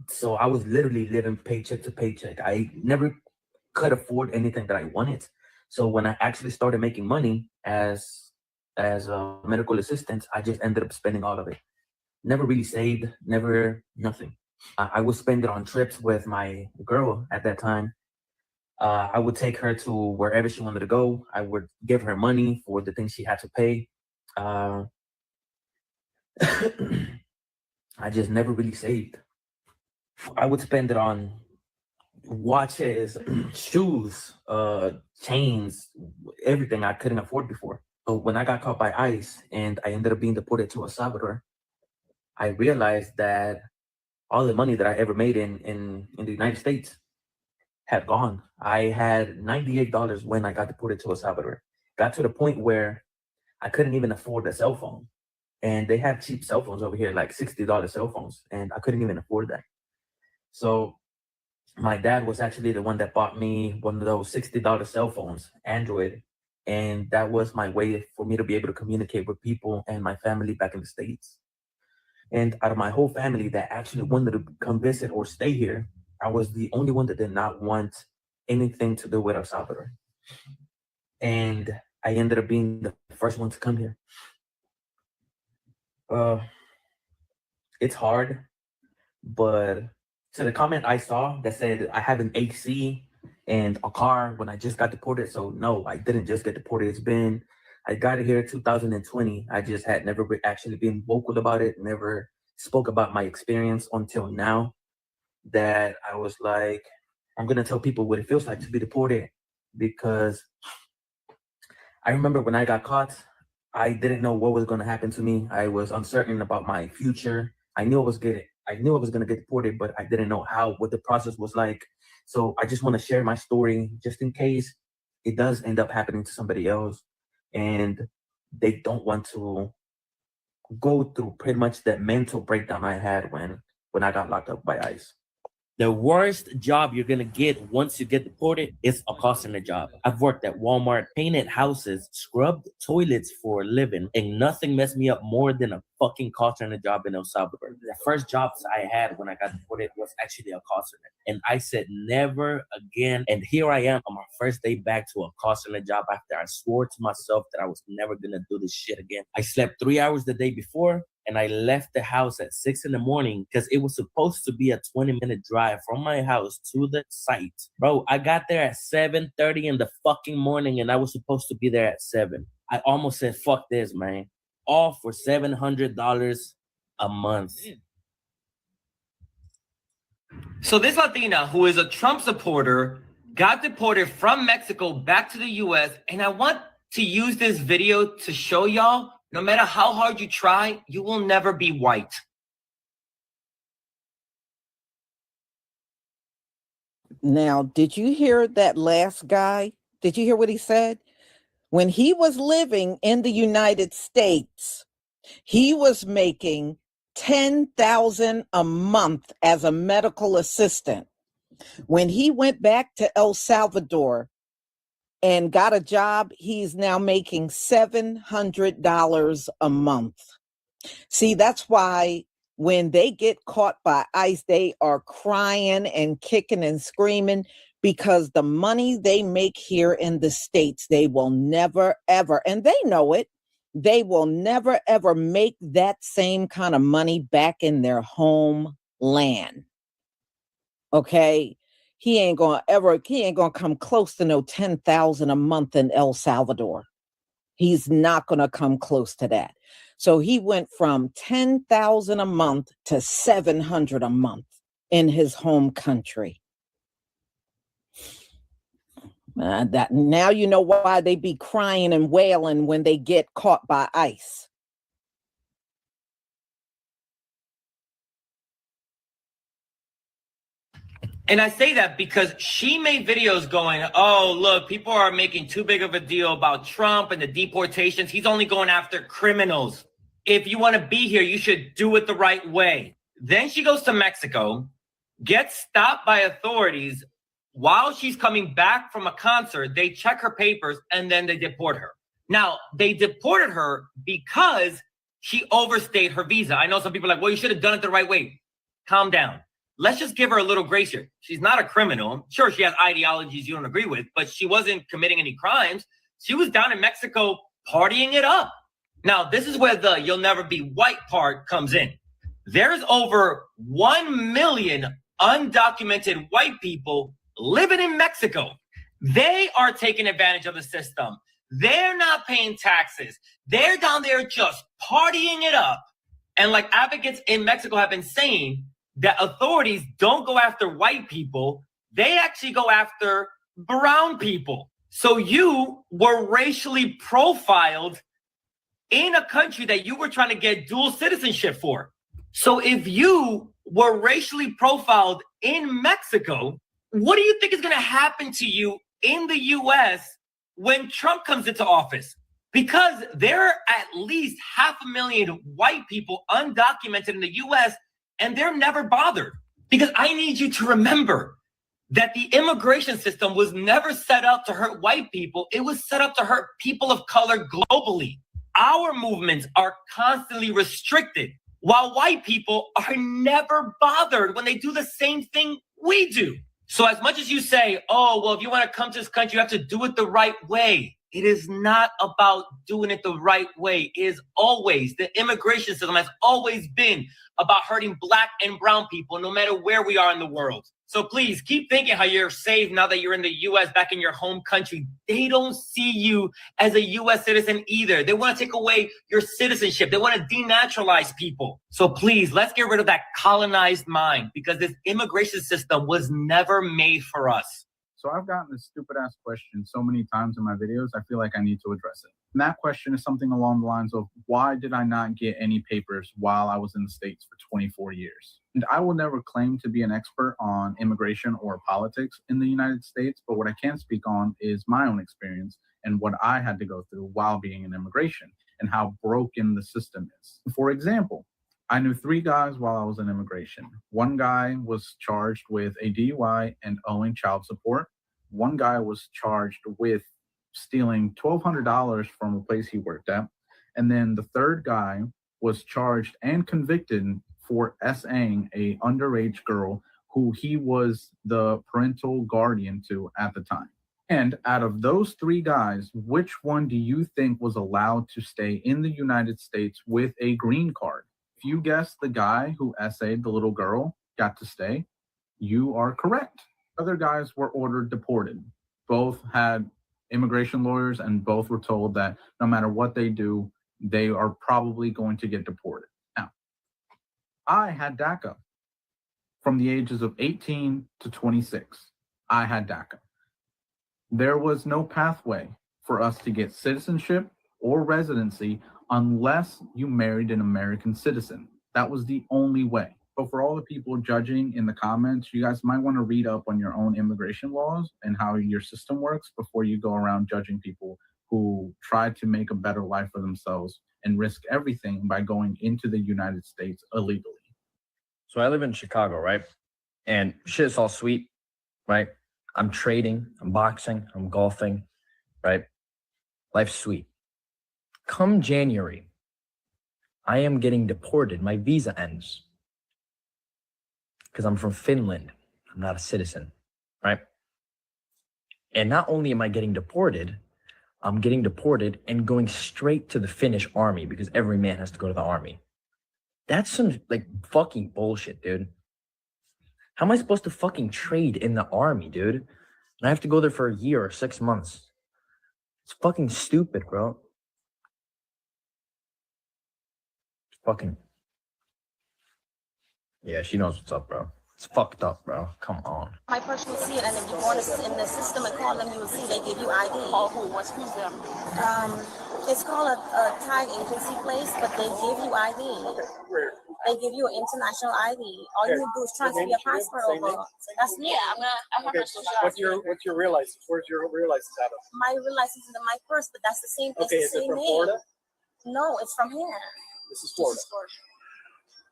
So I was literally living paycheck to paycheck. I never could afford anything that I wanted. So when I actually started making money as a medical assistant, I just ended up spending all of it. Never really saved, never, nothing. I would spend it on trips with my girl at that time. I would take her to wherever she wanted to go. I would give her money for the things she had to pay. I just never really saved. I would spend it on watches, shoes, chains, everything I couldn't afford before. So when I got caught by ICE and I ended up being deported to El Salvador, I realized that all the money that I ever made in the United States had gone. I had $98 when I got deported to El Salvador. Got to the point where I couldn't even afford a cell phone. And they have cheap cell phones over here, like $60 cell phones. And I couldn't even afford that. So my dad was actually the one that bought me one of those $60 cell phones, Android. And that was my way for me to be able to communicate with people and my family back in the States. And out of my whole family that actually wanted to come visit or stay here, I was the only one that did not want anything to do with El Salvador. And I ended up being the first one to come here. It's hard, but so the comment I saw that said I have an AC and a car when I just got deported. So no, I didn't just get deported. I got here in 2020. I just had never actually been vocal about it, never spoke about my experience until now that I was like, I'm going to tell people what it feels like to be deported. Because I remember when I got caught, I didn't know what was going to happen to me. I was uncertain about my future. I knew I was going to get deported, but I didn't know what the process was like. So I just want to share my story just in case it does end up happening to somebody else and they don't want to go through pretty much that mental breakdown I had when I got locked up by ICE. The worst job you're gonna get once you get deported is a call center job. I've worked at Walmart, painted houses, scrubbed toilets for a living, and nothing messed me up more than a fucking call center job in El Salvador. The first jobs I had when I got deported was actually a call center. And I said never again. And here I am on my first day back to a call center job after I swore to myself that I was never gonna do this shit again. I slept 3 hours the day before, and I left the house at 6 a.m. because it was supposed to be a 20-minute drive from my house to the site. Bro, I got there at 7:30 in the fucking morning and I was supposed to be there at 7. I almost said, fuck this, man. All for $700 a month. So this Latina, who is a Trump supporter, got deported from Mexico back to the US. And I want to use this video to show y'all, no matter how hard you try, you will never be white. Now, did you hear that last guy? Did you hear what he said? When he was living in the United States, he was making $10,000 a month as a medical assistant. When he went back to El Salvador and got a job, he's now making $700 a month. See, that's why when they get caught by ICE, they are crying and kicking and screaming because the money they make here in the States, they will never, ever, and they know it, they will never, ever make that same kind of money back in their homeland. Okay? He ain't gonna come close to no 10,000 a month in El Salvador. He's not gonna come close to that. So he went from 10,000 a month to 700 a month in his home country. That now you know why they be crying and wailing when they get caught by ICE. And I say that because she made videos going, oh, look, people are making too big of a deal about Trump and the deportations. He's only going after criminals. If you want to be here, you should do it the right way. Then she goes to Mexico, gets stopped by authorities while she's coming back from a concert. They check her papers and then they deport her. Now, they deported her because she overstayed her visa. I know some people are like, well, you should have done it the right way. Calm down. Let's just give her a little grace here. She's not a criminal. Sure, she has ideologies you don't agree with, but she wasn't committing any crimes. She was down in Mexico partying it up. Now, this is where the you'll never be white part comes in. There's over 1 million undocumented white people living in Mexico. They are taking advantage of the system. They're not paying taxes. They're down there just partying it up. And like advocates in Mexico have been saying, that authorities don't go after white people. They actually go after brown people. So you were racially profiled in a country that you were trying to get dual citizenship for. So if you were racially profiled in Mexico, what do you think is going to happen to you in the US when Trump comes into office? Because there are at least 500,000 white people undocumented in the US, and they're never bothered. Because I need you to remember that the immigration system was never set up to hurt white people. It was set up to hurt people of color globally. Our movements are constantly restricted, while white people are never bothered when they do the same thing we do. So as much as you say, oh, well, if you want to come to this country, you have to do it the right way. It is not about doing it the right way. It is always, the immigration system has always been about hurting Black and brown people, no matter where we are in the world. So please keep thinking how you're safe now that you're in the US, back in your home country. They don't see you as a US citizen either. They want to take away your citizenship. They want to denaturalize people. So please, let's get rid of that colonized mind, because this immigration system was never made for us. So I've gotten this stupid ass question so many times in my videos, I feel like I need to address it. And that question is something along the lines of, why did I not get any papers while I was in the States for 24 years? And I will never claim to be an expert on immigration or politics in the United States, but what I can speak on is my own experience and what I had to go through while being in immigration and how broken the system is. For example, I knew 3 guys while I was in immigration. One guy was charged with a DUI and owing child support. One guy was charged with stealing $1,200 from a place he worked at. And then the third guy was charged and convicted for SAing a underage girl who he was the parental guardian to at the time. And out of those 3 guys, which one do you think was allowed to stay in the United States with a green card? If you guessed the guy who SA'd the little girl got to stay, you are correct. Other guys were ordered deported. Both had immigration lawyers and both were told that no matter what they do, they are probably going to get deported. Now, I had DACA from the ages of 18 to 26. I had DACA. There was no pathway for us to get citizenship or residency unless you married an American citizen. That was the only way. But for all the people judging in the comments, you guys might want to read up on your own immigration laws and how your system works before you go around judging people who try to make a better life for themselves and risk everything by going into the United States illegally. So I live in Chicago, right? And shit's all sweet, right? I'm trading, I'm boxing, I'm golfing, right? Life's sweet. Come January, I am getting deported. My visa ends. Because I'm from Finland. I'm not a citizen, right? And not only am I getting deported, I'm getting deported and going straight to the Finnish army because every man has to go to the army. That's some like fucking bullshit, dude. How am I supposed to fucking trade in the army, dude? And I have to go there for a year or 6 months. It's fucking stupid, bro. Fucking. Yeah, she knows what's up, bro. It's fucked up, bro. Come on. My person will see it, and if you go in the system and call them, you will see they give you ID. Call who? Who's them? It's called a tag agency place, but they give you ID. They give you an international ID. All you do is transfer your passport over. That's me. Yeah, I'm Okay, what's your real license? Where's your real license out of? My real license is in my purse, but that's the same. Okay, it's the is it same from name. Florida? No, it's from here. This is Florida.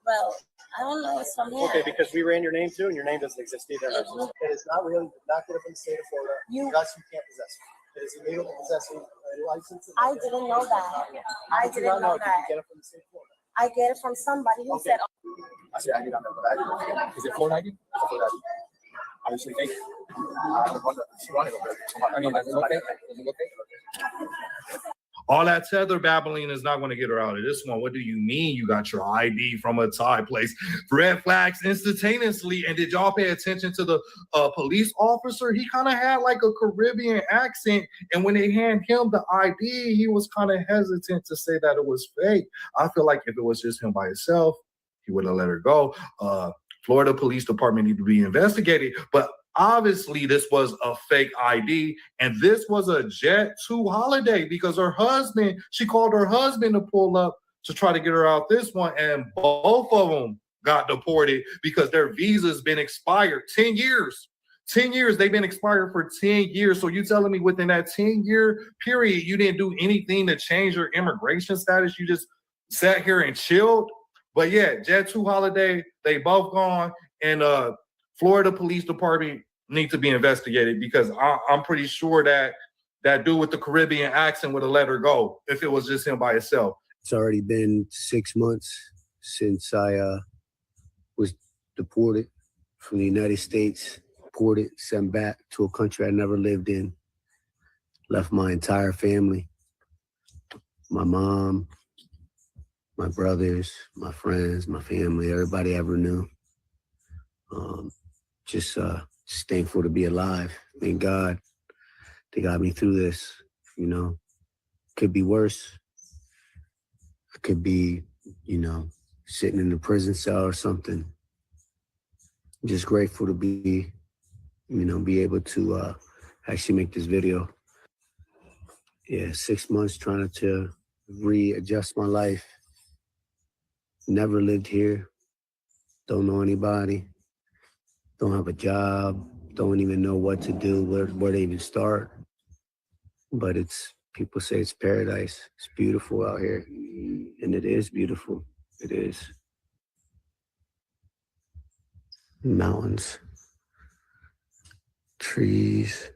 Well, I don't know. It's from here. Okay, because we ran your name too, and your name doesn't exist either. It is not real. You did not get it from the state of Florida. Thus, you can't possess it. It is illegal to possess a license. I didn't know that. I didn't know Did that. you get it from the state of Florida? I get it from somebody who said, I see ID on there, but I didn't. Is it Florida ID? It's Florida ID. Obviously fake. All that tether babbling is not going to get her out of this one. What do you mean you got your ID from a Thai place? Red flags instantaneously. And did y'all pay attention to the police officer? He kind of had like a Caribbean accent. And when they hand him the ID, he was kind of hesitant to say that it was fake. I feel like if it was just him by himself, he would have let her go. Florida Police Department need to be investigated. But Obviously, this was a fake ID, and this was a Jet2 holiday because she called her husband to pull up to try to get her out this one, and both of them got deported because their visas been expired 10 years. 10 years, they've been expired for 10 years. So you telling me within that 10-year period, you didn't do anything to change your immigration status? You just sat here and chilled? But yeah, Jet2 holiday, they both gone, and Florida Police Department need to be investigated because I'm pretty sure that dude with the Caribbean accent would have let her go if it was just him by himself. It's already been 6 months since I was deported from the United States, deported, sent back to a country I never lived in, left my entire family, my mom, my brothers, my friends, my family, everybody I ever knew. Just thankful to be alive. Thank God they got me through this, you know. Could be worse. I could be, you know, sitting in a prison cell or something. I'm just grateful to be able to actually make this video. Yeah, 6 months trying to readjust my life. Never lived here. Don't know anybody. Don't have a job. Don't even know what to do, where to even start. But people say it's paradise. It's beautiful out here. And it is beautiful. It is. Mountains. Trees.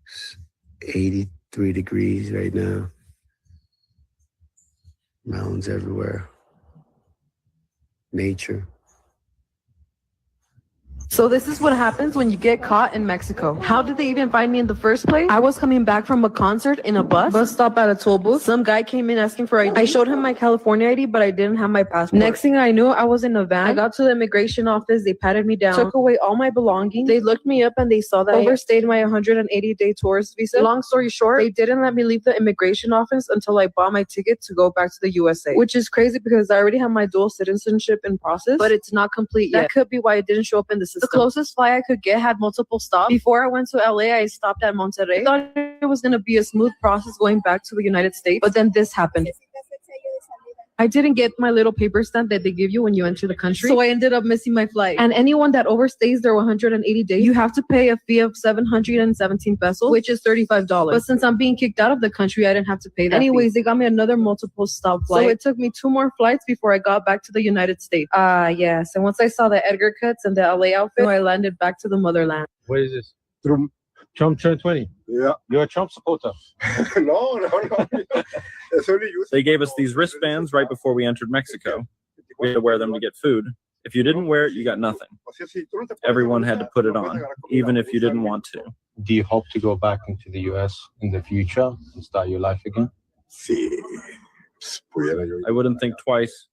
It's 83 degrees right now. Mountains everywhere. Nature. So this is what happens when you get caught in Mexico. How did they even find me in the first place? I was coming back from a concert in a bus stop at a toll booth. Some guy came in asking for ID. I showed him my California ID, but I didn't have my passport. Next thing I knew, I was in a van. I got to the immigration office. They patted me down, took away all my belongings. They looked me up and they saw that I overstayed my 180-day tourist visa. Long story short, they didn't let me leave the immigration office until I bought my ticket to go back to the USA, which is crazy because I already have my dual citizenship in process, but it's not complete yet. That could be why it didn't show up in the system. The closest flight I could get had multiple stops. Before I went to LA, I stopped at Monterrey. I thought it was going to be a smooth process going back to the United States, but then this happened. I didn't get my little paper stamp that they give you when you enter the country, so I ended up missing my flight. And anyone that overstays their 180 days, you have to pay a fee of 717 pesos, which is $35. But since I'm being kicked out of the country, I didn't have to pay that. Anyways, they got me another multiple stop flight. So it took me 2 more flights before I got back to the United States. Yes. And once I saw the Edgar cuts and the LA outfit, I landed back to the motherland. What is this? Trump turned 20. Yeah. You're a Trump supporter. No. They gave us these wristbands right before we entered Mexico. We had to wear them to get food. If you didn't wear it, you got nothing. Everyone had to put it on, even if you didn't want to. Do you hope to go back into the US in the future and start your life again? I wouldn't think twice.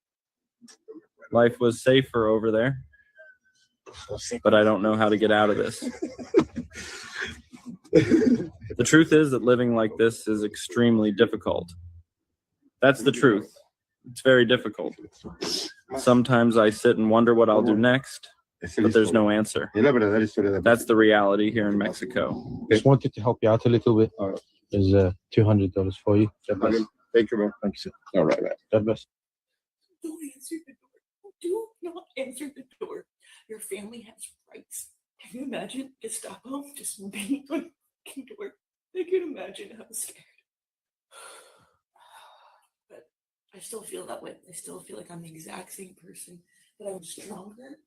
Life was safer over there, but I don't know how to get out of this. The truth is that living like this is extremely difficult. That's the truth. It's very difficult. Sometimes I sit and wonder what I'll do next, but there's no answer. That's the reality here in Mexico. Just wanted to help you out a little bit. There's $200 for you. Thank you, man. Thank you, sir. All right, man. God bless. Don't answer the door. Do not answer the door. Your family has rights. Can you imagine Gestapo just beating on the door? I can imagine how scared. But I still feel that way. I still feel like I'm the exact same person, but I'm stronger,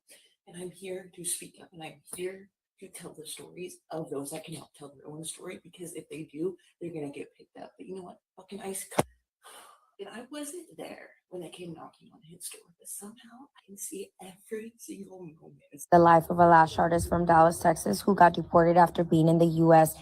and I'm here to speak up, and I'm here to tell the stories of those that cannot tell their own story, because if they do, they're gonna get picked up. But you know what? Fucking ICE. And I wasn't there when they came knocking on his door, but somehow I can see every single moment. The life of a lash artist from Dallas, Texas, who got deported after being in the U.S.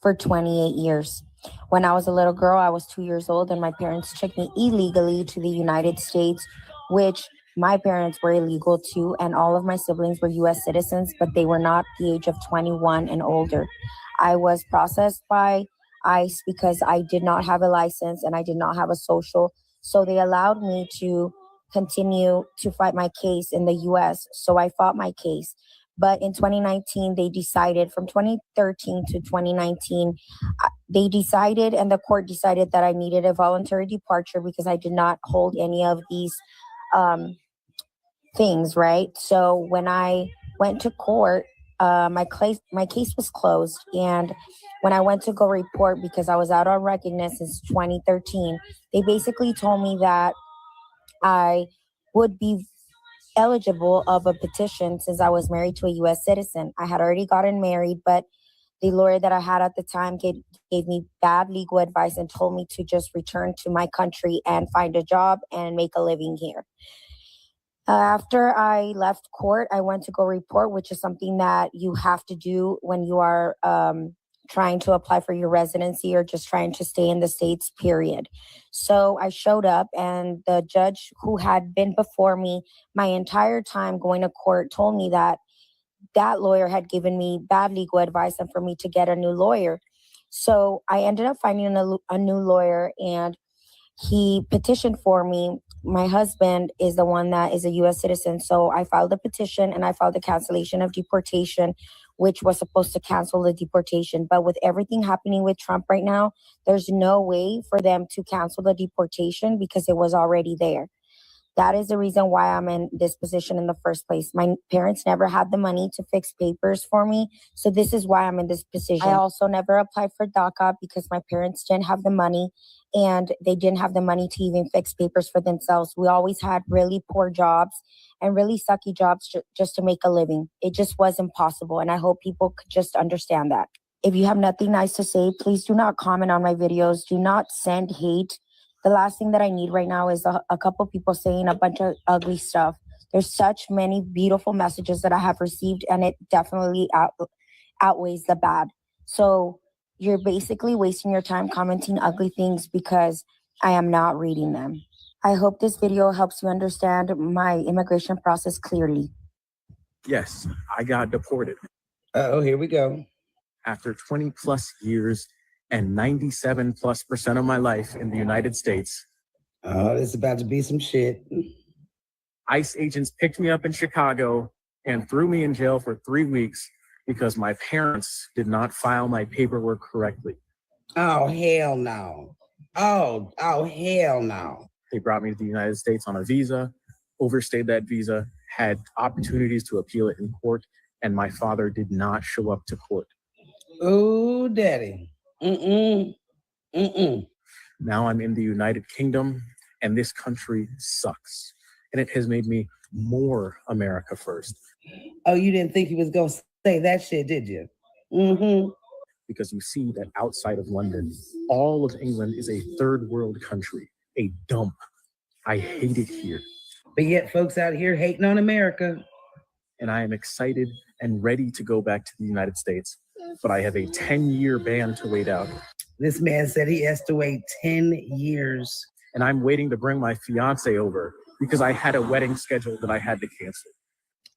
for 28 years. When I was a little girl, I was 2 years old, and my parents took me illegally to the United States, which my parents were illegal too, and all of my siblings were U.S. citizens, but they were not the age of 21 and older. I was processed by ICE because I did not have a license and I did not have a social. So they allowed me to continue to fight my case in the US. So I fought my case. But in 2019, they decided, from 2013 to 2019, they decided, and the court decided, that I needed a voluntary departure because I did not hold any of these things, right? So when I went to court, my case was closed. And when I went to go report, because I was out on recognition since 2013, they basically told me that I would be eligible of a petition since I was married to a U.S. citizen. I had already gotten married, but the lawyer that I had at the time gave me bad legal advice and told me to just return to my country and find a job and make a living here. After I left court, I went to go report, which is something that you have to do when you are trying to apply for your residency or just trying to stay in the States, period. So I showed up, and the judge who had been before me my entire time going to court told me that that lawyer had given me bad legal advice and for me to get a new lawyer. So I ended up finding a new lawyer, and he petitioned for me. My husband is the one that is a U.S. citizen. So I filed a petition, and I filed a cancellation of deportation, which was supposed to cancel the deportation. But with everything happening with Trump right now, there's no way for them to cancel the deportation because it was already there. That is the reason why I'm in this position in the first place. My parents never had the money to fix papers for me. So this is why I'm in this position. I also never applied for DACA because my parents didn't have the money, and they didn't have the money to even fix papers for themselves. We always had really poor jobs and really sucky jobs just to make a living. It just wasn't possible. And I hope people could just understand that. If you have nothing nice to say, please do not comment on my videos. Do not send hate. The last thing that I need right now is a couple people saying a bunch of ugly stuff. There's such many beautiful messages that I have received, and it definitely outweighs the bad. So you're basically wasting your time commenting ugly things because I am not reading them. I hope this video helps you understand my immigration process clearly. Yes, I got deported. Oh, here we go. After 20 plus years and 97+% of my life in the United States. Oh, it's about to be some shit. ICE agents picked me up in Chicago and threw me in jail for 3 weeks because my parents did not file my paperwork correctly. Oh, hell no. Oh, hell no. They brought me to the United States on a visa, overstayed that visa, had opportunities to appeal it in court, and my father did not show up to court. Oh, daddy. Now I'm in the United Kingdom, and this country sucks. And it has made me more America first. Oh, you didn't think he was going to say that shit, did you? Because you see that outside of London, all of England is a third world country, a dump. I hate it here. But yet folks out here hating on America. And I am excited and ready to go back to the United States, but I have a 10-year ban to wait out. This man said he has to wait 10 years. And I'm waiting to bring my fiance over because I had a wedding scheduled that I had to cancel.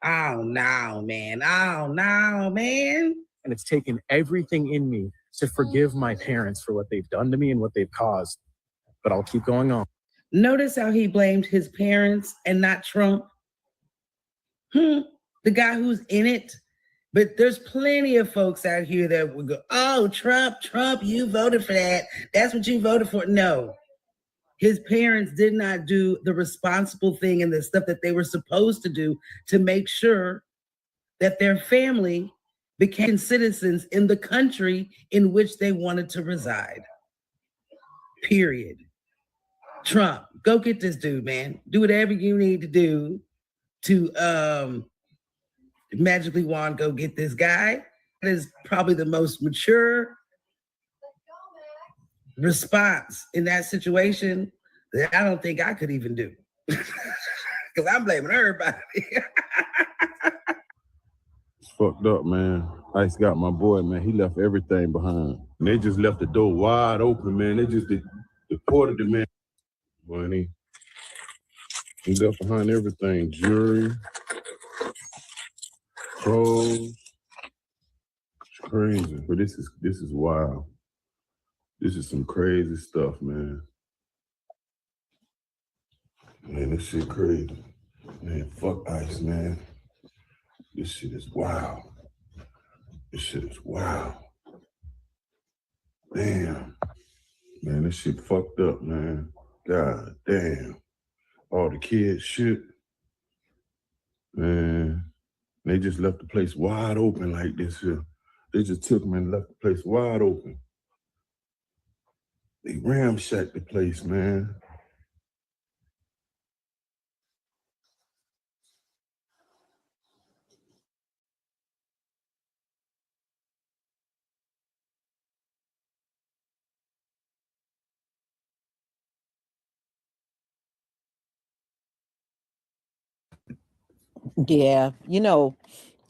Oh, no, man. Oh, no, man. And it's taken everything in me to forgive my parents for what they've done to me and what they've caused. But I'll keep going on. Notice how he blamed his parents and not Trump? The guy who's in it. But there's plenty of folks out here that would go, oh, Trump, you voted for that. That's what you voted for. No. His parents did not do the responsible thing and the stuff that they were supposed to do to make sure that their family became citizens in the country in which they wanted to reside. Period. Trump, go get this dude, man. Do whatever you need to do to magically wand go get this guy. That is probably the most mature response in that situation that I don't think I could even do. Because I'm blaming everybody. It's fucked up, man. ICE got my boy, man. He left everything behind. And they just left the door wide open, man. They just deported the man. Money. He left behind everything. Jewelry. Clothes. It's crazy. But this is wild. This is some crazy stuff, man. Man, this shit crazy. Man, fuck ICE, man. This shit is wild. This shit is wild. Damn. Man, this shit fucked up, man. God damn. All the kids shit. Man, they just left the place wide open like this here. They just took them and left the place wide open. They ramshacked the place, man. Yeah,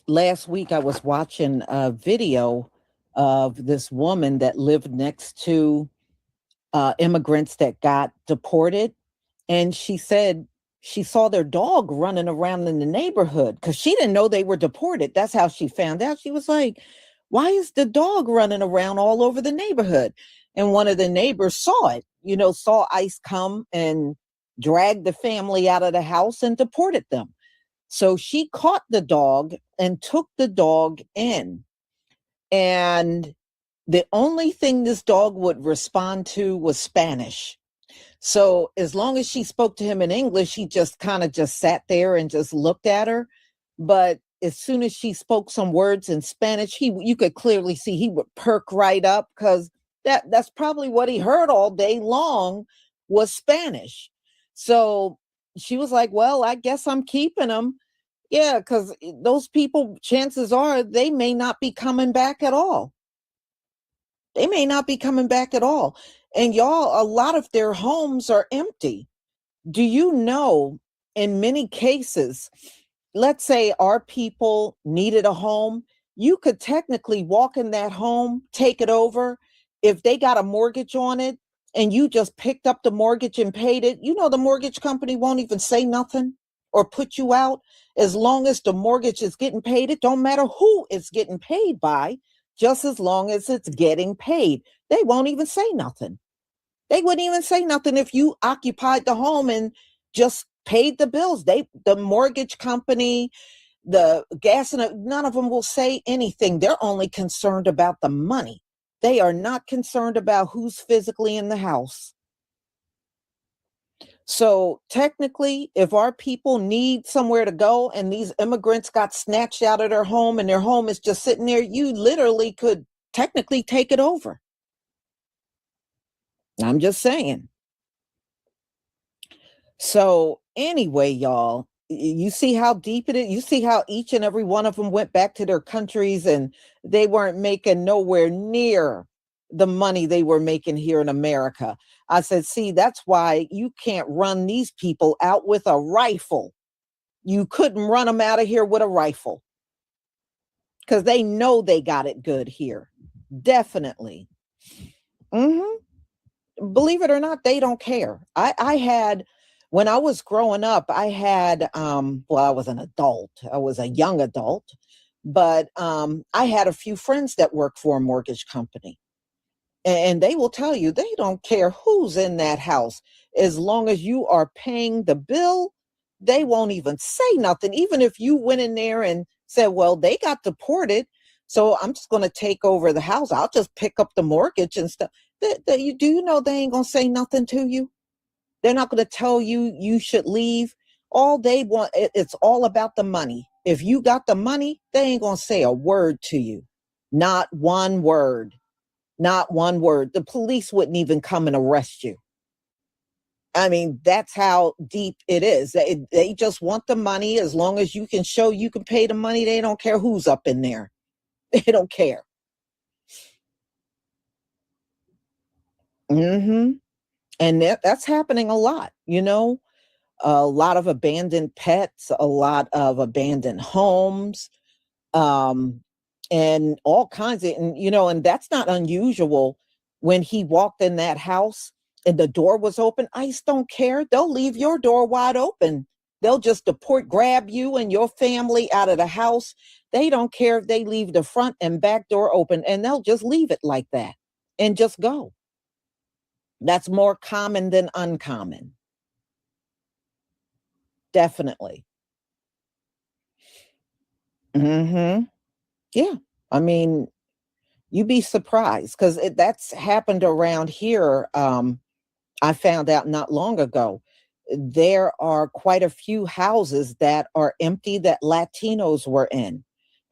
last week I was watching a video of this woman that lived next to immigrants that got deported. And she said she saw their dog running around in the neighborhood because she didn't know they were deported. That's how she found out. She was like, why is the dog running around all over the neighborhood? And one of the neighbors saw it, saw ICE come and drag the family out of the house and deported them. So she caught the dog and took the dog in. And the only thing this dog would respond to was Spanish. So as long as she spoke to him in English, he just kind of just sat there and just looked at her. But as soon as she spoke some words in Spanish, you could clearly see he would perk right up because that's probably what he heard all day long was Spanish. So she was like, well, I guess I'm keeping him. Yeah, because those people, chances are they may not be coming back at all. They may not be coming back at all. And y'all, a lot of their homes are empty. Do you know, in many cases, let's say our people needed a home, you could technically walk in that home, take it over. If they got a mortgage on it and you just picked up the mortgage and paid it, the mortgage company won't even say nothing or put you out. As long as the mortgage is getting paid, it don't matter who it's getting paid by, just as long as it's getting paid. They won't even say nothing. They wouldn't even say nothing if you occupied the home and just paid the bills. The mortgage company, the gas, and none of them will say anything. They're only concerned about the money. They are not concerned about who's physically in the house. So technically, if our people need somewhere to go and these immigrants got snatched out of their home and their home is just sitting there, you literally could technically take it over. I'm just saying. So anyway, y'all, you see how deep it is. You see how each and every one of them went back to their countries and they weren't making nowhere near the money they were making here in America. I said, see, that's why you can't run these people out with a rifle. You couldn't run them out of here with a rifle because they know they got it good here. Definitely. Believe it or not, they don't care. I had, when I was growing up, I had, well, I was an adult. I was a young adult, but I had a few friends that worked for a mortgage company. And they will tell you they don't care who's in that house. As long as you are paying the bill, they won't even say nothing. Even if you went in there and said, well, they got deported, so I'm just going to take over the house. I'll just pick up the mortgage and stuff. Do you know they ain't going to say nothing to you? They're not going to tell you you should leave. All they want, it's all about the money. If you got the money, they ain't going to say a word to you. Not one word. Not one word. The police wouldn't even come and arrest you. I mean, that's how deep it is. They just want the money. As long as you can show you can pay the money, they don't care who's up in there. They don't care. And that's happening a lot, a lot of abandoned pets, a lot of abandoned homes, and all kinds of, and that's not unusual. When he walked in that house and the door was open, ICE don't care. They'll leave your door wide open. They'll just grab you and your family out of the house. They don't care if they leave the front and back door open, and they'll just leave it like that and just go. That's more common than uncommon. Definitely. Mm-hmm. Yeah. I mean, you'd be surprised because that's happened around here. I found out not long ago. There are quite a few houses that are empty that Latinos were in.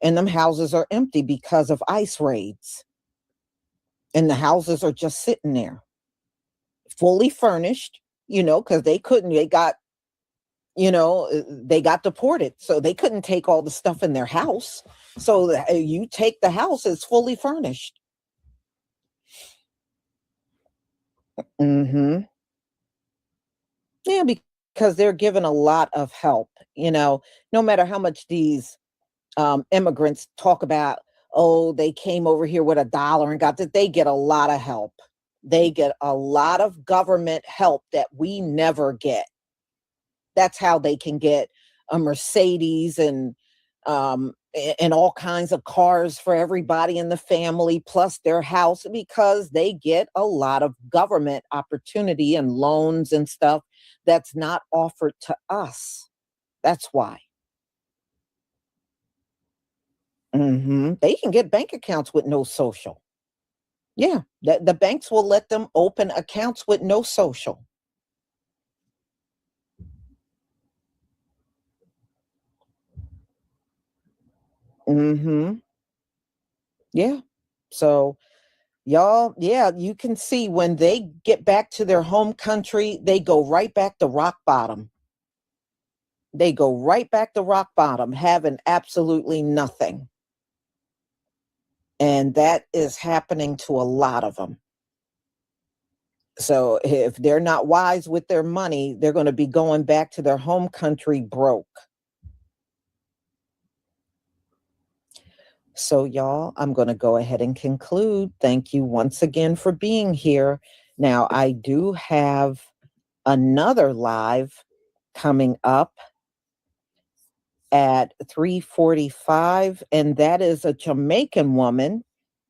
And them houses are empty because of ICE raids. And the houses are just sitting there, fully furnished, because they got deported. So they couldn't take all the stuff in their house. So you take the house, it's fully furnished. Mm-hmm. Yeah, because they're given a lot of help, no matter how much these immigrants talk about, oh, they came over here with $1 and got that, they get a lot of help. They get a lot of government help that we never get. That's how they can get a Mercedes and all kinds of cars for everybody in the family, plus their house, because they get a lot of government opportunity and loans and stuff that's not offered to us. That's why. Mm-hmm. They can get bank accounts with no social. Yeah, the banks will let them open accounts with no social. Mm-hmm. Yeah. So y'all, yeah, you can see when they get back to their home country, they go right back to rock bottom. They go right back to rock bottom, having absolutely nothing. And that is happening to a lot of them. So if they're not wise with their money, they're going to be going back to their home country broke. So y'all, I'm going to go ahead and conclude. Thank you once again for being here. Now, I do have another live coming up at 3:45, and that is a Jamaican woman,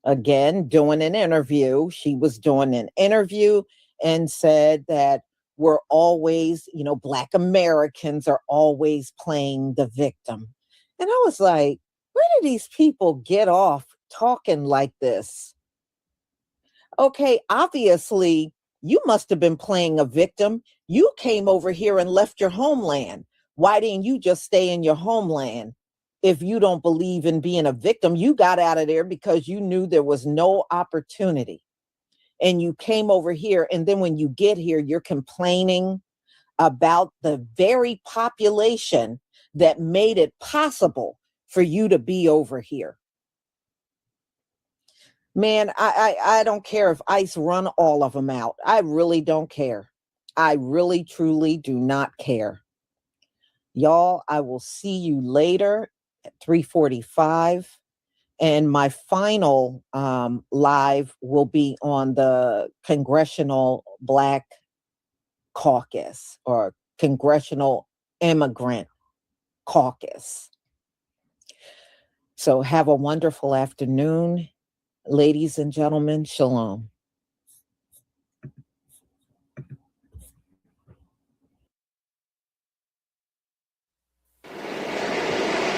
again, doing an interview. She was doing an interview and said that we're always, Black Americans are always playing the victim. And I was like, where do these people get off talking like this? Okay, obviously, you must have been playing a victim. You came over here and left your homeland. Why didn't you just stay in your homeland? If you don't believe in being a victim, you got out of there because you knew there was no opportunity. And you came over here, and then when you get here, you're complaining about the very population that made it possible for you to be over here. Man, I don't care if ICE run all of them out. I really don't care. I really, truly do not care. Y'all, I will see you later at 3:45. And my final live will be on the Congressional Blacc Caucus or Congressional Immigrant Caucus. So have a wonderful afternoon. Ladies and gentlemen, shalom.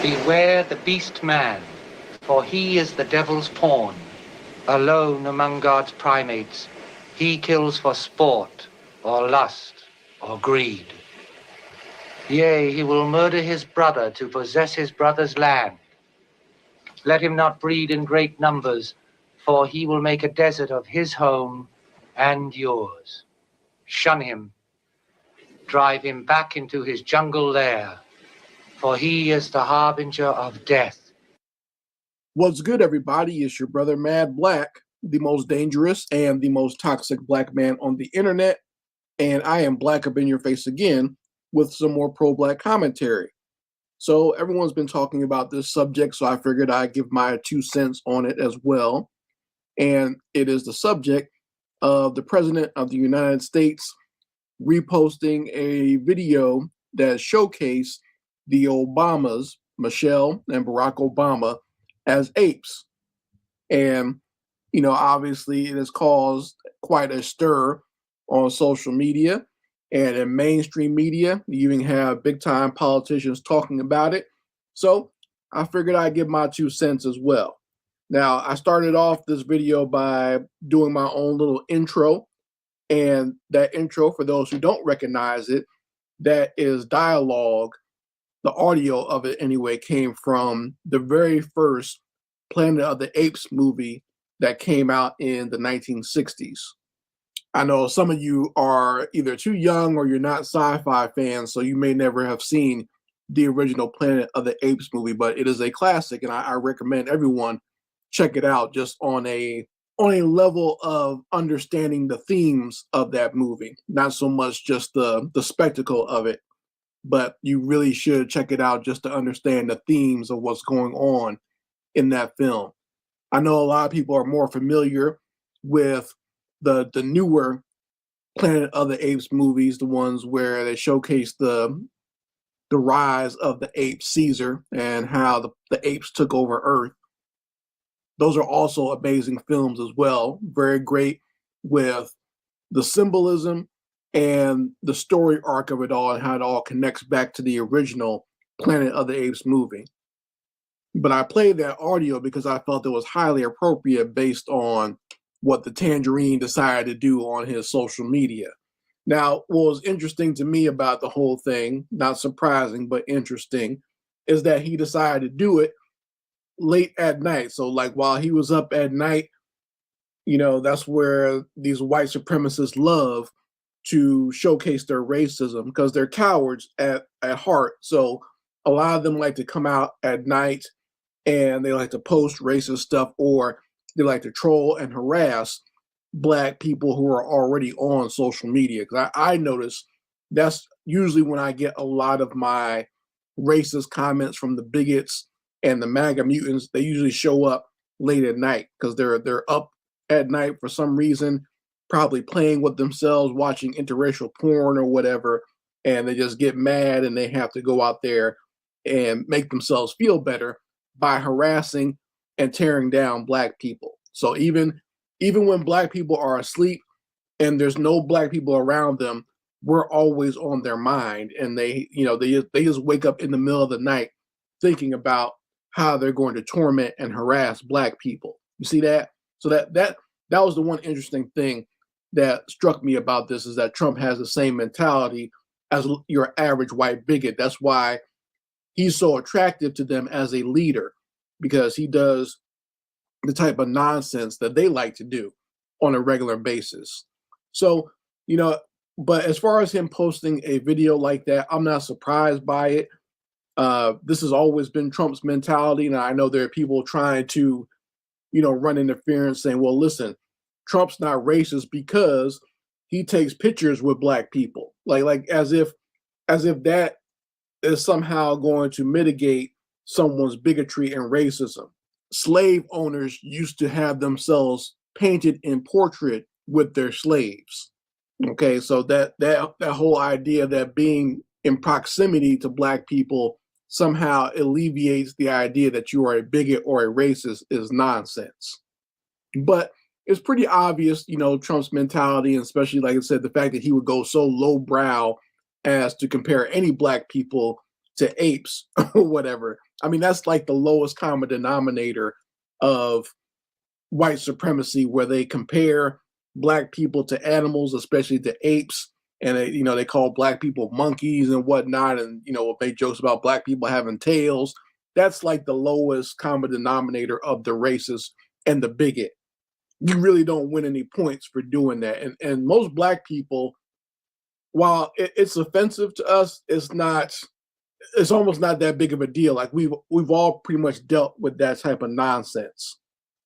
Beware the beast man, for he is the devil's pawn. Alone among God's primates, he kills for sport, or lust, or greed. Yea, he will murder his brother to possess his brother's land. Let him not breed in great numbers, for he will make a desert of his home and yours. Shun him. Drive him back into his jungle lair, for he is the harbinger of death. What's good, everybody? It's your brother, Mad Blacc, the most dangerous and the most toxic black man on the internet. And I am black up in your face again with some more pro-black commentary. So everyone's been talking about this subject, so I figured I'd give my 2 cents on it as well. And it is the subject of the President of the United States reposting a video that showcased the Obamas, Michelle and Barack Obama, as apes. And, obviously it has caused quite a stir on social media and in mainstream media. You even have big time politicians talking about it. So I figured I'd give my 2 cents as well. Now, I started off this video by doing my own little intro, and that intro, for those who don't recognize it, that is dialogue. The audio of it, anyway, came from the very first Planet of the Apes movie that came out in the 1960s. I know some of you are either too young or you're not sci-fi fans, so you may never have seen the original Planet of the Apes movie, but it is a classic, and I recommend everyone check it out just on a level of understanding the themes of that movie, not so much just the spectacle of it, but you really should check it out just to understand the themes of what's going on in that film. I know a lot of people are more familiar with the newer Planet of the Apes movies, the ones where they showcase the rise of the ape Caesar and how the apes took over Earth. Those are also amazing films as well. Very great with the symbolism and the story arc of it all and how it all connects back to the original Planet of the Apes movie. But I played that audio because I felt it was highly appropriate based on what the Tangerine decided to do on his social media. Now, what was interesting to me about the whole thing, not surprising, but interesting, is that he decided to do it late at night. So like while he was up at night, that's where these white supremacists love to showcase their racism because they're cowards at heart. So a lot of them like to come out at night and they like to post racist stuff, or they like to troll and harass Black people who are already on social media. Because I notice that's usually when I get a lot of my racist comments from the bigots and the MAGA mutants. They usually show up late at night because they're up at night for some reason, probably playing with themselves, watching interracial porn or whatever, and they just get mad and they have to go out there and make themselves feel better by harassing and tearing down Black people. So even when Black people are asleep and there's no Black people around them, we're always on their mind, and they just wake up in the middle of the night thinking about how they're going to torment and harass Black people. You see that? So that was the one interesting thing that struck me about this, is that Trump has the same mentality as your average white bigot. That's why he's so attractive to them as a leader, because he does the type of nonsense that they like to do on a regular basis. So, but as far as him posting a video like that, I'm not surprised by it. This has always been Trump's mentality. And I know there are people trying to, run interference saying, well, listen, Trump's not racist because he takes pictures with Black people. Like as if that is somehow going to mitigate someone's bigotry and racism. Slave owners used to have themselves painted in portrait with their slaves. Okay, so that whole idea that being in proximity to Black people somehow alleviates the idea that you are a bigot or a racist is nonsense. But it's pretty obvious, Trump's mentality, and especially, like I said, the fact that he would go so lowbrow as to compare any Black people to apes or whatever. I mean, that's like the lowest common denominator of white supremacy, where they compare Black people to animals, especially to apes, and they call Black people monkeys and whatnot, and make jokes about Black people having tails. That's like the lowest common denominator of the racist and the bigot. You really don't win any points for doing that. And most Black people, while it's offensive to us, it's almost not that big of a deal. Like we've all pretty much dealt with that type of nonsense.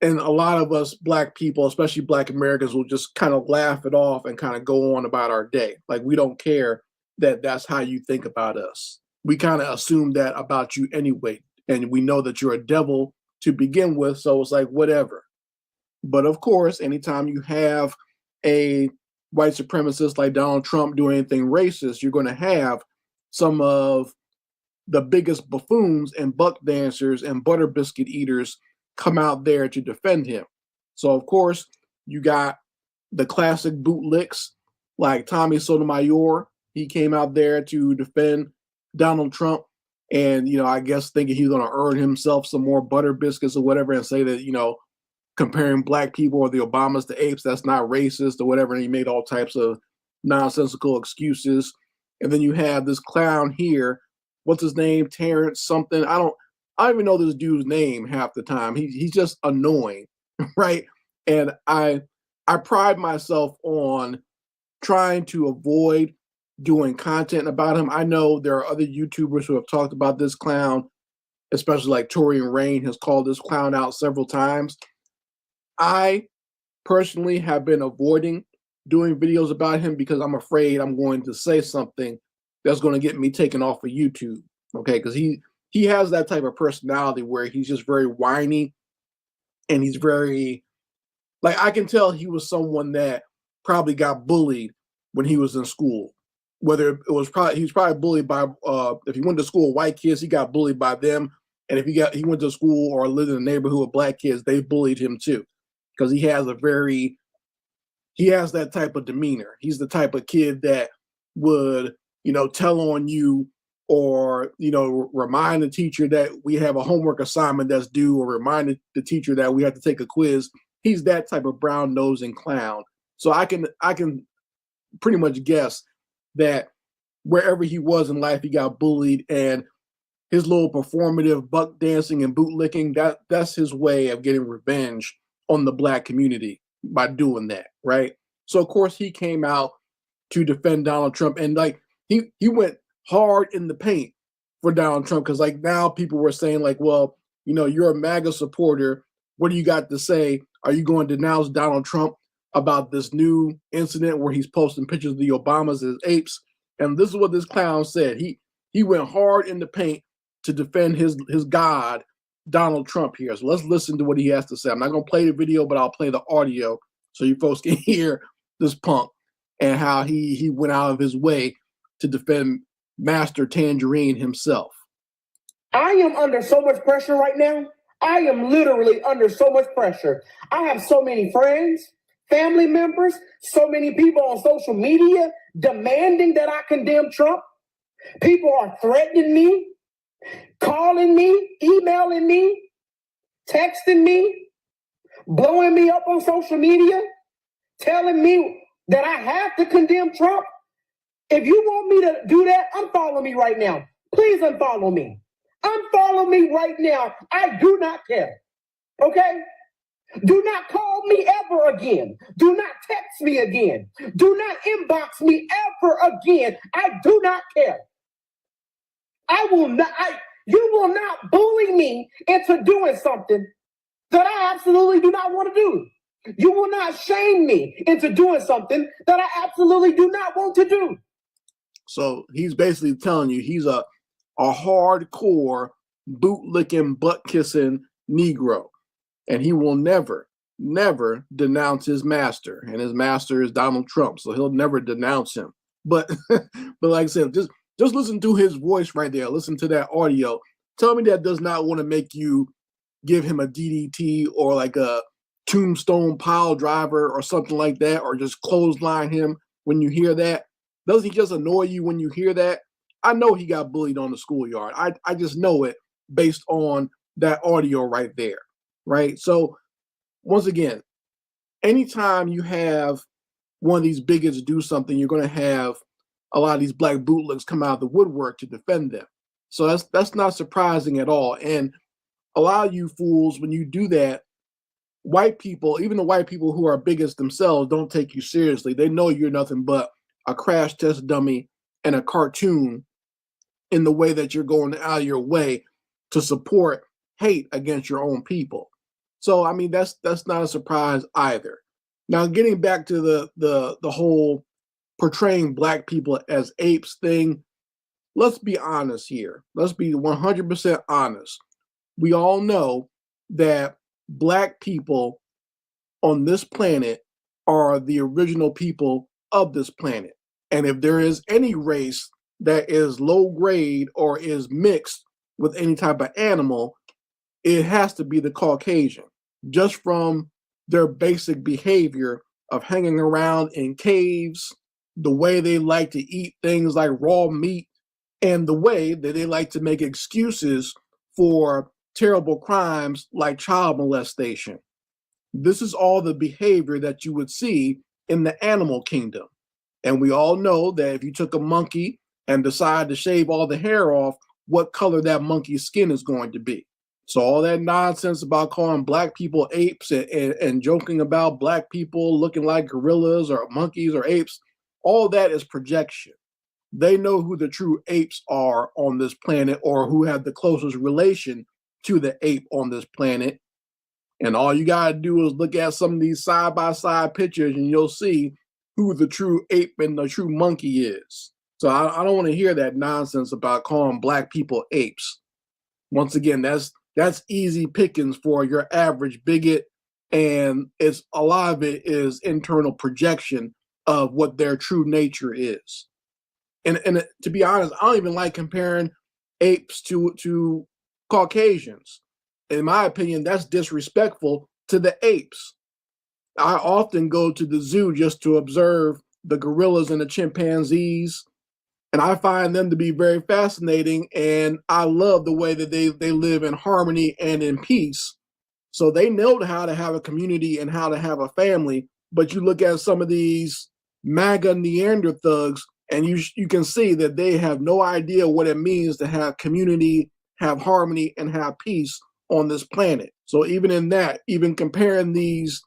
And a lot of us Black people, especially Black Americans, will just kind of laugh it off and kind of go on about our day. Like we don't care that that's how you think about us. We kind of assume that about you anyway. And we know that you're a devil to begin with. So it's like, whatever. But of course, anytime you have a white supremacist like Donald Trump doing anything racist, you're going to have some of the biggest buffoons and buck dancers and butter biscuit eaters come out there to defend him. So of course, you got the classic bootlicks like Tommy Sotomayor. He came out there to defend Donald Trump. And, I guess thinking he's going to earn himself some more butter biscuits or whatever and say that, comparing black people or the Obamas to apes, that's not racist or whatever. And he made all types of nonsensical excuses. And then you have this clown here. What's his name? Terrence something. I don't even know this dude's name half the time. He's just annoying, right? And I pride myself on trying to avoid doing content about him. I know there are other YouTubers who have talked about this clown, especially like Torian Rain has called this clown out several times. I personally have been avoiding doing videos about him because I'm afraid I'm going to say something that's going to get me taken off of YouTube. Okay, because he has that type of personality where he's just very whiny and he's very, like, I can tell he was someone that probably got bullied when he was in school. Whether it was he was probably bullied by if he went to school with white kids, he got bullied by them. And if he went to school or lived in a neighborhood with black kids, they bullied him too. Because he has that type of demeanor. He's the type of kid that would, tell on you or, remind the teacher that we have a homework assignment that's due or remind the teacher that we have to take a quiz. He's that type of brown-nosing clown. So I can pretty much guess that wherever he was in life, he got bullied, and his little performative buck dancing and bootlicking, that's his way of getting revenge on the black community by doing that, right? So of course he came out to defend Donald Trump, and like he went hard in the paint for Donald Trump, because like now people were saying like, well, you're a MAGA supporter. What do you got to say? Are you going to denounce Donald Trump about this new incident where he's posting pictures of the Obamas as apes? And this is what this clown said. He went hard in the paint to defend his god, Donald Trump here. So let's listen to what he has to say. I'm not going to play the video, but I'll play the audio so you folks can hear this punk and how he went out of his way to defend Master Tangerine himself. I am under so much pressure right now. I am literally under so much pressure. I have so many friends, family members, so many people on social media demanding that I condemn Trump. People are threatening me, calling me, emailing me, texting me, blowing me up on social media, telling me that I have to condemn Trump. If you want me to do that, unfollow me right now. Please unfollow me. Unfollow me right now. I do not care. Okay? Do not call me ever again. Do not text me again. Do not inbox me ever again. I do not care. You will not bully me into doing something that I absolutely do not want to do. You will not shame me into doing something that I absolutely do not want to do. So he's basically telling you he's a hardcore boot-licking, butt-kissing Negro. And he will never, never denounce his master. And his master is Donald Trump, so he'll never denounce him. But like I said, just listen to his voice right there. Listen to that audio. Tell me that does not want to make you give him a DDT or like a tombstone pile driver or something like that, or just clothesline him when you hear that. Does he just annoy you when you hear that? I know he got bullied on the schoolyard. I just know it based on that audio right there, right? So once again, anytime you have one of these bigots do something, you're going to have a lot of these black bootlegs come out of the woodwork to defend them. So that's not surprising at all. And a lot of you fools, when you do that, white people, even the white people who are bigots themselves, don't take you seriously. They know you're nothing but a crash test dummy and a cartoon in the way that you're going out of your way to support hate against your own people. So, I mean, that's not a surprise either. Now, getting back to the whole portraying black people as apes thing, let's be honest here. Let's be 100% honest. We all know that black people on this planet are the original people of this planet. And if there is any race that is low grade or is mixed with any type of animal, it has to be the Caucasian, just from their basic behavior of hanging around in caves, the way they like to eat things like raw meat, and the way that they like to make excuses for terrible crimes like child molestation. This is all the behavior that you would see in the animal kingdom. And we all know that if you took a monkey and decided to shave all the hair off, what color that monkey's skin is going to be. So all that nonsense about calling black people apes and joking about black people looking like gorillas or monkeys or apes, all that is projection. They know who the true apes are on this planet, or who have the closest relation to the ape on this planet. And all you gotta do is look at some of these side-by-side pictures and you'll see who the true ape and the true monkey is. So I don't want to hear that nonsense about calling black people apes. Once again, that's easy pickings for your average bigot, and it's a lot of it is internal projection of what their true nature is. And to be honest, I don't even like comparing apes to Caucasians. In my opinion, that's disrespectful to the apes. I often go to the zoo just to observe the gorillas and the chimpanzees, and I find them to be very fascinating, and I love the way that they live in harmony and in peace. So they know how to have a community and how to have a family, but you look at some of these MAGA Neanderthals, and you can see that they have no idea what it means to have community, have harmony, and have peace on this planet. So even in that, even comparing these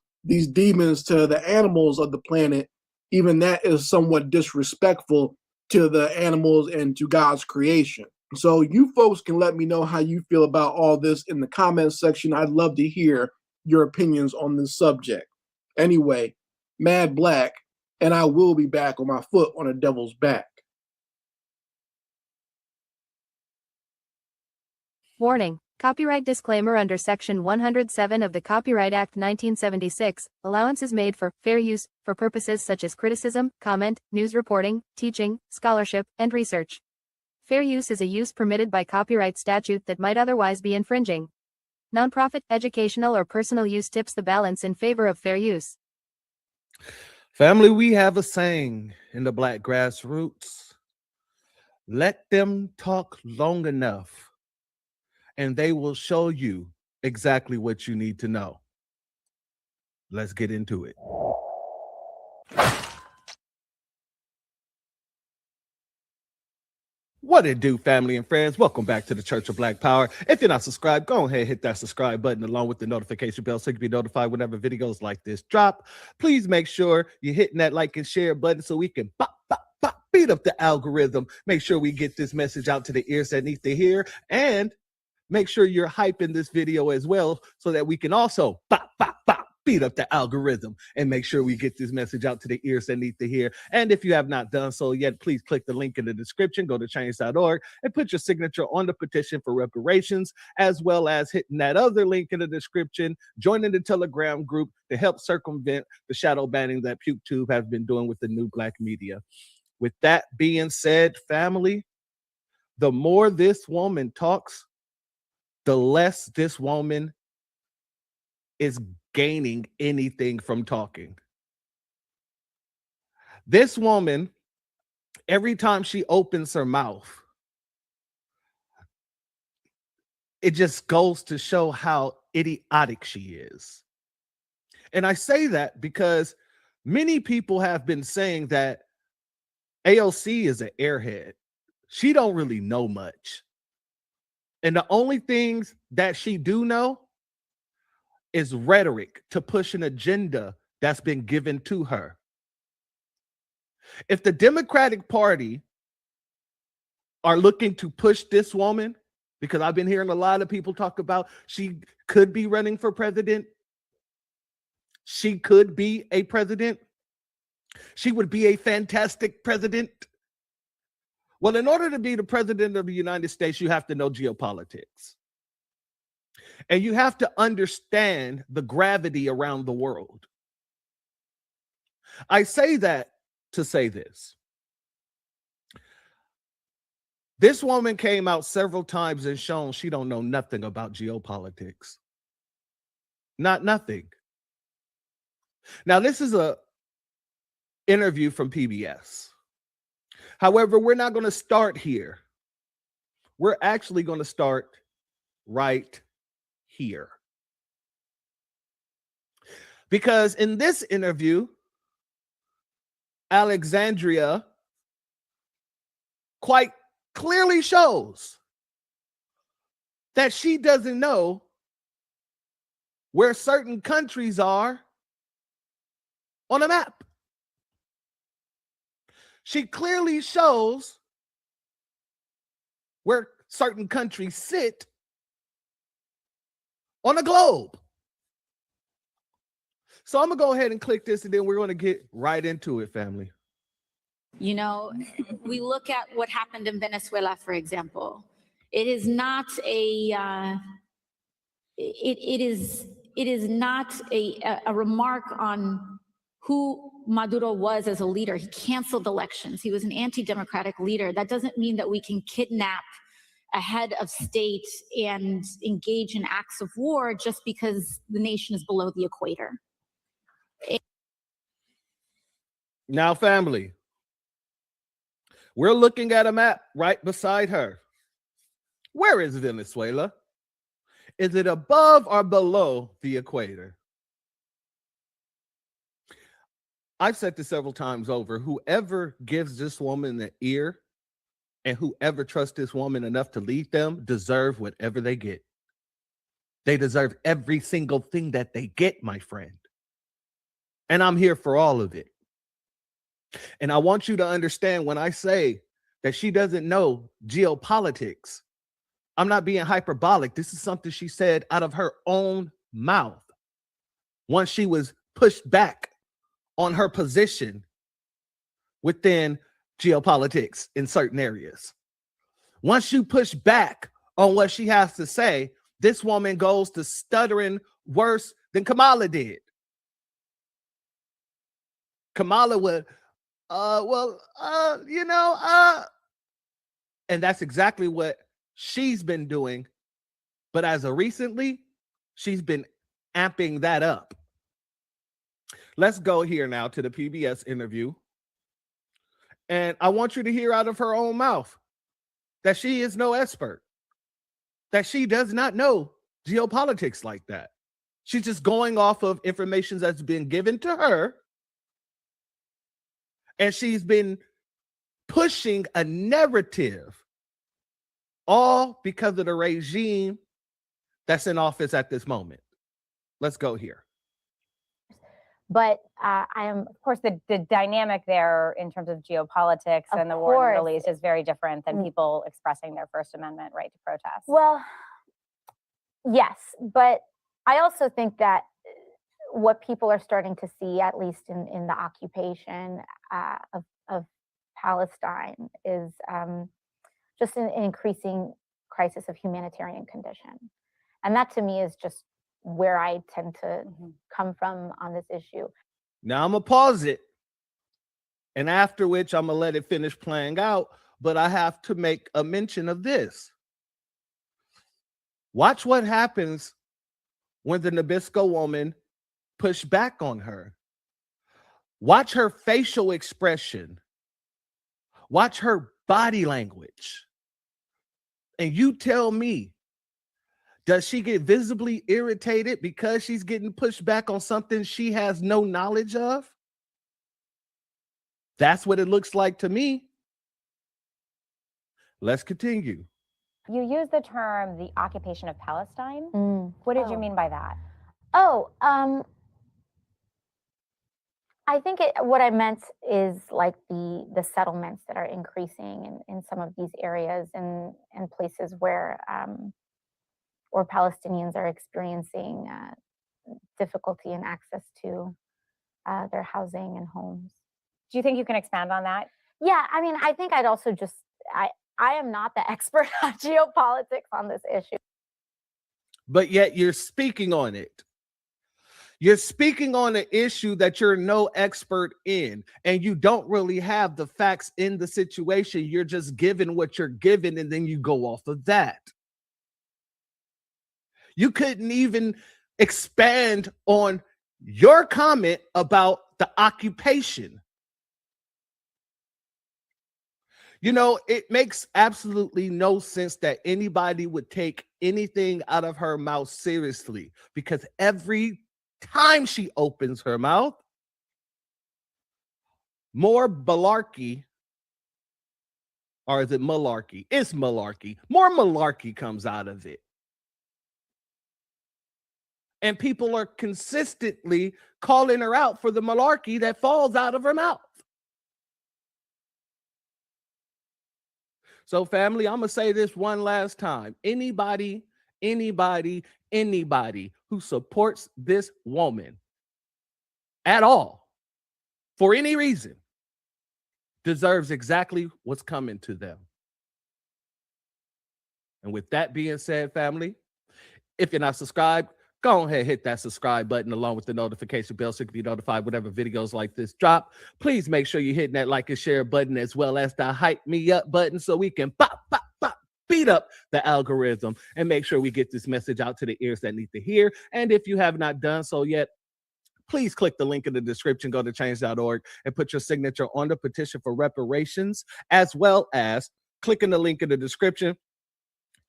demons to the animals of the planet, even that is somewhat disrespectful to the animals and to God's creation. So you folks can let me know how you feel about all this in the comments section. I'd love to hear your opinions on this subject. Anyway, Mad Blacc, and I will be back on my foot on a devil's back. Warning. Copyright disclaimer under Section 107 of the Copyright Act 1976, allowance is made for fair use for purposes such as criticism, comment, news reporting, teaching, scholarship, and research. Fair use is a use permitted by copyright statute that might otherwise be infringing. Nonprofit, educational, or personal use tips the balance in favor of fair use. Family, we have a saying in the Black grassroots: let them talk long enough, and they will show you exactly what you need to know. Let's get into it. What it do, family and friends? Welcome back to the Church of Black Power. If you're not subscribed, go ahead and hit that subscribe button along with the notification bell so you can be notified whenever videos like this drop. Please make sure you're hitting that like and share button so we can beat up the algorithm. Make sure we get this message out to the ears that need to hear, and make sure you're hyping this video as well so that we can also beat up the algorithm and make sure we get this message out to the ears that need to hear. And if you have not done so yet, please click the link in the description, go to change.org and put your signature on the petition for reparations, as well as hitting that other link in the description, joining the Telegram group to help circumvent the shadow banning that PukeTube has been doing with the new Blacc Media. With that being said, family, the more this woman talks, the less this woman is gaining anything from talking. This woman, every time she opens her mouth, it just goes to show how idiotic she is. And I say that because many people have been saying that AOC is an airhead. She don't really know much. And the only things that she do know is rhetoric to push an agenda that's been given to her. If the Democratic Party are looking to push this woman, because I've been hearing a lot of people talk about she could be running for president, she could be a president, she would be a fantastic president. Well, in order to be the president of the United States, you have to know geopolitics. And you have to understand the gravity around the world. I say that to say this. This woman came out several times and shown she don't know nothing about geopolitics. Nothing. Now, this is a interview from PBS. However, we're not going to start here we're actually going to start right here. Because in this interview, Alexandria quite clearly shows that she doesn't know where certain countries are on a map. She clearly shows where certain countries sit on a globe. So I'm going to go ahead and click this, and then we're going to get right into it, family. You know, we look at what happened in Venezuela, for example. It is not a it is not a remark on who Maduro was as a leader. He canceled elections. He was an anti-democratic leader. That doesn't mean that we can kidnap a head of state and engage in acts of war just because the nation is below the equator. Now, family, we're looking at a map right beside her. Where is Venezuela? Is it above or below the equator? I've said this several times over. Whoever gives this woman the ear and whoever trusts this woman enough to lead them deserve whatever they get. They deserve every single thing that they get, my friend. And I'm here for all of it. And I want you to understand when I say that she doesn't know geopolitics, I'm not being hyperbolic. This is something she said out of her own mouth once she was pushed back on her position within geopolitics in certain areas. Once you push back on what she has to say, this woman goes to stuttering worse than Kamala did. Kamala would, and that's exactly what she's been doing. But as of recently, she's been amping that up. Let's go here now to the PBS interview. And I want you to hear out of her own mouth that she is no expert, that she does not know geopolitics like that. She's just going off of information that's been given to her. And she's been pushing a narrative, all because of the regime that's in office at this moment. Let's go here. But I am, of course, the dynamic there in terms of geopolitics and the war in the Middle East is very different than people expressing their First Amendment right to protest. Well, yes, but I also think that what people are starting to see, at least in the occupation of Palestine, is just an increasing crisis of humanitarian condition. And that to me is just where I tend to come from on this issue. Now I'm going to pause it. And after which I'm going to let it finish playing out. But I have to make a mention of this. Watch what happens when the Nabisco woman pushed back on her. Watch her facial expression. Watch her body language. And you tell me, does she get visibly irritated because she's getting pushed back on something she has no knowledge of? That's what it looks like to me. Let's continue. You use the term the occupation of Palestine. What did you mean by that? I think what I meant is like the settlements that are increasing in some of these areas and places where Palestinians are experiencing difficulty in access to their housing and homes. Do you think you can expand on that? Yeah, I mean, I think I'd also just, I am not the expert on geopolitics on this issue. But yet you're speaking on it. You're speaking on an issue that you're no expert in, and you don't really have the facts in the situation. You're just given what you're given, and then you go off of that. You couldn't even expand on your comment about the occupation. You know, it makes absolutely no sense that anybody would take anything out of her mouth seriously, because every time she opens her mouth, more malarkey, or is it malarkey? It's malarkey. More malarkey comes out of it. And people are consistently calling her out for the malarkey that falls out of her mouth. So, family, I'm going to say this one last time. Anybody who supports this woman at all, for any reason, deserves exactly what's coming to them. And with that being said, family, if you're not subscribed, go ahead, hit that subscribe button along with the notification bell so you can be notified whenever videos like this drop. Please make sure you're hitting that like and share button as well as the hype me up button so we can beat up the algorithm and make sure we get this message out to the ears that need to hear. And if you have not done so yet, please click the link in the description, go to change.org and put your signature on the petition for reparations, as well as clicking the link in the description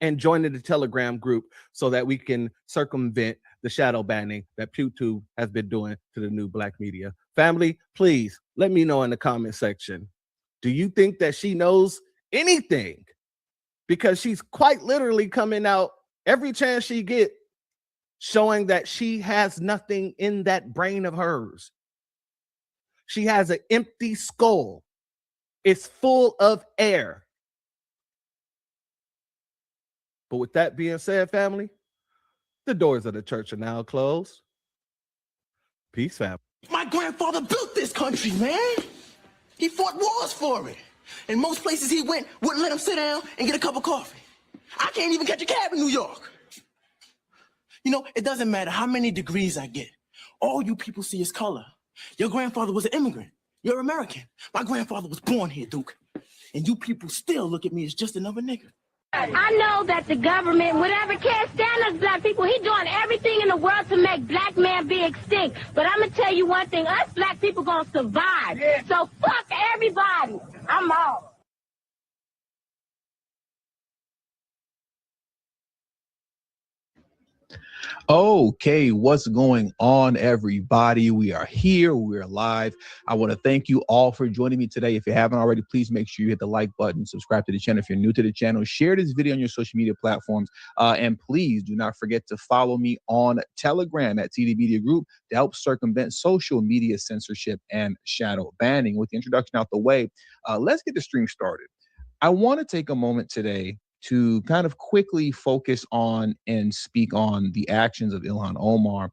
and joining the Telegram group so that we can circumvent the shadow banning that YouTube has been doing to the new Blacc Media. Family, please let me know in the comment section. Do you think that she knows anything? Because she's quite literally coming out every chance she gets, showing that she has nothing in that brain of hers. She has an empty skull. It's full of air. But with that being said, family, the doors of the church are now closed. Peace, family. My grandfather built this country, man. He fought wars for it. And most places he went wouldn't let him sit down and get a cup of coffee. I can't even catch a cab in New York. You know, it doesn't matter how many degrees I get. All you people see is color. Your grandfather was an immigrant. You're American. My grandfather was born here, Duke. And you people still look at me as just another nigga. I know that the government, whatever can't stand us black people, he doing everything in the world to make black man be extinct. But I'm going to tell you one thing, us black people going to survive. Yeah. So fuck everybody. I'm out. Okay, what's going on, everybody? We are here. We're live. I want to thank you all for joining me today. If you haven't already, please make sure you hit the like button, subscribe to the channel. If you're new to the channel, share this video on your social media platforms. And please do not forget to follow me on Telegram at TD Media Group to help circumvent social media censorship and shadow banning. With the introduction out the way, let's get the stream started. I want to take a moment today to kind of quickly focus on and speak on the actions of Ilhan Omar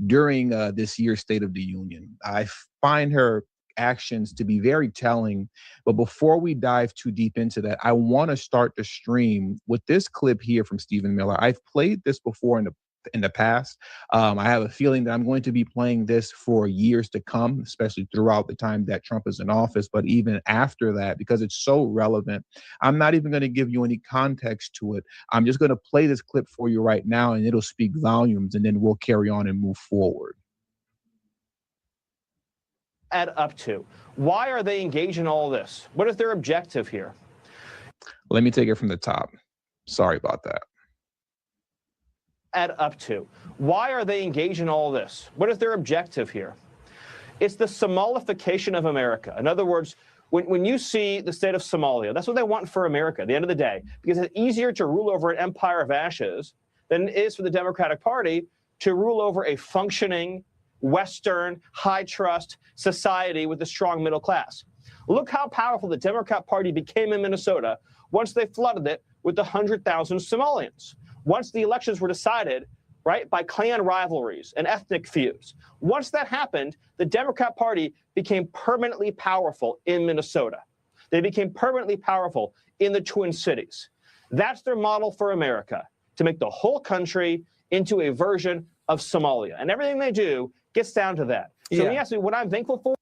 during this year's State of the Union. I find her actions to be very telling, but before we dive too deep into that, I want to start the stream with this clip here from Stephen Miller. I've played this before in the past. I have a feeling that I'm going to be playing this for years to come, especially throughout the time that Trump is in office, but even after that, because it's so relevant. I'm not even going to give you any context to it. I'm just going to play this clip for you right now, and it'll speak volumes, and then we'll carry on and move forward. Add up to? Why are they engaged in all this? What is their objective here? Let me take it from the top. Sorry about that. Add up to? Why are they engaged in all this? What is their objective here? It's the Somalification of America. In other words, when you see the state of Somalia, that's what they want for America at the end of the day, because it's easier to rule over an empire of ashes than it is for the Democratic Party to rule over a functioning, Western, high-trust society with a strong middle class. Look how powerful the Democrat Party became in Minnesota once they flooded it with 100,000 Somalians. Once the elections were decided, right, by clan rivalries and ethnic feuds. Once that happened, the Democrat Party became permanently powerful in Minnesota. They became permanently powerful in the Twin Cities. That's their model for America, to make the whole country into a version of Somalia. And everything they do gets down to that. So when you ask me what I'm thankful for.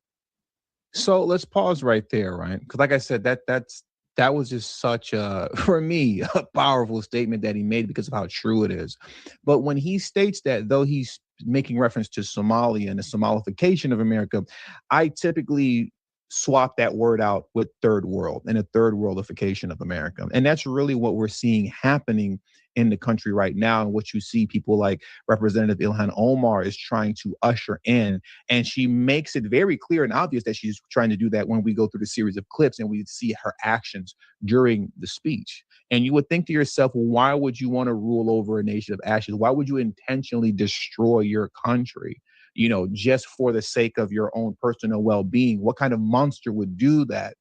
So let's pause right there, right? Because like I said, that was just such a, for me, a powerful statement that he made because of how true it is. But when he states that, though he's making reference to Somalia and the Somalification of America, I typically swap that word out with third world and a third worldification of America. And that's really what we're seeing happening in the country right now. And what you see people like Representative Ilhan Omar is trying to usher in. And she makes it very clear and obvious that she's trying to do that when we go through the series of clips and we see her actions during the speech. And you would think to yourself, well, why would you want to rule over a nation of ashes? Why would you intentionally destroy your country? You know, just for the sake of your own personal well-being? What kind of monster would do that?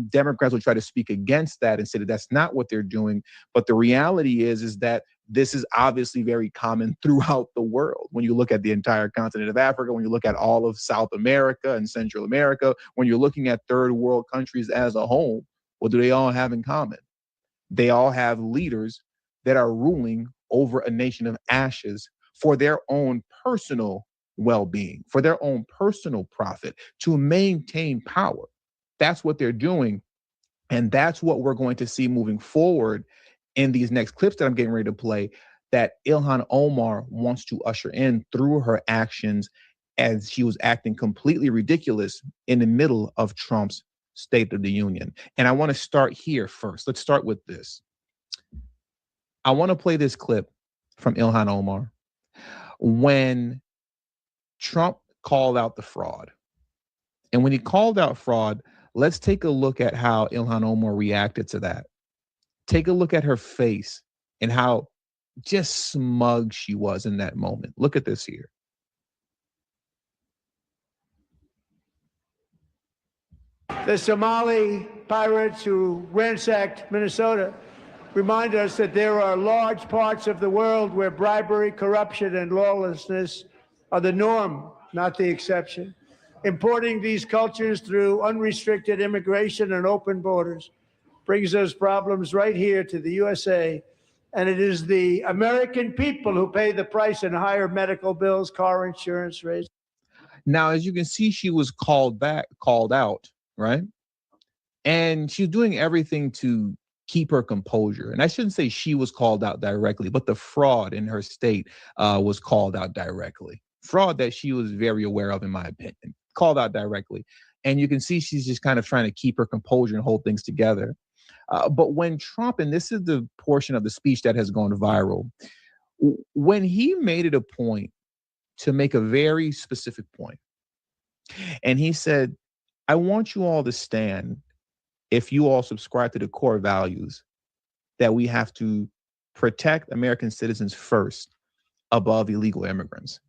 Democrats will try to speak against that and say that that's not what they're doing. But the reality is that this is obviously very common throughout the world. When you look at the entire continent of Africa, when you look at all of South America and Central America, when you're looking at third world countries as a whole, what do they all have in common? They all have leaders that are ruling over a nation of ashes for their own personal well-being, for their own personal profit, to maintain power. That's what they're doing. And that's what we're going to see moving forward in these next clips that I'm getting ready to play, that Ilhan Omar wants to usher in through her actions, as she was acting completely ridiculous in the middle of Trump's State of the Union. And I want to start here first. Let's start with this. I want to play this clip from Ilhan Omar when Trump called out the fraud. And when he called out fraud, let's take a look at how Ilhan Omar reacted to that. Take a look at her face and how just smug she was in that moment. Look at this here. The Somali pirates who ransacked Minnesota remind us that there are large parts of the world where bribery, corruption, and lawlessness are the norm, not the exception. Importing these cultures through unrestricted immigration and open borders brings those problems right here to the USA. And it is the American people who pay the price in higher medical bills, car insurance rates. Now, as you can see, she was called out, right? And she's doing everything to keep her composure. And I shouldn't say she was called out directly, but the fraud in her state was called out directly. Fraud that she was very aware of, in my opinion, called out directly. And you can see she's just kind of trying to keep her composure and hold things together. But when Trump, and this is the portion of the speech that has gone viral, when he made it a point to make a very specific point, and he said, I want you all to stand, if you all subscribe to the core values, that we have to protect American citizens first above illegal immigrants.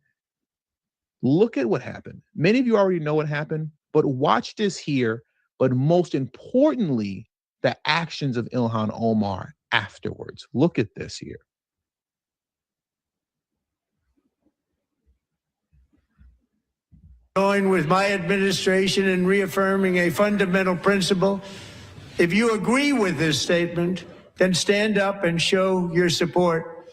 Look at what happened. Many of you already know what happened, but watch this here. But most importantly, the actions of Ilhan Omar afterwards. Look at this here. Join with my administration in reaffirming a fundamental principle. If you agree with this statement, then stand up and show your support.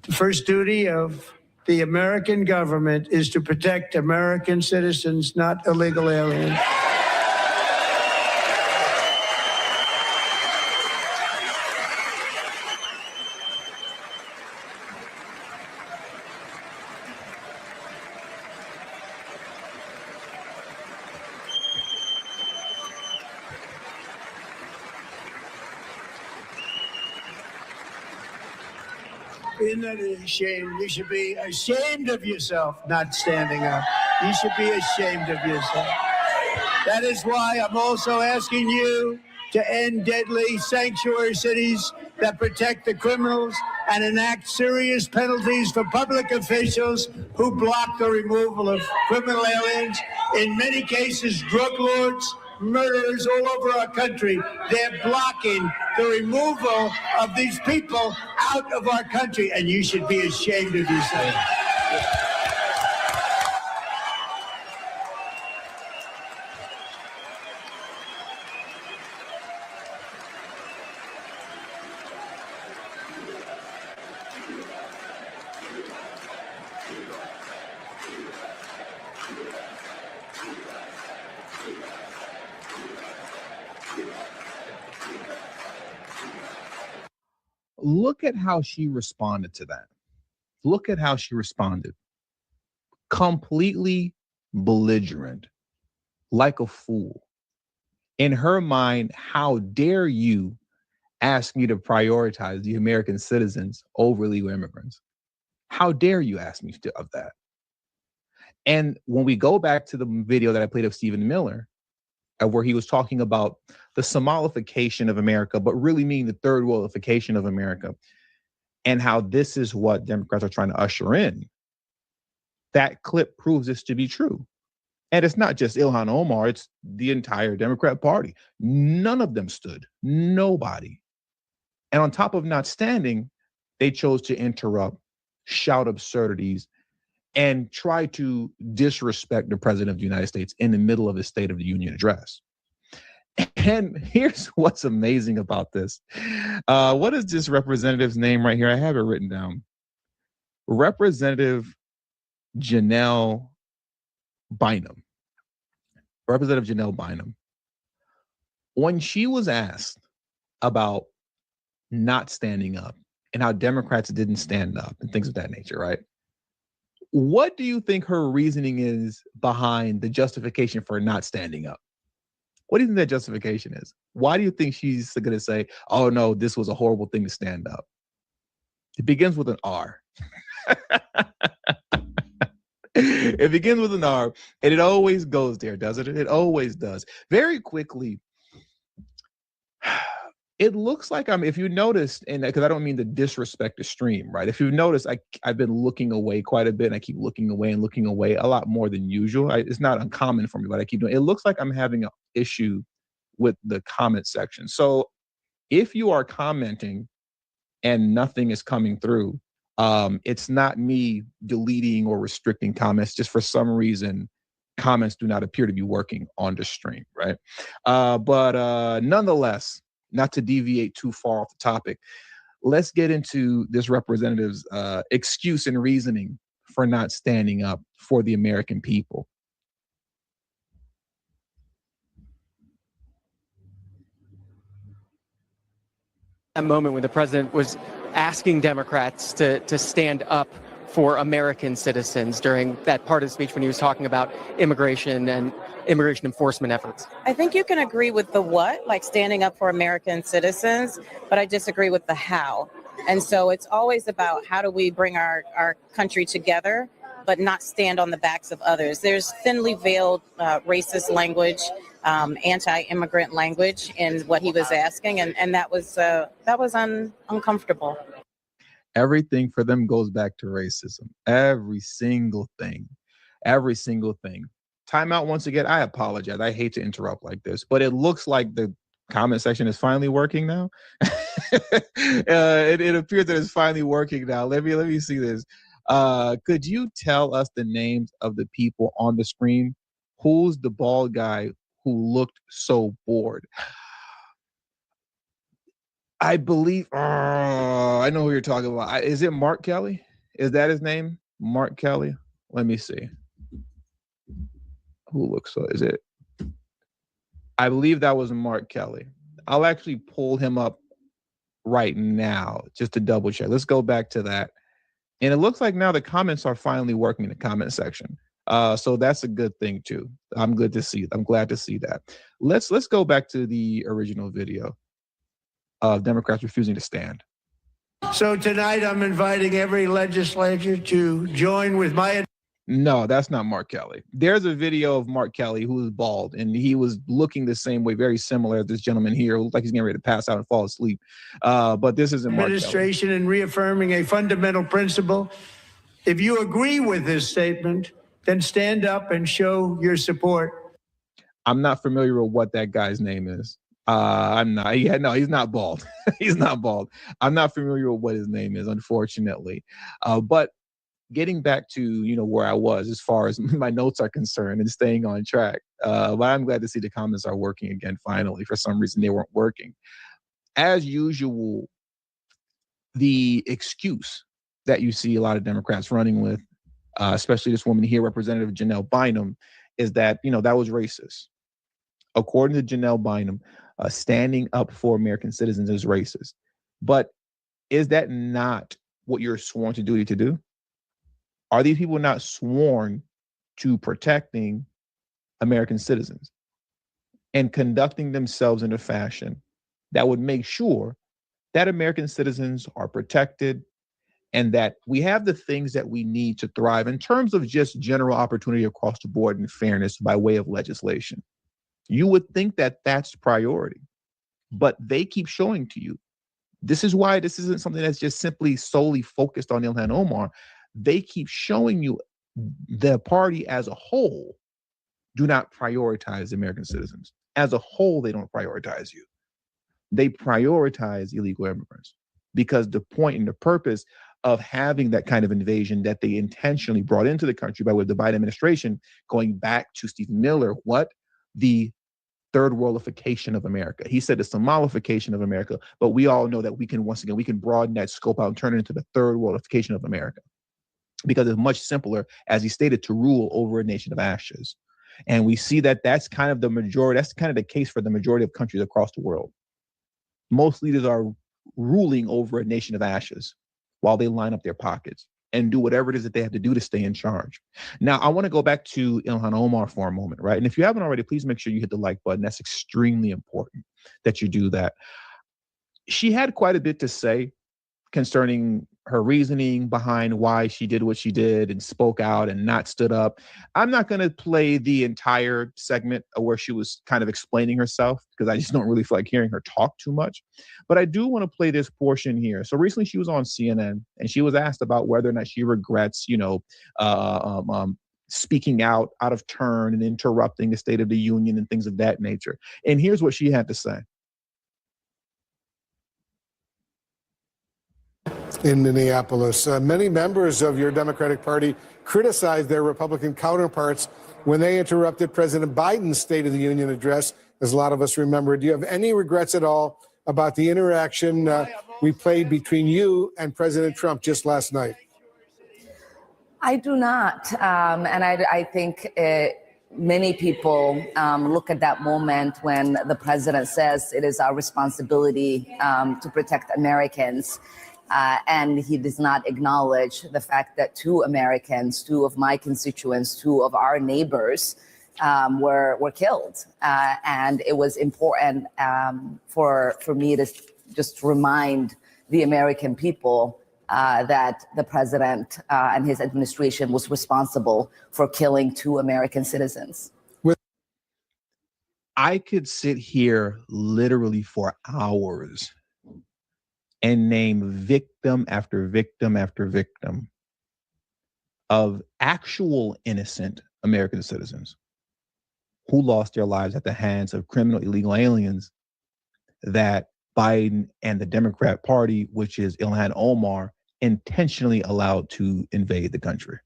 The first duty of the American government is to protect American citizens, not illegal aliens. Isn't that a shame? You should be ashamed of yourself not standing up. You should be ashamed of yourself. That is why I'm also asking you to end deadly sanctuary cities that protect the criminals and enact serious penalties for public officials who block the removal of criminal aliens. In many cases, drug lords, murderers all over our country, they're blocking the removal of these people out of our country, and you should be ashamed of yourself. Look at how she responded to that. Look at how she responded. Completely belligerent, like a fool. In her mind, how dare you ask me to prioritize the American citizens over illegal immigrants? How dare you ask me of that? And when we go back to the video that I played of Stephen Miller, where he was talking about the Somalification of America, but really meaning the third worldification of America, and how this is what Democrats are trying to usher in, that clip proves this to be true. And it's not just Ilhan Omar, it's the entire Democrat Party. None of them stood, nobody. And on top of not standing, they chose to interrupt, shout absurdities, and try to disrespect the president of the United States in the middle of his State of the Union address. And here's what's amazing about this. What is this representative's name right here? I have it written down. Representative Janelle Bynum. Representative Janelle Bynum. When she was asked about not standing up and how Democrats didn't stand up and things of that nature, right? What do you think her reasoning is behind the justification for not standing up? What do you think that justification is? Why do you think she's going to say, oh no, this was a horrible thing to stand up? It begins with an R. It begins with an R, and it always goes there, doesn't it? It always does. Very quickly, it looks like if you noticed, and because I don't mean to disrespect the stream, right? If you notice, I've been looking away quite a bit, and I keep looking away and looking away a lot more than usual. It's not uncommon for me, but I keep doing it. It looks like I'm having an issue with the comment section. So if you are commenting and nothing is coming through, it's not me deleting or restricting comments. Just for some reason, comments do not appear to be working on the stream, right? But nonetheless, not to deviate too far off the topic, let's get into this representative's excuse and reasoning for not standing up for the American people. That moment when the president was asking Democrats to stand up for American citizens during that part of the speech when he was talking about immigration and immigration enforcement efforts. I think you can agree with the what, like standing up for American citizens, but I disagree with the how. And so it's always about how do we bring our country together, but not stand on the backs of others. There's thinly veiled racist language, anti-immigrant language in what he was asking, and that was uncomfortable. Everything for them goes back to racism. Every single thing. Time out once again. I apologize. I hate to interrupt like this, but it looks like the comment section is finally working now. It appears that it's finally working now. Let me see this. Could you tell us the names of the people on the screen? Who's the bald guy who looked so bored? I believe, I know who you're talking about. Is it Mark Kelly? Is that his name? Mark Kelly? Let me see. Who looks so, is it? I believe that was Mark Kelly. I'll actually pull him up right now just to double check. Let's go back to that. And it looks like now the comments are finally working in the comment section. So that's a good thing too. I'm glad to see that. Let's go back to the original video of Democrats refusing to stand. So tonight I'm inviting every legislature to join with my... No, that's not Mark Kelly. There's a video of Mark Kelly who is bald, and he was looking the same way, very similar as this gentleman here, who looked like he's getting ready to pass out and fall asleep. But this isn't Mark Kelly. Administration and reaffirming a fundamental principle. If you agree with this statement, then stand up and show your support. I'm not familiar with what that guy's name is. I'm not. Yeah, no, he's not bald. He's not bald. I'm not familiar with what his name is, unfortunately. But getting back to, where I was as far as my notes are concerned and staying on track. But I'm glad to see the comments are working again, finally. For some reason, they weren't working. As usual, the excuse that you see a lot of Democrats running with, especially this woman here, Representative Janelle Bynum, is that, that was racist. According to Janelle Bynum, standing up for American citizens is racist. But is that not what you're sworn to duty to do? Are these people not sworn to protecting American citizens? and conducting themselves in a fashion that would make sure that American citizens are protected and that we have the things that we need to thrive in terms of just general opportunity across the board and fairness by way of legislation. You would think that that's priority, but they keep showing to you. This is why this isn't something that's just simply solely focused on Ilhan Omar. They keep showing you the party as a whole do not prioritize American citizens. As a whole, they don't prioritize you. They prioritize illegal immigrants because the point and the purpose of having that kind of invasion that they intentionally brought into the country by way of the Biden administration, going back to Stephen Miller, the third worldification of America. He said the Somalification of America, but we all know that we can broaden that scope out and turn it into the third worldification of America because it's much simpler, as he stated, to rule over a nation of ashes. And we see that that's kind of the majority, that's kind of the case for the majority of countries across the world. Most leaders are ruling over a nation of ashes while they line up their pockets and do whatever it is that they have to do to stay in charge. Now, I want to go back to Ilhan Omar for a moment, right? And if you haven't already, please make sure you hit the like button. That's extremely important that you do that. She had quite a bit to say concerning her reasoning behind why she did what she did and spoke out and not stood up. I'm not going to play the entire segment where she was kind of explaining herself because I just don't really feel like hearing her talk too much. But I do want to play this portion here. So recently she was on CNN and she was asked about whether or not she regrets, speaking out of turn and interrupting the State of the Union and things of that nature. And here's what she had to say. In Minneapolis, many members of your Democratic Party criticized their Republican counterparts when they interrupted President Biden's State of the Union address, as a lot of us remember. Do you have any regrets at all about the interaction we played between you and President Trump just last night? I do not. And I think many people look at that moment when the president says it is our responsibility to protect Americans. And he does not acknowledge the fact that two Americans, two of my constituents, two of our neighbors were killed. And it was important for me to just remind the American people that the president and his administration was responsible for killing two American citizens. I could sit here literally for hours and name victim after victim after victim of actual innocent American citizens who lost their lives at the hands of criminal illegal aliens that Biden and the Democrat Party, which is Ilhan Omar, intentionally allowed to invade the country.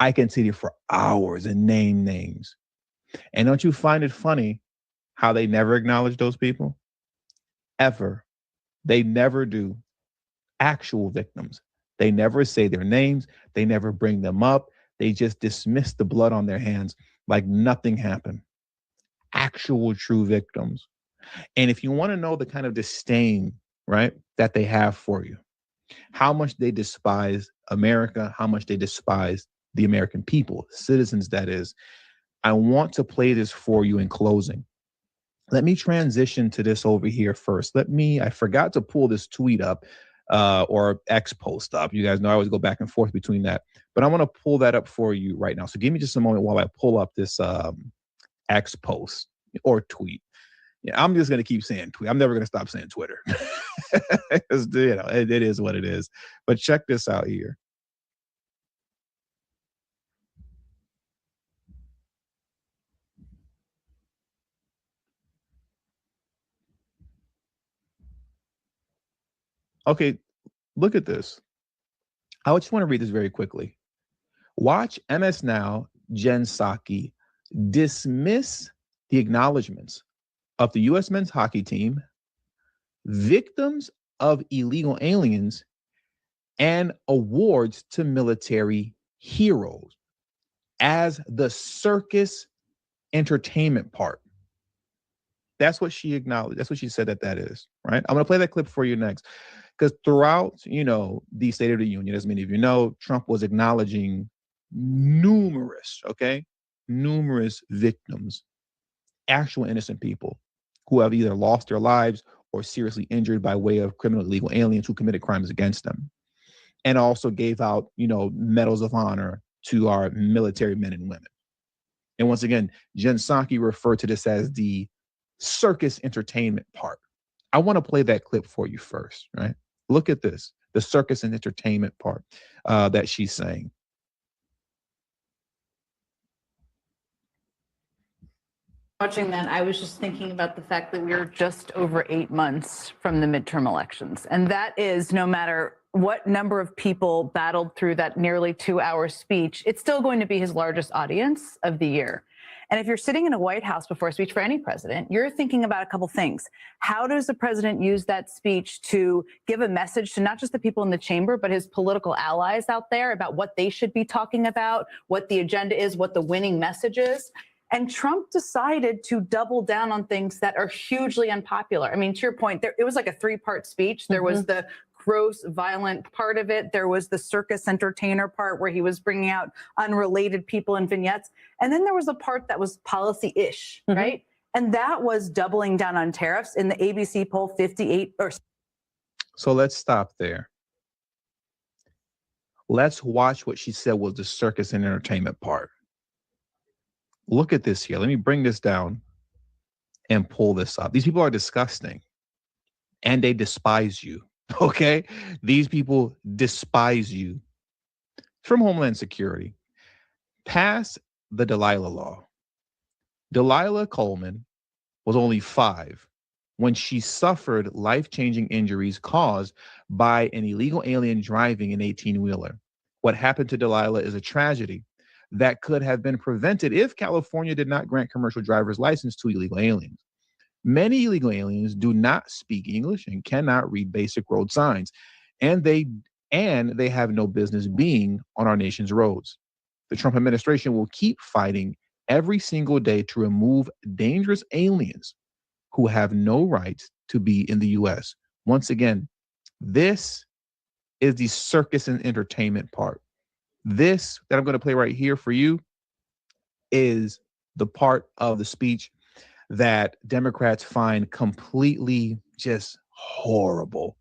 I can sit here for hours and name names. And don't you find it funny how they never acknowledge those people? Ever. They never do. Actual victims. They never say their names. They never bring them up. They just dismiss the blood on their hands like nothing happened. Actual true victims. And if you want to know the kind of disdain, right, that they have for you, how much they despise America, how much they despise the American people, citizens that is, I want to play this for you in closing. Let me transition to this over here first. I forgot to pull this tweet up or X post up. You guys know I always go back and forth between that, but I want to pull that up for you right now. So give me just a moment while I pull up this X post or tweet. Yeah, I'm just going to keep saying tweet. I'm never going to stop saying Twitter. It is what it is. But check this out here. Okay, look at this. I just want to read this very quickly. Watch MS Now, Jen Psaki dismiss the acknowledgments of the U.S. men's hockey team, victims of illegal aliens, and awards to military heroes as the circus entertainment part. That's what she acknowledged. That's what she said that is, right? I'm going to play that clip for you next. Because throughout, the State of the Union, as many of you know, Trump was acknowledging numerous victims actual innocent people who have either lost their lives or seriously injured by way of criminal illegal aliens who committed crimes against them. And also gave out, medals of honor to our military men and women. And once again, Jen Psaki referred to this as the circus entertainment part. I want to play that clip for you first, right? Look at this, the circus and entertainment part that she's saying. Watching that, I was just thinking about the fact that we're just over 8 months from the midterm elections. And that is, no matter what number of people battled through that nearly 2-hour speech, it's still going to be his largest audience of the year. And if you're sitting in a White House before a speech for any president, you're thinking about a couple things. How does the president use that speech to give a message to not just the people in the chamber, but his political allies out there about what they should be talking about, what the agenda is, what the winning message is? And Trump decided to double down on things that are hugely unpopular. I mean, to your point, it was like a 3-part speech. There was the gross, violent part of it. There was the circus entertainer part where he was bringing out unrelated people in vignettes. And then there was a part that was policy-ish, right? And that was doubling down on tariffs in the ABC poll, 58 or. So let's stop there. Let's watch what she said was the circus and entertainment part. Look at this here. Let me bring this down and pull this up. These people are disgusting and they despise you. Okay. These people despise you. From Homeland Security. Pass the Delilah law. Delilah Coleman was only 5 when she suffered life-changing injuries caused by an illegal alien driving an 18-wheeler. What happened to Delilah is a tragedy that could have been prevented if California did not grant commercial driver's license to illegal aliens. Many illegal aliens do not speak English and cannot read basic road signs, and they have no business being on our nation's roads. The Trump administration will keep fighting every single day to remove dangerous aliens who have no right to be in the U.S. Once again, this is the circus and entertainment part. This that I'm going to play right here for you is the part of the speech that Democrats find completely just horrible,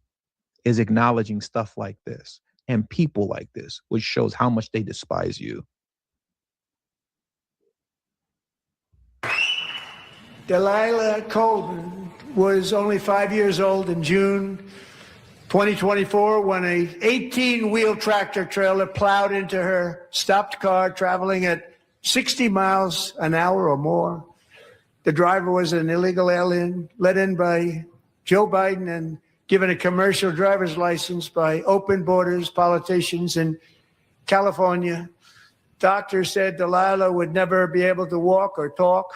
is acknowledging stuff like this and people like this, which shows how much they despise you. Delilah Coleman was only 5 years old in June 2024 when a 18-wheel tractor trailer plowed into her stopped car traveling at 60 miles an hour or more. The driver was an illegal alien let in by Joe Biden and given a commercial driver's license by open borders politicians in California. Doctors said Delilah would never be able to walk or talk,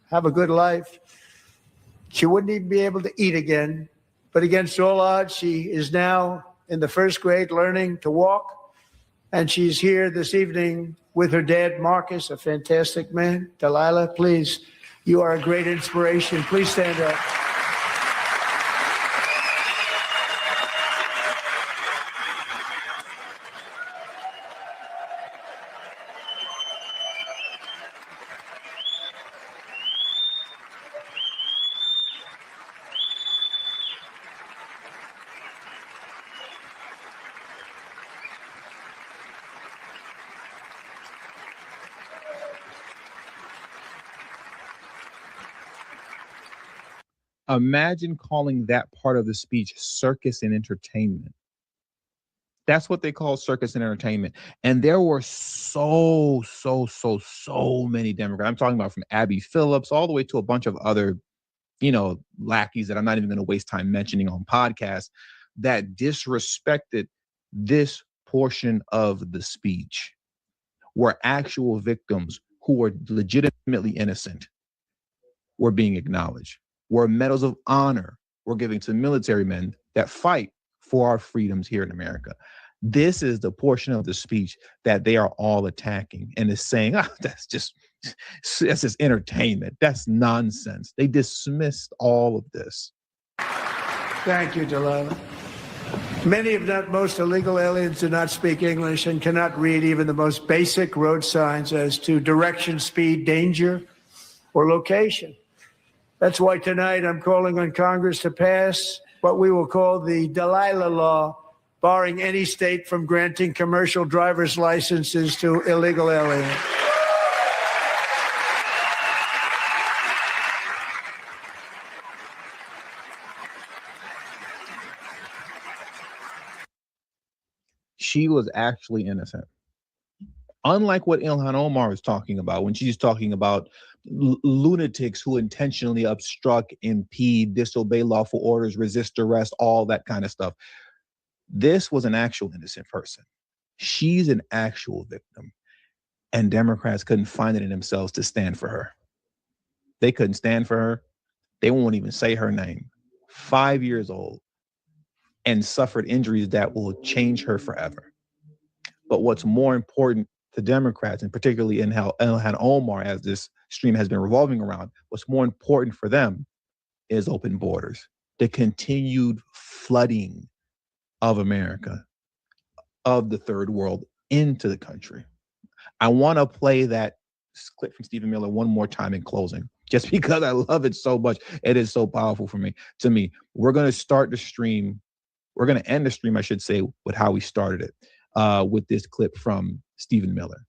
have a good life. She wouldn't even be able to eat again. But against all odds, she is now in the 1st grade learning to walk. And she's here this evening with her dad, Marcus, a fantastic man. Delilah, please, you are a great inspiration. Please stand up. Imagine calling that part of the speech circus and entertainment. That's what they call circus and entertainment. And there were so many Democrats. I'm talking about from Abby Phillips all the way to a bunch of other, lackeys that I'm not even going to waste time mentioning on podcasts that disrespected this portion of the speech, where actual victims who were legitimately innocent were being acknowledged, where medals of honor were given to military men that fight for our freedoms here in America. This is the portion of the speech that they are all attacking and is saying, that's just entertainment. That's nonsense. They dismissed all of this. Thank you, Delilah. Many, if not most, illegal aliens do not speak English and cannot read even the most basic road signs as to direction, speed, danger, or location. That's why tonight I'm calling on Congress to pass what we will call the Delilah Law, barring any state from granting commercial driver's licenses to illegal aliens. She was actually innocent. Unlike what Ilhan Omar is talking about when she's talking about lunatics who intentionally obstruct, impede, disobey lawful orders, resist arrest, all that kind of stuff. This was an actual innocent person. She's an actual victim. And Democrats couldn't find it in themselves to stand for her. They couldn't stand for her. They won't even say her name. 5 years old and suffered injuries that will change her forever. But what's more important to Democrats, and particularly in how Ilhan Omar, as this stream has been revolving around, what's more important for them is open borders, the continued flooding of America, of the third world into the country. I want to play that clip from Stephen Miller one more time in closing, just because I love it so much. It is so powerful for me. To me, we're going to start the stream. We're going to end the stream, I should say, with how we started it, with this clip from Stephen Miller.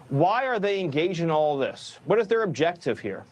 Why are they engaged in all this? What is their objective here?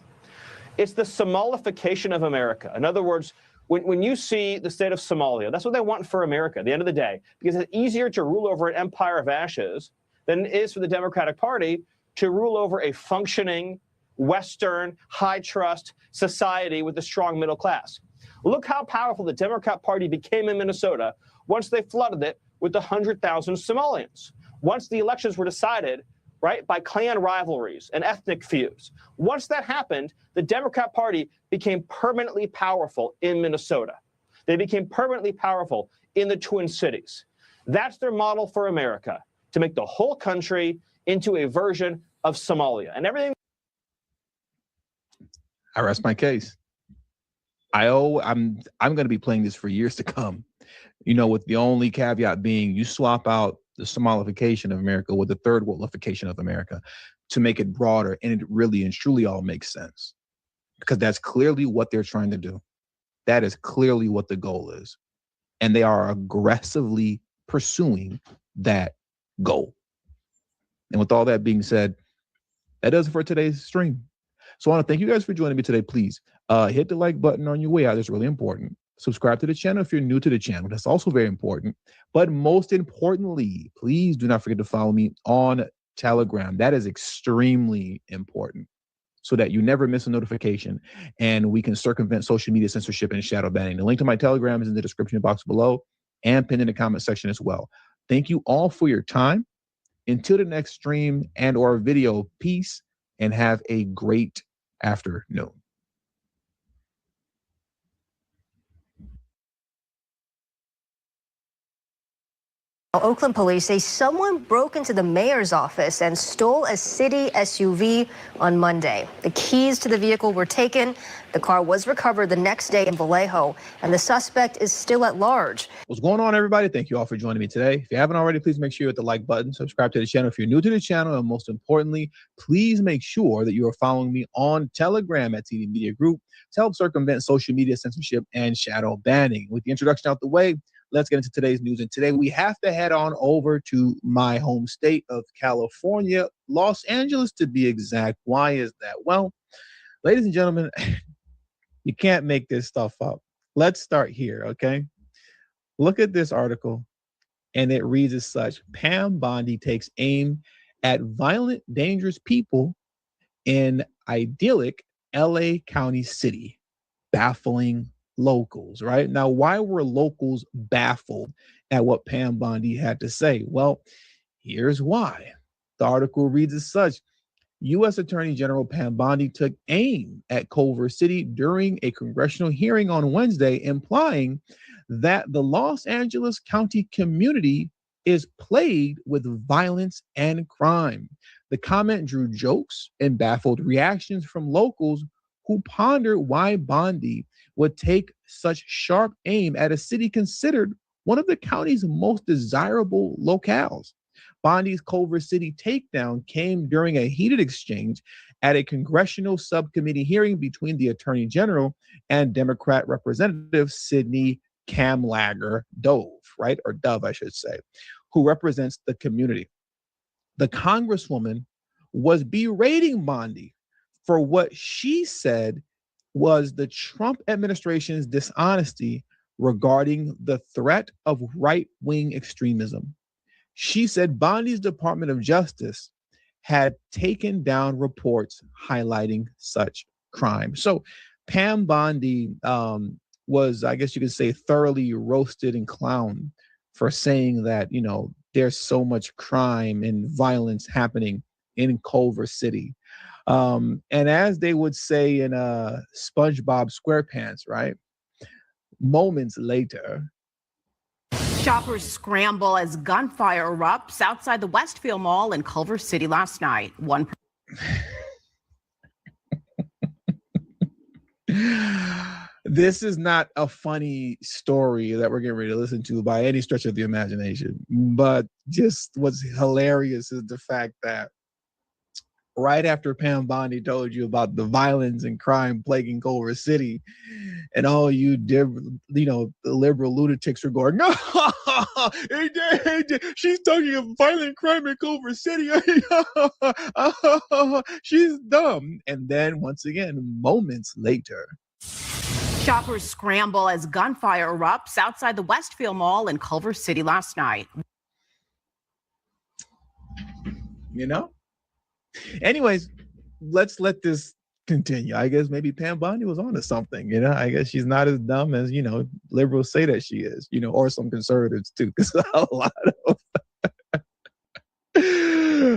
It's the Somalification of America. In other words, when you see the state of Somalia, that's what they want for America at the end of the day, because it's easier to rule over an empire of ashes than it is for the Democratic Party to rule over a functioning, Western, high-trust society with a strong middle class. Look how powerful the Democrat Party became in Minnesota once they flooded it with 100,000 Somalians. Once the elections were decided, right, by clan rivalries and ethnic feuds. Once that happened, the Democrat Party became permanently powerful in Minnesota. They became permanently powerful in the Twin Cities. That's their model for America, to make the whole country into a version of Somalia. And everything. I rest my case. I'm going to be playing this for years to come, you know, with the only caveat being you swap out the Somalification of America with the third worldification of America to make it broader, and it really and truly all makes sense, because that's clearly what they're trying to do. That is clearly what the goal is, and they are aggressively pursuing that goal. And with all that being said, that does it for today's stream. So I want to thank you guys for joining me today. Please hit the like button on your way out. It's really important. Subscribe to the channel if you're new to the channel. That's also very important. But most importantly, please do not forget to follow me on Telegram. That is extremely important, so that you never miss a notification and we can circumvent social media censorship and shadow banning. The link to my Telegram is in the description box below and pinned in the comment section as well. Thank you all for your time. Until the next stream and or video, peace and have a great afternoon. Oakland police say someone broke into the mayor's office and stole a city SUV on Monday. The keys to the vehicle were taken. The car was recovered the next day in Vallejo, and the suspect is still at large. What's going on, everybody? Thank you all for joining me today. If you haven't already, please make sure you hit the like button, subscribe to the channel if you're new to the channel, and most importantly, please make sure that you are following me on Telegram at TD Media Group to help circumvent social media censorship and shadow banning. With the introduction out the way, let's get into today's news. And today we have to head on over to my home state of California, Los Angeles to be exact. Why is that? Well, ladies and gentlemen, you can't make this stuff up. Let's start here, okay? Look at this article, and it reads as such: Pam Bondi takes aim at violent, dangerous people in idyllic LA County City, baffling locals. Right now, why were locals baffled at what Pam Bondi had to say? Well, here's why. The article reads as such: U.S. Attorney General Pam Bondi took aim at Culver City during a congressional hearing on Wednesday, implying that the Los Angeles County community is plagued with violence and crime. The comment drew jokes and baffled reactions from locals who pondered why Bondi would take such sharp aim at a city considered one of the county's most desirable locales. Bondi's Culver City takedown came during a heated exchange at a congressional subcommittee hearing between the Attorney General and Democrat Representative Sidney Kamlager Dove, right? Or Dove, I should say, who represents the community. The Congresswoman was berating Bondi for what she said was the Trump administration's dishonesty regarding the threat of right-wing extremism. She said Bondi's Department of Justice had taken down reports highlighting such crime. So Pam Bondi was, I guess you could say, thoroughly roasted and clowned for saying that, you know, there's so much crime and violence happening in Culver City. And as they would say in SpongeBob SquarePants, right? Moments later, shoppers scramble as gunfire erupts outside the Westfield Mall in Culver City last night. This is not a funny story that we're getting ready to listen to by any stretch of the imagination. But just what's hilarious is the fact that right after Pam Bondi told you about the violence and crime plaguing Culver City, and all you the liberal lunatics were going, no, she's talking of violent crime in Culver City. She's dumb. And then once again, moments later, shoppers scramble as gunfire erupts outside the Westfield Mall in Culver City last night. You know? Anyways, let's let this continue. I guess maybe Pam Bondi was onto something, you know? I guess she's not as dumb as, liberals say that she is, or some conservatives too, because a lot of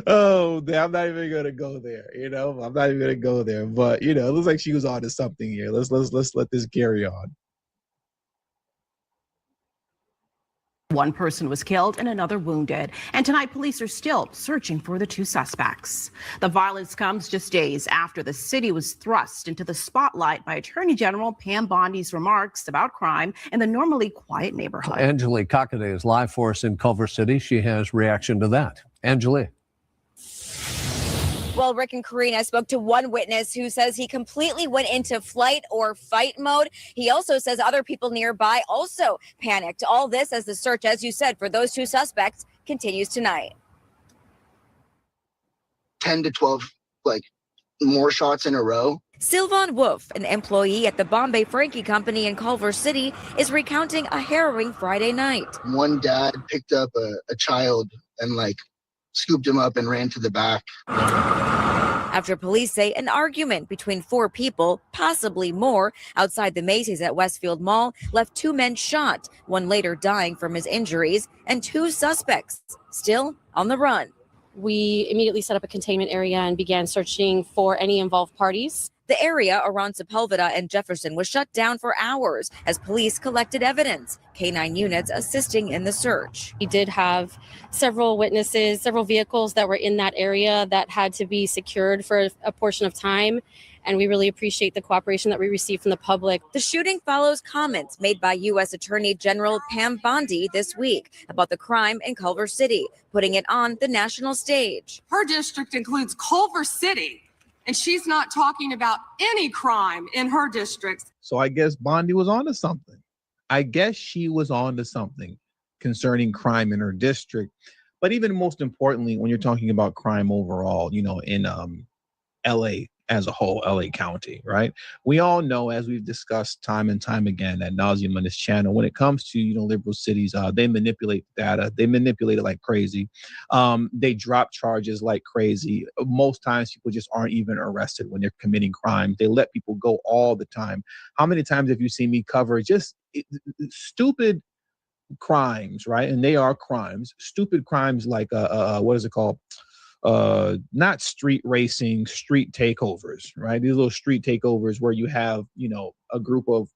oh, I'm not even gonna go there, I'm not even gonna go there. But it looks like she was onto something here. Let's let this carry on. One person was killed and another wounded. And tonight, police are still searching for the two suspects. The violence comes just days after the city was thrust into the spotlight by Attorney General Pam Bondi's remarks about crime in the normally quiet neighborhood. Angelique Cockadee is live for us in Culver City. She has reaction to that. Angelique. Well, Rick and Karina spoke to one witness who says he completely went into flight or fight mode. He also says other people nearby also panicked. All this as the search, as you said, for those two suspects continues tonight. 10 to 12, more shots in a row. Sylvan Wolf, an employee at the Bombay Frankie Company in Culver City, is recounting a harrowing Friday night. One dad picked up a child and scooped him up and ran to the back. After police say an argument between four people, possibly more, outside the Macy's at Westfield Mall left two men shot, one later dying from his injuries, and two suspects still on the run. We immediately set up a containment area and began searching for any involved parties. The area around Sepulveda and Jefferson was shut down for hours as police collected evidence, K-9 units assisting in the search. We did have several witnesses, several vehicles that were in that area that had to be secured for a portion of time. And we really appreciate the cooperation that we received from the public. The shooting follows comments made by U.S. Attorney General Pam Bondi this week about the crime in Culver City, putting it on the national stage. Her district includes Culver City, and she's not talking about any crime in her district. So I guess Bondi was onto something. I guess she was onto something concerning crime in her district. But even most importantly, when you're talking about crime overall, in LA as a whole, LA County, right? We all know, as we've discussed time and time again ad nauseum on this channel, when it comes to, liberal cities, they manipulate data. They manipulate it like crazy. They drop charges like crazy. Most times people just aren't even arrested when they're committing crimes. They let people go all the time. How many times have you seen me cover just stupid crimes, right? And they are crimes, stupid crimes like, what is it called? Not street racing, street takeovers, right? These little street takeovers where you have, a group of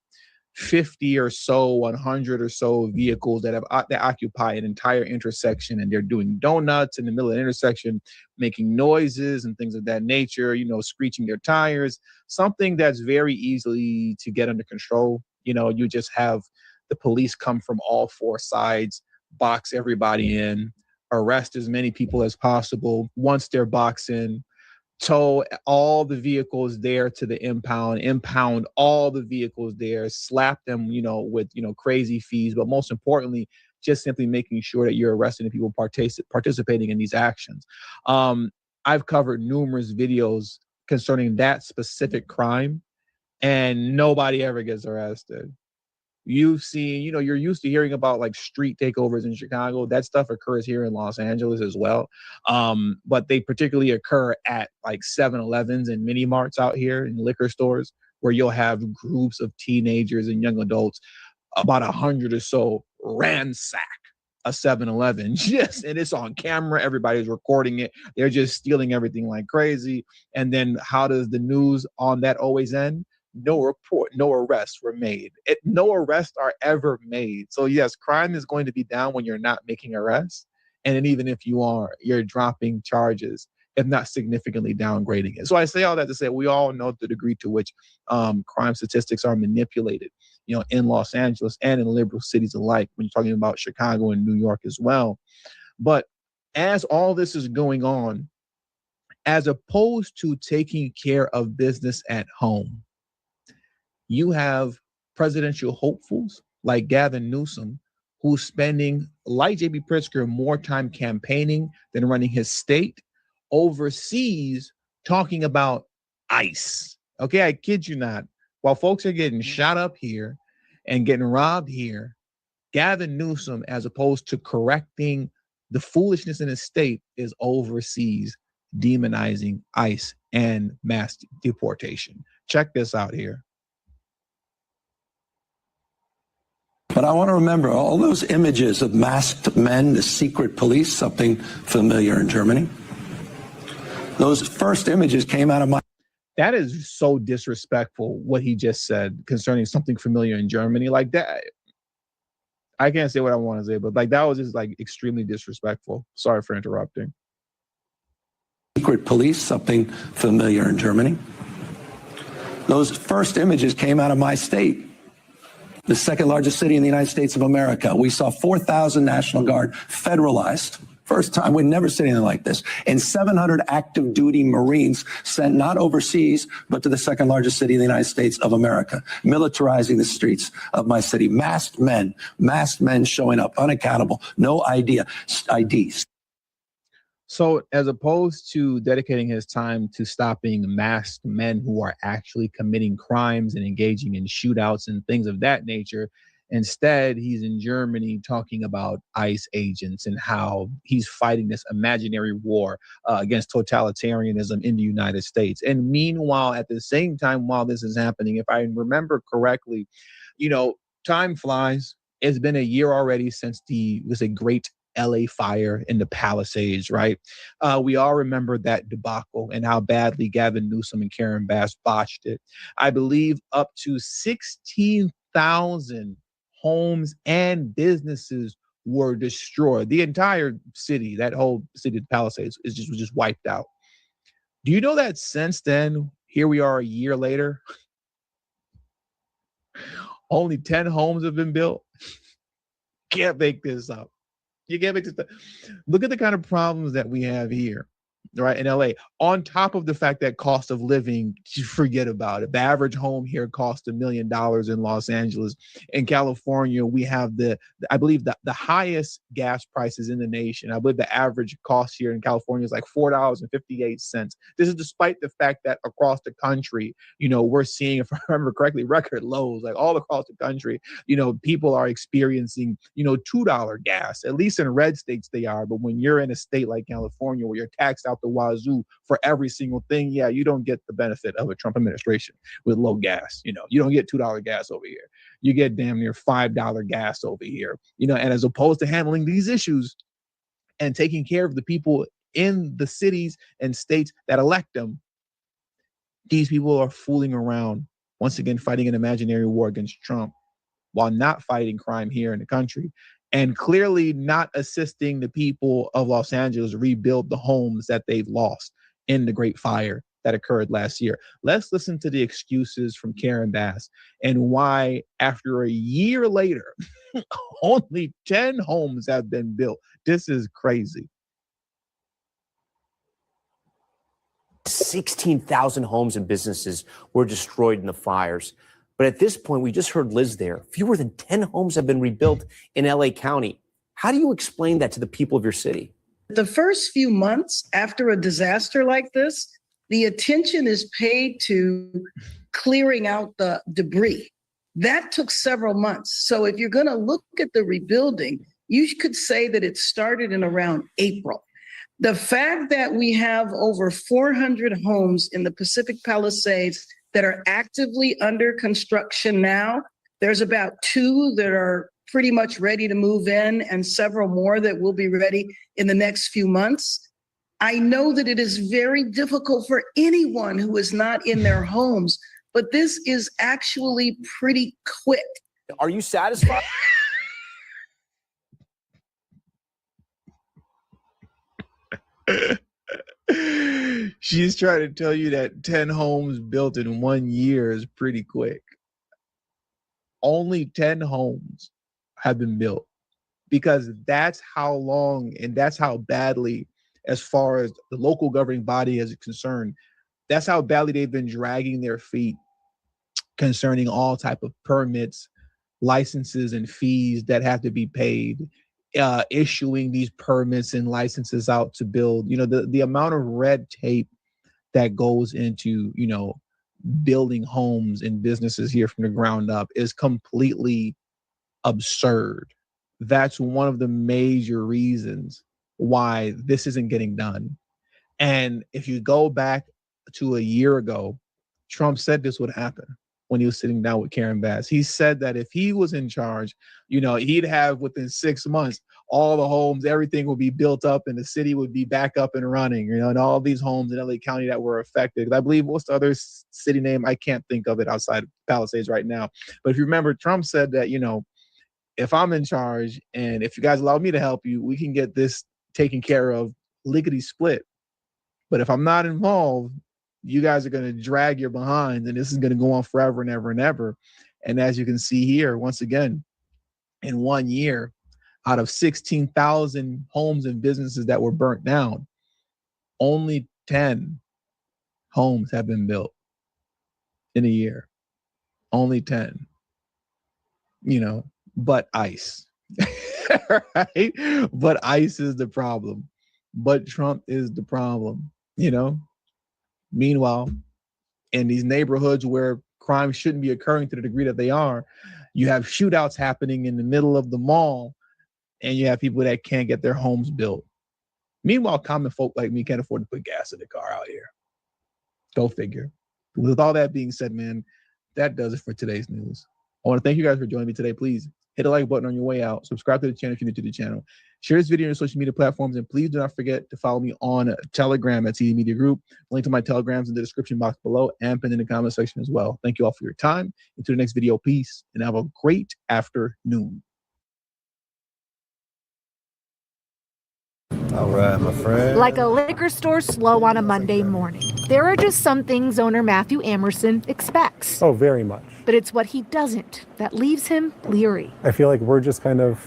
50 or so, 100 or so vehicles that occupy an entire intersection, and they're doing donuts in the middle of the intersection, making noises and things of that nature, screeching their tires, something that's very easily to get under control. You just have the police come from all four sides, box everybody in, arrest as many people as possible once they're boxing, tow all the vehicles there to the impound all the vehicles there, slap them, with, crazy fees, but most importantly, just simply making sure that you're arresting the people participating in these actions. I've covered numerous videos concerning that specific crime, and nobody ever gets arrested. You've seen, you're used to hearing about like street takeovers in Chicago. That stuff occurs here in Los Angeles as well. But they particularly occur at like 7-Elevens and mini marts out here in liquor stores, where you'll have groups of teenagers and young adults, about 100 or so, ransack a 7-Eleven. Yes, and it's on camera. Everybody's recording it. They're just stealing everything like crazy. And then how does the news on that always end? No report, no arrests were made. No arrests are ever made. So yes, crime is going to be down when you're not making arrests. And then even if you are, you're dropping charges, if not significantly downgrading it. So I say all that to say we all know the degree to which crime statistics are manipulated, in Los Angeles and in liberal cities alike, when you're talking about Chicago and New York as well. But as all this is going on, as opposed to taking care of business at home, you have presidential hopefuls like Gavin Newsom, who's spending, like J.B. Pritzker, more time campaigning than running his state, overseas talking about ICE. Okay, I kid you not. While folks are getting shot up here and getting robbed here, Gavin Newsom, as opposed to correcting the foolishness in his state, is overseas demonizing ICE and mass deportation. Check this out here. But I want to remember all those images of masked men, the secret police, something familiar in Germany. Those first images came out of my... That is so disrespectful, what he just said concerning something familiar in Germany. Like that, I can't say what I want to say, but like that was just like extremely disrespectful. Sorry for interrupting. Secret police, something familiar in Germany. Those first images came out of my state, the second largest city in the United States of America. We saw 4,000 National Guard federalized. First time, we'd never seen anything like this. And 700 active duty Marines sent not overseas, but to the second largest city in the United States of America, militarizing the streets of my city. Masked men showing up, unaccountable, no IDs. So as opposed to dedicating his time to stopping masked men who are actually committing crimes and engaging in shootouts and things of that nature, instead, he's in Germany talking about ICE agents and how he's fighting this imaginary war against totalitarianism in the United States. And meanwhile, at the same time, while this is happening, if I remember correctly, time flies. It's been a year already since was a great LA fire in the Palisades, right? We all remember that debacle and how badly Gavin Newsom and Karen Bass botched it. I believe up to 16,000 homes and businesses were destroyed. The entire city, that whole city of the Palisades, was just wiped out. Do you know that since then, here we are a year later, only 10 homes have been built? Can't make this up. You can't make this up. Look at the kind of problems that we have here, right, in LA. On top of the fact that cost of living, forget about it. The average home here costs $1 million in Los Angeles. In California, we have I believe the highest gas prices in the nation. I believe the average cost here in California is like $4.58. This is despite the fact that across the country, we're seeing, if I remember correctly, record lows. Like all across the country, people are experiencing, $2 gas. At least in red states they are. But when you're in a state like California where you're taxed out the wazoo for every single thing, you don't get the benefit of a Trump administration with low gas. You don't get $2 gas over here. You get damn near $5 gas over here. And as opposed to handling these issues and taking care of the people in the cities and states that elect them, these people are fooling around, once again fighting an imaginary war against Trump while not fighting crime here in the country, and clearly not assisting the people of Los Angeles rebuild the homes that they've lost in the Great Fire that occurred last year. Let's listen to the excuses from Karen Bass and why, after a year later, only 10 homes have been built. This is crazy. 16,000 homes and businesses were destroyed in the fires. But at this point, we just heard Liz there. Fewer than 10 homes have been rebuilt in LA County. How do you explain that to the people of your city? The first few months after a disaster like this, the attention is paid to clearing out the debris. That took several months. So if you're going to look at the rebuilding, you could say that it started in around April. The fact that we have over 400 homes in the Pacific Palisades that are actively under construction now, there's about 2 that are pretty much ready to move in and several more that will be ready in the next few months. I know that it is very difficult for anyone who is not in their homes, but this is actually pretty quick. Are you satisfied? She's trying to tell you that 10 homes built in 1 year is pretty quick. Only 10 homes have been built, because that's how long and that's how badly, as far as the local governing body is concerned, that's how badly they've been dragging their feet concerning all type of permits, licenses, and fees that have to be paid, issuing these permits and licenses out to build. You know, the amount of red tape that goes into, you know, building homes and businesses here from the ground up is completely absurd. That's one of the major reasons why this isn't getting done. And if you go back to a year ago, Trump said this would happen when he was sitting down with Karen Bass. He said that if he was in charge, you know, he'd have within 6 months, all the homes, everything would be built up and the city would be back up and running, you know, and all these homes in LA County that were affected. I believe, what's the other city name? I can't think of it outside of Palisades right now. But if you remember, Trump said that, you know, if I'm in charge and if you guys allow me to help you, we can get this taken care of lickety split. But if I'm not involved, you guys are going to drag your behind, and this is going to go on forever and ever and ever. And as you can see here, once again, in 1 year, out of 16,000 homes and businesses that were burnt down, only 10 homes have been built in a year. Only 10. You know, but ICE. Right? But ICE is the problem. But Trump is the problem, you know? Meanwhile, in these neighborhoods where crime shouldn't be occurring to the degree that they are, you have shootouts happening in the middle of the mall, and you have people that can't get their homes built. Meanwhile, common folk like me can't afford to put gas in the car out here. Go figure. With all that being said, man, that does it for today's news. I want to thank you guys for joining me today. Please hit the like button on your way out. Subscribe to the channel if you're new to the channel. Share this video on your social media platforms, and please do not forget to follow me on Telegram at TD Media Group. Link to my Telegrams in the description box below and pinned in the comment section as well. Thank you all for your time. Until the next video, peace, and have a great afternoon. All right, my friend. Like a liquor store slow on a Monday morning, there are just some things owner Matthew Amerson expects. Oh, very much. But it's what he doesn't that leaves him leery. I feel like we're just kind of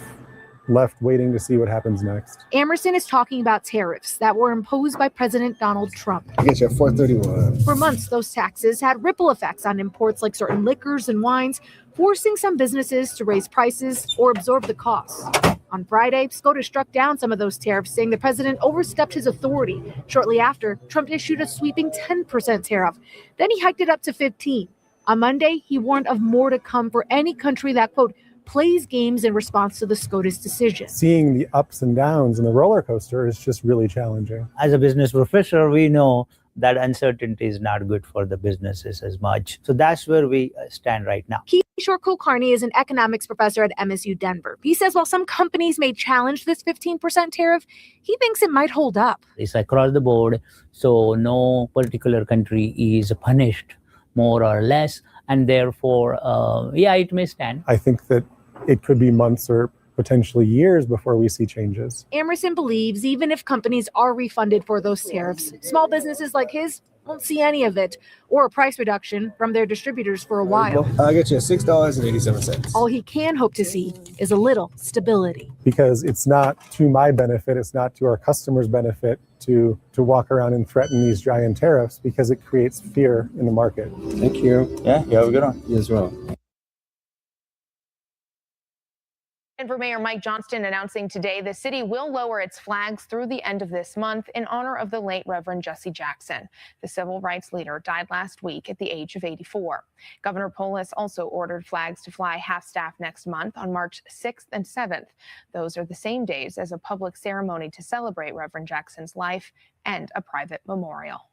left waiting to see what happens next. Amerson is talking about tariffs that were imposed by President Donald Trump. I get you at 431. For months, those taxes had ripple effects on imports like certain liquors and wines, forcing some businesses to raise prices or absorb the costs. On Friday, SCOTUS struck down some of those tariffs, saying the president overstepped his authority. Shortly after, Trump issued a sweeping 10% tariff. Then he hiked it up to 15%. On Monday, he warned of more to come for any country that, quote, plays games in response to the SCOTUS decision. Seeing the ups and downs in the roller coaster is just really challenging. As a business professor, we know that uncertainty is not good for the businesses as much. So that's where we stand right now. Kishore Kulkarni is an economics professor at MSU Denver. He says while some companies may challenge this 15% tariff, he thinks it might hold up. It's across the board, so no particular country is punished more or less, and therefore, it may stand. I think that it could be months or potentially years before we see changes. Amerson believes even if companies are refunded for those tariffs, small businesses like his won't see any of it or a price reduction from their distributors for a while. I'll get you $6.87. All he can hope to see is a little stability. Because it's not to my benefit, it's not to our customers' benefit to walk around and threaten these giant tariffs, because it creates fear in the market. Thank you. Yeah, you have a good one. You as well. Denver Mayor Mike Johnston announcing today the city will lower its flags through the end of this month in honor of the late Reverend Jesse Jackson. The civil rights leader died last week at the age of 84. Governor Polis also ordered flags to fly half-staff next month on March 6th and 7th. Those are the same days as a public ceremony to celebrate Reverend Jackson's life and a private memorial.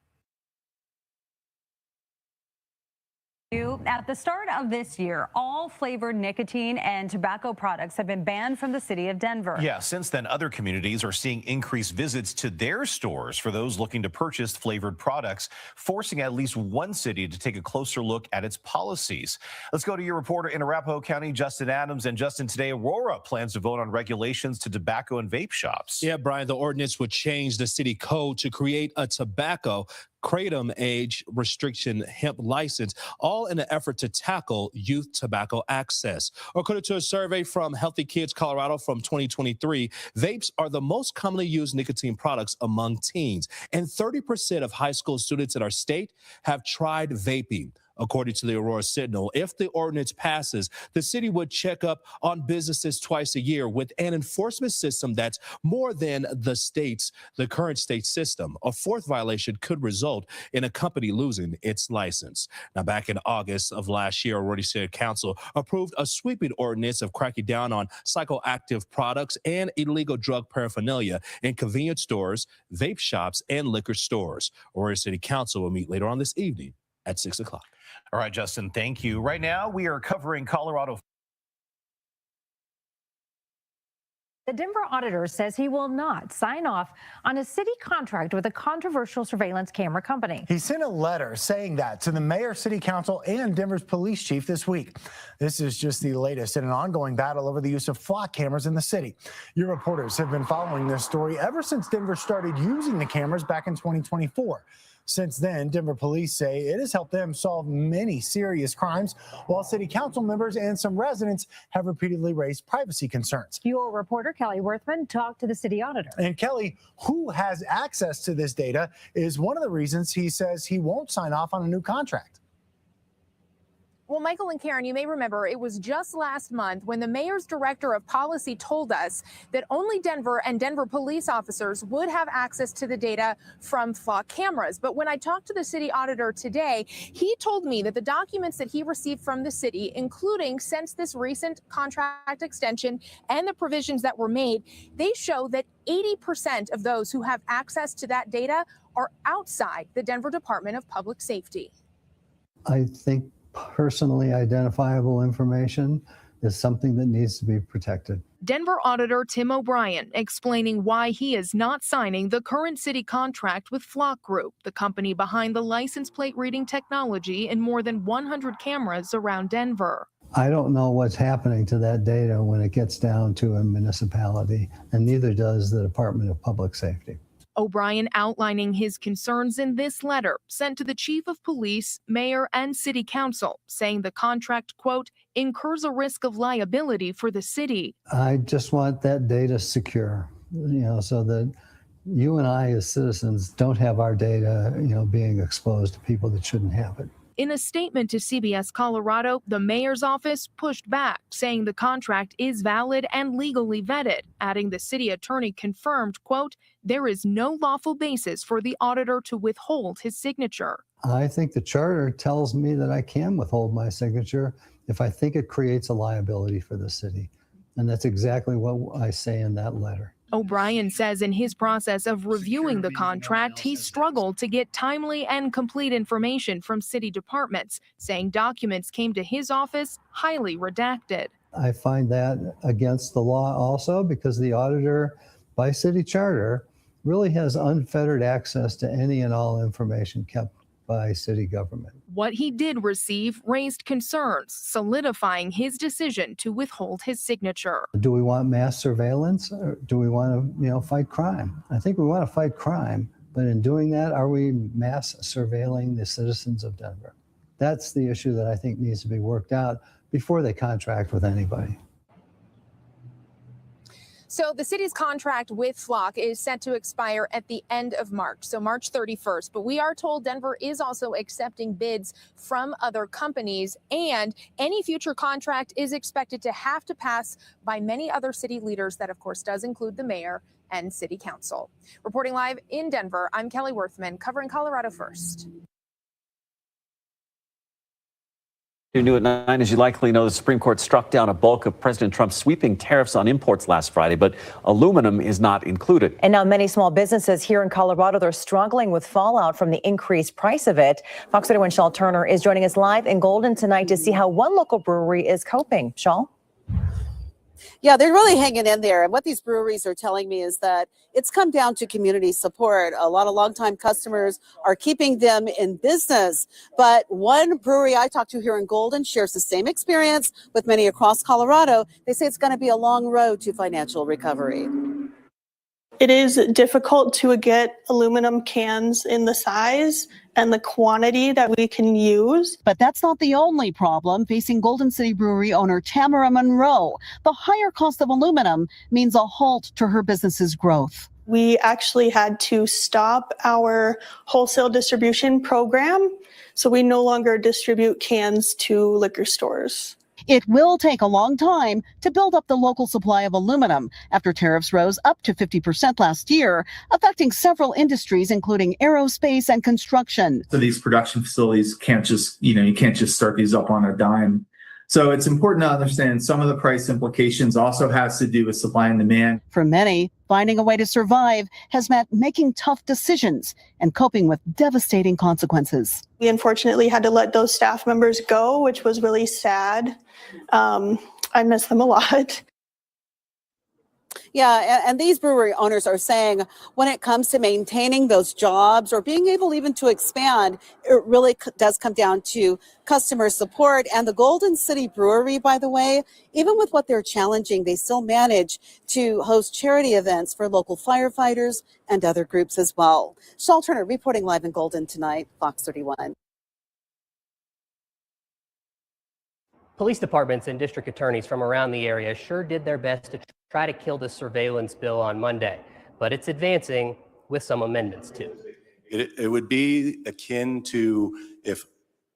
At the start of this year, all flavored nicotine and tobacco products have been banned from the city of Denver. Yeah, since then, other communities are seeing increased visits to their stores for those looking to purchase flavored products, forcing at least one city to take a closer look at its policies. Let's go to your reporter in Arapahoe County, Justin Adams. And Justin, today, Aurora plans to vote on regulations to tobacco and vape shops. Yeah, Brian, the ordinance would change the city code to create a tobacco kratom age restriction hemp license, all in an effort to tackle youth tobacco access. According to a survey from Healthy Kids Colorado from 2023, vapes are the most commonly used nicotine products among teens, and 30% of high school students in our state have tried vaping. According to the Aurora Sentinel, if the ordinance passes, the city would check up on businesses twice a year with an enforcement system that's more than the current state system. A fourth violation could result in a company losing its license. Now, back in August of last year, Aurora City Council approved a sweeping ordinance of cracking down on psychoactive products and illegal drug paraphernalia in convenience stores, vape shops, and liquor stores. Aurora City Council will meet later on this evening at 6 o'clock. All right, Justin, thank you. Right now, we are covering Colorado. The Denver auditor says he will not sign off on a city contract with a controversial surveillance camera company. He sent a letter saying that to the mayor, city council, and Denver's police chief this week. This is just the latest in an ongoing battle over the use of flock cameras in the city. Your reporters have been following this story ever since Denver started using the cameras back in 2024. Since then, Denver police say it has helped them solve many serious crimes, while city council members and some residents have repeatedly raised privacy concerns. Your reporter, Kelly Worthman, talked to the city auditor. And Kelly, who has access to this data, is one of the reasons he says he won't sign off on a new contract. Well, Michael and Karen, you may remember it was just last month when the mayor's director of policy told us that only Denver and Denver police officers would have access to the data from flock cameras. But when I talked to the city auditor today, he told me that the documents that he received from the city, including since this recent contract extension and the provisions that were made, they show that 80% of those who have access to that data are outside the Denver Department of Public Safety. I think personally identifiable information is something that needs to be protected. Denver Auditor Tim O'Brien explaining why he is not signing the current city contract with Flock Group, the company behind the license plate reading technology in more than 100 cameras around Denver. I don't know what's happening to that data when it gets down to a municipality, and neither does the Department of Public Safety. O'Brien outlining his concerns in this letter sent to the chief of police, mayor, and city council, saying the contract, quote, incurs a risk of liability for the city. I just want that data secure, so that you and I as citizens don't have our data, being exposed to people that shouldn't have it. In a statement to CBS Colorado, the mayor's office pushed back, saying the contract is valid and legally vetted, adding the city attorney confirmed, quote, there is no lawful basis for the auditor to withhold his signature. I think the charter tells me that I can withhold my signature if I think it creates a liability for the city. And that's exactly what I say in that letter. O'Brien says in his process of reviewing the contract, he struggled to get timely and complete information from city departments, saying documents came to his office highly redacted. I find that against the law also, because the auditor, by city charter, really has unfettered access to any and all information kept by city government. What he did receive raised concerns, solidifying his decision to withhold his signature. Do we want mass surveillance, or do we want to, fight crime? I think we want to fight crime, But in doing that, are we mass surveilling the citizens of Denver? That's the issue that I think needs to be worked out before they contract with anybody. So the city's contract with Blacc is set to expire at the end of March, so March 31st. But we are told Denver is also accepting bids from other companies, and any future contract is expected to have to pass by many other city leaders. That, of course, does include the mayor and city council. Reporting live in Denver, I'm Kelly Worthman, covering Colorado First. You're new at 9. As you likely know, the Supreme Court struck down a bulk of President Trump's sweeping tariffs on imports last Friday, but aluminum is not included. And now many small businesses here in Colorado, they're struggling with fallout from the increased price of it. Fox 31's Shaul Turner is joining us live in Golden tonight to see how one local brewery is coping. Shaul? Yeah, they're really hanging in there. And what these breweries are telling me is that it's come down to community support. A lot of longtime customers are keeping them in business. But one brewery I talked to here in Golden shares the same experience with many across Colorado. They say it's going to be a long road to financial recovery. It is difficult to get aluminum cans in the size and the quantity that we can use. But that's not the only problem facing Golden City Brewery owner Tamara Monroe. The higher cost of aluminum means a halt to her business's growth. We actually had to stop our wholesale distribution program, so we no longer distribute cans to liquor stores. It will take a long time to build up the local supply of aluminum after tariffs rose up to 50% last year, affecting several industries, including aerospace and construction. So these production facilities can't just, you can't just start these up on a dime. So it's important to understand some of the price implications also has to do with supply and demand. For many, finding a way to survive has meant making tough decisions and coping with devastating consequences. We unfortunately had to let those staff members go, which was really sad. I miss them a lot. Yeah, and these brewery owners are saying when it comes to maintaining those jobs or being able even to expand, it really does come down to customer support. And the Golden City Brewery, by the way, even with what they're challenging, they still manage to host charity events for local firefighters and other groups as well. Shaul Turner reporting live in Golden tonight, Fox 31. Police departments and district attorneys from around the area sure did their best to try to kill the surveillance bill on Monday, but it's advancing with some amendments too. It would be akin to if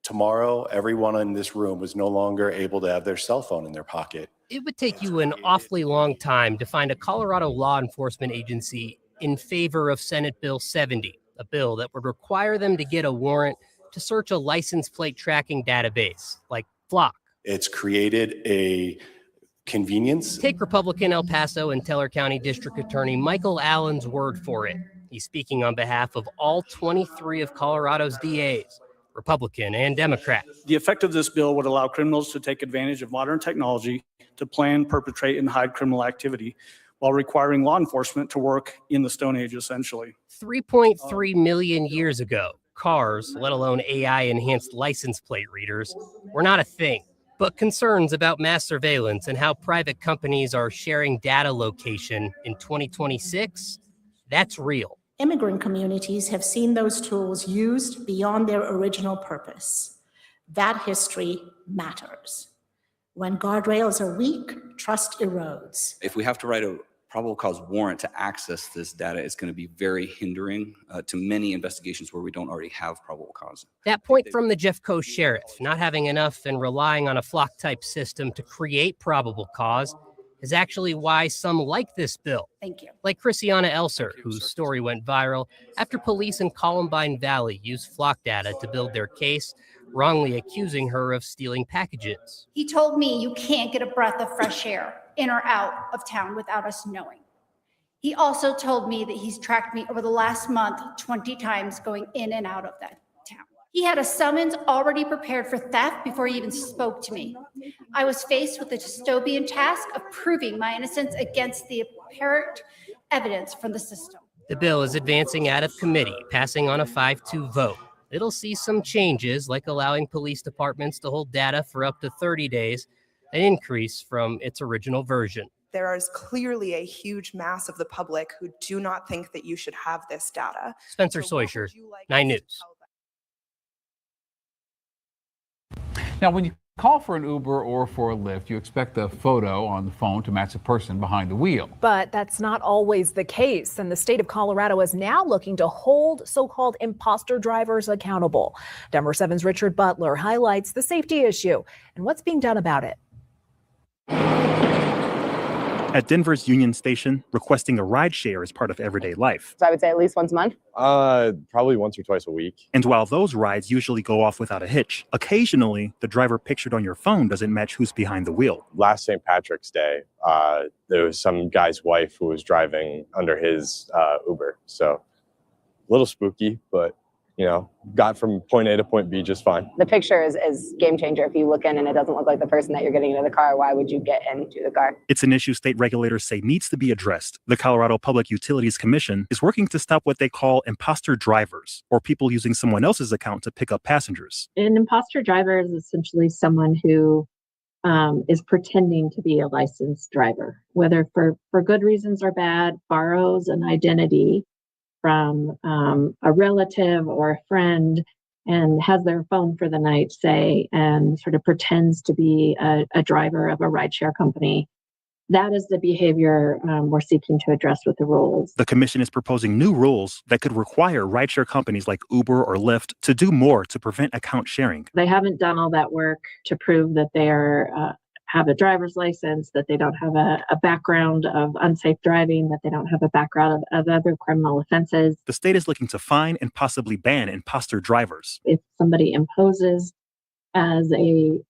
tomorrow everyone in this room was no longer able to have their cell phone in their pocket. It would take you an awfully long time to find a Colorado law enforcement agency in favor of Senate Bill 70, a bill that would require them to get a warrant to search a license plate tracking database like Blacc. It's created a convenience. Take Republican El Paso and Teller County District Attorney Michael Allen's word for it. He's speaking on behalf of all 23 of Colorado's DAs, Republican and Democrat. The effect of this bill would allow criminals to take advantage of modern technology to plan, perpetrate, and hide criminal activity while requiring law enforcement to work in the Stone Age, essentially. 3.3 million years ago, cars, let alone AI-enhanced license plate readers, were not a thing. But concerns about mass surveillance and how private companies are sharing data location in 2026, that's real. Immigrant communities have seen those tools used beyond their original purpose. That history matters. When guardrails are weak, trust erodes. If we have to write a probable cause warrant to access this data, it's going to be very hindering to many investigations where we don't already have probable cause. That point from the Jeffco sheriff, not having enough and relying on a flock-type system to create probable cause, is actually why some like this bill. Thank you. Like Christiana Elser, whose story went viral after police in Columbine Valley used flock data to build their case, wrongly accusing her of stealing packages. He told me you can't get a breath of fresh air in or out of town without us knowing. He also told me that he's tracked me over the last month 20 times going in and out of that town. He had a summons already prepared for theft before he even spoke to me. I was faced with the dystopian task of proving my innocence against the apparent evidence from the system. The bill is advancing out of committee, passing on a 5-2 vote. It'll see some changes, like allowing police departments to hold data for up to 30 days, an increase from its original version. There is clearly a huge mass of the public who do not think that you should have this data. Spencer Soysher, 9 News. Now, when you call for an Uber or for a Lyft, you expect the photo on the phone to match the person behind the wheel. But that's not always the case, and the state of Colorado is now looking to hold so-called imposter drivers accountable. Denver 7's Richard Butler highlights the safety issue and what's being done about it. At Denver's Union Station, requesting a ride share is part of everyday life. So I would say at least once a month. Probably once or twice a week. And while those rides usually go off without a hitch, occasionally the driver pictured on your phone doesn't match who's behind the wheel. Last St. Patrick's Day, there was some guy's wife who was driving under his Uber. So a little spooky, but got from point A to point B just fine. The picture is game changer. If you look in and it doesn't look like the person that you're getting into the car, why would you get into the car? It's an issue state regulators say needs to be addressed. The Colorado Public Utilities Commission is working to stop what they call imposter drivers, or people using someone else's account to pick up passengers. An imposter driver is essentially someone who is pretending to be a licensed driver, whether for good reasons or bad, borrows an identity from a relative or a friend and has their phone for the night, say, and sort of pretends to be a driver of a rideshare company. That is the behavior we're seeking to address with the rules. The commission is proposing new rules that could require rideshare companies like Uber or Lyft to do more to prevent account sharing. They haven't done all that work to prove that they have a driver's license, that they don't have a background of unsafe driving, that they don't have a background of other criminal offenses. The state is looking to fine and possibly ban imposter drivers. If somebody imposes as a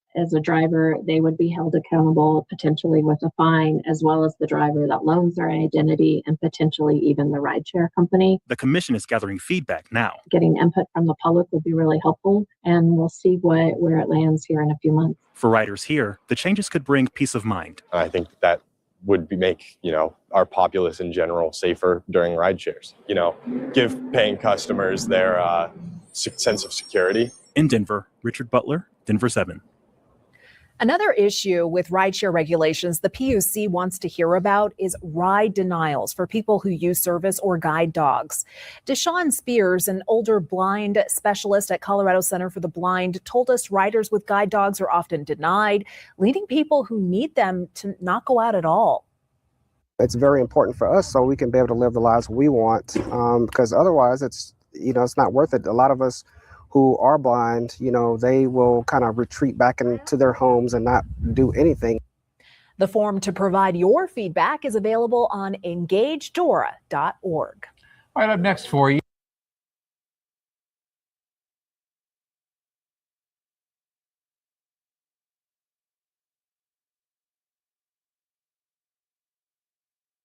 driver, they would be held accountable potentially with a fine, as well as the driver that loans their identity and potentially even the rideshare company. The commission is gathering feedback now. Getting input from the public would be really helpful, and we'll see where it lands here in a few months. For riders here, the changes could bring peace of mind. I think that would make, our populace in general safer during ride shares. Give paying customers their sense of security. In Denver, Richard Butler, Denver 7. Another issue with rideshare regulations the PUC wants to hear about is ride denials for people who use service or guide dogs. Deshaun Spears, an older blind specialist at Colorado Center for the Blind, told us riders with guide dogs are often denied, leading people who need them to not go out at all. It's very important for us so we can be able to live the lives we want, because otherwise it's not worth it. A lot of us who are blind, they will kind of retreat back into their homes and not do anything. The form to provide your feedback is available on engagedora.org. All right, up next for you.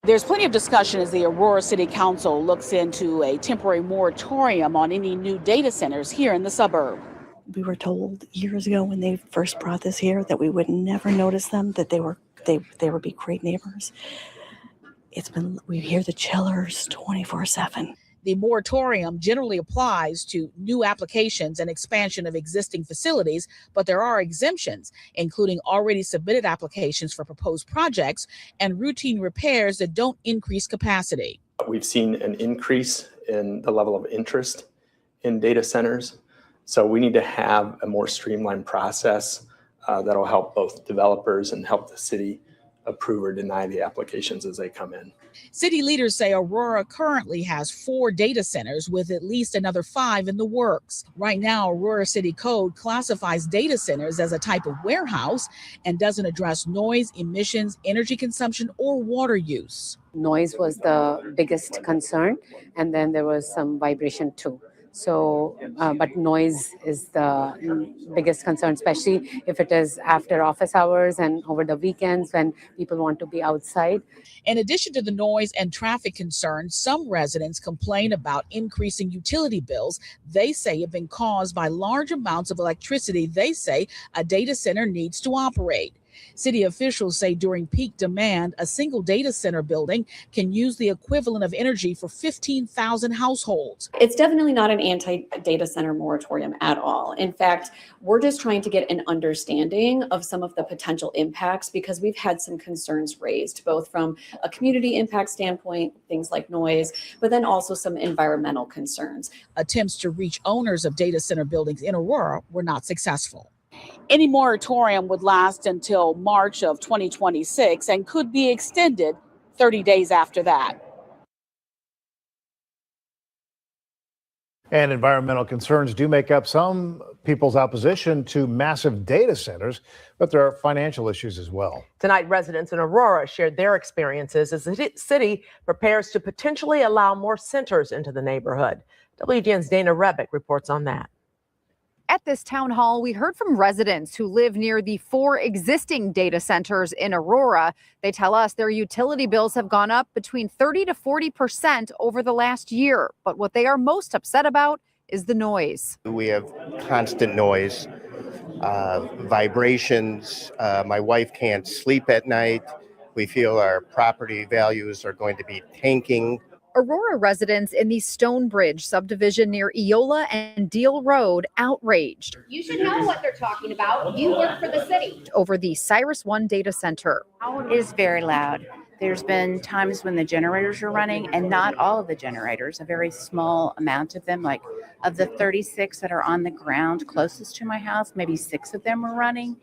There's plenty of discussion as the Aurora City Council looks into a temporary moratorium on any new data centers here in the suburb. We were told years ago when they first brought this here that we would never notice them, that they would be great neighbors. We hear the chillers 24/7. The moratorium generally applies to new applications and expansion of existing facilities, but there are exemptions, including already submitted applications for proposed projects and routine repairs that don't increase capacity. We've seen an increase in the level of interest in data centers, so we need to have a more streamlined process that'll help both developers and help the city approve or deny the applications as they come in. City leaders say Aurora currently has 4 data centers with at least another 5 in the works. Right now, Aurora City Code classifies data centers as a type of warehouse and doesn't address noise, emissions, energy consumption, or water use. Noise was the biggest concern, and then there was some vibration too. So, but noise is the biggest concern, especially if it is after office hours and over the weekends when people want to be outside. In addition to the noise and traffic concerns, some residents complain about increasing utility bills they say have been caused by large amounts of electricity they say a data center needs to operate. City officials say during peak demand, a single data center building can use the equivalent of energy for 15,000 households. It's definitely not an anti-data center moratorium at all. In fact, we're just trying to get an understanding of some of the potential impacts because we've had some concerns raised, both from a community impact standpoint, things like noise, but then also some environmental concerns. Attempts to reach owners of data center buildings in Aurora were not successful. Any moratorium would last until March of 2026 and could be extended 30 days after that. And environmental concerns do make up some people's opposition to massive data centers, but there are financial issues as well. Tonight, residents in Aurora shared their experiences as the city prepares to potentially allow more centers into the neighborhood. WGN's Dana Rebick reports on that. At this town hall, we heard from residents who live near the 4 existing data centers in Aurora. They tell us their utility bills have gone up between 30 to 40% over the last year. But what they are most upset about is the noise. We have constant noise, vibrations. My wife can't sleep at night. We feel our property values are going to be tanking. Aurora residents in the Stonebridge subdivision near Eola and Deal Road outraged. You should know what they're talking about. You work for the city. Over the Cyrus One data center. It is very loud. There's been times when the generators are running, and not all of the generators, a very small amount of them, like of the 36 that are on the ground closest to my house, maybe 6 of them were running,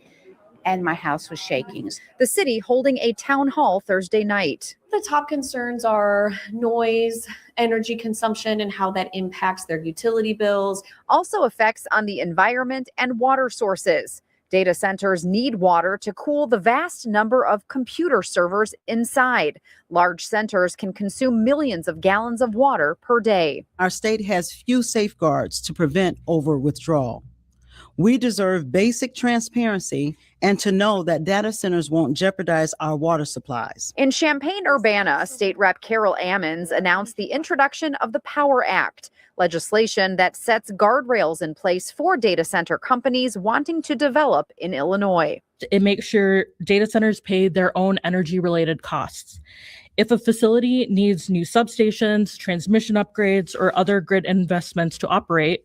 and my house was shaking. The city holding a town hall Thursday night. The top concerns are noise, energy consumption, and how that impacts their utility bills. Also effects on the environment and water sources. Data centers need water to cool the vast number of computer servers inside. Large centers can consume millions of gallons of water per day. Our state has few safeguards to prevent over-withdrawal. We deserve basic transparency and to know that data centers won't jeopardize our water supplies. In Champaign-Urbana, State Rep Carol Ammons announced the introduction of the Power Act, legislation that sets guardrails in place for data center companies wanting to develop in Illinois. It makes sure data centers pay their own energy-related costs. If a facility needs new substations, transmission upgrades, or other grid investments to operate,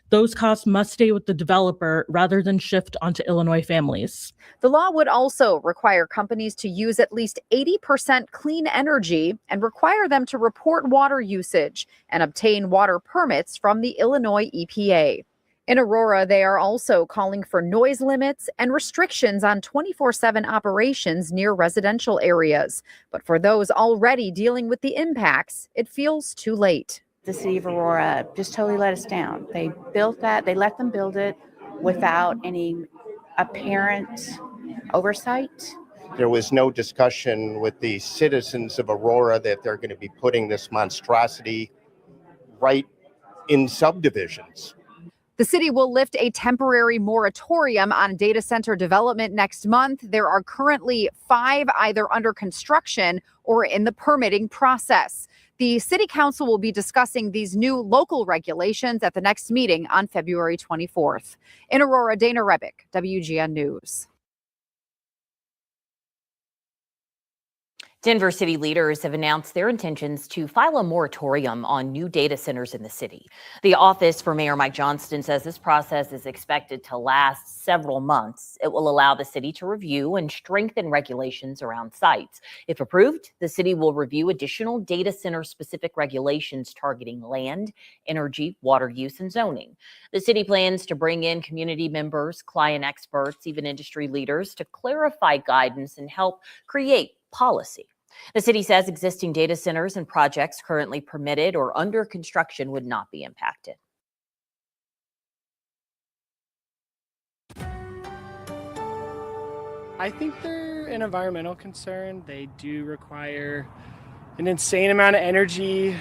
those costs must stay with the developer rather than shift onto Illinois families. The law would also require companies to use at least 80% clean energy and require them to report water usage and obtain water permits from the Illinois EPA. In Aurora, they are also calling for noise limits and restrictions on 24/7 operations near residential areas. But for those already dealing with the impacts, it feels too late. The city of Aurora just totally let us down. They built that, they let them build it without any apparent oversight. There was no discussion with the citizens of Aurora that they're going to be putting this monstrosity right in subdivisions. The city will lift a temporary moratorium on data center development next month. There are currently 5 either under construction or in the permitting process. The city council will be discussing these new local regulations at the next meeting on February 24th. In Aurora, Dana Rebick, WGN News. Denver city leaders have announced their intentions to file a moratorium on new data centers in the city. The office for Mayor Mike Johnston says this process is expected to last several months. It will allow the city to review and strengthen regulations around sites. If approved, the city will review additional data center specific regulations targeting land, energy, water use, and zoning. The city plans to bring in community members, client experts, even industry leaders to clarify guidance and help create policy. The city says existing data centers and projects currently permitted or under construction would not be impacted. I think they're an environmental concern. They do require an insane amount of energy.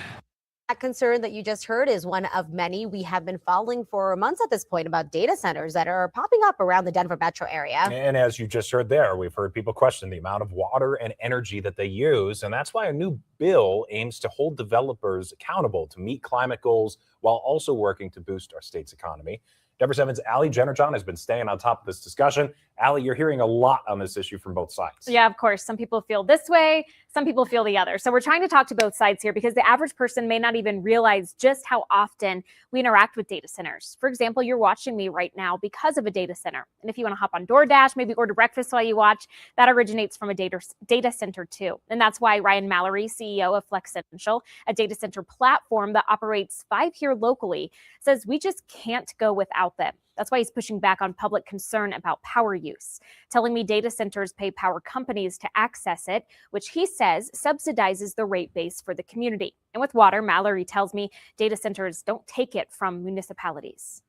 That concern that you just heard is one of many we have been following for months at this point about data centers that are popping up around the Denver metro area. And as you just heard there, we've heard people question the amount of water and energy that they use. And that's why a new bill aims to hold developers accountable to meet climate goals while also working to boost our state's economy. Denver 7's Allie Jenner-John has been staying on top of this discussion. Allie, you're hearing a lot on this issue from both sides. Yeah, of course. Some people feel this way, some people feel the other. So we're trying to talk to both sides here because the average person may not even realize just how often we interact with data centers. For example, you're watching me right now because of a data center. And if you want to hop on DoorDash, maybe order breakfast while you watch, that originates from a data center too. And that's why Ryan Mallory, CEO of Flexential, a data center platform that operates 5 here locally, says we just can't go without them. That's why he's pushing back on public concern about power use, telling me data centers pay power companies to access it, which he says subsidizes the rate base for the community. And with water, Mallory tells me data centers don't take it from municipalities.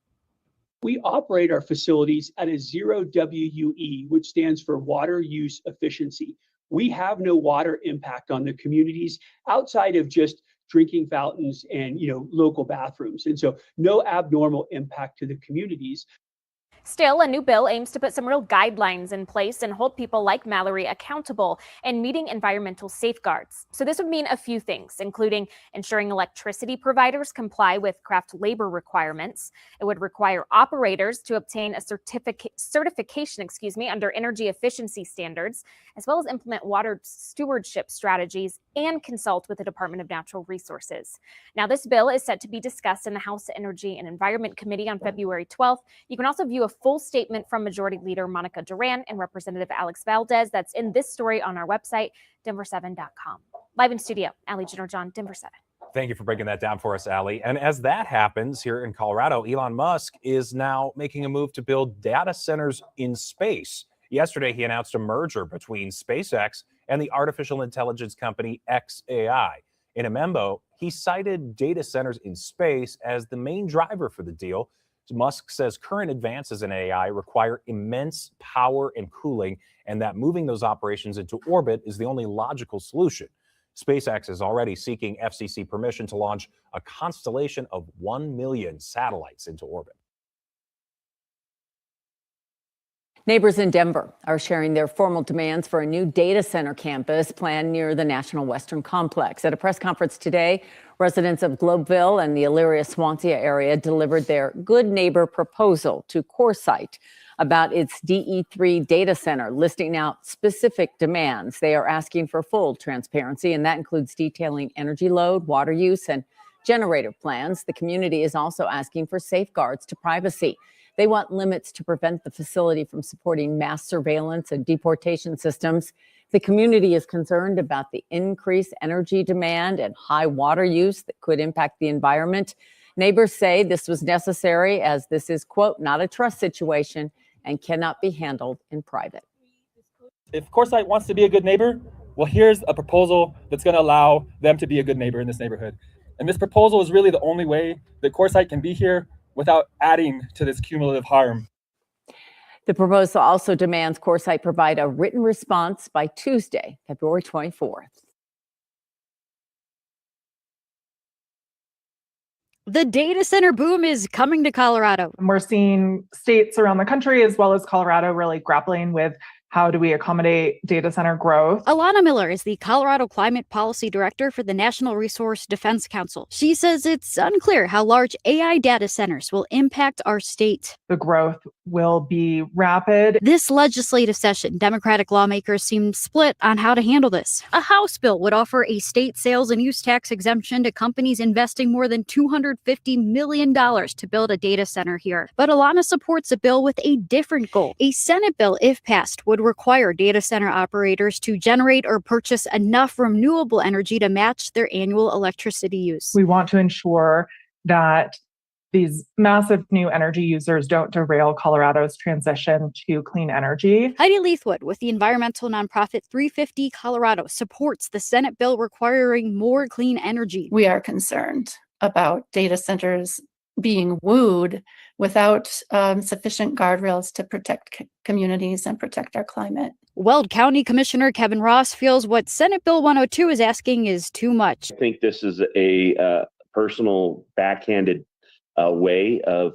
We operate our facilities at a 0 WUE, which stands for water use efficiency. We have no water impact on the communities outside of just drinking fountains and local bathrooms. And so no abnormal impact to the communities. Still, a new bill aims to put some real guidelines in place and hold people like Mallory accountable and meeting environmental safeguards. So this would mean a few things, including ensuring electricity providers comply with craft labor requirements. It would require operators to obtain a certification under energy efficiency standards, as well as implement water stewardship strategies and consult with the Department of Natural Resources. Now, this bill is set to be discussed in the House Energy and Environment Committee on February 12th. You can also view a full statement from Majority Leader Monica Duran and Representative Alex Valdez. That's in this story on our website, denver7.com. Live in studio, Allie Jenner-John, Denver 7. Thank you for breaking that down for us, Allie. And as that happens here in Colorado, Elon Musk is now making a move to build data centers in space. Yesterday, he announced a merger between SpaceX and the artificial intelligence company xAI. In a memo, he cited data centers in space as the main driver for the deal. Musk says current advances in AI require immense power and cooling, and that moving those operations into orbit is the only logical solution. SpaceX is already seeking FCC permission to launch a constellation of 1 million satellites into orbit. Neighbors in Denver are sharing their formal demands for a new data center campus planned near the National Western Complex. At a press conference today, residents of Globeville and the Elyria-Swansea area delivered their good neighbor proposal to CoreSite about its DE3 data center, listing out specific demands. They are asking for full transparency, and that includes detailing energy load, water use, and generator plans. The community is also asking for safeguards to privacy. They want limits to prevent the facility from supporting mass surveillance and deportation systems. The community is concerned about the increased energy demand and high water use that could impact the environment. Neighbors say this was necessary as this is, quote, not a trust situation and cannot be handled in private. If CoreSite wants to be a good neighbor, well, here's a proposal that's going to allow them to be a good neighbor in this neighborhood. And this proposal is really the only way that CoreSite can be here without adding to this cumulative harm. The proposal also demands CoreSite provide a written response by Tuesday, February 24th. The data center boom is coming to Colorado. We're seeing states around the country as well as Colorado really grappling with how do we accommodate data center growth? Alana Miller is the Colorado Climate Policy Director for the National Resource Defense Council. She says it's unclear how large AI data centers will impact our state. The growth will be rapid. This legislative session, Democratic lawmakers seem split on how to handle this. A House bill would offer a state sales and use tax exemption to companies investing more than $250 million to build a data center here. But Alana supports a bill with a different goal. A Senate bill, if passed, would require data center operators to generate or purchase enough renewable energy to match their annual electricity use. We want to ensure that these massive new energy users don't derail Colorado's transition to clean energy. Heidi Leithwood with the environmental nonprofit 350 Colorado supports the Senate bill requiring more clean energy. We are concerned about data centers being wooed without sufficient guardrails to protect communities and protect our climate. Weld County Commissioner Kevin Ross feels what Senate Bill 102 is asking is too much. I think this is a personal backhanded way of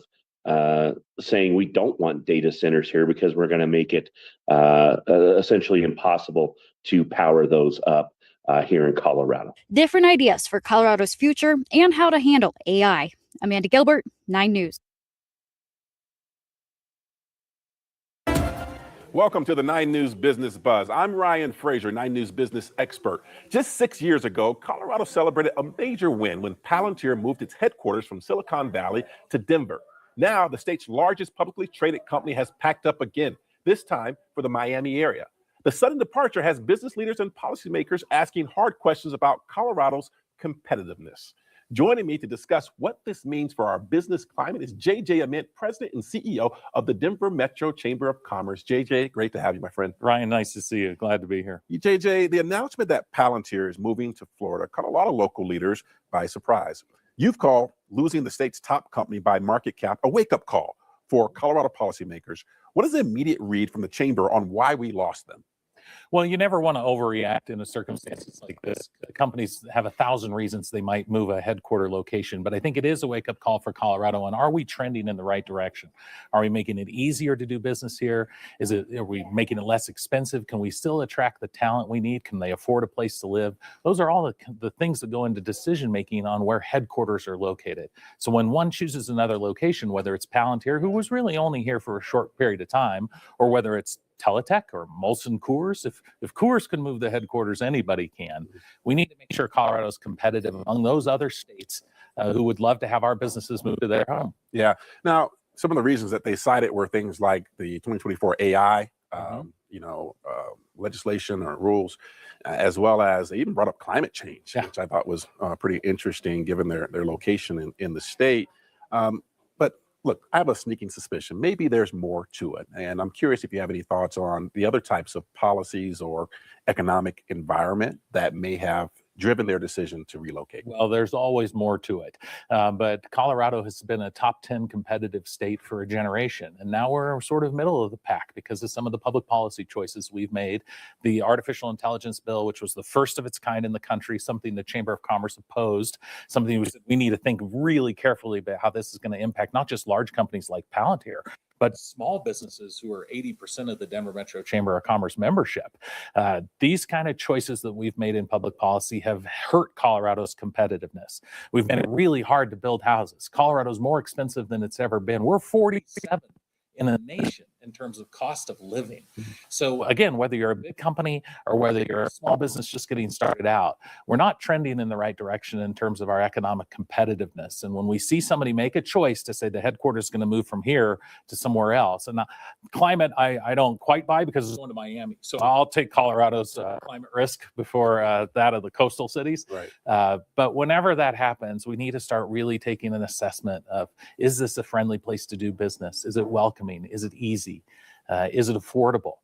saying we don't want data centers here because we're going to make it essentially impossible to power those up here in Colorado. Different ideas for Colorado's future and how to handle AI. Amanda Gilbert, 9 News. Welcome to the 9 News Business Buzz. I'm Ryan Fraser, 9 News business expert. Just 6 years ago, Colorado celebrated a major win when Palantir moved its headquarters from Silicon Valley to Denver. Now, the state's largest publicly traded company has packed up again, this time for the Miami area. The sudden departure has business leaders and policymakers asking hard questions about Colorado's competitiveness. Joining me to discuss what this means for our business climate is JJ Ament, President and CEO of the Denver Metro Chamber of Commerce. JJ, great to have you, my friend. Ryan, nice to see you. Glad to be here. JJ, the announcement that Palantir is moving to Florida caught a lot of local leaders by surprise. You've called losing the state's top company by market cap a wake-up call for Colorado policymakers. What is the immediate read from the chamber on why we lost them? Well, you never want to overreact in a circumstances like this. Companies have 1,000 reasons they might move a headquarter location, but I think it is a wake-up call for Colorado. And are we trending in the right direction? Are we making it easier to do business here? Are we making it less expensive? Can we still attract the talent we need? Can they afford a place to live? Those are all the things that go into decision-making on where headquarters are located. So when one chooses another location, whether it's Palantir, who was really only here for a short period of time, or whether it's Teletech or Molson Coors, if Coors can move the headquarters, anybody can. We need to make sure Colorado's competitive among those other states who would love to have our businesses move to their home. Yeah. Now, some of the reasons that they cited were things like the 2024 AI, legislation or rules, as well as they even brought up climate change, which I thought was pretty interesting given their location in the state. Look, I have a sneaking suspicion. Maybe there's more to it. And I'm curious if you have any thoughts on the other types of policies or economic environment that may have driven their decision to relocate. Well, there's always more to it. But Colorado has been a top 10 competitive state for a generation. And now we're sort of middle of the pack because of some of the public policy choices we've made. The artificial intelligence bill, which was the first of its kind in the country, something the Chamber of Commerce opposed, something we need to think really carefully about how this is going to impact not just large companies like Palantir, but small businesses who are 80% of the Denver Metro Chamber of Commerce membership. These kind of choices that we've made in public policy have hurt Colorado's competitiveness. We've made it really hard to build houses. Colorado's more expensive than it's ever been. We're 47 in a nation in terms of cost of living. So again, whether you're a big company or whether you're a small business just getting started out, we're not trending in the right direction in terms of our economic competitiveness. And when we see somebody make a choice to say the headquarters is going to move from here to somewhere else, and climate, I don't quite buy because it's going to Miami. So I'll take Colorado's climate risk before that of the coastal cities. Right. But whenever that happens, we need to start really taking an assessment of, is this a friendly place to do business? Is it welcoming? Is it easy? Is it affordable?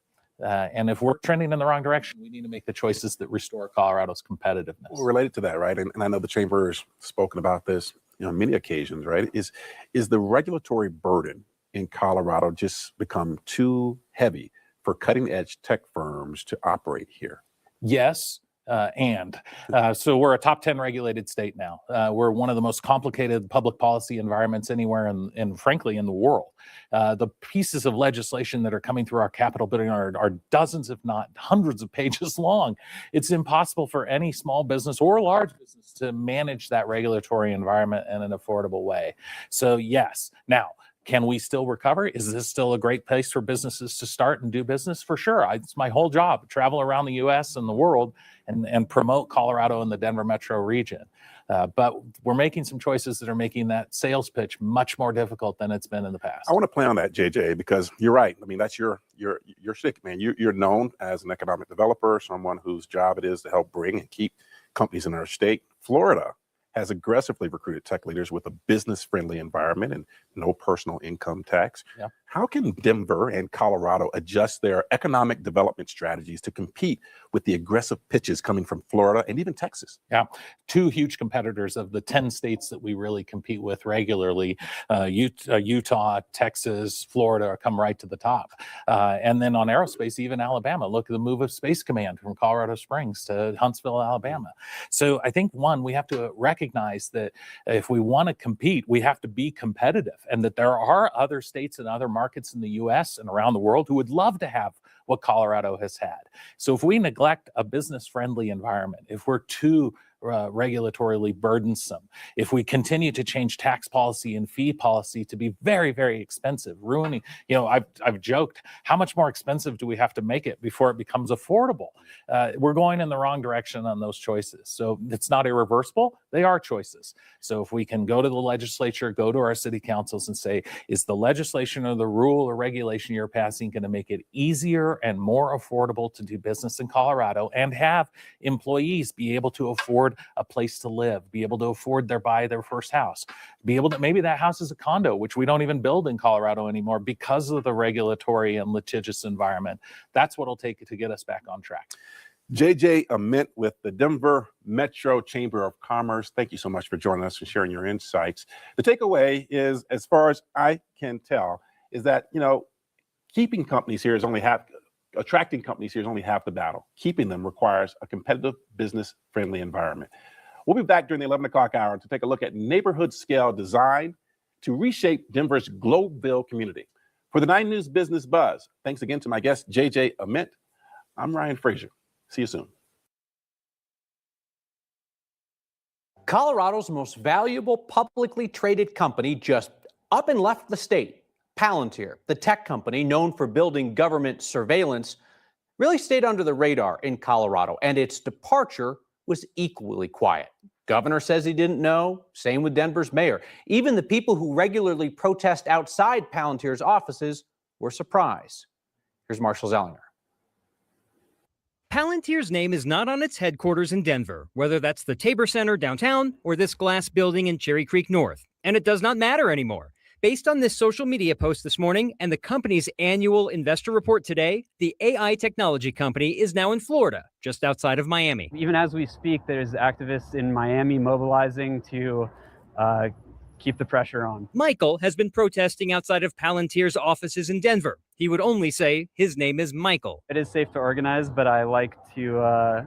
And if we're trending in the wrong direction, we need to make the choices that restore Colorado's competitiveness. Well, related to that, right? And I know the chamber has spoken about this, on many occasions, right? Is the regulatory burden in Colorado just become too heavy for cutting edge tech firms to operate here? Yes. So we're a top 10 regulated state now. We're one of the most complicated public policy environments anywhere and frankly in the world. The pieces of legislation that are coming through our Capitol building are dozens, if not hundreds of pages long. It's impossible for any small business or large business to manage that regulatory environment in an affordable way. So yes, now, can we still recover? Is this still a great place for businesses to start and do business? For sure. It's my whole job, travel around the U.S. and the world and promote Colorado and the Denver metro region. But we're making some choices that are making that sales pitch much more difficult than it's been in the past. I want to play on that, JJ, because you're right. I mean, that's your shtick, man. You're known as an economic developer, someone whose job it is to help bring and keep companies in our state. Florida has aggressively recruited tech leaders with a business-friendly environment and no personal income tax. Yeah. How can Denver and Colorado adjust their economic development strategies to compete with the aggressive pitches coming from Florida and even Texas? Yeah, two huge competitors of the 10 states that we really compete with regularly. Utah, Texas, Florida come right to the top. And then on aerospace, even Alabama. Look at the move of Space Command from Colorado Springs to Huntsville, Alabama. So I think, one, we have to recognize that if we want to compete, we have to be competitive, and that there are other states and other markets in the U.S. and around the world who would love to have what Colorado has had. So if we neglect a business-friendly environment, if we're too regulatorily burdensome, if we continue to change tax policy and fee policy to be very, very expensive, ruining, I've joked, how much more expensive do we have to make it before it becomes affordable? We're going in the wrong direction on those choices. So it's not irreversible. They are choices. So if we can go to the legislature, go to our city councils and say, is the legislation or the rule or regulation you're passing going to make it easier and more affordable to do business in Colorado and have employees be able to afford a place to live, be able to afford buy their first house, be able to, maybe that house is a condo, which we don't even build in Colorado anymore because of the regulatory and litigious environment. That's what it'll take to get us back on track. JJ Ament with the Denver Metro Chamber of Commerce. Thank you so much for joining us and sharing your insights. The takeaway is, as far as I can tell, is that, keeping companies here is only half, attracting companies here is only half the battle. Keeping them requires a competitive, business-friendly environment. We'll be back during the 11 o'clock hour to take a look at neighborhood-scale design to reshape Denver's Globeville community. For the 9 News Business Buzz, thanks again to my guest, JJ Ament. I'm Ryan Frazier. See you soon. Colorado's most valuable publicly traded company just up and left the state. Palantir, the tech company known for building government surveillance, really stayed under the radar in Colorado, and its departure was equally quiet. Governor says he didn't know, same with Denver's mayor. Even the people who regularly protest outside Palantir's offices were surprised. Here's Marshall Zellinger. Palantir's name is not on its headquarters in Denver, whether that's the Tabor Center downtown or this glass building in Cherry Creek North. And it does not matter anymore. Based on this social media post this morning and the company's annual investor report today, the AI technology company is now in Florida, just outside of Miami. Even as we speak, there's activists in Miami mobilizing to keep the pressure on. Michael has been protesting outside of Palantir's offices in Denver. He would only say his name is Michael. It is safe to organize, but I like to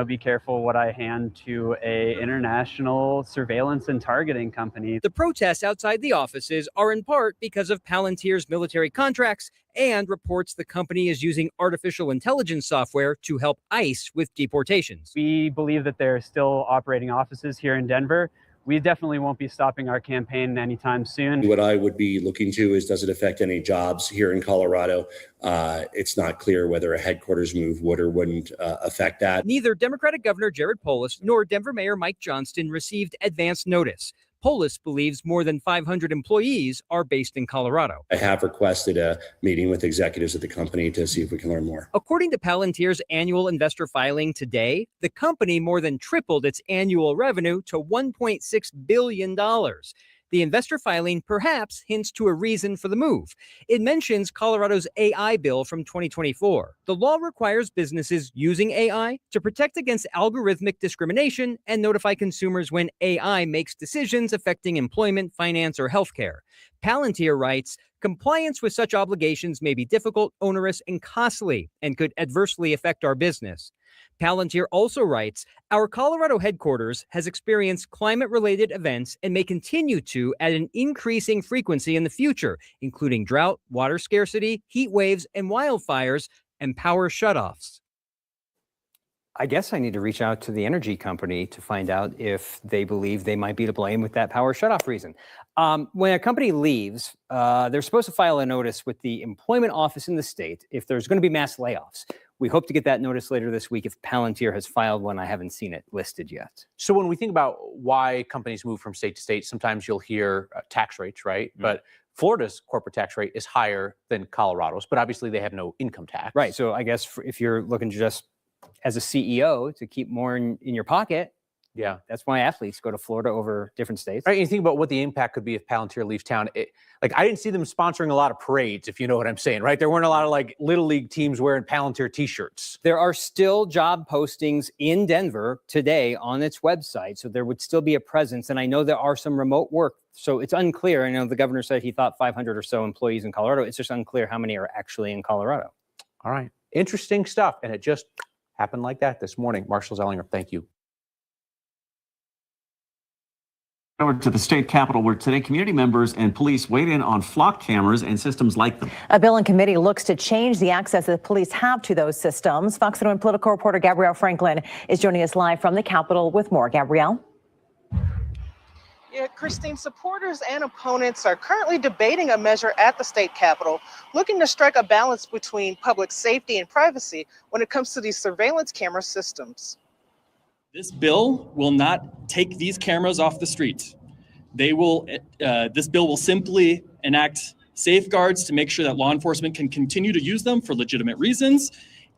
be careful what I hand to a international surveillance and targeting company. The protests outside the offices are in part because of Palantir's military contracts and reports the company is using artificial intelligence software to help ICE with deportations. We believe that there are still operating offices here in Denver. We definitely won't be stopping our campaign anytime soon. What I would be looking to is, does it affect any jobs here in Colorado? It's not clear whether a headquarters move would or wouldn't affect that. Neither Democratic Governor Jared Polis nor Denver Mayor Mike Johnston received advance notice. Polis believes more than 500 employees are based in Colorado. I have requested a meeting with executives at the company to see if we can learn more. According to Palantir's annual investor filing today, the company more than tripled its annual revenue to $1.6 billion. The investor filing perhaps hints to a reason for the move. It mentions Colorado's AI bill from 2024. The law requires businesses using AI to protect against algorithmic discrimination and notify consumers when AI makes decisions affecting employment, finance, or healthcare. Palantir writes, compliance with such obligations may be difficult, onerous, and costly, and could adversely affect our business. Palantir also writes, our Colorado headquarters has experienced climate-related events and may continue to at an increasing frequency in the future, including drought, water scarcity, heat waves, and wildfires, and power shutoffs. I guess I need to reach out to the energy company to find out if they believe they might be to blame with that power shutoff reason. When a company leaves, they're supposed to file a notice with the employment office in the state if there's going to be mass layoffs. We hope to get that notice later this week if Palantir has filed one. I haven't seen it listed yet. So when we think about why companies move from state to state, sometimes you'll hear tax rates, right? Mm-hmm. But Florida's corporate tax rate is higher than Colorado's, but obviously they have no income tax. Right. So I guess if you're looking to just, as a CEO, to keep more in your pocket, yeah, that's why athletes go to Florida over different states. Right. And you think about what the impact could be if Palantir leaves town. I didn't see them sponsoring a lot of parades, if you know what I'm saying, right? There weren't a lot of little league teams wearing Palantir t-shirts. There are still job postings in Denver today on its website, so there would still be a presence. And I know there are some remote work, so it's unclear. I know the governor said he thought 500 or so employees in Colorado. It's just unclear how many are actually in Colorado. All right. Interesting stuff. And it just happened like that this morning. Marshall Zellinger, thank you. Over to the state capitol, where today community members and police weighed in on flock cameras and systems like them. A bill in committee looks to change the access that police have to those systems. Fox 1 political reporter Gabrielle Franklin is joining us live from the Capitol with more. Gabrielle. Yeah, Christine, supporters and opponents are currently debating a measure at the state capitol, looking to strike a balance between public safety and privacy when it comes to these surveillance camera systems. This bill will not take these cameras off the street. They will. This bill will simply enact safeguards to make sure that law enforcement can continue to use them for legitimate reasons,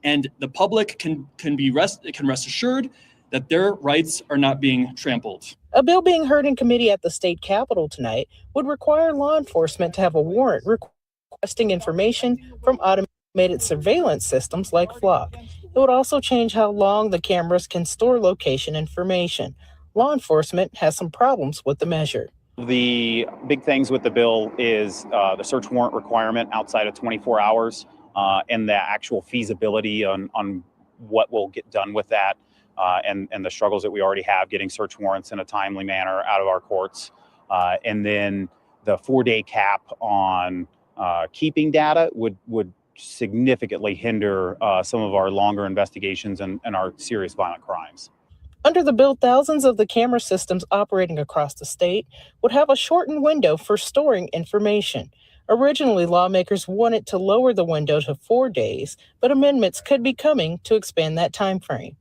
and the public can rest assured that their rights are not being trampled. A bill being heard in committee at the state capitol tonight would require law enforcement to have a warrant requesting information from automated surveillance systems like Flock. It would also change how long the cameras can store location information. Law enforcement has some problems with the measure. The big things with the bill is the search warrant requirement outside of 24 hours and the actual feasibility on what will get done with that and the struggles that we already have getting search warrants in a timely manner out of our courts. And then the 4-day cap on keeping data would significantly hinder some of our longer investigations and our serious violent crimes. Under the bill, thousands of the camera systems operating across the state would have a shortened window for storing information. Originally, lawmakers wanted to lower the window to 4 days, but amendments could be coming to expand that time frame.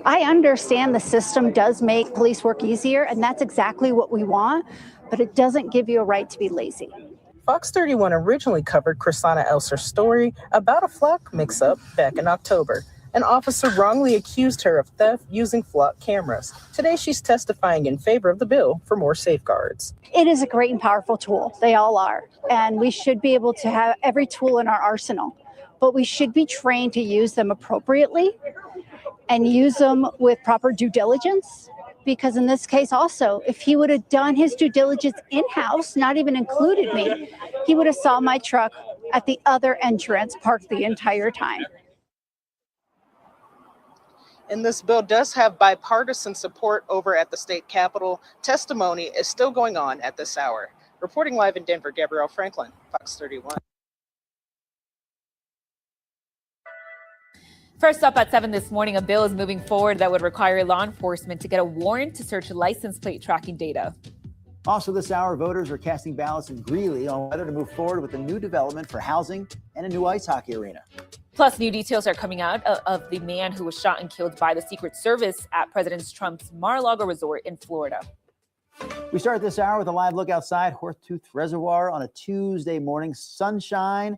I understand the system does make police work easier, and that's exactly what we want, but it doesn't give you a right to be lazy. Fox 31 originally covered Chrisana Elser's story about a flock mix-up back in October. An officer wrongly accused her of theft using flock cameras. Today, she's testifying in favor of the bill for more safeguards. It is a great and powerful tool. They all are. And we should be able to have every tool in our arsenal. But we should be trained to use them appropriately and use them with proper due diligence. Because in this case also, if he would have done his due diligence in-house, not even included me, he would have saw my truck at the other entrance parked the entire time. And this bill does have bipartisan support over at the state capitol. Testimony is still going on at this hour. Reporting live in Denver, Gabrielle Franklin, Fox 31. First up at 7 this morning, a bill is moving forward that would require law enforcement to get a warrant to search license plate tracking data. Also this hour, voters are casting ballots in Greeley on whether to move forward with a new development for housing and a new ice hockey arena. Plus, new details are coming out of the man who was shot and killed by the Secret Service at President Trump's Mar-a-Lago resort in Florida. We start this hour with a live look outside Horsetooth Reservoir on a Tuesday morning. Sunshine.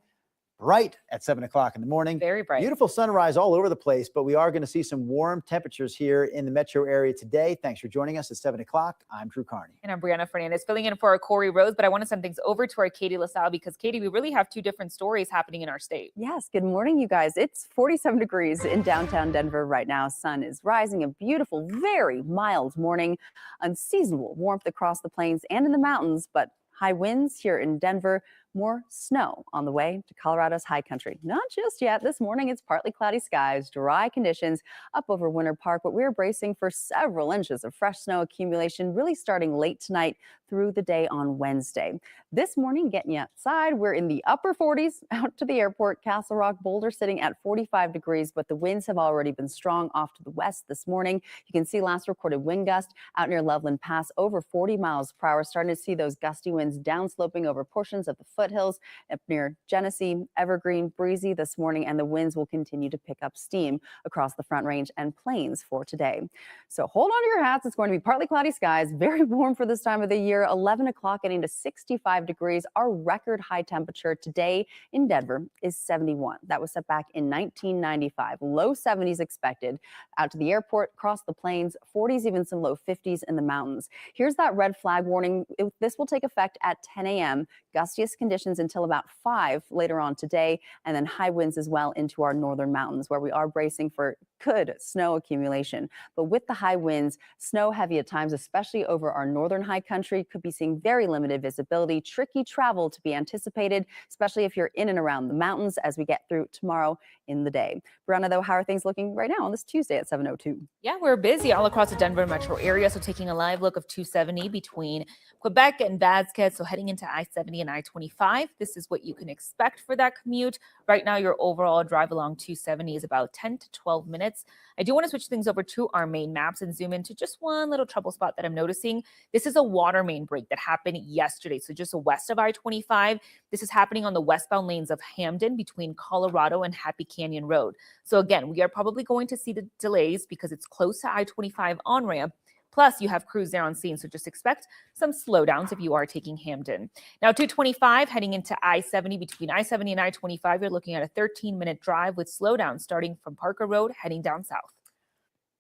Bright at 7 o'clock in the morning. Very bright. Beautiful sunrise all over the place, but we are going to see some warm temperatures here in the metro area today. Thanks for joining us at 7 o'clock. I'm Drew Carney. And I'm Brianna Fernandez filling in for our Corey Rose, but I want to send things over to our Katie LaSalle because, Katie, we really have two different stories happening in our state. Yes, good morning, you guys. It's 47 degrees in downtown Denver right now. Sun is rising, a beautiful, very mild morning. Unseasonable warmth across the plains and in the mountains, but high winds here in Denver. More snow on the way to Colorado's high country. Not just yet. This morning, it's partly cloudy skies, dry conditions up over Winter Park, but we're bracing for several inches of fresh snow accumulation, really starting late tonight through the day on Wednesday. This morning, getting you outside, we're in the upper 40s out to the airport. Castle Rock, Boulder sitting at 45 degrees, but the winds have already been strong off to the west this morning. You can see last recorded wind gust out near Loveland Pass over 40 miles per hour. Starting to see those gusty winds downsloping over portions of the foothills up near Genesee, Evergreen, breezy this morning, and the winds will continue to pick up steam across the Front Range and plains for today. So hold on to your hats. It's going to be partly cloudy skies, very warm for this time of the year. 11 o'clock getting to 65 degrees. Our record high temperature today in Denver is 71. That was set back in 1995. Low 70s expected out to the airport, across the plains, 40s, even some low 50s in the mountains. Here's that red flag warning. This will take effect at 10 a.m. Gustiest conditions conditions until about 5 later on today, and then high winds as well into our northern mountains, where we are bracing for good snow accumulation. But with the high winds, snow heavy at times, especially over our northern high country, could be seeing very limited visibility, tricky travel to be anticipated, especially if you're in and around the mountains as we get through tomorrow in the day. Brianna, though, how are things looking right now on this Tuesday at 7:02? Yeah, we're busy all across the Denver metro area. So taking a live look of 270 between Quebec and Bacc. So heading into I-70 and I-25, this is what you can expect for that commute. Right now, your overall drive along 270 is about 10 to 12 minutes. I do want to switch things over to our main maps and zoom into just one little trouble spot that I'm noticing. This is a water main break that happened yesterday. So just west of I-25, this is happening on the westbound lanes of Hamden between Colorado and Happy Canyon Road. So again, we are probably going to see the delays because it's close to I-25 on-ramp. Plus, you have crews there on scene, so just expect some slowdowns if you are taking Hamden. Now, 225 heading into I-70 between I-70 and I-25, you're looking at a 13-minute drive with slowdowns starting from Parker Road heading down south.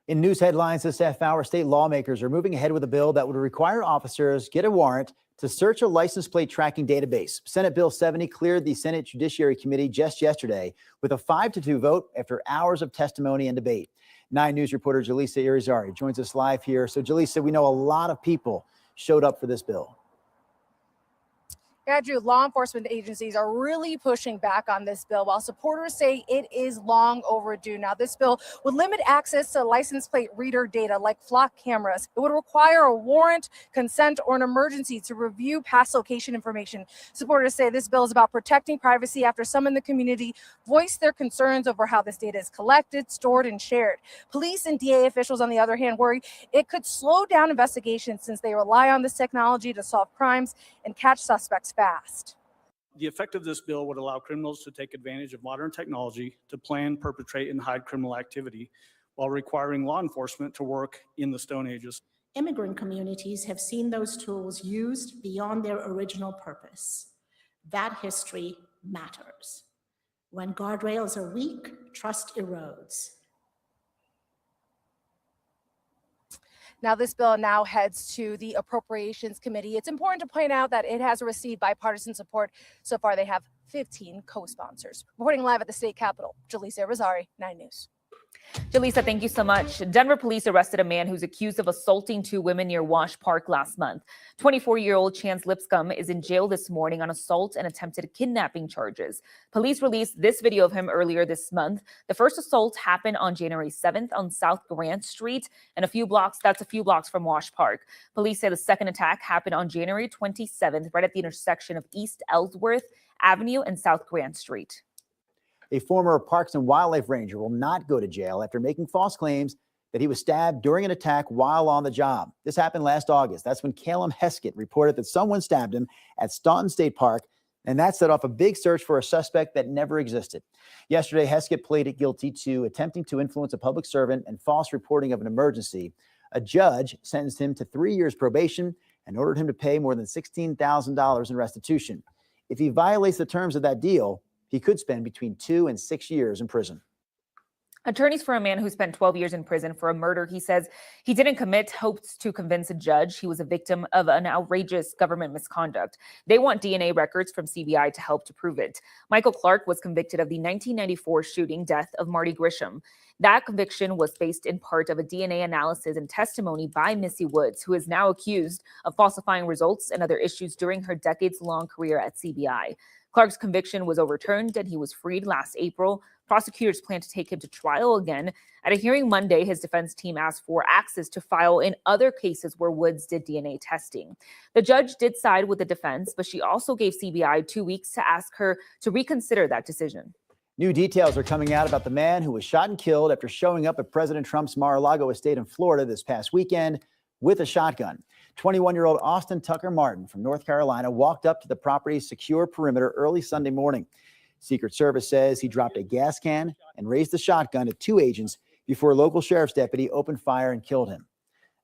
In news headlines this half hour, state lawmakers are moving ahead with a bill that would require officers get a warrant to search a license plate tracking database. Senate Bill 70 cleared the Senate Judiciary Committee just yesterday with a 5-2 vote after hours of testimony and debate. 9 News reporter Jaleesa Irizarry joins us live here. So Jaleesa, we know a lot of people showed up for this bill. Yeah, Drew, law enforcement agencies are really pushing back on this bill, while supporters say it is long overdue. Now, this bill would limit access to license plate reader data like flock cameras. It would require a warrant, consent, or an emergency to review past location information. Supporters say this bill is about protecting privacy after some in the community voiced their concerns over how this data is collected, stored, and shared. Police and DA officials, on the other hand, worry it could slow down investigations since they rely on this technology to solve crimes and catch suspects fast. The effect of this bill would allow criminals to take advantage of modern technology to plan, perpetrate, and hide criminal activity while requiring law enforcement to work in the Stone Ages. Immigrant communities have seen those tools used beyond their original purpose. That history matters. When guardrails are weak, trust erodes. Now, this bill now heads to the Appropriations Committee. It's important to point out that it has received bipartisan support. So far, they have 15 co-sponsors. Reporting live at the state capitol, Jaleesa Irizarry, 9 News. Jaleesa, thank you so much. Denver police arrested a man who's accused of assaulting 2 women near Wash Park last month. 24-year-old Chance Lipscomb is in jail this morning on assault and attempted kidnapping charges. Police released this video of him earlier this month. The first assault happened on January 7th on South Grant Street and a few blocks from Wash Park. Police say the second attack happened on January 27th, right at the intersection of East Ellsworth Avenue and South Grant Street. A former Parks and Wildlife ranger will not go to jail after making false claims that he was stabbed during an attack while on the job. This happened last August. That's when Calum Heskett reported that someone stabbed him at Staunton State Park, and that set off a big search for a suspect that never existed. Yesterday, Heskett pleaded guilty to attempting to influence a public servant and false reporting of an emergency. A judge sentenced him to 3 years probation and ordered him to pay more than $16,000 in restitution. If he violates the terms of that deal, he could spend between 2 and 6 years in prison. Attorneys for a man who spent 12 years in prison for a murder he says he didn't commit hopes to convince a judge he was a victim of an outrageous government misconduct. They want DNA records from CBI to help to prove it. Michael Clark was convicted of the 1994 shooting death of Marty Grisham. That conviction was based in part of a DNA analysis and testimony by Missy Woods, who is now accused of falsifying results and other issues during her decades-long career at CBI. Clark's conviction was overturned and he was freed last April. Prosecutors plan to take him to trial again. At a hearing Monday, his defense team asked for access to file in other cases where Woods did DNA testing. The judge did side with the defense, but she also gave CBI 2 weeks to ask her to reconsider that decision. New details are coming out about the man who was shot and killed after showing up at President Trump's Mar-a-Lago estate in Florida this past weekend with a shotgun. 21-year-old Austin Tucker Martin from North Carolina walked up to the property's secure perimeter early Sunday morning. Secret Service says he dropped a gas can and raised the shotgun at 2 agents before a local sheriff's deputy opened fire and killed him.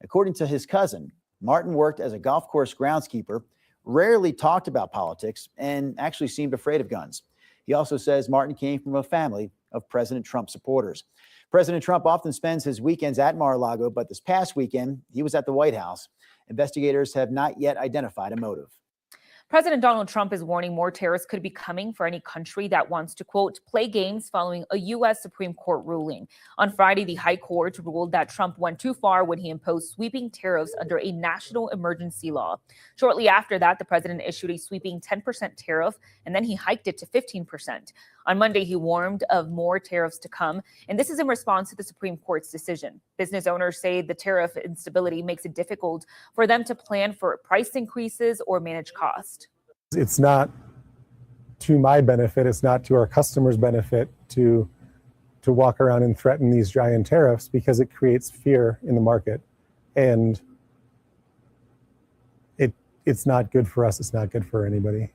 According to his cousin, Martin worked as a golf course groundskeeper, rarely talked about politics, and actually seemed afraid of guns. He also says Martin came from a family of President Trump supporters. President Trump often spends his weekends at Mar-a-Lago, but this past weekend, he was at the White House. Investigators have not yet identified a motive. President Donald Trump is warning more tariffs could be coming for any country that wants to, quote, play games following a U.S. Supreme Court ruling. On Friday, the High Court ruled that Trump went too far when he imposed sweeping tariffs under a national emergency law. Shortly after that, the president issued a sweeping 10% tariff, and then he hiked it to 15%. On Monday, he warned of more tariffs to come, and this is in response to the Supreme Court's decision. Business owners say the tariff instability makes it difficult for them to plan for price increases or manage cost. It's not to my benefit, it's not to our customers' benefit to walk around and threaten these giant tariffs, because it creates fear in the market. And it's not good for us, it's not good for anybody.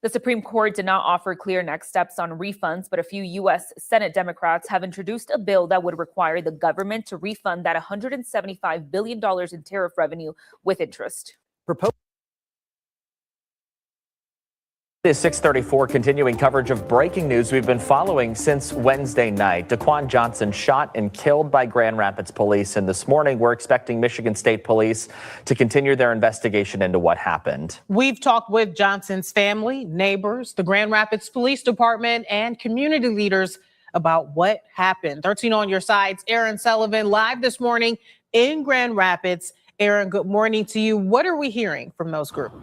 The Supreme Court did not offer clear next steps on refunds, but a few U.S. Senate Democrats have introduced a bill that would require the government to refund that $175 billion in tariff revenue with interest. It is 6:34, continuing coverage of breaking news we've been following since Wednesday night. Daquan Johnson shot and killed by Grand Rapids police, and this morning we're expecting Michigan State Police to continue their investigation into what happened. We've talked with Johnson's family, neighbors, the Grand Rapids Police Department, and community leaders about what happened. 13 on your sides, Aaron Sullivan live this morning in Grand Rapids. Aaron, good morning to you. What are we hearing from those groups?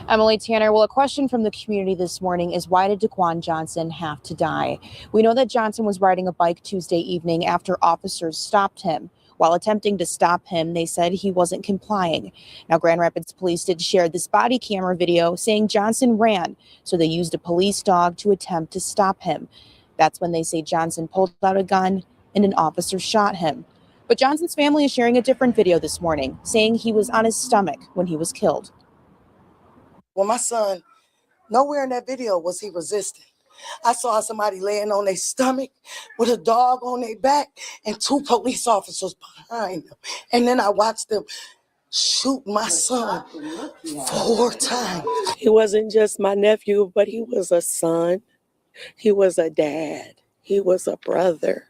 Emily, Tanner, well, a question from the community this morning is, why did Daquan Johnson have to die? We know that Johnson was riding a bike Tuesday evening after officers stopped him. While attempting to stop him, they said he wasn't complying. Now, Grand Rapids police did share this body camera video saying Johnson ran, so they used a police dog to attempt to stop him. That's when they say Johnson pulled out a gun and an officer shot him. But Johnson's family is sharing a different video this morning, saying he was on his stomach when he was killed. Well, my son, nowhere in that video was he resisting. I saw somebody laying on their stomach with a dog on their back and 2 police officers behind them. And then I watched them shoot my son 4 times. He wasn't just my nephew, but he was a son. He was a dad. He was a brother.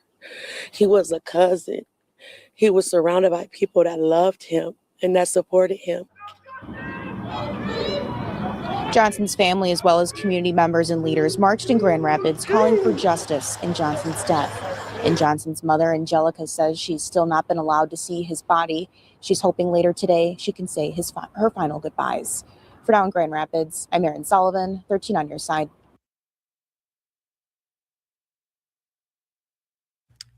He was a cousin. He was surrounded by people that loved him and that supported him. Johnson's family, as well as community members and leaders, marched in Grand Rapids calling for justice in Johnson's death. And Johnson's mother, Angelica, says she's still not been allowed to see his body. She's hoping later today she can say her final goodbyes. For now in Grand Rapids, I'm Aaron Sullivan, 13 on your side.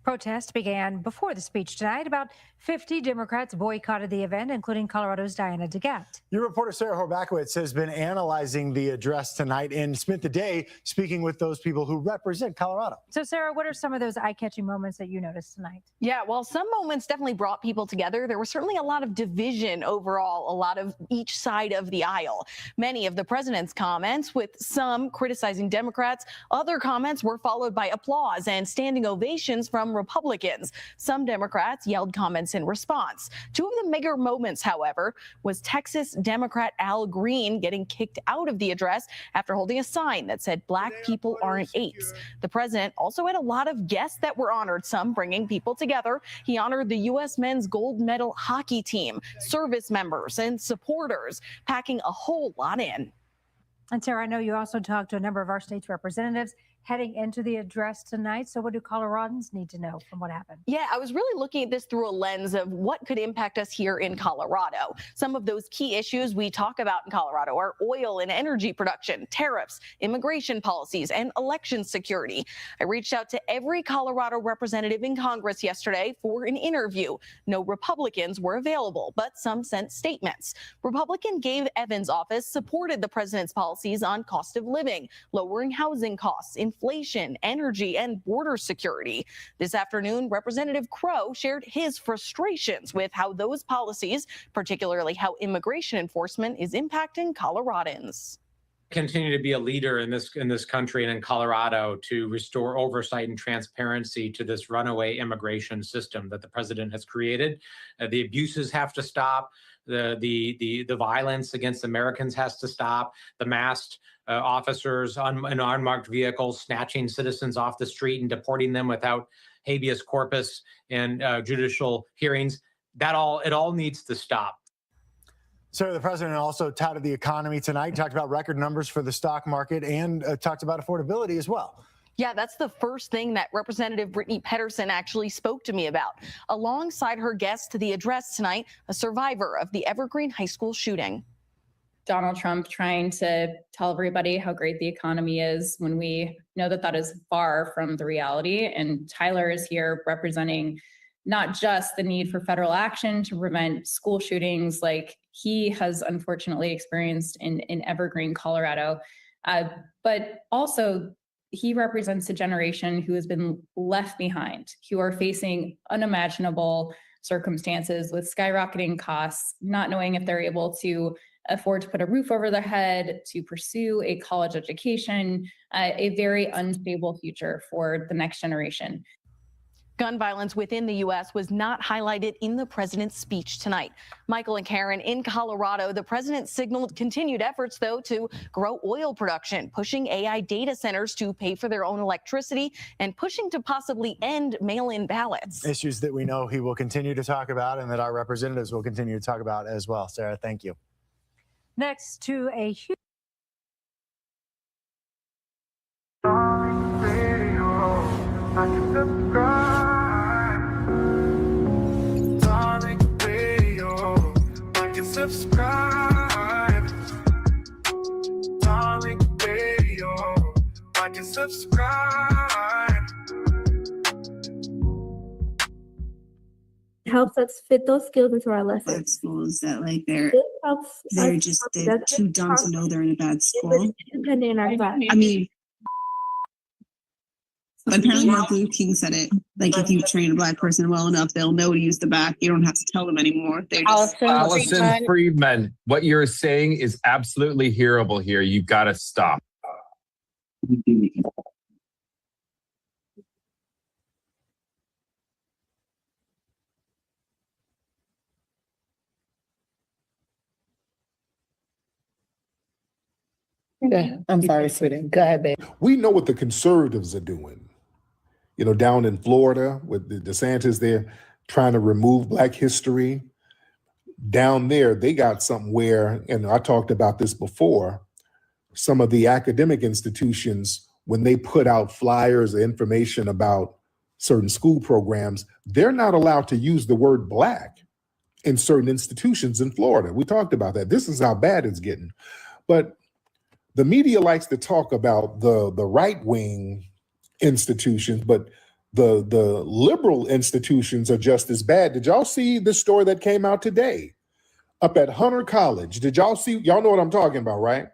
Protests began before the speech tonight. About 50 Democrats boycotted the event, including Colorado's Diana DeGette. Your reporter Sarah Horbakowitz has been analyzing the address tonight and spent the day speaking with those people who represent Colorado. So, Sarah, what are some of those eye-catching moments that you noticed tonight? Yeah, well, some moments definitely brought people together. There was certainly a lot of division overall, a lot of each side of the aisle. Many of the president's comments, with some criticizing Democrats, other comments were followed by applause and standing ovations from Republicans. Some Democrats yelled comments in response. 2 of the bigger moments, however, was Texas Democrat Al Green getting kicked out of the address after holding a sign that said Black people aren't apes. The president also had a lot of guests that were honored, some bringing people together. He honored the U.S. men's gold medal hockey team, service members, and supporters, packing a whole lot in. And Sarah, I know you also talked to a number of our state's representatives heading into the address tonight. So what do Coloradans need to know from what happened? Yeah, I was really looking at this through a lens of what could impact us here in Colorado. Some of those key issues we talk about in Colorado are oil and energy production, tariffs, immigration policies, and election security. I reached out to every Colorado representative in Congress yesterday for an interview. No Republicans were available, but some sent statements. Republican Gabe Evans' office supported the president's policies on cost of living, lowering housing costs, inflation, energy, and border security. This afternoon, Representative Crow shared his frustrations with how those policies, particularly how immigration enforcement, is impacting Coloradans. Continue to be a leader in this country and in Colorado to restore oversight and transparency to this runaway immigration system that the president has created. The abuses have to stop. The violence against Americans has to stop. The masked officers in unmarked vehicles snatching citizens off the street and deporting them without habeas corpus and judicial hearings. It all needs to stop. Sarah, the president also touted the economy tonight, talked about record numbers for the stock market, and talked about affordability as well. Yeah, that's the first thing that Representative Brittany Pedersen actually spoke to me about. Alongside her guest to the address tonight, a survivor of the Evergreen High School shooting. Donald Trump trying to tell everybody how great the economy is when we know that that is far from the reality. And Tyler is here representing not just the need for federal action to prevent school shootings like he has unfortunately experienced in Evergreen, Colorado, but also he represents a generation who has been left behind, who are facing unimaginable circumstances with skyrocketing costs, not knowing if they're able to afford to put a roof over their head, to pursue a college education, a very unstable future for the next generation. Gun violence within the U.S. was not highlighted in the president's speech tonight. Michael and Karen, in Colorado, the president signaled continued efforts, though, to grow oil production, pushing AI data centers to pay for their own electricity, and pushing to possibly end mail-in ballots. Issues that we know he will continue to talk about and that our representatives will continue to talk about as well. Sarah, thank you. Next to a huge subscribe. Darling Radio, like and subscribe. It helps us fit those skills into our lessons. Black schools that like they're they're too dumb to know they're in a bad school. Independent in our class. I mean, apparently Martin Luther King said it. Like if you train a Black person well enough, they'll know to use the bacc. You don't have to tell them anymore. They just Allison Friedman, what you're saying is absolutely hearable here. You've got to stop. I'm sorry, sweetie. Go ahead, babe. We know what the conservatives are doing. You know, down in Florida with the DeSantis, they're trying to remove Black history. Down there, they got something where, and I talked about this before, some of the academic institutions, when they put out flyers or information about certain school programs, they're not allowed to use the word Black in certain institutions in Florida. We talked about that. This is how bad it's getting. But the media likes to talk about the right-wing institutions, but the liberal institutions are just as bad. Did y'all see the story that came out today up at Hunter College? Did y'all see? Y'all know what I'm talking about, right?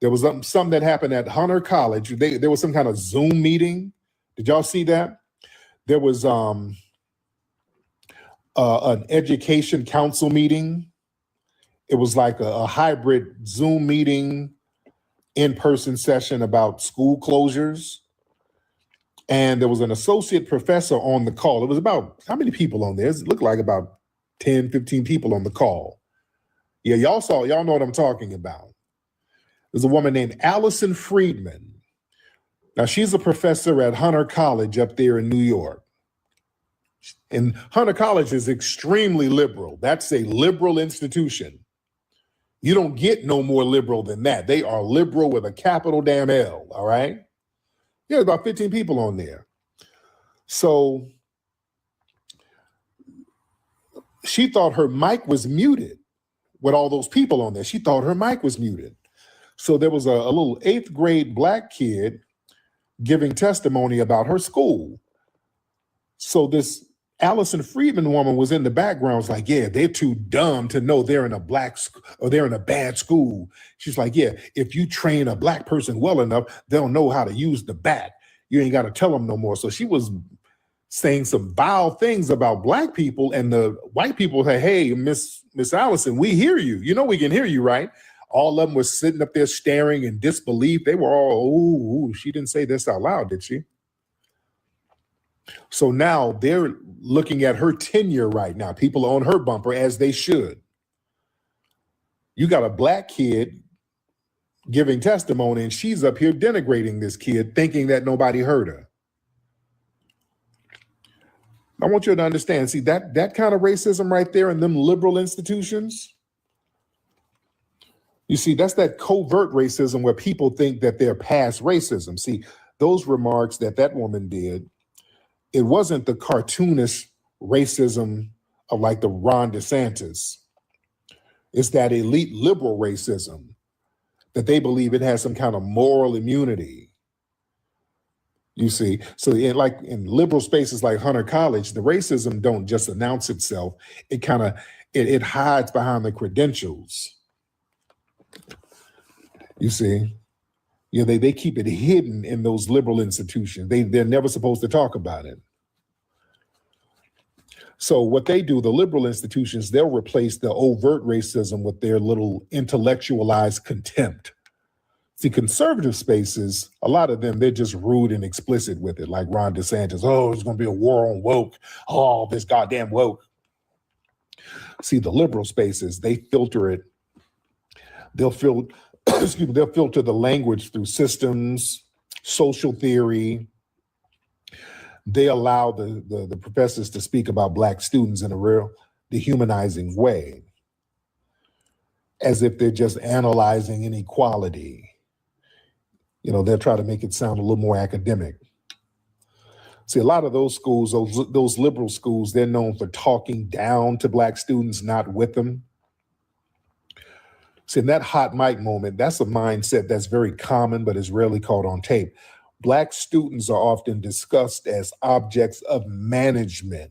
There was something that happened at Hunter College. There was some kind of Zoom meeting. Did y'all see that? There was an education council meeting. It was like a hybrid Zoom meeting, in-person session about school closures. And there was an associate professor on the call. It was about, how many people on there? It looked like about 10, 15 people on the call. Yeah, y'all know what I'm talking about. There's a woman named Allison Friedman. Now, she's a professor at Hunter College up there in New York. And Hunter College is extremely liberal. That's a liberal institution. You don't get no more liberal than that. They are liberal with a capital damn L, all right? Yeah, about 15 people on there. So she thought her mic was muted with all those people on there. She thought her mic was muted. So there was a little 8th grade Black kid giving testimony about her school. So this Allison Friedman woman was in the background, was like, yeah, they're too dumb to know they're in a Black or they're in a bad school. She's like, yeah, if you train a Black person well enough, they'll know how to use the bacc. You ain't got to tell them no more. So she was saying some vile things about Black people, and the white people say, hey, Miss Allison, we hear you. You know we can hear you, right? All of them were sitting up there staring in disbelief. They were all, ooh, she didn't say this out loud, did she? So now they're looking at her tenure right now. People on her bumper, as they should. You got a Black kid giving testimony, and she's up here denigrating this kid, thinking that nobody heard her. I want you to understand, see, that kind of racism right there in them liberal institutions, You see, that's that covert racism where people think that they're past racism. See, those remarks that woman did, it wasn't the cartoonish racism of like the Ron DeSantis. It's that elite liberal racism that they believe it has some kind of moral immunity. You see, so in liberal spaces like Hunter College, the racism don't just announce itself. It kind of it hides behind the credentials. You see, they keep it hidden in those liberal institutions. They're never supposed to talk about it. So what they do, the liberal institutions, they'll replace the overt racism with their little intellectualized contempt. See, conservative spaces, a lot of them, they're just rude and explicit with it, like Ron DeSantis. Oh, it's going to be a war on woke. Oh, this goddamn woke. See, the liberal spaces, they filter it. They'll filter the language through systems, social theory. They allow the professors to speak about Black students in a real dehumanizing way, as if they're just analyzing inequality. They'll try to make it sound a little more academic. See, a lot of those schools, those liberal schools, they're known for talking down to Black students, not with them. See, in that hot mic moment, that's a mindset that's very common, but is rarely caught on tape. Black students are often discussed as objects of management,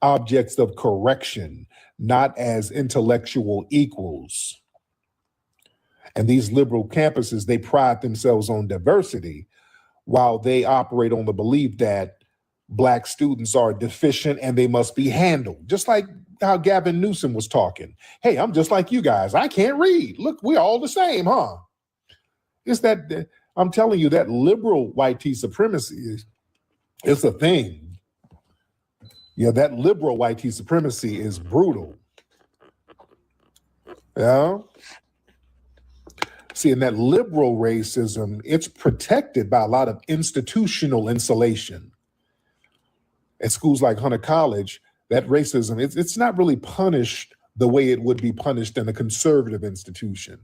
objects of correction, not as intellectual equals. And these liberal campuses, they pride themselves on diversity while they operate on the belief that Black students are deficient and they must be handled. Just like how Gavin Newsom was talking. Hey, I'm just like you guys. I can't read. Look, we're all the same, huh? It's that, I'm telling you, that liberal white supremacy is a thing. That liberal white supremacy is brutal. Yeah. See, in that liberal racism, it's protected by a lot of institutional insulation. At schools like Hunter College, that racism, it's not really punished the way it would be punished in a conservative institution.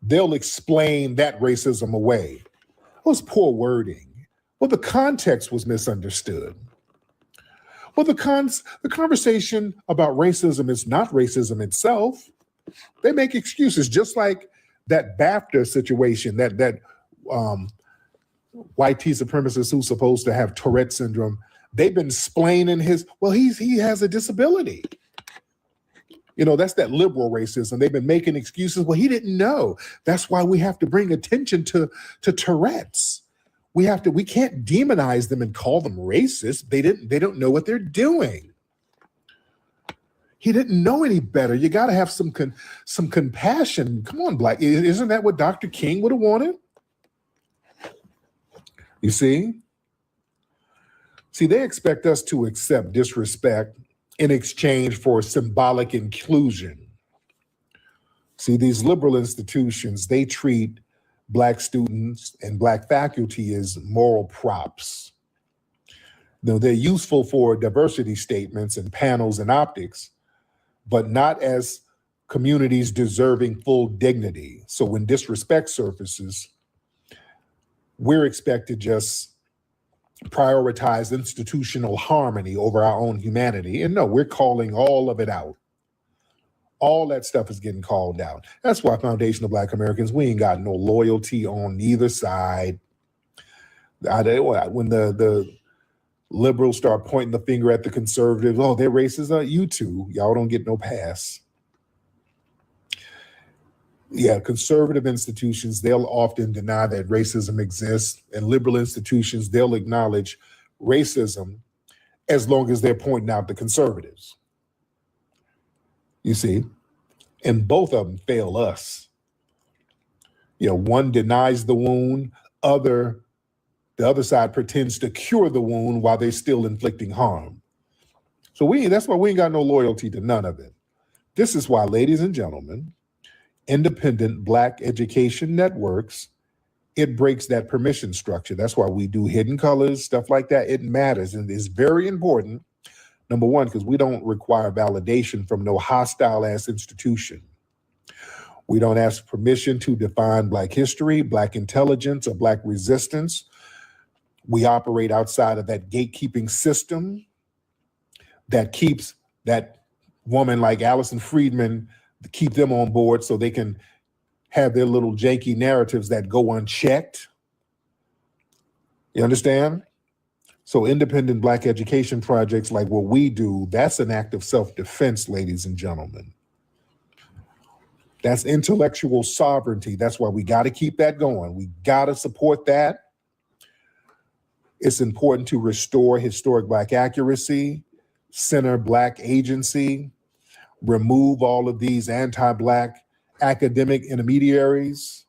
They'll explain that racism away. It was poor wording. Well, the context was misunderstood. Well, the conversation about racism is not racism itself. They make excuses, just like that BAFTA situation, that white supremacist who's supposed to have Tourette syndrome. They've been explaining he has a disability. That's that liberal racism. They've been making excuses. Well, he didn't know. That's why we have to bring attention to Tourette's. We can't demonize them and call them racist. They don't know what they're doing. He didn't know any better. You got to have some compassion. Come on, Black. Isn't that what Dr. King would have wanted? You see? See, they expect us to accept disrespect in exchange for symbolic inclusion. See, these liberal institutions, they treat Black students and Black faculty as moral props. They're useful for diversity statements and panels and optics, but not as communities deserving full dignity. So when disrespect surfaces, we're expected to just prioritize institutional harmony over our own humanity. And no, we're calling all of it out. All that stuff is getting called out. That's why Foundation of Black Americans, we ain't got no loyalty on either side. When the liberals start pointing the finger at the conservatives, oh, they're racist. You too. Y'all don't get no pass. Yeah, conservative institutions, they'll often deny that racism exists, and liberal institutions, they'll acknowledge racism as long as they're pointing out the conservatives. You see, and both of them fail us. One denies the wound, the other side pretends to cure the wound while they're still inflicting harm. So that's why we ain't got no loyalty to none of it. This is why, ladies and gentlemen, independent Black education networks, it breaks that permission structure. That's why we do hidden colors, stuff like that. It matters and is very important. Number one, because we don't require validation from no hostile ass institution. We don't ask permission to define Black history, Black intelligence, or Black resistance. We operate outside of that gatekeeping system that keeps that woman like Allison Friedman, to keep them on board so they can have their little janky narratives that go unchecked. You understand? So independent Black education projects like what we do, that's an act of self-defense, ladies and gentlemen. That's intellectual sovereignty. That's why we got to keep that going. We got to support that. It's important to restore historic Black accuracy, center Black agency, remove all of these anti-Black academic intermediaries,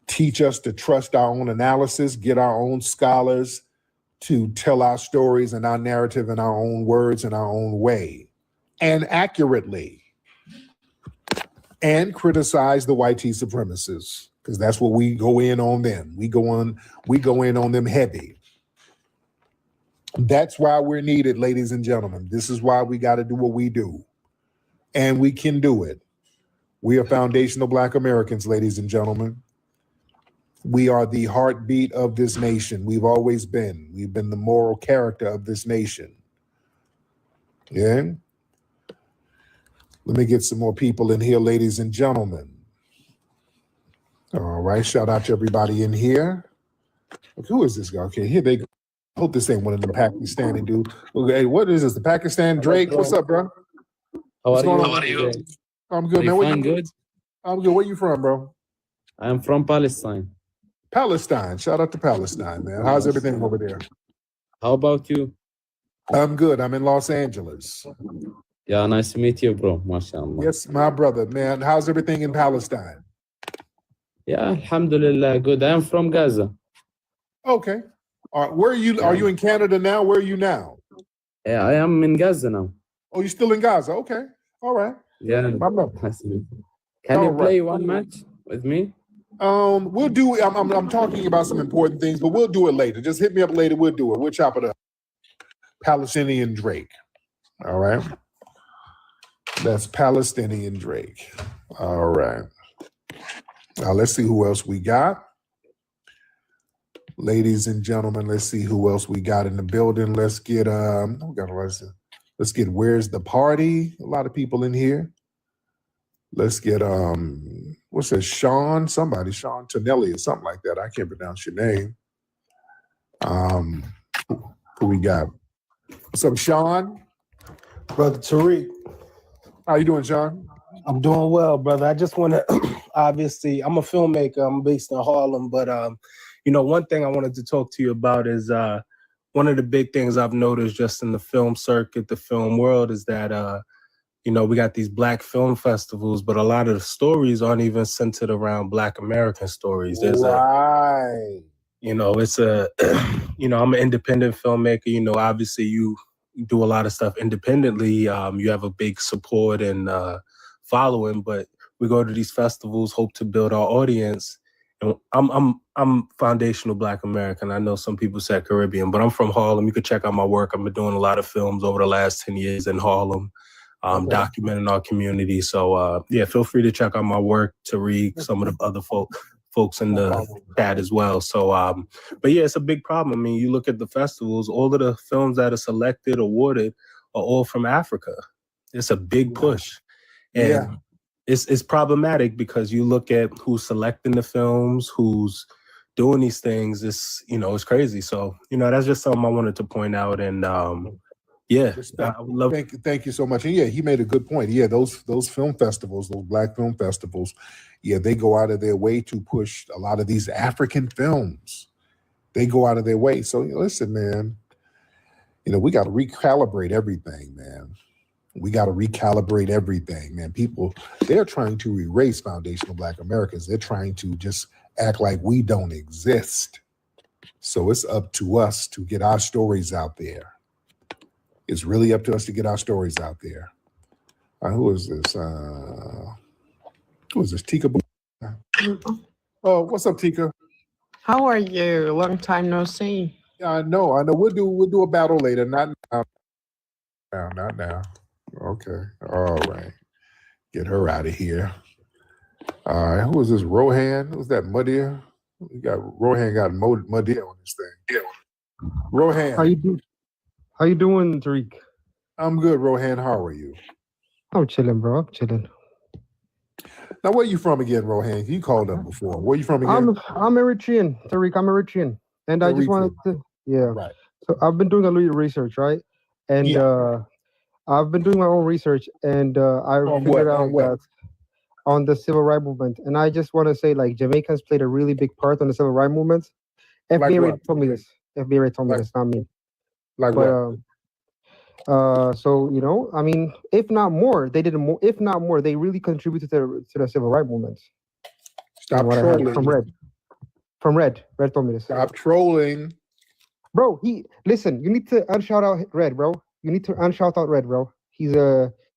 teach us to trust our own analysis, get our own scholars to tell our stories and our narrative in our own words in our own way and accurately, and criticize the white supremacists, because that's what we go in on them. We go in on them heavy. That's why we're needed, ladies and gentlemen. This is why we got to do what we do. And we can do it. We are foundational Black Americans, ladies and gentlemen. We are the heartbeat of this nation. We've always been. We've been the moral character of this nation. Yeah? Let me get some more people in here, ladies and gentlemen. All right, shout out to everybody in here. Okay, who is this guy? Okay, here they go. I hope this ain't one of them Pakistani dudes. Okay, hey, what is this? The Pakistan Drake? What's up, bro? How are you? I'm good, man. I'm good. I'm good. Where you from, bro? I'm from Palestine. Palestine. Shout out to Palestine, man. How's everything over there? How about you? I'm good. I'm in Los Angeles. Yeah, nice to meet you, bro. MashaAllah. Yes, my brother, man. How's everything in Palestine? Yeah, alhamdulillah, good. I am from Gaza. Okay. Where are you? Are you in Canada now? Where are you now? Yeah, I am in Gaza now. Oh, you're still in Gaza? Okay. All right. Yeah. My brother. Can you All play right. one match with me? We'll do. I'm talking about some important things, but we'll do it later. Just hit me up later. We'll do it. We'll chop it up. Palestinian Drake. All right. That's Palestinian Drake. All right. Now let's see who else we got. Ladies and gentlemen, let's see who else we got in the building. Let's get let's get Where's the Party? A lot of people in here. Let's get what's that? Sean Tonelli or something like that. I can't pronounce your name. Who we got? What's up, Sean? Brother Tariq. How you doing, Sean? I'm doing well, brother. I just want to, obviously, I'm a filmmaker. I'm based in Harlem, but one thing I wanted to talk to you about is one of the big things I've noticed just in the film circuit, the film world, is that we got these Black film festivals, but a lot of the stories aren't even centered around Black American stories. There's it's I'm an independent filmmaker. Obviously you do a lot of stuff independently. You have a big support and following, but we go to these festivals, hope to build our audience. And I'm foundational Black American. I know some people say Caribbean, but I'm from Harlem. You could check out my work. I've been doing a lot of films over the last 10 years in Harlem, documenting our community. So feel free to check out my work, to read some of the other folks in the chat as well. So, but yeah, it's a big problem. I mean, you look at the festivals, all of the films that are selected, awarded, are all from Africa. It's a big push. And it's problematic because you look at who's selecting the films, who's doing these things. It's crazy. So, that's just something I wanted to point out. And I would love. Thank you so much. And yeah, he made a good point. Yeah, those film festivals, those Black film festivals, they go out of their way to push a lot of these African films. They go out of their way. So listen, man, we got to recalibrate everything, man. We got to recalibrate everything, man. People, they're trying to erase foundational Black Americans. They're trying to just act like we don't exist. So it's up to us to get our stories out there. It's really up to us to get our stories out there. Who is this? Who is this? Tika. Oh, what's up, Tika? How are you? Long time no see. Yeah, I know. We'll do a battle later. Not now. Not now. Okay. All right. Get her out of here. All right, who is this? Rohan? Who's that? Mudia? We got Rohan got Mudia on this thing. Rohan. How you doing, Tariq? I'm good, Rohan. How are you? I'm chilling, bro. I'm chilling. Now, where you from again, Rohan? You called up before. Where you from again? I'm Eritrean, Tariq. I'm Eritrean, and I just wanted to, Right. So I've been doing a little research, right? And I've been doing my own research, and I figured out that on the civil rights movement, and I just want to say, like, Jamaicans played a really big part on the civil rights movement. FBI told me this. FBI told me this, not me. Like what? So you know, I mean, if not more, they did more. If not more, they really contributed to the civil rights movement. Stop trolling. From Red told me this. Stop trolling. Bro, listen, you need to unshout out Red, bro. You need to unshout out Red, bro. He's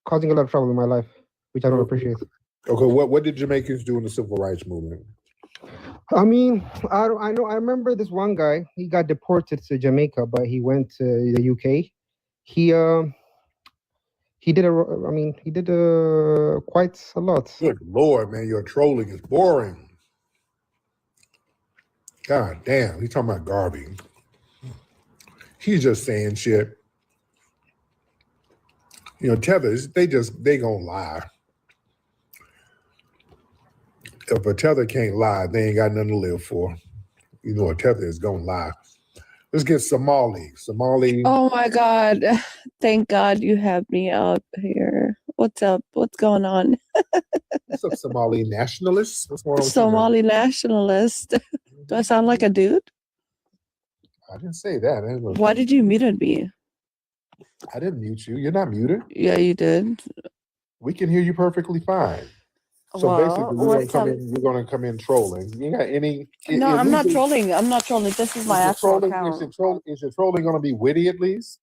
causing a lot of trouble in my life, which I don't appreciate. Okay, what did Jamaicans do in the civil rights movement? I mean, I remember this one guy. He got deported to Jamaica, but he went to the UK. He did quite a lot. Good Lord, man, your trolling is boring. God damn, he's talking about Garvey. He's just saying shit. You know, tethers, they gonna lie. If a tether can't lie, they ain't got nothing to live for. You know, a tether is gonna lie. Let's get Somali. Oh my God. Thank God you have me up here. What's up? What's going on? What's up, Somali nationalists? What's going on? Somali nationalist. Do I sound like a dude? I didn't say that. Why did you mute me? I didn't mute you. You're not muted. Yeah, you did. We can hear you perfectly fine. So basically, you're gonna come in trolling. You got any? No, I'm not trolling. I'm not trolling. This is my actual account. Is your trolling gonna be witty at least?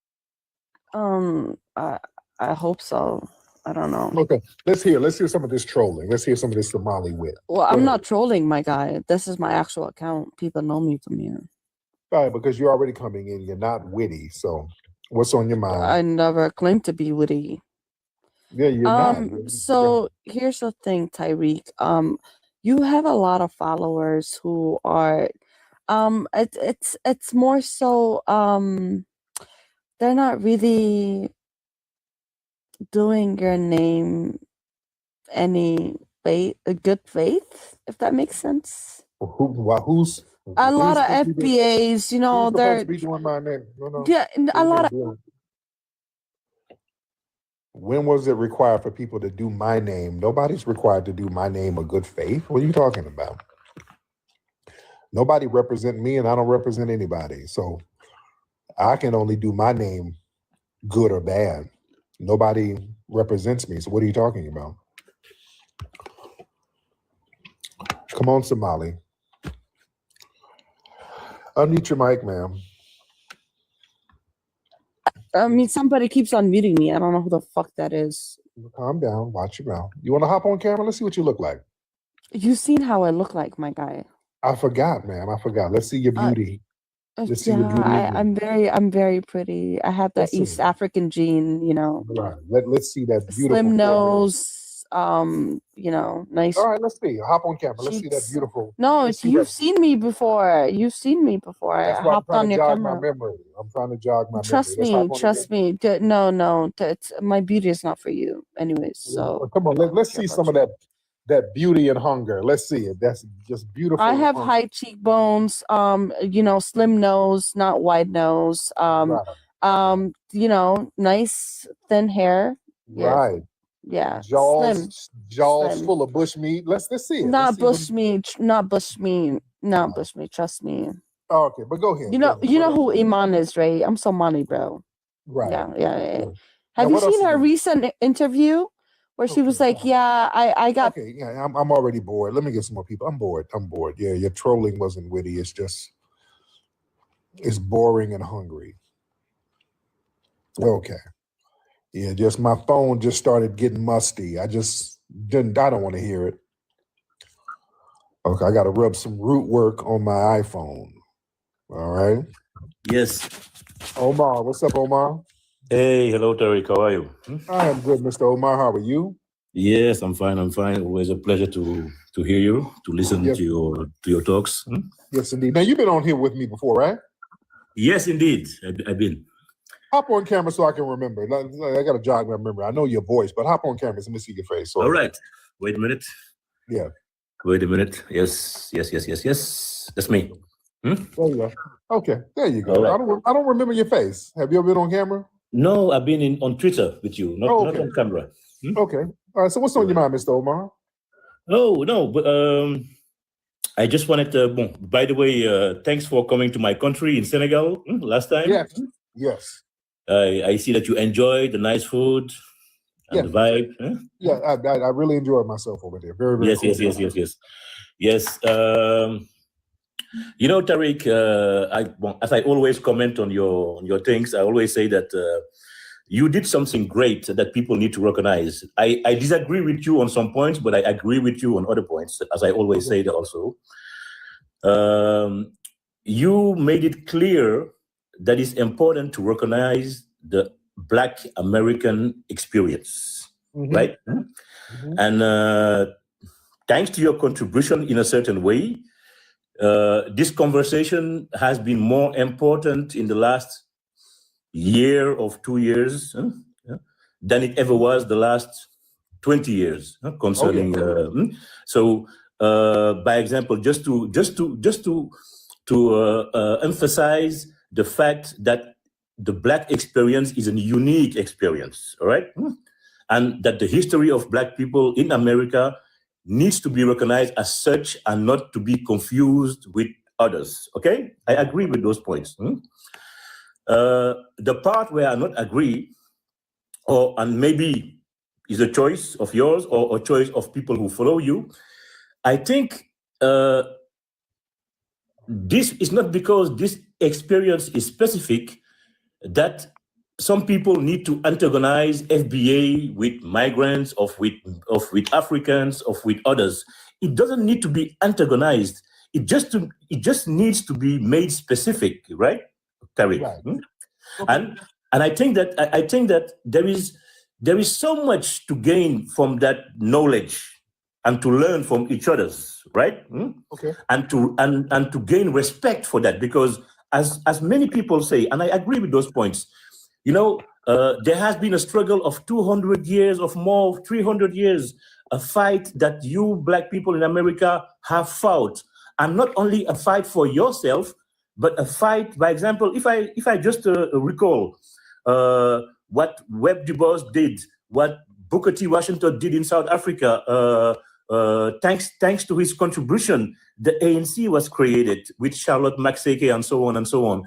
I hope so. I don't know. Okay, let's hear some of this trolling. Let's hear some of this Somali wit. Well, I'm not trolling, my guy. This is my actual account. People know me from here. Right, because you're already coming in. You're not witty. So, what's on your mind? I never claimed to be witty. Yeah, you're not. So here's the thing, Tyreek. You have a lot of followers who are, it's more so, they're not really doing your name any good faith, if that makes sense. Who's a lot of FBAs, you know, they're be doing my name. No. Yeah, a lot of. When was it required for people to do my name? Nobody's required to do my name a good faith. What are you talking about? Nobody represent me and I don't represent anybody. So I can only do my name good or bad. Nobody represents me. So what are you talking about? Come on, Somali. Unmute your mic, ma'am. I mean, somebody keeps on muting me. I don't know who the fuck that is. Calm down. Watch your mouth. You want to hop on camera? Let's see what you look like. You've seen how I look like, my guy. I forgot, ma'am. I forgot. Let's see your beauty. Let's see your beauty. I'm very pretty. I have that East African gene, you know. Right. Let's see that beautiful slim nose. You know, nice. All right, let's see. Hop on camera. Let's see that beautiful. No, you've seen me before. You've seen me before. I hopped on your camera. I'm trying to jog my Trust memory. Trust me. No. My beauty is not for you, anyways. So well, come on, let's see some of that beauty and hunger. Let's see it. That's just beautiful. I have high cheekbones. You know, slim nose, not wide nose. You know, nice thin hair. Right. Yeah, jaws slim. Full of bush meat. Let's see it. Not bush meat. Trust me. Okay, but go ahead. You know who Iman is, right? I'm Somali, bro. Right. Yeah. Have you seen her recent interview where she was like, "Yeah, I got." Okay, yeah, I'm already bored. Let me get some more people. I'm bored. Yeah, your trolling wasn't witty. It's boring and hungry. Okay. Yeah, just my phone just started getting musty. I don't want to hear it. Okay, I got to rub some root work on my iPhone. All right. Yes. Omar, what's up, Omar? Hey, hello, Tariq. How are you? I am good, Mr. Omar. How are you? Yes, I'm fine. I'm fine. Always a pleasure to hear you, to listen Yes, to your talks. yes, indeed. Now you've been on here with me before, right? Yes, indeed. I've been. Hop on camera so I can remember. I got to jog my memory. I know your voice, but hop on camera. Let me see your face. So, All right. Wait a minute. Yeah. Wait a minute. Yes. That's me. There you go. Okay, there you go. All right. I don't remember your face. Have you ever been on camera? No, I've been on Twitter with you, not Okay. on camera. Okay. All right. So what's on your mind, Mr. Omar? Oh no, but I just wanted to. By the way, thanks for coming to my country in Senegal last time. Yes. Yes. I see that you enjoyed the nice food and the vibe. Yeah. I really enjoyed myself over there. Very, very Yes, cool. yes. You know, Tariq, as I always comment on your things, I always say that you did something great that people need to recognize. I disagree with you on some points, but I agree with you on other points, as I always say that also. You made it clear that it's important to recognize the Black American experience, right? And thanks to your contribution in a certain way, this conversation has been more important in the last year of 2 years than it ever was the last 20 years concerning. So, by example, just to emphasize the fact that the Black experience is a unique experience, all right, and that the history of Black people in America needs to be recognized as such and not to be confused with others. Okay, I agree with those points. The part where I not agree, and maybe is a choice of yours or a choice of people who follow you, I think this is not because this experience is specific that some people need to antagonize FBA with migrants, or with Africans, or with others. It doesn't need to be antagonized. It just needs to be made specific, right, Tariq? Right. And I think that there is so much to gain from that knowledge and to learn from each other's, right? Okay. And to gain respect for that, because as many people say, and I agree with those points, you know, there has been a struggle of 200 years, of more, 300 years, a fight that you Black people in America have fought, and not only a fight for yourself, but a fight. By example, if I just recall what Webb Du Bois did, what Booker T. Washington did in South Africa, thanks to his contribution, the ANC was created with Charlotte Maxeke and so on and so on.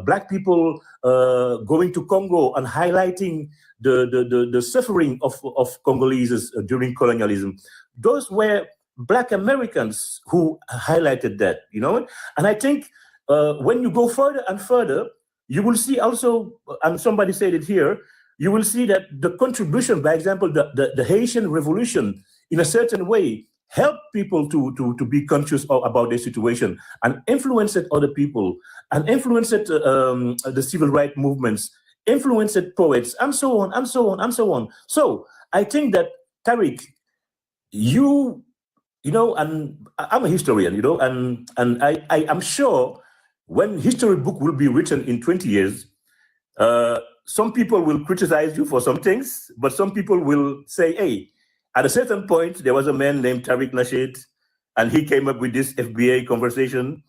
Black people going to Congo and highlighting the suffering of Congolese during colonialism. Those were Black Americans who highlighted that, you know. And I think when you go further and further, you will see also, and somebody said it here, you will see that the contribution, by example, the Haitian Revolution, in a certain way, helped people to be conscious about their situation and influenced other people and influenced the civil rights movements, influenced poets, and so on, and so on, and so on. So I think that, Tariq, you know, and I'm a historian, you know, and I am sure when history book will be written in 20 years, some people will criticize you for some things, but some people will say, hey, at a certain point, there was a man named Tariq Nasheed, and he came up with this FBA conversation,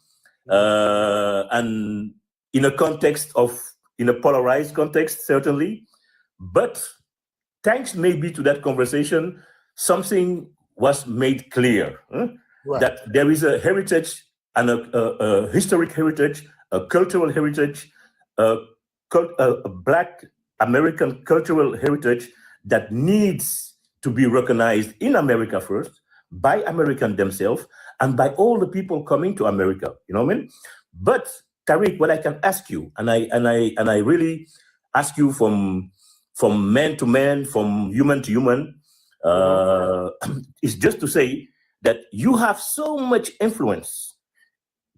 and in a polarized context, certainly. But thanks maybe to that conversation, something was made clear, Right. that there is a heritage and a historic heritage, a cultural heritage, a Black American cultural heritage that needs to be recognized in America first, by Americans themselves, and by all the people coming to America. You know what I mean? But Tariq, what I can ask you, and I really ask you from man to man, from human to human, is just to say that you have so much influence,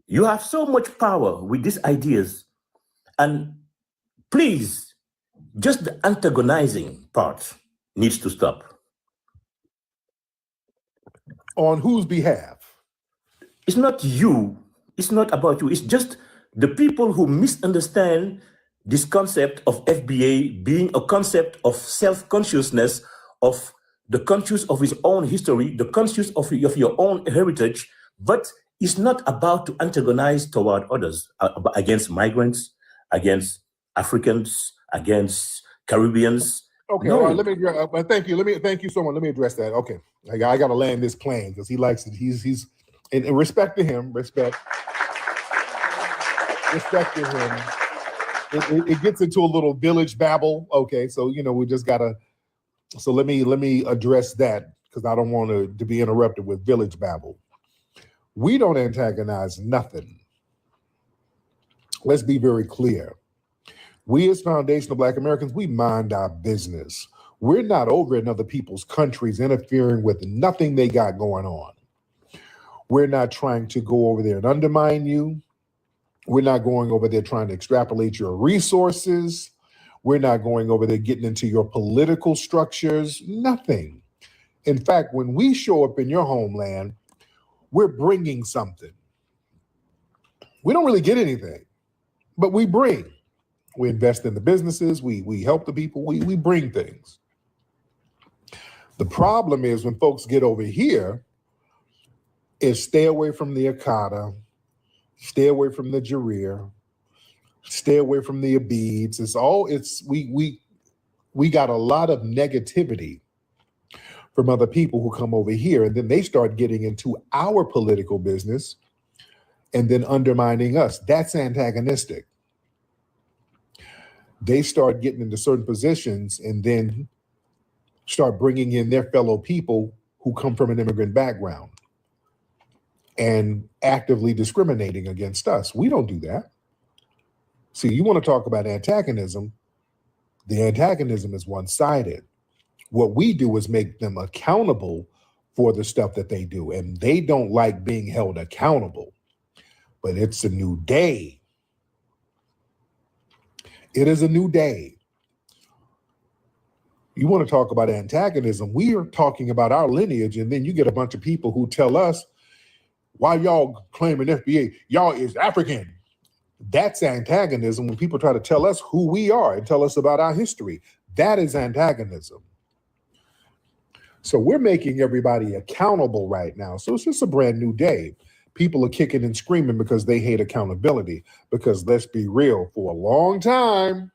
you have so much power with these ideas, and please, just the antagonizing part needs to stop. On whose behalf? It's not you. It's not about you. It's just the people who misunderstand this concept of FBA being a concept of self-consciousness, of the conscious of his own history, the conscious of your own heritage, but it's not about to antagonize toward others, against migrants, against Africans, against Caribbeans. Okay, No. all right, let me thank you. Thank you so much. Let me address that. Okay. I got to land this plane because he likes it. He's in respect to him, respect to him. It gets into a little village babble. Okay, so we just gotta. So let me address that because I don't want to be interrupted with village babble. We don't antagonize nothing. Let's be very clear. We as foundational Black Americans, we mind our business. We're not over in other people's countries interfering with nothing they got going on. We're not trying to go over there and undermine you. We're not going over there trying to extrapolate your resources. We're not going over there getting into your political structures, nothing. In fact, when we show up in your homeland, we're bringing something. We don't really get anything, but we bring. We invest in the businesses, we help the people, we bring things. The problem is when folks get over here, is stay away from the Akata, stay away from the Jareer, stay away from the Abids. We got a lot of negativity from other people who come over here, and then they start getting into our political business and then undermining us. That's antagonistic. They start getting into certain positions and then start bringing in their fellow people who come from an immigrant background and actively discriminating against us. We don't do that. See, you want to talk about antagonism. The antagonism is one-sided. What we do is make them accountable for the stuff that they do, and they don't like being held accountable. But it's a new day. It is a new day. You want to talk about antagonism, we are talking about our lineage, and then you get a bunch of people who tell us, why y'all claiming FBA? Y'all is African. That's antagonism when people try to tell us who we are and tell us about our history. That is antagonism. So we're making everybody accountable right now. So it's just a brand new day. People are kicking and screaming because they hate accountability. Because let's be real, for a long time,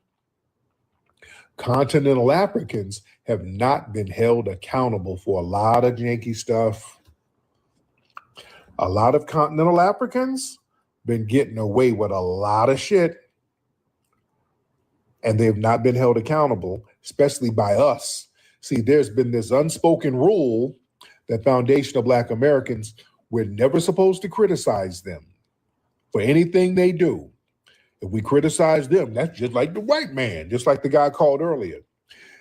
continental Africans have not been held accountable for a lot of janky stuff. A lot of continental Africans been getting away with a lot of shit, and they've not been held accountable, especially by us. See, there's been this unspoken rule that foundational Black Americans, we're never supposed to criticize them for anything they do. If we criticize them, that's just like the white man, just like the guy called earlier.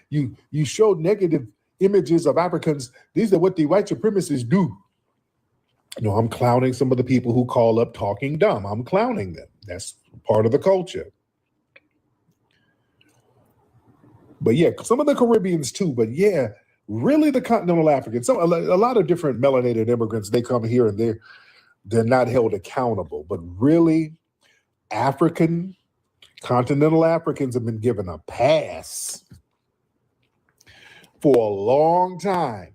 You show negative images of Africans. These are what the white supremacists do. You know, I'm clowning some of the people who call up talking dumb. I'm clowning them. That's part of the culture. But yeah, some of the Caribbeans too. But yeah, really the continental Africans, a lot of different melanated immigrants, they come here and they're not held accountable. But really, African, continental Africans have been given a pass for a long time.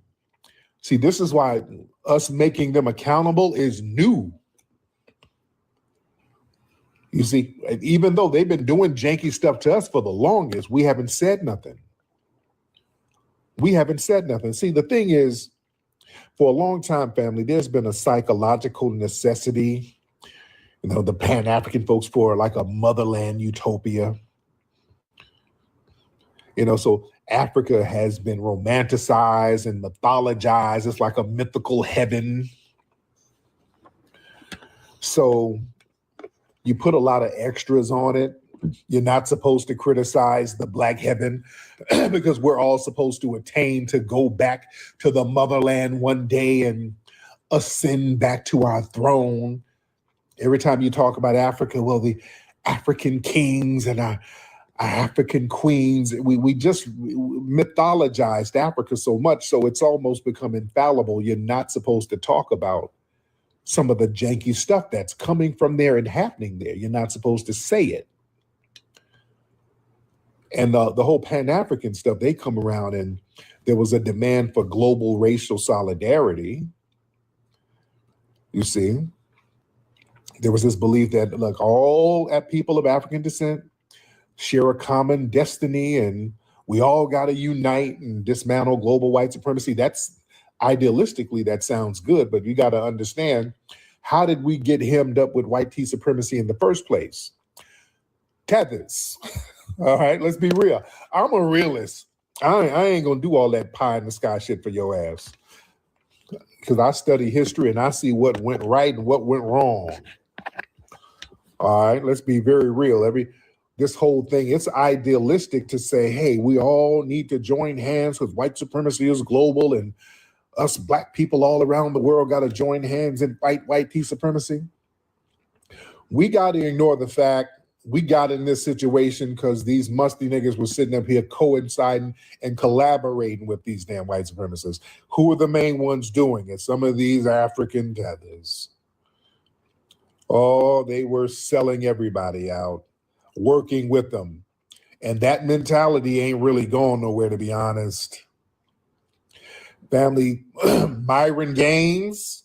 See, this is why us making them accountable is new. You see, even though they've been doing janky stuff to us for the longest, we haven't said nothing. We haven't said nothing. See, the thing is, for a long time, family, there's been a psychological necessity, you know, the Pan-African folks for like a motherland utopia. You know, so Africa has been romanticized and mythologized. It's like a mythical heaven. So you put a lot of extras on it. You're not supposed to criticize the Black heaven because we're all supposed to attain to go back to the motherland one day and ascend back to our throne. Every time you talk about Africa, well, the African kings and African queens. We just mythologized Africa so much, so it's almost become infallible. You're not supposed to talk about some of the janky stuff that's coming from there and happening there. You're not supposed to say it. And the whole Pan-African stuff, they come around and there was a demand for global racial solidarity. You see, there was this belief that, look, all people of African descent share a common destiny and we all got to unite and dismantle global white supremacy. That's idealistically, that sounds good, but you got to understand, how did we get hemmed up with white tea supremacy in the first place? Tethers. All right, let's be real. I'm a realist. I ain't gonna do all that pie in the sky shit for your ass, because I study history and I see what went right and what went wrong. All right, let's be very real. This whole thing, it's idealistic to say, hey, we all need to join hands because white supremacy is global and us black people all around the world got to join hands and fight white tea supremacy. We got to ignore the fact we got in this situation because these musty niggas were sitting up here coinciding and collaborating with these damn white supremacists. Who are the main ones doing it? Some of these African tethers. Oh, they were selling everybody out, working with them. And that mentality ain't really going nowhere, to be honest. Family, Myron Gaines,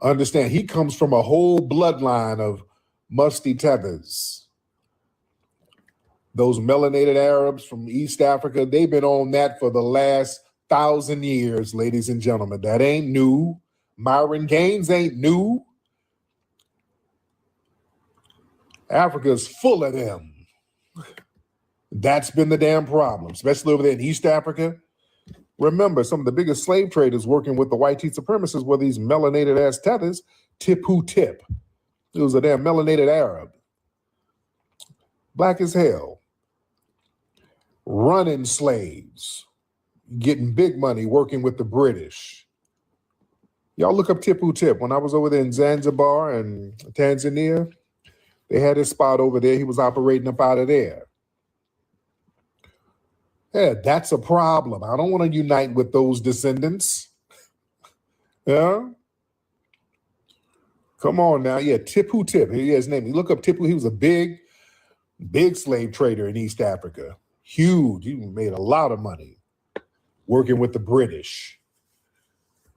understand, he comes from a whole bloodline of musty tethers. Those melanated Arabs from East Africa, they've been on that for the last 1,000 years, ladies and gentlemen. That ain't new. Myron Gaines ain't new. Africa's full of them. That's been the damn problem, especially over there in East Africa. Remember, some of the biggest slave traders working with the white tea supremacists were these melanated ass tethers. Tip who tip. It was a damn melanated Arab. Black as hell. Running slaves. Getting big money working with the British. Y'all look up Tip who tip. When I was over there in Zanzibar and Tanzania, they had his spot over there. He was operating up out of there. Yeah, that's a problem. I don't want to unite with those descendants. Yeah. Come on now. Yeah, Tip who tip. Here's his name. You look up Tip who. He was a big slave trader in East Africa. Huge. He made a lot of money working with the British.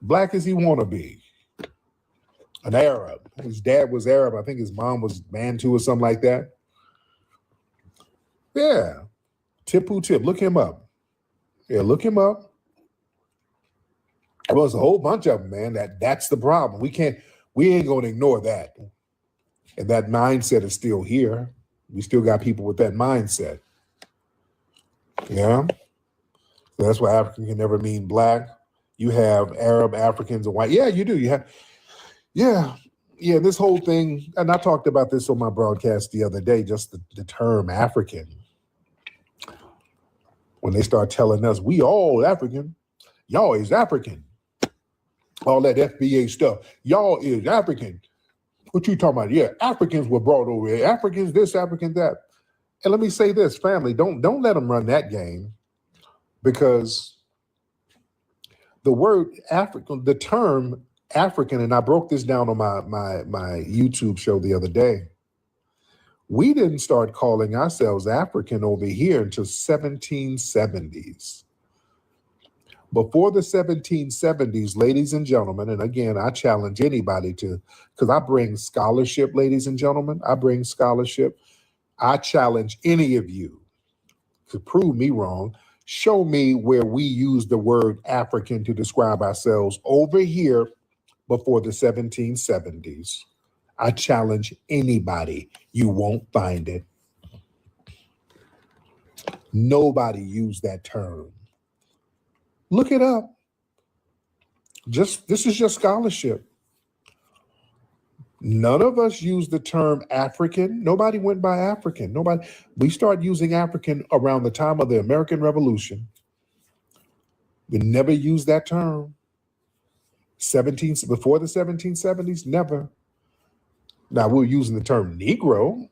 Black as he want to be. An Arab. His dad was Arab. I think his mom was Bantu or something like that. Yeah. Tip who tip. Look him up. Yeah, look him up. Well, there's a whole bunch of them, man. That's the problem. We ain't gonna ignore that. And that mindset is still here. We still got people with that mindset. Yeah. So that's why African can never mean black. You have Arab, Africans, and white. Yeah, you do. You have, yeah, this whole thing, and I talked about this on my broadcast the other day, just the term African. When they start telling us, we all African, y'all is African. All that FBA stuff, y'all is African. What you talking about? Yeah, Africans were brought over here. Africans this, African that. And let me say this, family, don't let them run that game, because the word African, the term African, and I broke this down on my YouTube show the other day. We didn't start calling ourselves African over here until 1770s. Before the 1770s, ladies and gentlemen, and again, I challenge anybody to, because I bring scholarship, ladies and gentlemen, I bring scholarship. I challenge any of you to prove me wrong. Show me where we use the word African to describe ourselves over here before the 1770s. I challenge anybody. You won't find it. Nobody used that term. Look it up. This is just scholarship. None of us used the term African. Nobody went by African. Nobody. We started using African around the time of the American Revolution. We never used that term. Before the 1770s, never. Now we're using the term Negro.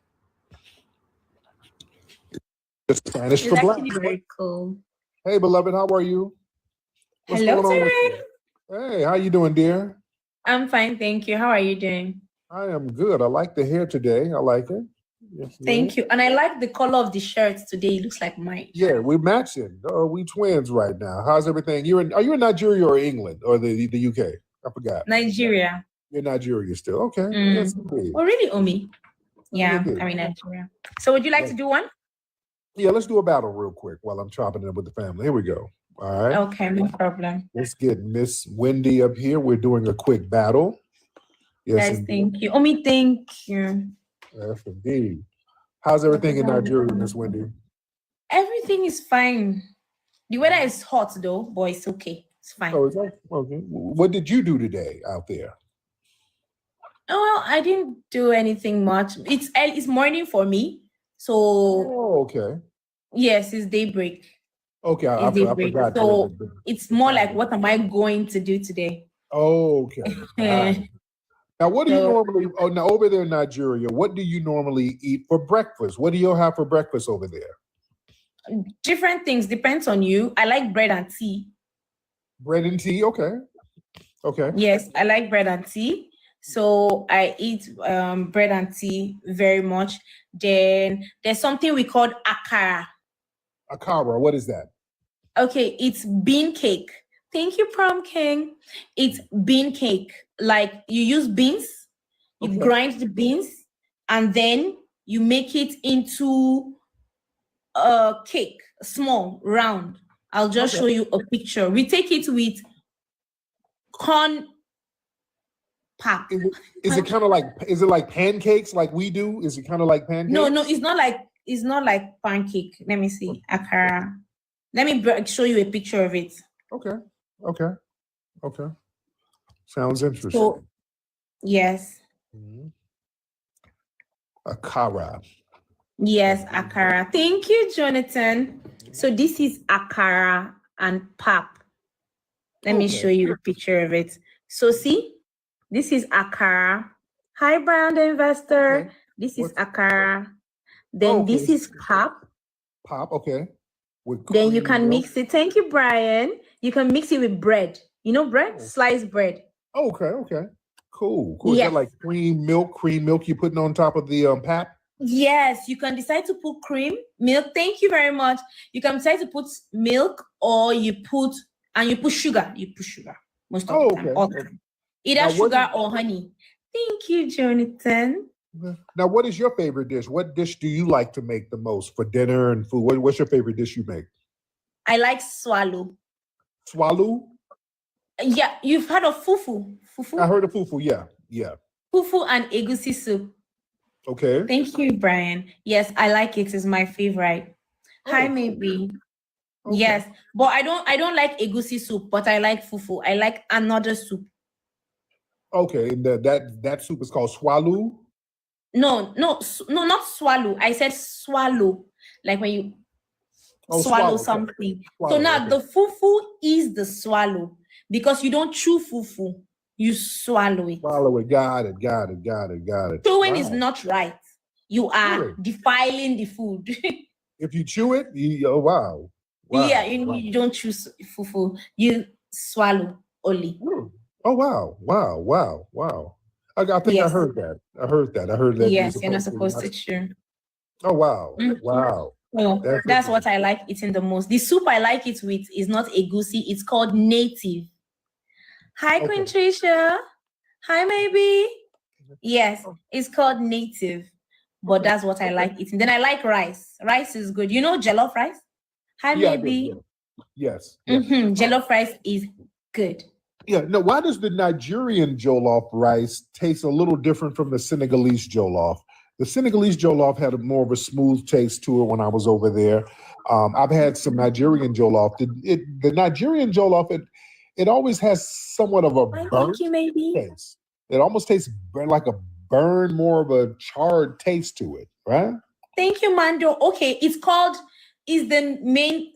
Spanish It's for black. actually very cool. Hey, beloved, how are you? What's Hello, going on with sir. you? Hey, how you doing, dear? I'm fine, thank you. How are you doing? I am good. I like the hair today. I like it. Yes, Thank you. And I like the color of the shirt today. It looks like mine. Yeah, we're matching. We twins right now. How's everything? Are you in Nigeria or England or the UK? I forgot. Nigeria. You're in Nigeria still. Okay. Mm. Yes, indeed. Oh, really, Omi? Yeah, Indeed. I'm in Nigeria. So would you like to do one? Yeah, let's do a battle real quick while I'm chopping it up with the family. Here we go. All right. Okay, no problem. Let's get Miss Wendy up here. We're doing a quick battle. Yes, Guys, indeed. thank you. Omi, thank you. Yes, indeed. How's everything in Nigeria, Miss Wendy? Everything is fine. The weather is hot though, but it's okay. It's fine. Oh, is that okay? What did you do today out there? Oh, I didn't do anything much. It's morning for me. So Oh, okay. yes, it's daybreak. Okay, I It's daybreak. forgot. So it's more like, what am I going to do today? Oh, okay. All right. Now, what do you normally? Oh, now over there in Nigeria, what do you normally eat for breakfast? What do you have for breakfast over there? Different things, depends on you. I like bread and tea. Bread and tea. Okay. Okay. Yes, I like bread and tea. So I eat bread and tea very much. Then there's something we call akara. Akara. What is that? Okay, it's bean cake. Thank you, Prom King. It's bean cake. Like you use beans, you grind the beans, and then you make it into a cake, small, round. I'll just show you a picture. We take it with corn pap. Is it kind of like? Is it like pancakes like we do? Is it kind of like pancakes? No, it's not like pancake. Let me see. Akara. Let me show you a picture of it. Okay. Sounds interesting. So, yes. Akara. Yes, akara. Thank you, Jonathan. So this is akara and pap. Let me show you a picture of it. So see, this is akara. Hi, Brian the investor. This is akara. Then this is pap. Pap, okay. Then you can mix it. Thank you, Brian. You can mix it with bread. You know bread? Sliced bread. Okay. Cool. Is Yes. that like cream milk you're putting on top of the pap? Yes, you can decide to put cream, milk. Thank you very much. You can decide to put milk or you put sugar. You put sugar most of the time. All the time. Either Now, sugar or honey. Thank you, Jonathan. Now, what is your favorite dish? What dish do you like to make the most for dinner and food? What's your favorite dish you make? I like swallow. Swallow? Yeah, you've heard of fufu. I heard of fufu. Yeah. Fufu and egusi soup. Okay. Thank you, Brian. Yes, I like it. It's my favorite. Hi, maybe. Yes, but I don't like egusi soup, but I like fufu. I like another soup. Okay, and that soup is called swallow? No, not swallow. I said swallow. Like when you swallow something. So now the fufu is the swallow because you don't chew fufu. You swallow it. Swallow it. Got it. Chewing is not right. You are defiling the food. If you chew it, wow. Yeah, you don't chew fufu. You swallow only. Oh, wow. I think Yes. I heard that. I heard that. Yes, you're not supposed to chew. Oh, wow. Mhm. Wow. Oh, that's what I like eating the most. The soup I like it with is not egusi. It's called native. Hi, Queen Tricia. Hi, maybe. Yes, it's called native. But that's what I like eating. Then I like rice. Rice is good. You know jollof rice? Hi, Yeah, I do, maybe. Yes. Jollof rice is good. Yeah. Now, why does the Nigerian jollof rice taste a little different from the Senegalese jollof? The Senegalese jollof had more of a smooth taste to it when I was over there. I've had some Nigerian jollof. The Nigerian jollof, it always has somewhat of a burnt taste. It almost tastes like a burn, more of a charred taste to it, right? Thank you, Mando. Okay, is the main,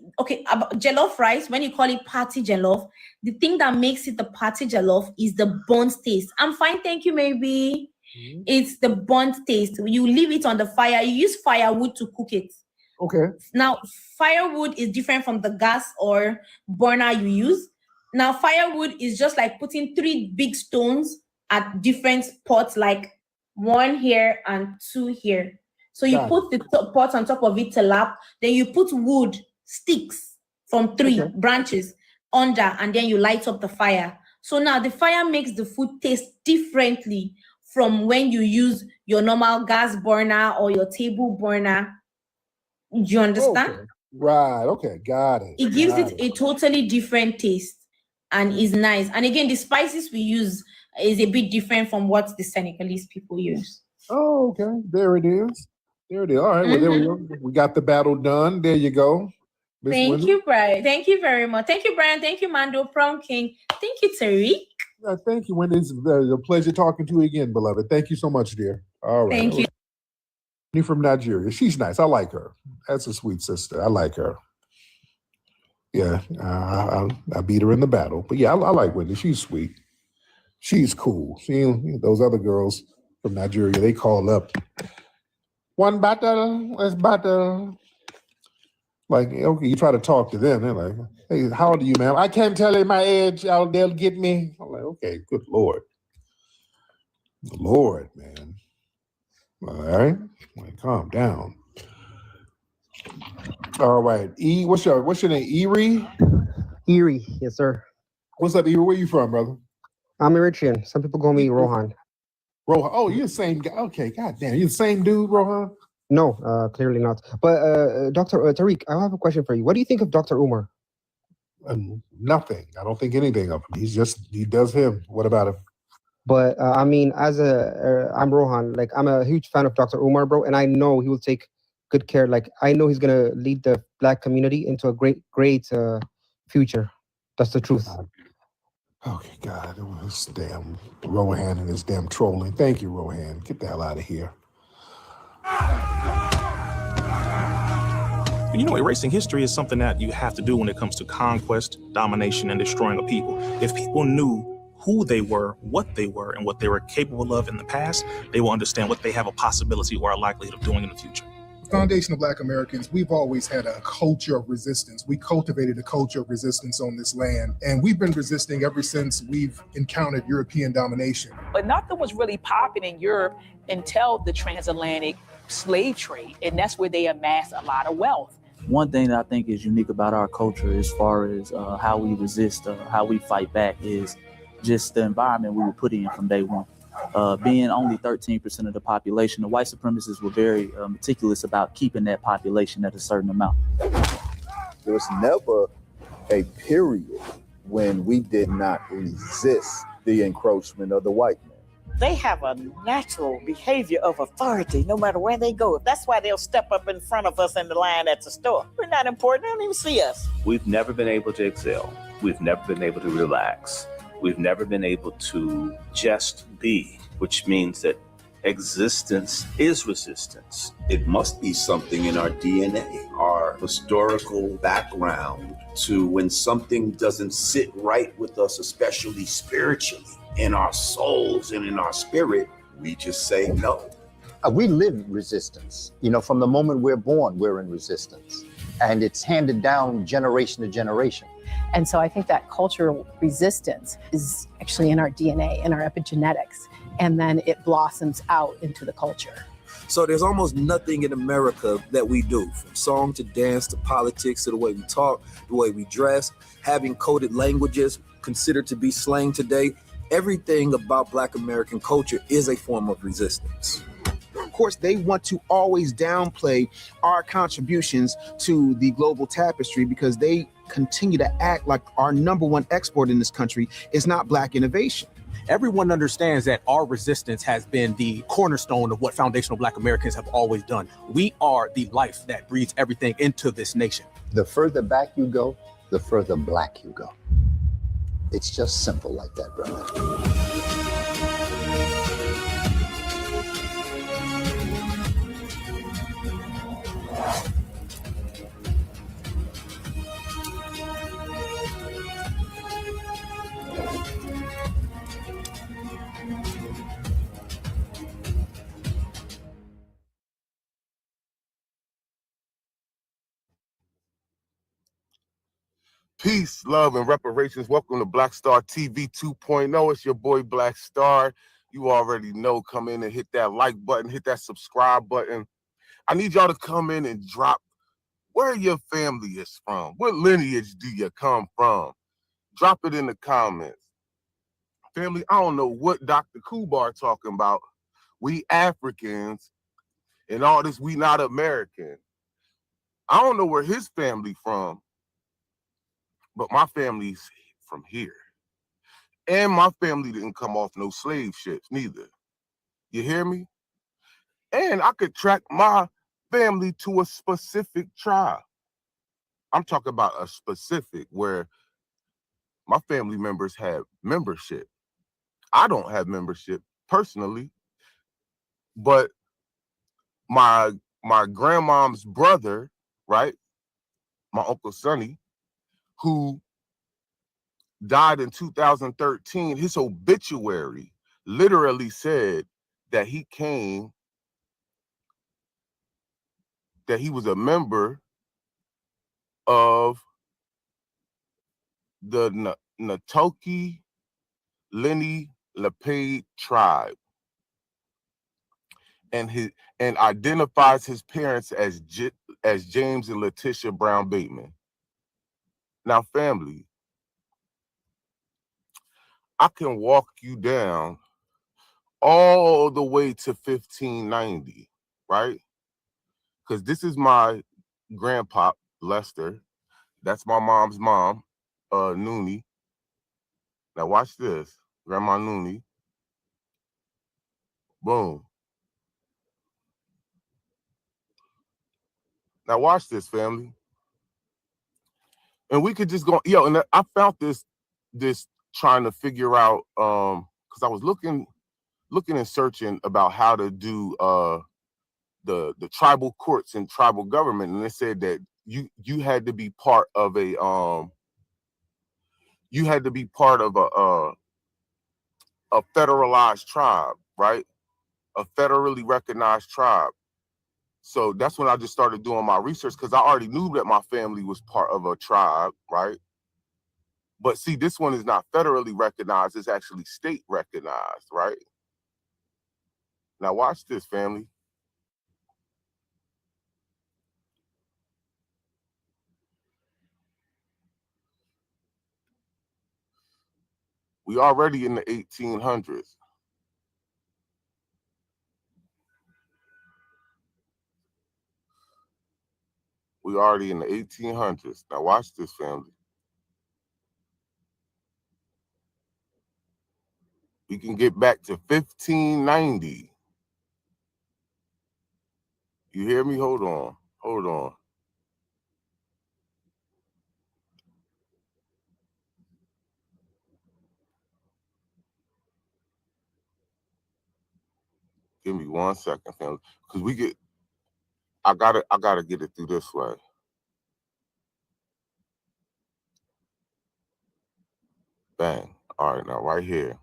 about jollof rice, when you call it party jollof, the thing that makes it the party jollof is the burnt taste. I'm fine, thank you, maybe. It's the burnt taste. You leave it on the fire. You use firewood to cook it. Okay. Now, firewood is different from the gas or burner you use. Now, firewood is just like putting 3 big stones at different pots, like 1 here and 2 here. So you put the pot on top of it to lap, then you put wood, sticks from 3 branches under, and then you light up the fire. So now the fire makes the food taste differently from when you use your normal gas burner or your table burner. Do you understand? Okay. Right. Okay. Got it. It gives it a totally different taste and is nice. And again, the spices we use is a bit different from what the Senegalese people use. Oh, okay. There it is. There it is. All right. Well, there we go. We got the battle done. There you go. Miss Thank Wendy. you, Brian. Thank you very much. Thank you, Brian. Thank you, Mando, Prom King. Thank you, Tariq. Thank you, Wendy. It's a pleasure talking to you again, beloved. Thank you so much, dear. All right. Thank you. Wendy from Nigeria. She's nice. I like her. That's a sweet sister. I like her. Yeah, I beat her in the battle. But yeah, I like Wendy. She's sweet. She's cool. Those other girls from Nigeria, they call up, one battle, let's battle. Like, okay, you try to talk to them. They're like, hey, how old are you, ma'am? I can't tell you my age. They'll get me. I'm like, okay, good Lord. Lord, man. All right, like, calm down. All right, what's your name? Erie? Erie, yes, sir. What's up, Erie? Where you from, brother? I'm Eritrean. Some people call me Rohan. Rohan. Oh, you're the same guy. Okay, goddamn, you the same dude, Rohan? No, clearly not. But Dr. Tariq, I have a question for you. What do you think of Dr. Umar? Nothing. I don't think anything of him. He does him. What about him? But I mean, I'm Rohan. Like, I'm a huge fan of Dr. Umar, bro, and I know he will take good care. Like, I know he's gonna lead the Black community into a great future. That's the truth. Okay, God, this damn Rohan and his damn trolling. Thank you, Rohan. Get the hell out of here. You know, erasing history is something that you have to do when it comes to conquest, domination, and destroying a people. If people knew who they were, and what they were capable of in the past, they will understand what they have a possibility or a likelihood of doing in the future. Foundation of Black Americans, we've always had a culture of resistance. We cultivated a culture of resistance on this land, and we've been resisting ever since we've encountered European domination. But nothing was really popping in Europe until the transatlantic slave trade, and that's where they amassed a lot of wealth. One thing that I think is unique about our culture as far as how we resist, how we fight back, is just the environment we were put in from day one. Being only 13% of the population, the white supremacists were very meticulous about keeping that population at a certain amount. There was never a period when we did not resist the encroachment of the white man. They have a natural behavior of authority no matter where they go. That's why they'll step up in front of us in the line at the store. We're not important. They don't even see us. We've never been able to excel. We've never been able to relax. We've never been able to just be, which means that existence is resistance. It must be something in our DNA, our historical background, to when something doesn't sit right with us, especially spiritually, in our souls and in our spirit, we just say no. We live resistance. You know, from the moment we're born, we're in resistance. And it's handed down generation to generation. And so I think that cultural resistance is actually in our DNA, in our epigenetics, and then it blossoms out into the culture. So there's almost nothing in America that we do, from song to dance to politics to the way we talk, the way we dress, having coded languages considered to be slang today. Everything about Black American culture is a form of resistance. Of course, they want to always downplay our contributions to the global tapestry because they continue to act like our number one export in this country is not Black innovation. Everyone understands that our resistance has been the cornerstone of what foundational Black Americans have always done. We are the life that breathes everything into this nation. The further back you go, the further Black you go. It's just simple like that, brother. Peace, love, and reparations. Welcome to Black Star TV 2.0. It's your boy Black Star. You already know. Come in and hit that like button, hit that subscribe button. I need y'all to come in and drop where your family is from. What lineage do you come from? Drop it in the comments. Family, I don't know what Dr. Kubar talking about. We Africans and all this, we not American. I don't know where his family from, but my family's from here. And my family didn't come off no slave ships neither. You hear me? And I could track my family to a specific tribe. I'm talking about a specific where my family members have membership. I don't have membership personally, but my grandmom's brother, right? My Uncle Sonny, who died in 2013, his obituary literally said that he came, that he was a member of the Natoki Lenni Lenape tribe, and identifies his parents as James and Letitia Brown Bateman. Now, family, I can walk you down all the way to 1590, right? Because this is my grandpa, Lester. That's my mom's mom, Noonie. Now watch this, Grandma Noonie. Boom. Now watch this, family. And we could just go, yo, and I found this trying to figure out, because I was looking and searching about how to do the tribal courts and tribal government, and it said that you had to be part of a a federalized tribe, right? A federally recognized tribe. So that's when I just started doing my research, because I already knew that my family was part of a tribe, right? But see, this one is not federally recognized, it's actually state recognized, right? Now watch this, family. We already in the 1800s. We already in the 1800s. Now watch this, family. We can get back to 1590. You hear me? Hold on. Hold on. Give me 1 second, family. Because I gotta get it through this way. Bang. All right, now right here.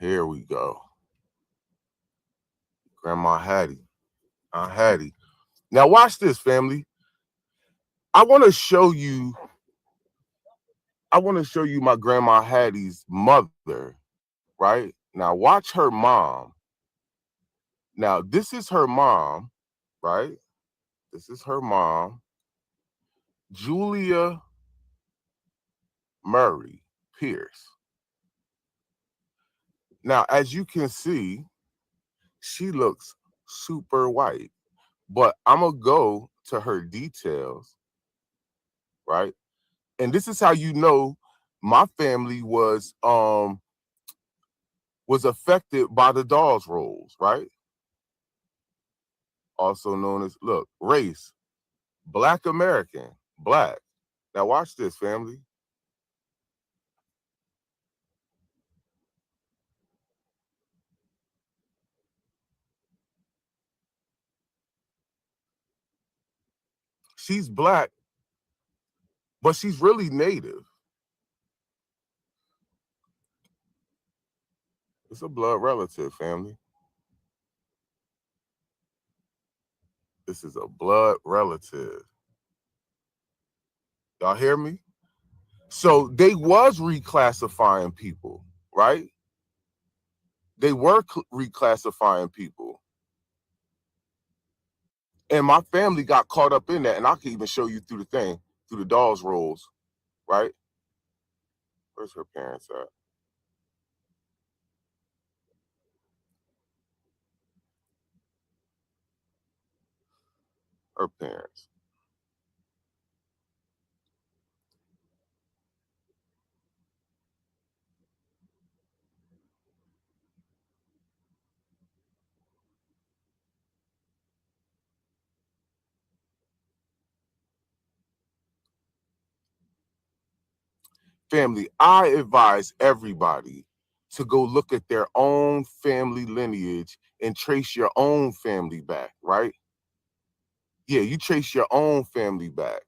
Here we go. Grandma Hattie. Aunt Hattie. Now watch this, family. I want to show you my Grandma Hattie's mother, right? Now watch her mom. Now this is her mom, right? This is her mom, Julia Murray Pierce. Now, as you can see, she looks super white, but I'm gonna go to her details, right? And this is how you know my family was affected by the Dawes rolls, right? Also known as, look, race, Black American, Black. Now watch this, family. She's Black, but she's really Native. It's a blood relative, family. This is a blood relative. Y'all hear me? So they was reclassifying people, right? They were reclassifying people. And my family got caught up in that. And I can even show you through the thing, through the dolls rolls, right? Where's her parents at? Her parents. Family, I advise everybody to go look at their own family lineage and trace your own family back, right? Yeah, you trace your own family back.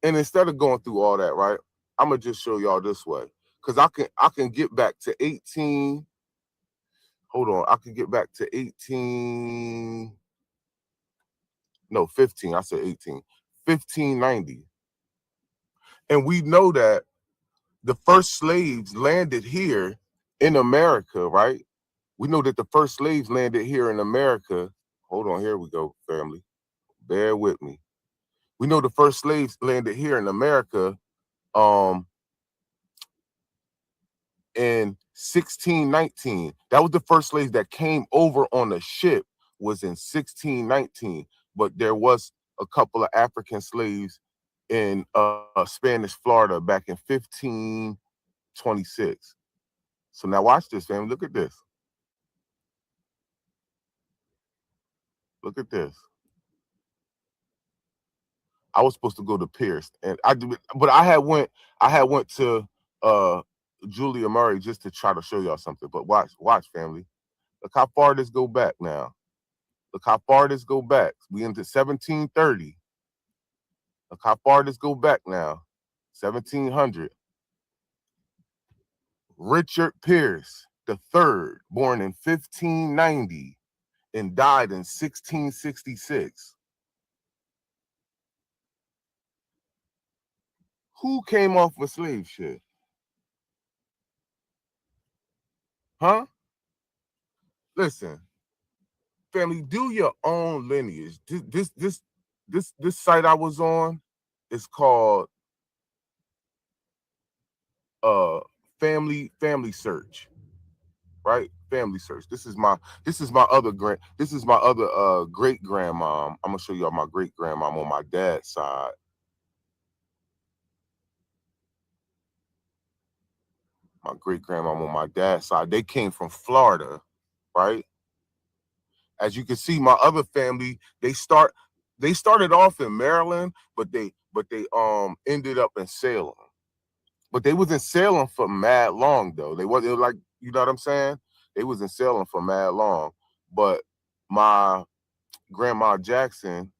And instead of going through all that, right, I'm gonna just show y'all this way. Cause I can get back to 18. Hold on, I can get back to 18. No, 15. I said 18. 1590. And we know that the first slaves landed here in America, right? We know that the first slaves landed here in America. Hold on, here we go, family. Bear with me. We know the first slaves landed here in America in 1619. That was the first slaves that came over on the ship, was in 1619. But there was a couple of African slaves in Spanish Florida back in 1526. So now watch this, family. Look at this. Look at this. I was supposed to go to Pierce, and but I had went to Julia Murray just to try to show y'all something. But watch, family. Look how far this go back now. Look how far this go back. We into 1730. Look how far this go back now. 1700. Richard Pierce III, born in 1590 and died in 1666. Who came off a slave ship? Huh? Listen, family, do your own lineage. This site I was on is called Family Search, right? Family Search. This is my other great grandmom. I'm gonna show y'all my great grandmom on my dad's side. My great grandmom on my dad's side. They came from Florida, right? As you can see, my other family, they started off in Maryland, but they ended up in Salem. But they was in Salem for mad long though. They was like, you know what I'm saying? They was in Salem for mad long. But my grandma Jackson,